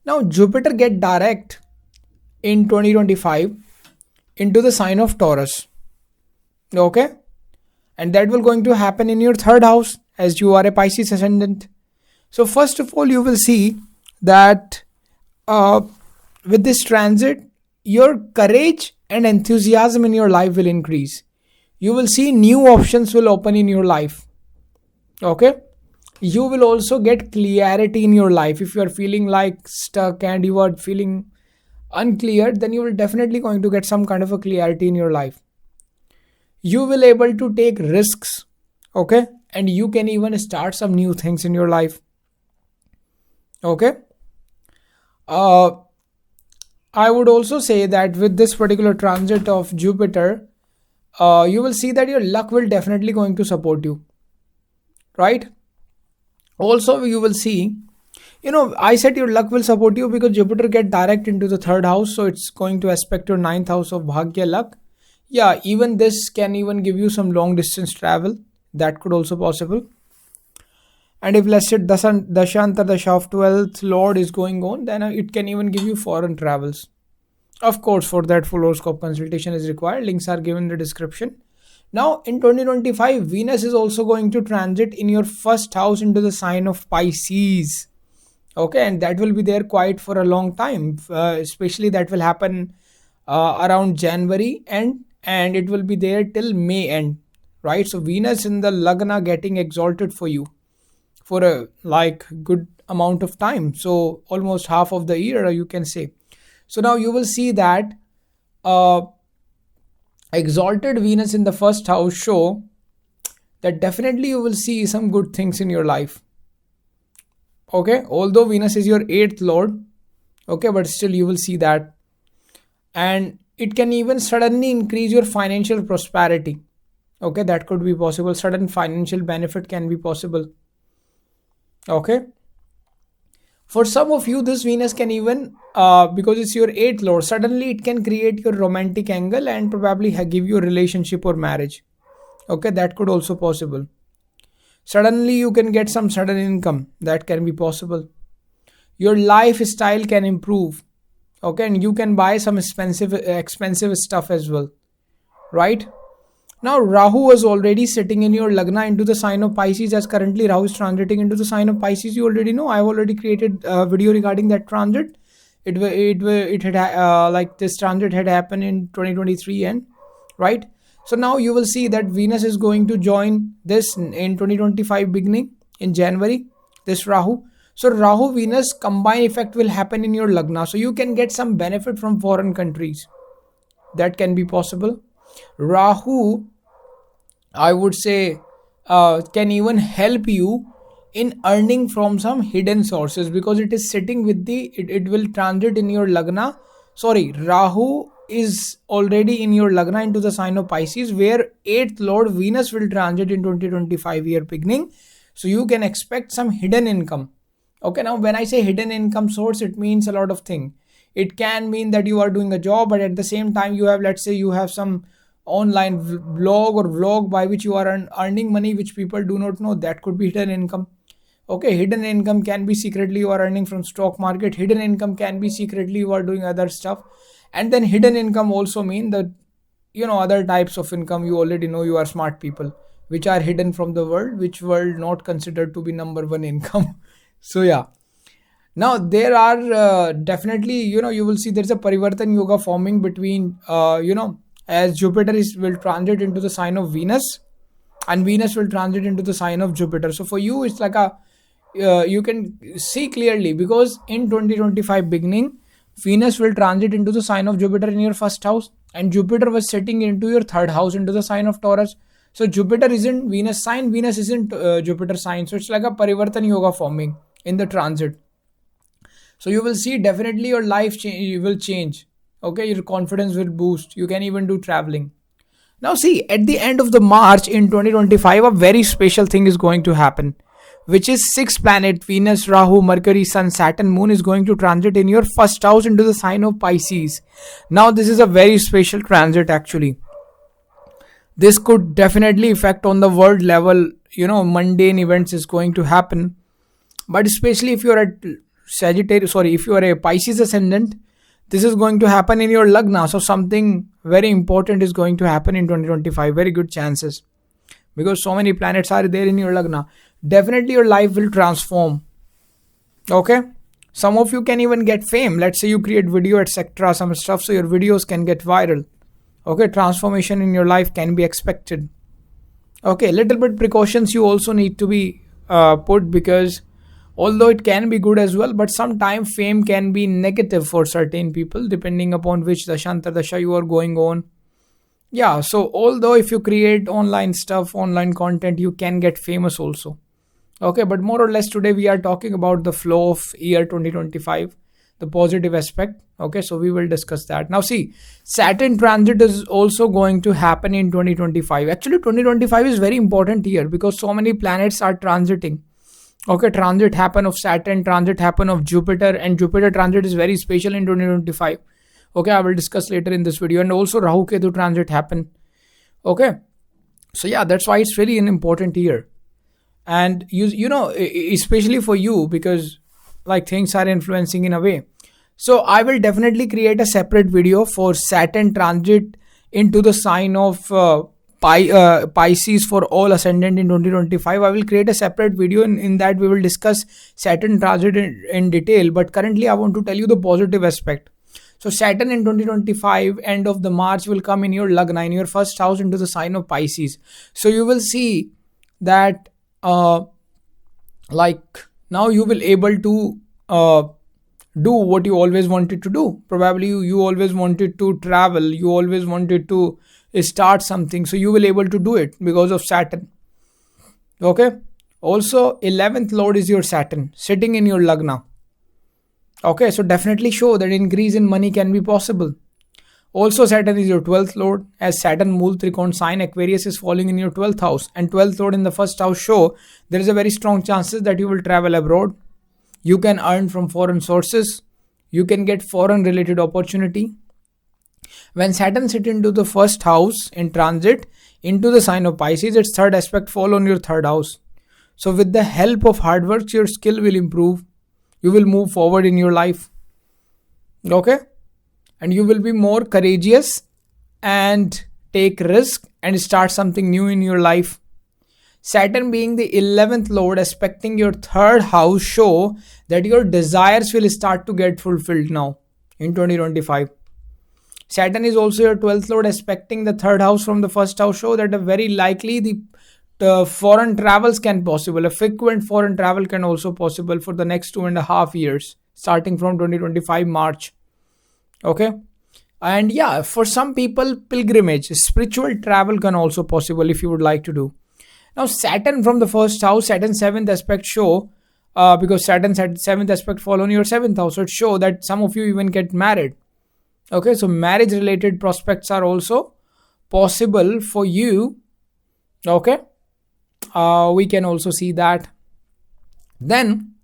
Now Jupiter get direct in 2025 into the sign of Taurus. Okay. And that will going to happen in your 3rd house as you are a Pisces ascendant. So first of all, you will see that with this transit, your courage and enthusiasm in your life will increase. You will see new options will open in your life. Okay. You will also get clarity in your life. If you are feeling like stuck and you are feeling unclear, then you will definitely going to get some kind of a clarity in your life. You will able to take risks. Okay. And you can even start some new things in your life. Okay. I would also say that with this particular transit of Jupiter, you will see that your luck will definitely going to support you. Right. Also, you will see, I said your luck will support you because Jupiter get direct into the 3rd house. So it's going to aspect your 9th house of Bhagya luck. Yeah, even this can even give you some long distance travel. That could also possible. And if let's say Dashanta Dasha of 12th Lord is going on, then it can even give you foreign travels. Of course, for that full horoscope consultation is required. Links are given in the description. Now in 2025, Venus is also going to transit in your 1st house into the sign of Pisces. Okay, and that will be there quite for a long time. Especially that will happen around January end, and it will be there till May end. Right, so Venus in the Lagna getting exalted for you for a good amount of time. So almost half of the year, you can say. So now you will see that exalted Venus in the 1st house show that definitely you will see some good things in your life. Okay, although Venus is your 8th lord, okay, but still you will see that. And it can even suddenly increase your financial prosperity. Okay, that could be possible. Sudden financial benefit can be possible. Okay. For some of you, this Venus can even, because it's your 8th lord, suddenly it can create your romantic angle and probably give you a relationship or marriage. Okay, that could also possible. Suddenly you can get some sudden income. That can be possible. Your lifestyle can improve. Okay, and you can buy some expensive stuff as well. Right? Now Rahu was already sitting in your Lagna into the sign of Pisces, as currently Rahu is transiting into the sign of Pisces. You already know. I've already created a video regarding that transit. It had this transit had happened in 2023 and right. So now you will see that Venus is going to join this in 2025 beginning in January. This Rahu. So Rahu Venus combined effect will happen in your Lagna. So you can get some benefit from foreign countries. That can be possible. Rahu, I would say, can even help you in earning from some hidden sources, because it is sitting with it will transit in your lagna. Sorry, Rahu is already in your lagna into the sign of Pisces, where 8th Lord Venus will transit in 2025 year beginning. So you can expect some hidden income. Okay, now when I say hidden income source, it means a lot of things. It can mean that you are doing a job, but at the same time you have, let's say you have some online blog or vlog by which you are earning money which people do not know. That could be hidden income. Okay, hidden income can be secretly you are earning from stock market. Hidden income can be secretly you are doing other stuff. And then hidden income also mean that, other types of income. You already know, you are smart people which are hidden from the world, which world not considered to be number one income. So yeah, now there are definitely, you will see there's a parivartan yoga forming between as Jupiter will transit into the sign of Venus, and Venus will transit into the sign of Jupiter. So for you it's like a you can see clearly, because in 2025 beginning Venus will transit into the sign of Jupiter in your first house, and Jupiter was sitting into your third house into the sign of Taurus. So Jupiter isn't Venus sign, Venus isn't Jupiter sign. So it's like a parivartan yoga forming in the transit. So you will see definitely your life will change. Okay, your confidence will boost. You can even do traveling. Now see, at the end of the March in 2025, a very special thing is going to happen, which is 6 planet Venus, Rahu, Mercury, Sun, Saturn, Moon is going to transit in your first house into the sign of Pisces. Now this is a very special transit actually. This could definitely affect on the world level, mundane events is going to happen. But especially if you are at if you are a Pisces ascendant, this is going to happen in your lagna. So something very important is going to happen in 2025. Very good chances, because so many planets are there in your lagna. Definitely your life will transform. Okay, some of you can even get fame. Let's say you create video, etc., some stuff, so your videos can get viral. Okay, transformation in your life can be expected. Okay, little bit precautions you also need to be put, because although it can be good as well, but sometimes fame can be negative for certain people depending upon which dasha you are going on. Yeah, so although if you create online stuff, online content, you can get famous also. Okay, but more or less today we are talking about the flow of year 2025, the positive aspect. Okay, so we will discuss that. Now see, Saturn transit is also going to happen in 2025. Actually 2025 is very important year because so many planets are transiting. Okay, transit happen of Saturn, transit happen of Jupiter, and Jupiter transit is very special in 2025. Okay, I will discuss later in this video. And also Rahu Ketu transit happen. Okay, so yeah, that's why it's really an important year. And especially for you, because like things are influencing in a way. So I will definitely create a separate video for Saturn transit into the sign of Pisces for all ascendant in 2025. I will create a separate video. In that we will discuss Saturn transit in detail, but currently I want to tell you the positive aspect. So Saturn in 2025 end of the March will come in your lagna, in your first house into the sign of Pisces. So you will see that like now you will able to do what you always wanted to do. Probably you always wanted to travel, you always wanted to start something, so you will able to do it because of Saturn. Okay, also 11th lord is your Saturn sitting in your lagna. Okay, so definitely show that increase in money can be possible. Also Saturn is your 12th lord, as Saturn Mool Trikona sign Aquarius is falling in your 12th house, and 12th lord in the first house show there is a very strong chances that you will travel abroad. You can earn from foreign sources, you can get foreign related opportunity. When Saturn sit into the first house in transit into the sign of Pisces, its third aspect fall on your third house. So with the help of hard work, your skill will improve. You will move forward in your life. Okay? And you will be more courageous and take risk and start something new in your life. Saturn being the 11th lord aspecting your third house show that your desires will start to get fulfilled now in 2025. Saturn is also your 12th lord aspecting the third house from the first house show that very likely the foreign travels can possible. A frequent foreign travel can also possible for the next 2.5 years starting from 2025 March. Okay, and yeah, for some people pilgrimage, spiritual travel can also possible if you would like to do. Now Saturn from the first house, Saturn 7th aspect show, because Saturn's 7th aspect fall on your 7th house, so it show that some of you even get married. Okay, so marriage related prospects are also possible for you. Okay, we can also see that. Then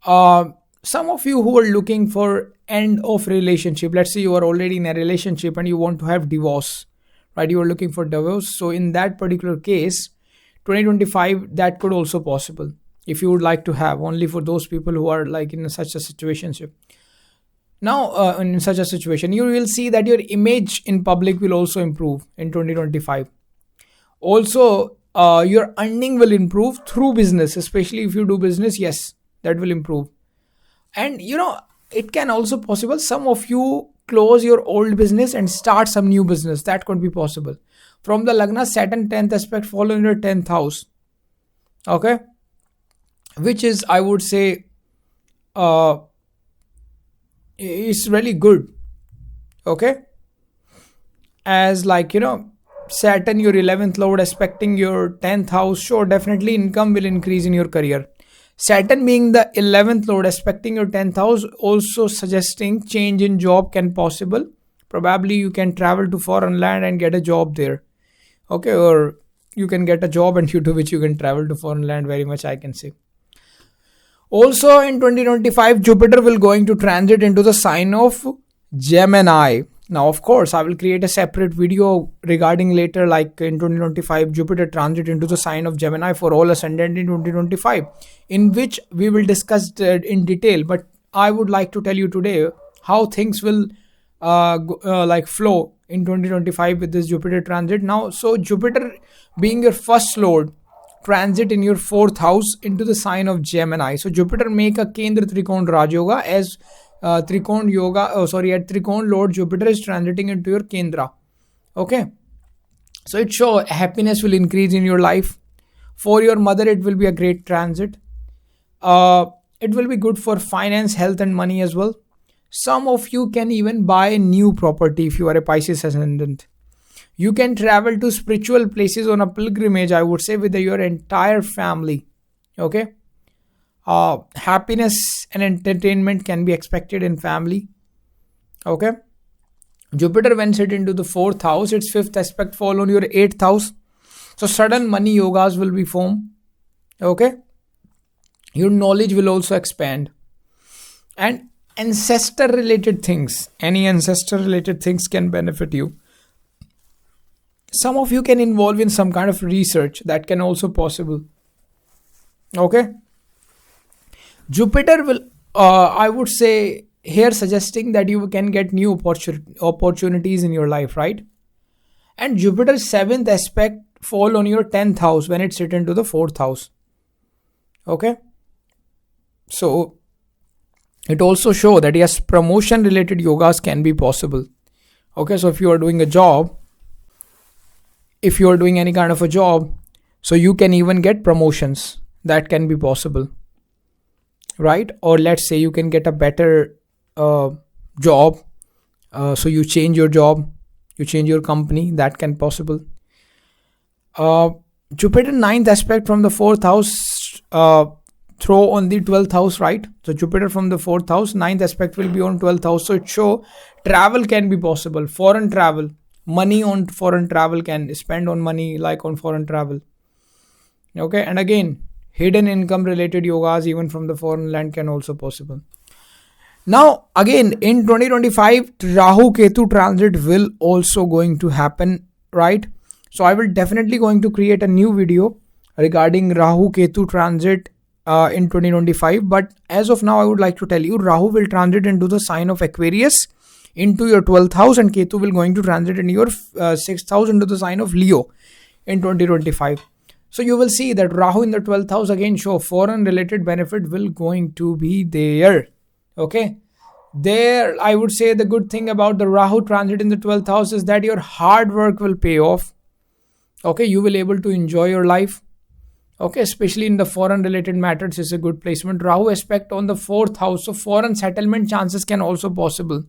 some of you who are looking for end of relationship, let's say you are already in a relationship and you want to have divorce, right? You are looking for divorce. So in that particular case, 2025, that could also possible if you would like to have, only for those people who are like in such a situationship. Now in such a situation, you will see that your image in public will also improve in 2025. Also your earning will improve through business, especially if you do business. Yes, that will improve. And it can also possible some of you close your old business and start some new business. That could be possible. From the Lagna, Saturn 10th aspect fall in your 10th house. Okay, which is, I would say, is really good. Okay, as like Saturn, your 11th lord aspecting your 10th house, sure, definitely income will increase in your career. Saturn being the 11th lord aspecting your 10th house, also suggesting change in job can possible. Probably you can travel to foreign land and get a job there. Okay, or you can get a job and due to which you can travel to foreign land, very much I can say. Also in 2025, Jupiter will going to transit into the sign of Gemini. Now, of course, I will create a separate video regarding later, like in 2025, Jupiter transit into the sign of Gemini for all ascendant in 2025, in which we will discuss in detail. But I would like to tell you today how things will like flow in 2025 with this Jupiter transit. Now, so Jupiter being your first lord, transit in your 4th house into the sign of Gemini. So Jupiter make a Kendra Trikona Raj Yoga as Trikona Yoga, at Trikona Lord Jupiter is transiting into your Kendra. Okay, so it show happiness will increase in your life. For your mother, it will be a great transit. It will be good for finance, health and money as well. Some of you can even buy a new property if you are a Pisces ascendant. You can travel to spiritual places on a pilgrimage, I would say, with your entire family. Okay, happiness and entertainment can be expected in family. Okay, Jupiter when set into the 4th house, its 5th aspect fall on your 8th house, so sudden money yogas will be formed. Okay, your knowledge will also expand, and ancestor related things, any ancestor related things can benefit you. Some of you can involve in some kind of research, that can also possible. Okay, Jupiter will I would say here suggesting that you can get new opportunities in your life, right? And Jupiter's 7th aspect fall on your 10th house when it sit into the 4th house. Okay, so it also show that yes, promotion related yogas can be possible. Okay, so if you are doing a job, if you are doing any kind of a job, so you can even get promotions, that can be possible, right? Or let's say you can get a better job, so you change your job, you change your company, that can possible. Jupiter 9th aspect from the 4th house throw on the 12th house, right? So Jupiter from the 4th house, 9th aspect will be on 12th house, so it show travel can be possible, foreign travel, money on foreign travel, can spend on money like on foreign travel. Okay, and again, hidden income related yogas even from the foreign land can also possible. Now again in 2025, Rahu Ketu transit will also going to happen, right? So I will definitely going to create a new video regarding Rahu Ketu transit in 2025. But as of now, I would like to tell you, Rahu will transit into the sign of Aquarius into your 12th house, and Ketu will going to transit in your 6th house into the sign of Leo in 2025. So you will see that Rahu in the 12th house again show foreign related benefit will going to be there. Okay, there I would say the good thing about the Rahu transit in the 12th house is that your hard work will pay off. Okay, you will able to enjoy your life. Okay, especially in the foreign related matters is a good placement. Rahu aspect on the 4th house, so foreign settlement chances can also possible.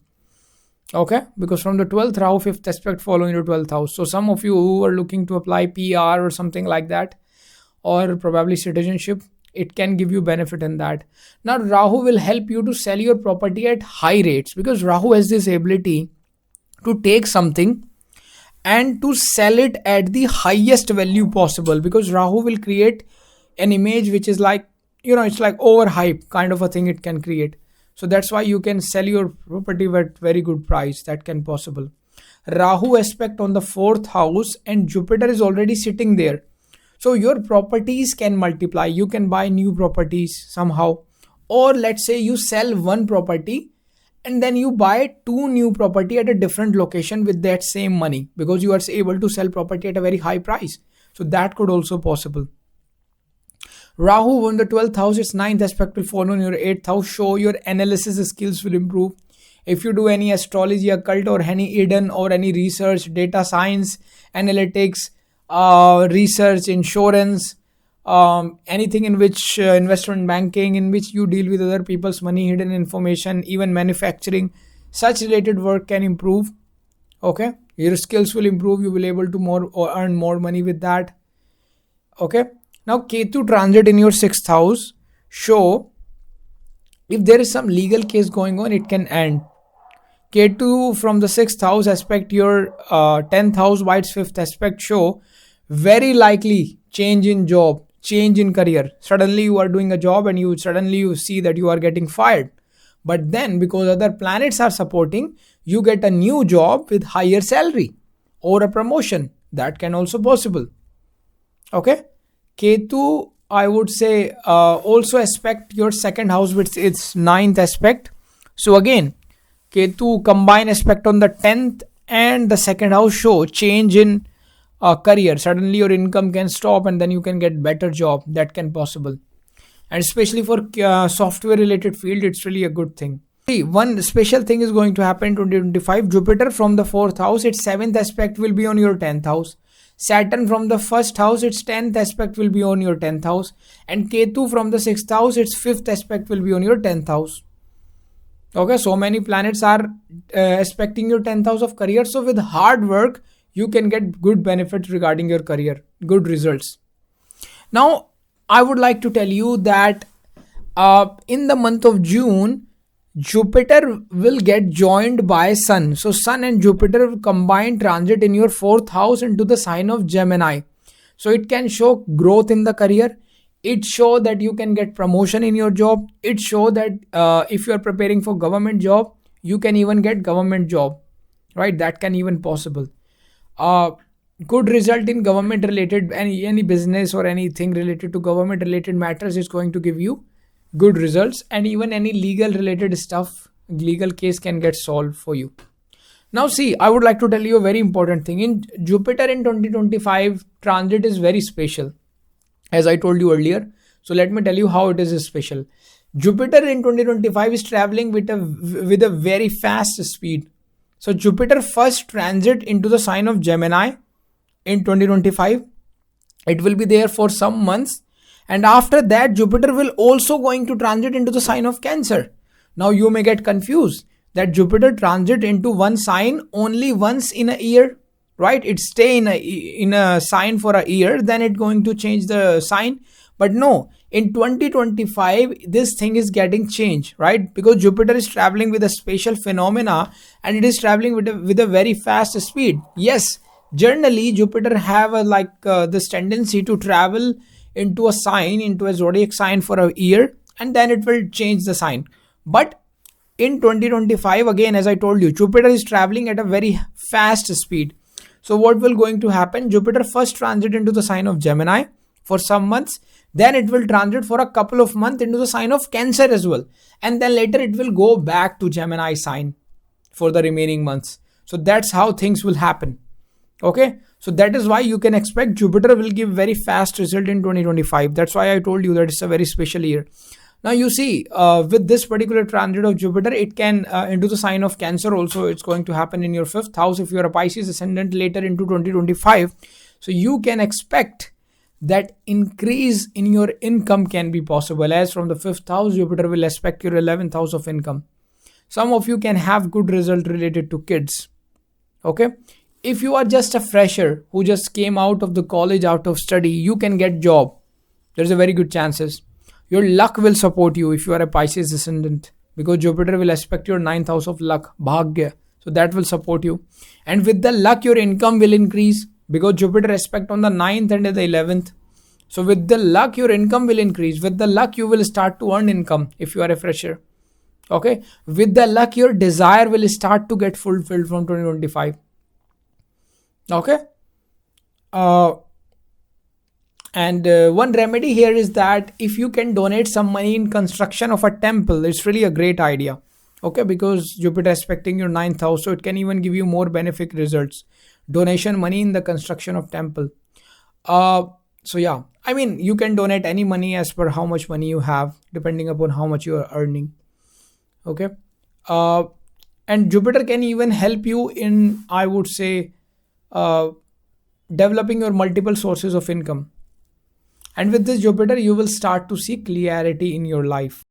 Okay, because from the 12th, Rahu 5th aspect following your 12th house. So some of you who are looking to apply PR or something like that, or probably citizenship. It can give you benefit in that. Now Rahu will help you to sell your property at high rates, because Rahu has this ability to take something and to sell it at the highest value possible, because Rahu will create an image which is like, it's like overhype kind of a thing it can create. So that's why you can sell your property at very good price. That can possible. Rahu aspect on the 4th house and Jupiter is already sitting there. So your properties can multiply. You can buy new properties somehow. Or let's say you sell one property and then you buy 2 new property at a different location with that same money, because you are able to sell property at a very high price. So that could also possible. Rahu on the 12th house, its 9th aspect will fall on your 8th house. Show your analysis skills will improve. If you do any astrology, occult, or any hidden or any research, data science, analytics, research, insurance, anything in which investment banking, in which you deal with other people's money, hidden information, even manufacturing, such related work can improve. Okay, your skills will improve. You will be able to more or earn more money with that. Okay, now Ketu transit in your 6th house show if there is some legal case going on, it can end. Ketu from the 6th house aspect your 10th house by its 5th aspect show very likely change in job, change in career. Suddenly you are doing a job and you see that you are getting fired. But then because other planets are supporting, you get a new job with higher salary or a promotion. That can also possible. Okay. Ketu, I would say, also aspect your 2nd house with its 9th aspect. So again, Ketu combine aspect on the 10th and the 2nd house show change in career. Suddenly your income can stop and then you can get better job. That can possible. And especially for software related field, it's really a good thing. See, one special thing is going to happen in 2025. Jupiter from the 4th house, its 7th aspect will be on your 10th house. Saturn from the 1st house, its 10th aspect will be on your 10th house. And Ketu from the 6th house, its 5th aspect will be on your 10th house. Okay, so many planets are aspecting your 10th house of career. So with hard work, you can get good benefits regarding your career, good results. Now, I would like to tell you that in the month of June, Jupiter will get joined by Sun. So Sun and Jupiter will combine transit in your 4th house into the sign of Gemini. So it can show growth in the career. It show that you can get promotion in your job. It show that if you are preparing for government job, you can even get government job, right? That can even possible. Good result in government related, any business or anything related to government related matters is going to give you good results, and even any legal related stuff, legal case can get solved for you. Now see, I would like to tell you a very important thing. In Jupiter in 2025 transit is very special, as I told you earlier. So let me tell you how it is special. Jupiter in 2025 is traveling with a very fast speed. So Jupiter first transit into the sign of Gemini in 2025. It will be there for some months. And after that, Jupiter will also going to transit into the sign of Cancer. Now you may get confused that Jupiter transit into one sign only once in a year, right? It stay in a sign for a year, then it going to change the sign. But no, in 2025, this thing is getting changed, right? Because Jupiter is traveling with a special phenomena and it is traveling with a very fast speed. Yes, generally Jupiter have this tendency to travel into a sign, into a zodiac sign for a year, and then it will change the sign. But in 2025, again, as I told you, Jupiter is traveling at a very fast speed. So what will going to happen? Jupiter first transit into the sign of Gemini for some months, then it will transit for a couple of months into the sign of Cancer as well, and then later it will go back to Gemini sign for the remaining months. So that's how things will happen. Okay, so that is why you can expect Jupiter will give very fast result in 2025. That's why I told you that it's a very special year. Now you see, with this particular transit of Jupiter, it can into the sign of Cancer also. It's going to happen in your 5th house if you're a Pisces ascendant later into 2025. So you can expect that increase in your income can be possible, as from the 5th house, Jupiter will aspect your 11th house of income. Some of you can have good result related to kids. Okay. If you are just a fresher who just came out of the college, out of study, you can get job. There's a very good chances. Your luck will support you if you are a Pisces ascendant, because Jupiter will aspect your ninth house of luck, bhagya. So that will support you. And with the luck, your income will increase because Jupiter aspect on the ninth and the 11th. So with the luck, your income will increase. With the luck, you will start to earn income if you are a fresher. Okay. With the luck, your desire will start to get fulfilled from 2025. Okay. And one remedy here is that if you can donate some money in construction of a temple, it's really a great idea. Okay, because Jupiter aspecting your ninth house, so it can even give you more benefic results. Donation money in the construction of temple. So yeah, I mean, you can donate any money as per how much money you have, depending upon how much you are earning. Okay. And Jupiter can even help you in, I would say, developing your multiple sources of income. And with this Jupiter, you will start to see clarity in your life.